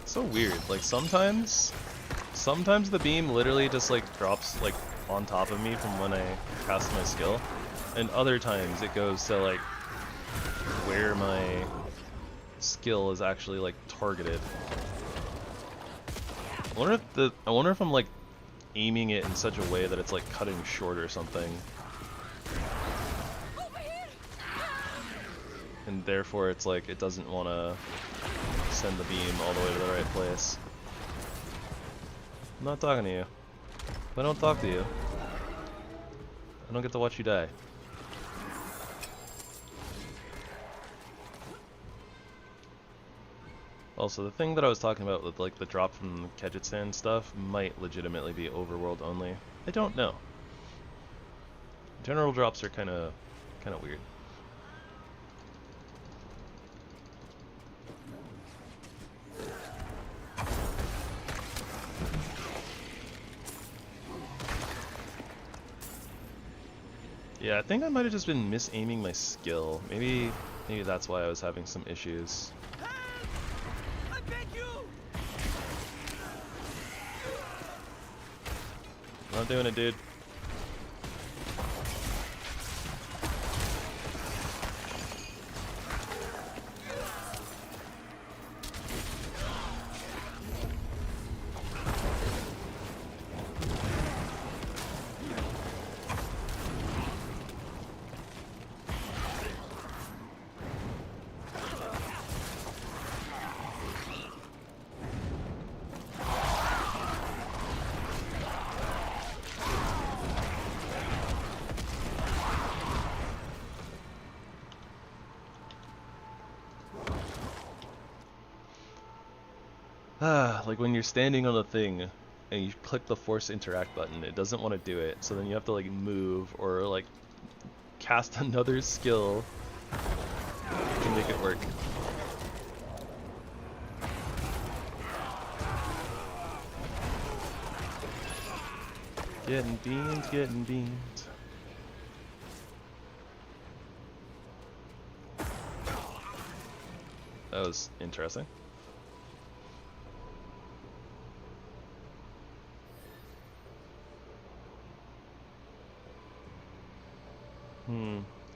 So weird, like sometimes the beam literally just like drops like on top of me from when I cast my skill, and other times it goes to like where my skill is actually like targeted. I wonder if I'm like aiming it in such a way that it's like cutting short or something. And therefore it's like it doesn't want to send the beam all the way to the right place. I'm not talking to you. If I don't talk to you, I don't get to watch you die. Also, the thing that I was talking about with like the drop from Kyrgyzstan stuff might legitimately be overworld only. I don't know. General drops are kind of weird. Yeah, I think I might have just been misaiming my skill. Maybe that's why I was having some issues. I beg you! Not doing it, dude. Like when you're standing on a thing and you click the force interact button, it doesn't want to do it, so then you have to like move or like cast another skill to make it work. Getting beamed, getting beamed. That was interesting.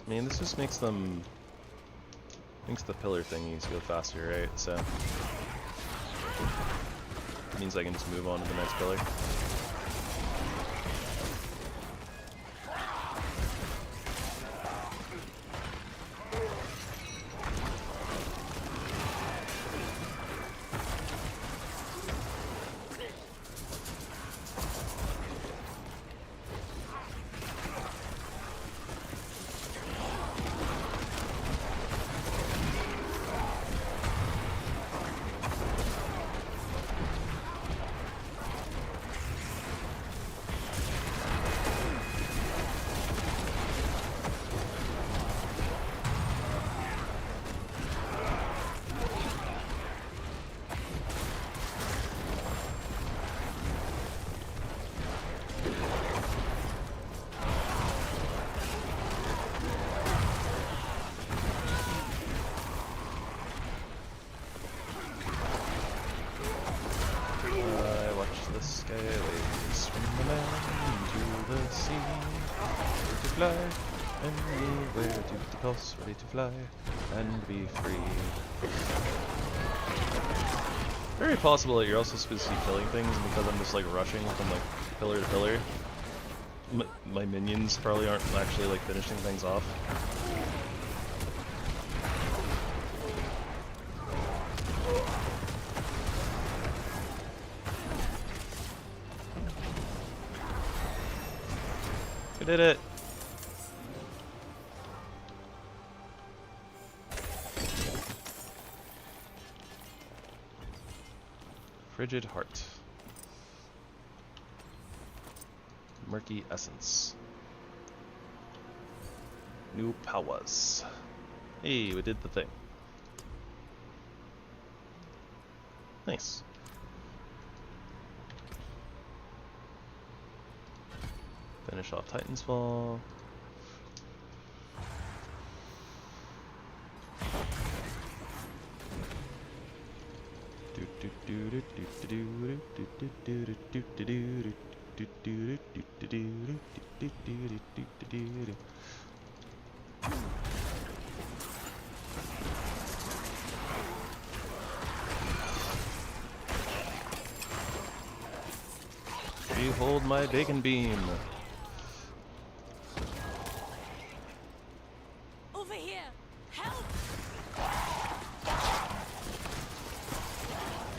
I mean, this just makes them... makes the pillar thingies go faster, right? So... it means I can just move on to the next pillar. Ready to fly and be free. Very possible that you're also supposed to be killing things, and because I'm just like rushing from like pillar to pillar, my minions probably aren't actually like finishing things off. We did it! Frigid Heart. Murky Essence. New powers. Hey, we did the thing. Nice. Finish off Titan's Fall. Behold my bacon beam. Over here! Help!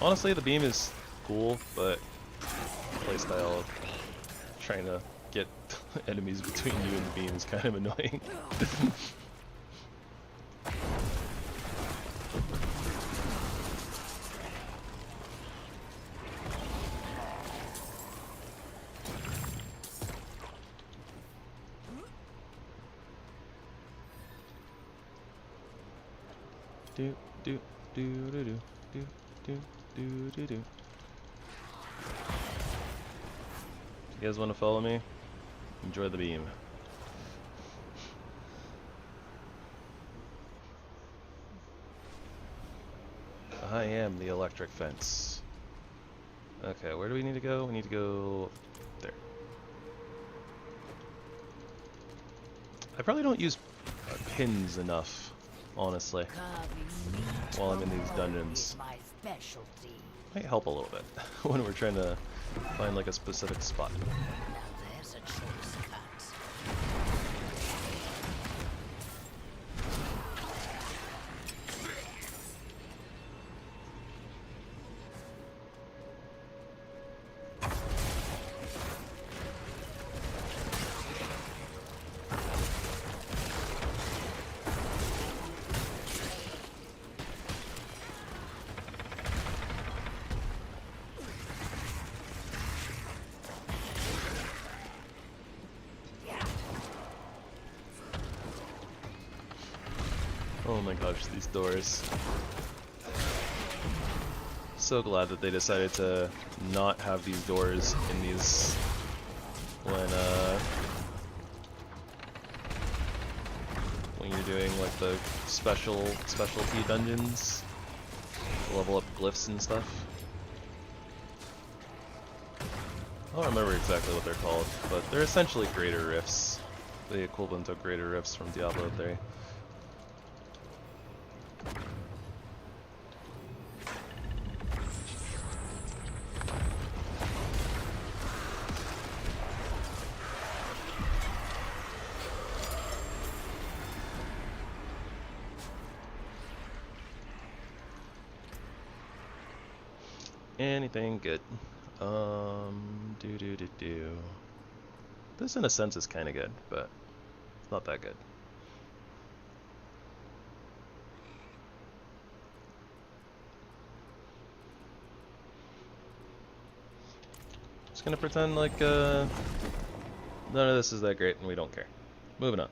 Honestly, the beam is cool, but playstyle of trying to get enemies between you and the beam is kind of annoying. Do do do do do do do do do do. You guys want to follow me? Enjoy the beam. I am the electric fence. Okay, where do we need to go? We need to go there. I probably don't use pins enough, honestly, while I'm in these dungeons. Might help a little bit when we're trying to find like a specific spot. Now there's a choice cut. Oh my gosh, these doors. So glad that they decided to not have these doors in these when you're doing like the specialty dungeons, to level up glyphs and stuff. I don't remember exactly what they're called, but they're essentially greater rifts, the equivalent of greater rifts from Diablo 3. Anything good? This in a sense is kind of good, but it's not that good. Just gonna pretend like none of this is that great and we don't care. Moving on.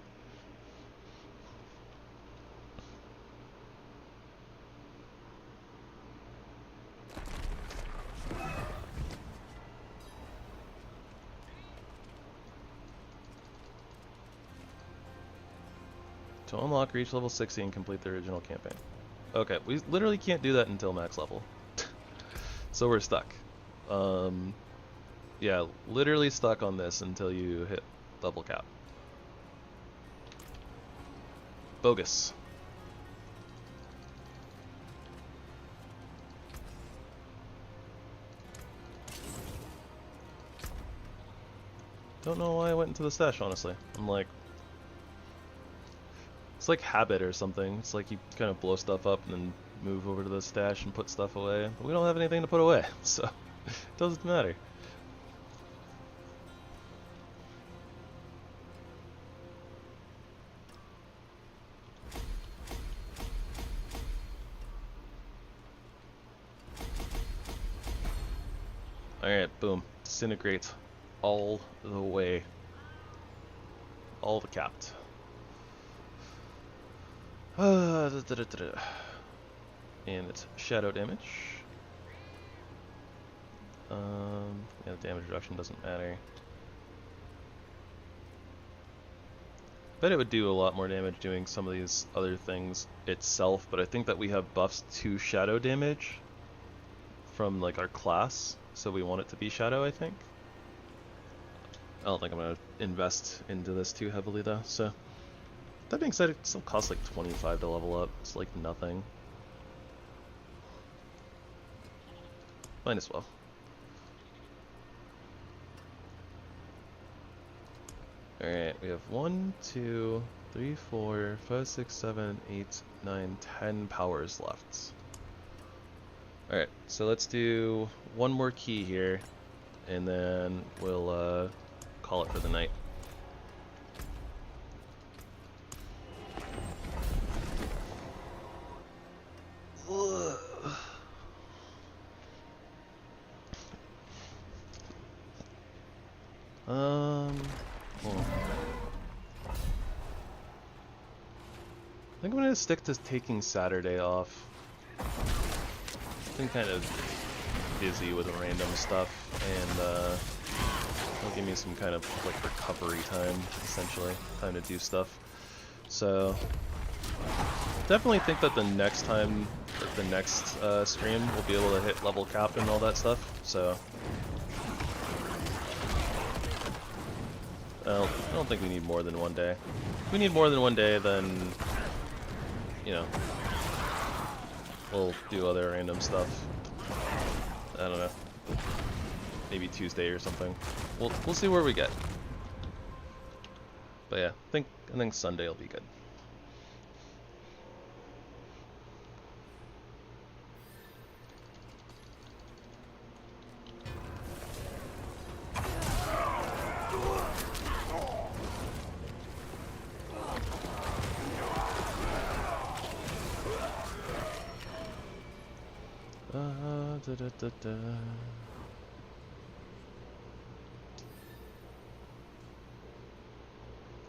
To unlock, reach level 60 and complete the original campaign. Okay, we literally can't do that until max level. So we're stuck. Yeah, literally stuck on this until you hit level cap. Bogus. Don't know why I went into the stash, honestly. I'm like... It's like habit or something. It's like you kind of blow stuff up and then move over to the stash and put stuff away. But we don't have anything to put away, so it doesn't matter. Alright, boom. Disintegrate all the way. All the capped. And it's shadow damage. Yeah, the damage reduction doesn't matter. Bet it would do a lot more damage doing some of these other things itself, but I think that we have buffs to shadow damage from like our class, so we want it to be shadow, I think. I don't think I'm gonna invest into this too heavily though, so. That being said, it still costs like 25 to level up. It's like nothing. Might as well. Alright, we have 1, 2, 3, 4, 5, 6, 7, 8, 9, 10 powers left. Alright, so let's do one more key here, and then we'll call it for the night. I think I'm gonna stick to taking Saturday off. I've been kind of busy with random stuff, and it'll give me some kind of like recovery time, essentially, time to do stuff. So definitely think that the next time, the next stream, we'll be able to hit level cap and all that stuff. So I don't think we need more than one day. If we need more than one day, then you know, we'll do other random stuff. I don't know. Maybe Tuesday or something. We'll see where we get. But yeah, I think Sunday will be good.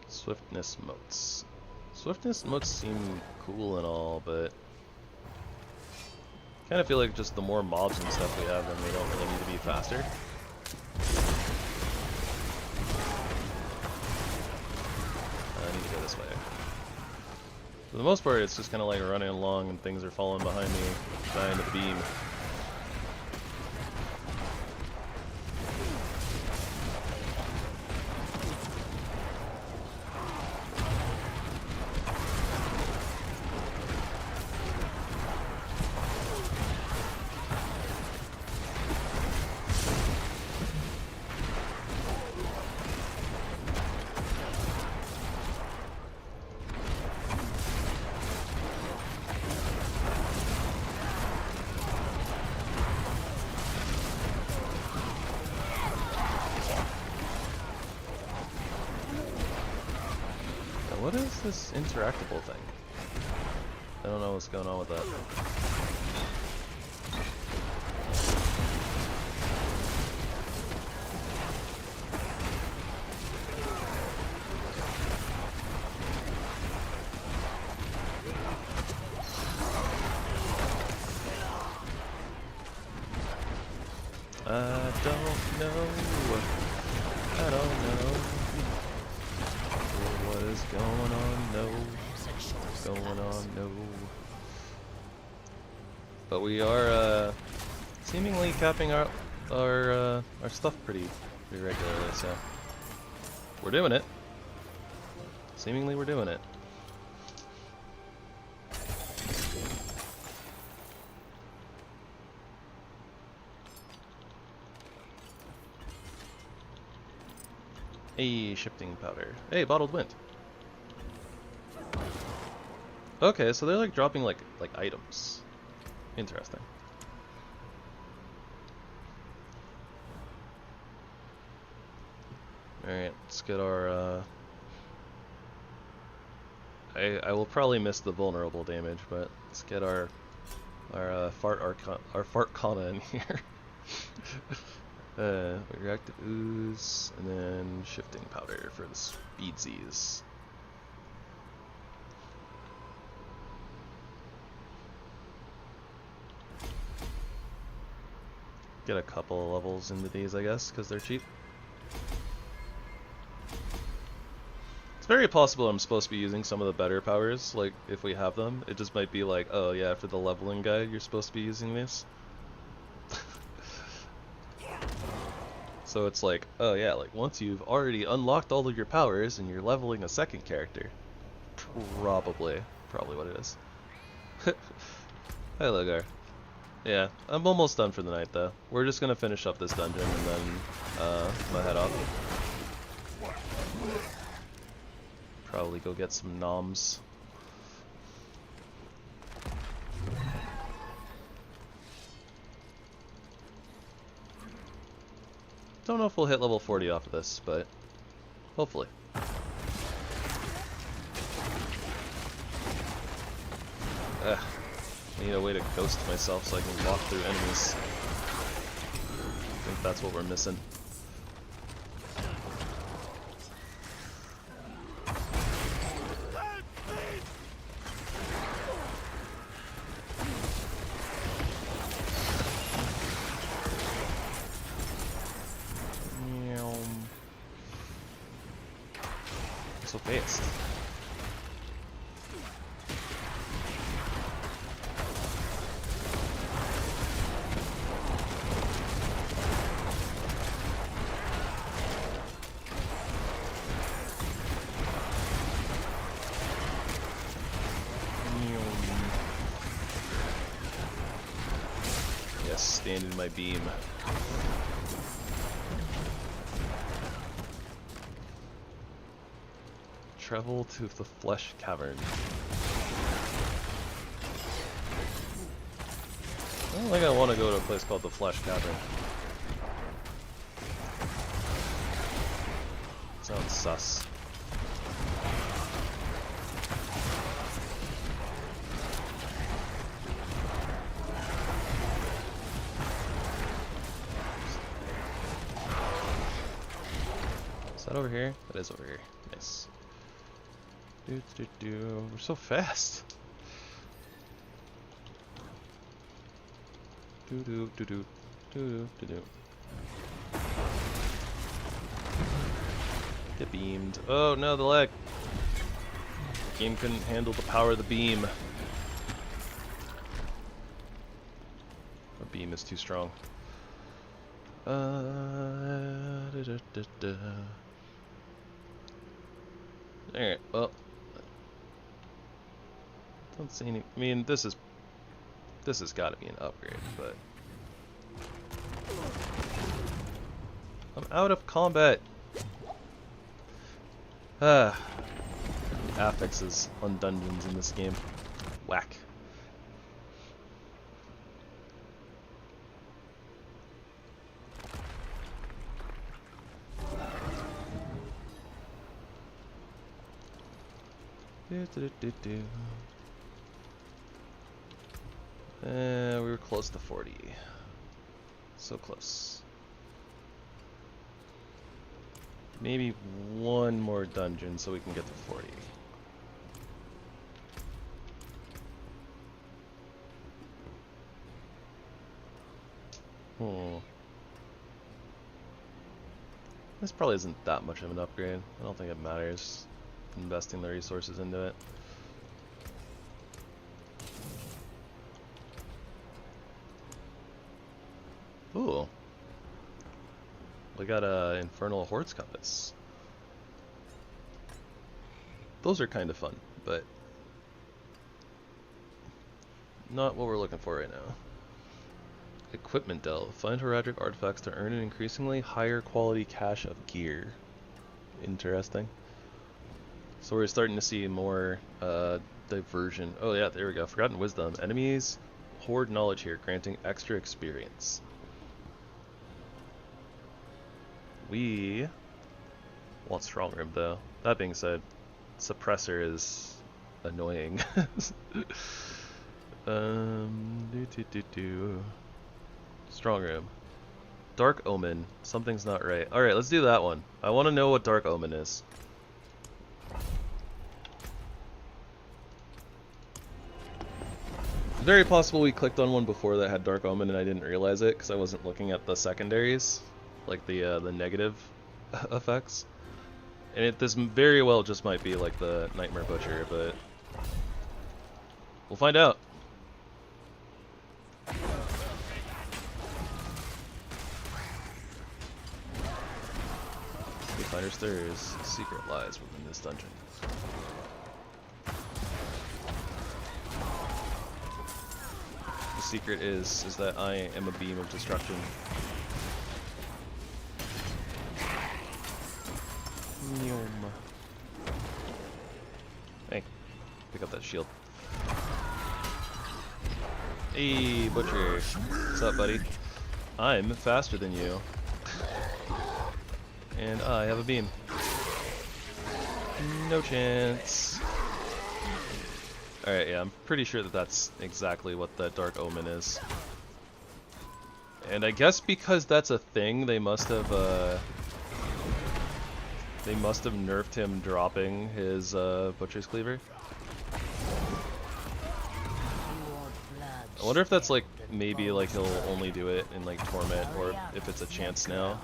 Swiftness motes. Swiftness must seem cool and all, but kind of feel like just the more mobs and stuff we have, then we don't really need to be faster. I need to go this way. For the most part, it's just kind of like running along and things are falling behind me, dying to the beam. What is this interactable thing? I don't know what's going on with that. I don't know. What is going on? No. What's going on? No. But we are seemingly capping our stuff pretty regularly, so we're doing it. Seemingly we're doing it. Hey, shifting powder. Hey, bottled wind. Okay, so they're like dropping like items. Interesting. Alright, let's get our I will probably miss the vulnerable damage, but let's get our fart kana in here. Reactive ooze, and then shifting powder for the speedsies. Get a couple levels into these, I guess, because they're cheap. It's very possible I'm supposed to be using some of the better powers, like, if we have them. It just might be like, oh yeah, after the leveling guide, you're supposed to be using these. So it's like, oh yeah, like once you've already unlocked all of your powers and you're leveling a second character. Probably what it is. Hi Logar. Yeah, I'm almost done for the night though. We're just gonna finish up this dungeon and then I'm gonna head off. Probably go get some noms. Don't know if we'll hit level 40 off of this, but hopefully. I need a way to ghost myself so I can walk through enemies. I think that's what we're missing. So fast. Yes, stand in my beam. Travel to the Flesh Cavern. I don't think I want to go to a place called the Flesh Cavern. Sounds sus. Is that over here? That is over here. Nice. We're so fast. Get beamed. Oh no, the lag. The game couldn't handle the power of the beam. The beam is too strong. Alright, well. Don't see any. I mean, this has got to be an upgrade, but I'm out of combat. Affixes on dungeons in this game. Whack. We were close to 40. So close. Maybe one more dungeon so we can get to 40. This probably isn't that much of an upgrade. I don't think it matters investing the resources into it. Ooh. We got a Infernal Horde's Compass. Those are kind of fun, but not what we're looking for right now. Equipment delve. Find heraldic artifacts to earn an increasingly higher quality cache of gear. Interesting. So we're starting to see more diversion. Oh yeah, there we go. Forgotten Wisdom. Enemies hoard knowledge here, granting extra experience. We want strong room though. That being said, suppressor is annoying. Strong room. Dark Omen. Something's not right. Alright, let's do that one. I want to know what Dark Omen is. Very possible we clicked on one before that had Dark Omen and I didn't realize it because I wasn't looking at the secondaries, like the negative effects. And this very well just might be like the Nightmare Butcher, but we'll find out. Finder stirs. Secret lies within this dungeon. The secret is that I am a beam of destruction. Hey, pick up that shield. Hey, Butcher. What's up, buddy? I'm faster than you. And I have a beam. No chance. Alright, yeah, I'm pretty sure that that's exactly what that Dark Omen is. And I guess because that's a thing, they must have nerfed him dropping his Butcher's Cleaver. I wonder if that's like, maybe like he'll only do it in like Torment, or if it's a chance now.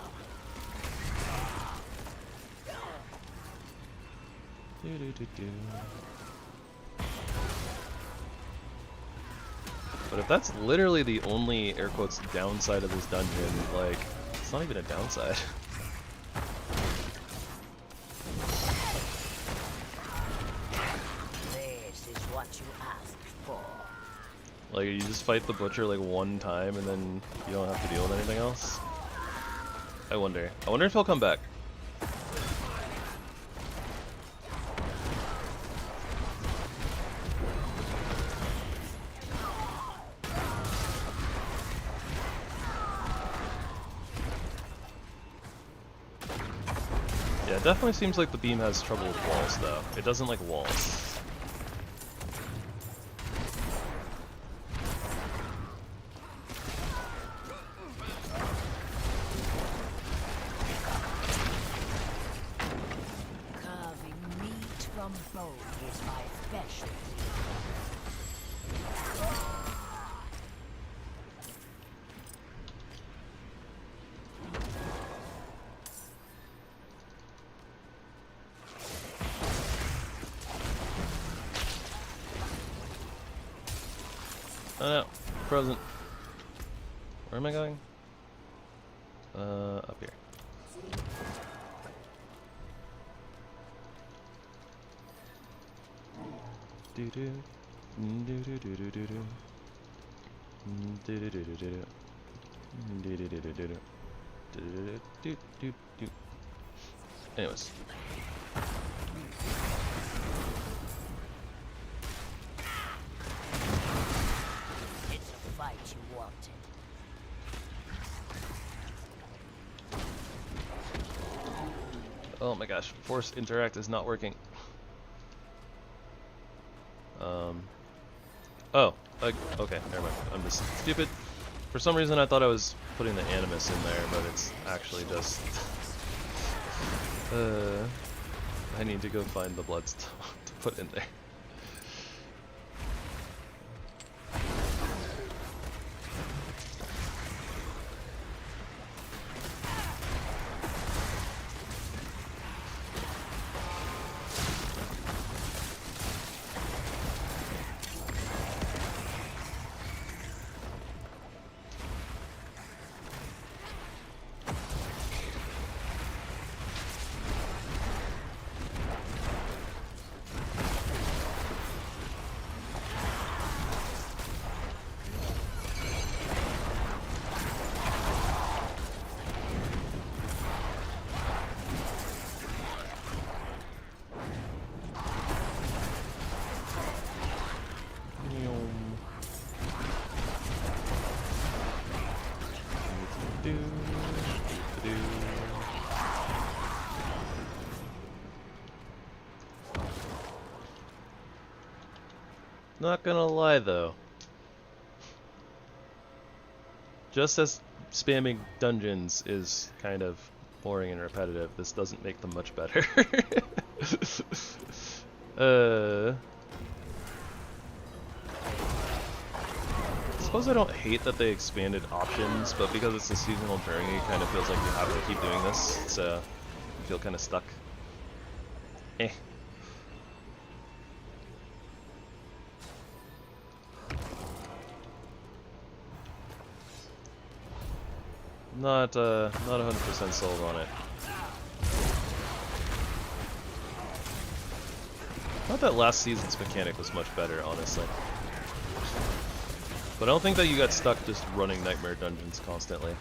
But if that's literally the only, air quotes, downside of this dungeon, like, it's not even a downside. This is what you asked for. Like, you just fight the Butcher like one time and then you don't have to deal with anything else? I wonder if he'll come back. Yeah, it definitely seems like the beam has trouble with walls, though. It doesn't like walls. Carving meat from bone. my specialty. Oh no, frozen. Where am I going? Up here. Do do do do do do do do do do do do do do do do do do do. Anyways. It's a fight you wanted. Oh my gosh, force interact is not working. Oh, okay, never mind. I'm just stupid. For some reason I thought I was putting the animus in there, but it's actually just... I need to go find the bloodstone to put in there. Not gonna lie though, just as spamming dungeons is kind of boring and repetitive, this doesn't make them much better. I suppose I don't hate that they expanded options, but because it's a seasonal journey, it kind of feels like you have to keep doing this, so I feel kind of stuck. Eh. Not 100% sold on it. Not that last season's mechanic was much better, honestly. But I don't think that you got stuck just running nightmare dungeons constantly.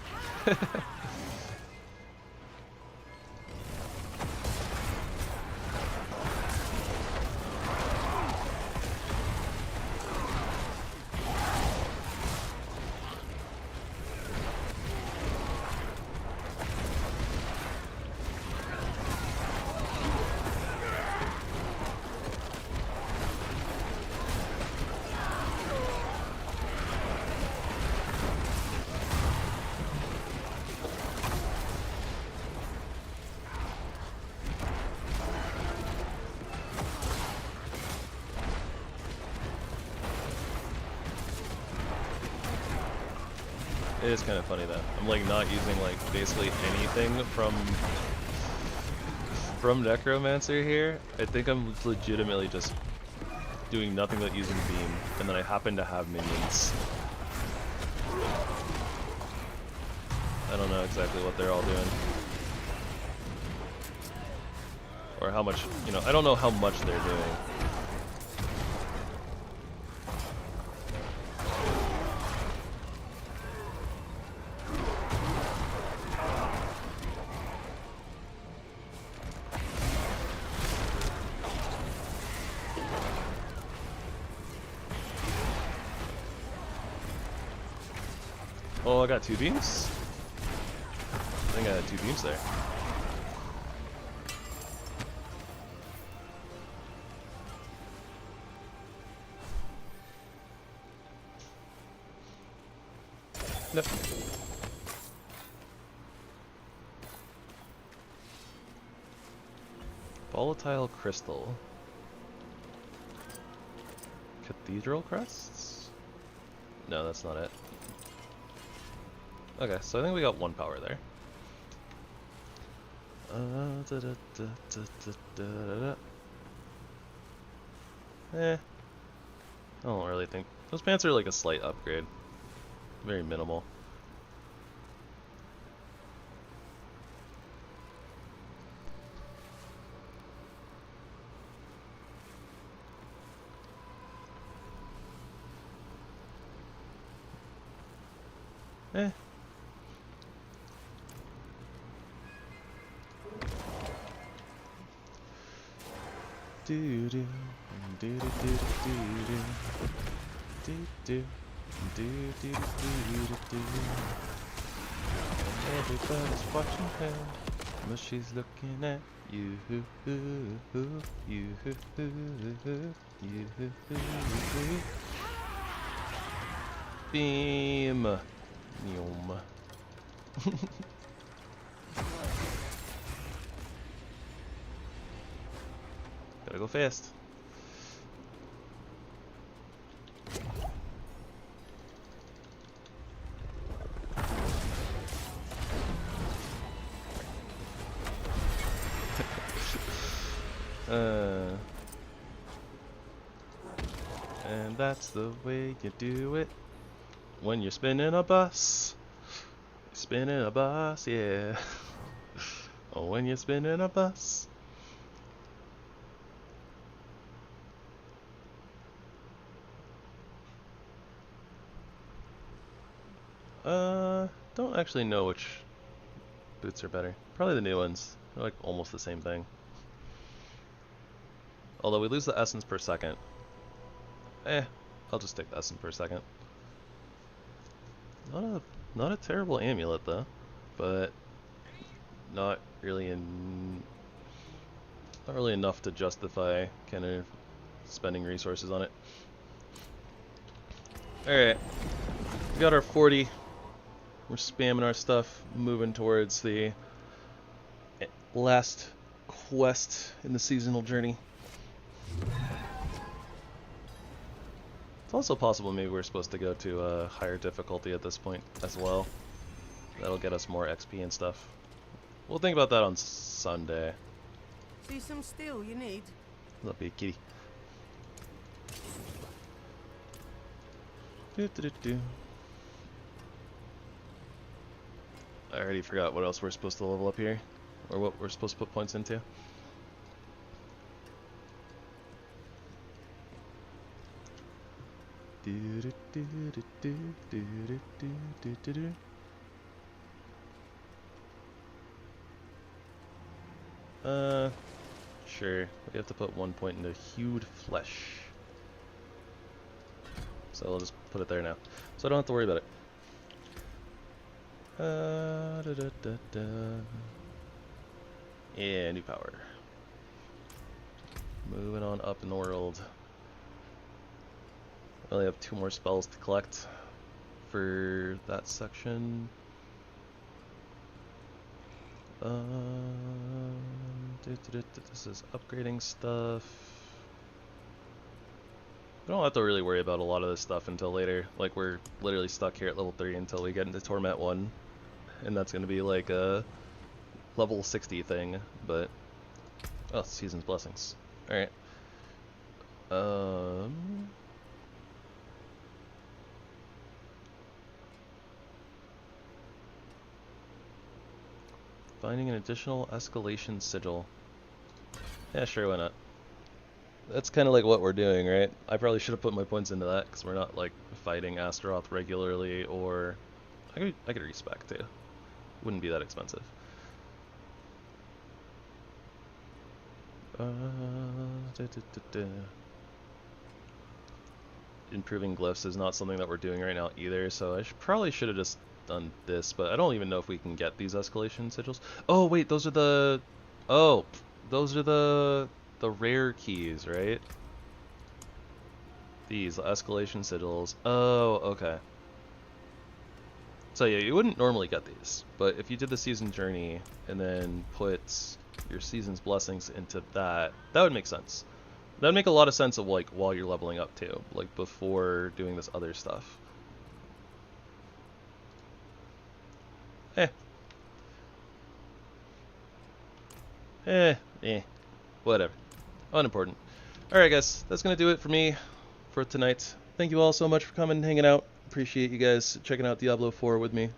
It is kind of funny that I'm like not using like basically anything from Necromancer here. I think I'm legitimately just doing nothing but using Beam, and then I happen to have minions. I don't know exactly what they're all doing. Or how much, you know, I don't know how much they're doing. Oh, I got 2 beams? I think I had 2 beams there. Nope. Volatile crystal. Cathedral crests? No, that's not it. Okay, so I think we got 1 power there. I don't really think those pants are like a slight upgrade. Very minimal. Do do do do do do do do do do do. Everybody's watching her, but she's looking at you. Beam. Neom. Gotta go fast. And that's the way you do it when you're spinning a bus. Spinning a bus, yeah. Oh, when you're spinning a bus. Don't actually know which boots are better. Probably the new ones. They're like almost the same thing. Although we lose the essence per second. I'll just take the essence per second. Not a terrible amulet though, but not really enough to justify kind of spending resources on it. Alright. We got our 40. We're spamming our stuff, moving towards the last quest in the seasonal journey. It's also possible maybe we're supposed to go to a higher difficulty at this point as well. That'll get us more XP and stuff. We'll think about that on Sunday. See some steel you need? That'll be a kitty. Do. I already forgot what else we're supposed to level up here, or what we're supposed to put points into. Sure. We have to put 1 point into hewed flesh. So I'll just put it there now. So I don't have to worry about it. Yeah, new power. Moving on up in the world. I only have 2 more spells to collect for that section. This is upgrading stuff. We don't have to really worry about a lot of this stuff until later. Like, we're literally stuck here at level 3 until we get into Torment 1. And that's going to be like a level 60 thing, but... Oh, Season's Blessings. Alright. Finding an additional escalation sigil. Yeah, sure, why not? That's kind of like what we're doing, right? I probably should have put my points into that, because we're not, like, fighting Astaroth regularly, or... I could respec, too. Wouldn't be that expensive. Improving glyphs is not something that we're doing right now either, so I probably should have just done this, but I don't even know if we can get these escalation sigils. Oh, wait, those are the... Oh, those are the rare keys, right? These escalation sigils. Oh, okay. So yeah, you wouldn't normally get these, but if you did the season journey and then put your season's blessings into that, that would make sense. That'd make a lot of sense of like while you're leveling up too, like before doing this other stuff. Whatever. Unimportant. Alright guys, that's gonna do it for me for tonight. Thank you all so much for coming and hanging out. Appreciate you guys checking out Diablo 4 with me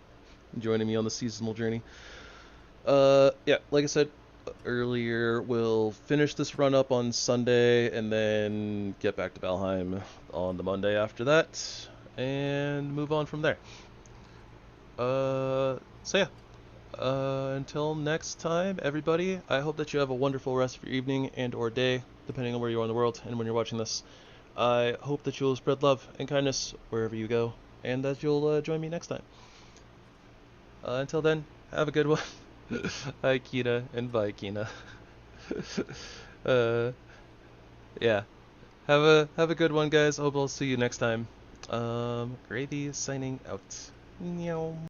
and joining me on the seasonal journey. Yeah, like I said earlier, we'll finish this run up on Sunday and then get back to Valheim on the Monday after that and move on from there. So yeah. Until next time, everybody, I hope that you have a wonderful rest of your evening and or day, depending on where you are in the world and when you're watching this. I hope that you'll spread love and kindness wherever you go, and that you'll join me next time. Until then, have a good one. Hi, Kina, and bye, Kina. Yeah. Have a good one, guys. Hope I'll see you next time. Gravy signing out. Meow.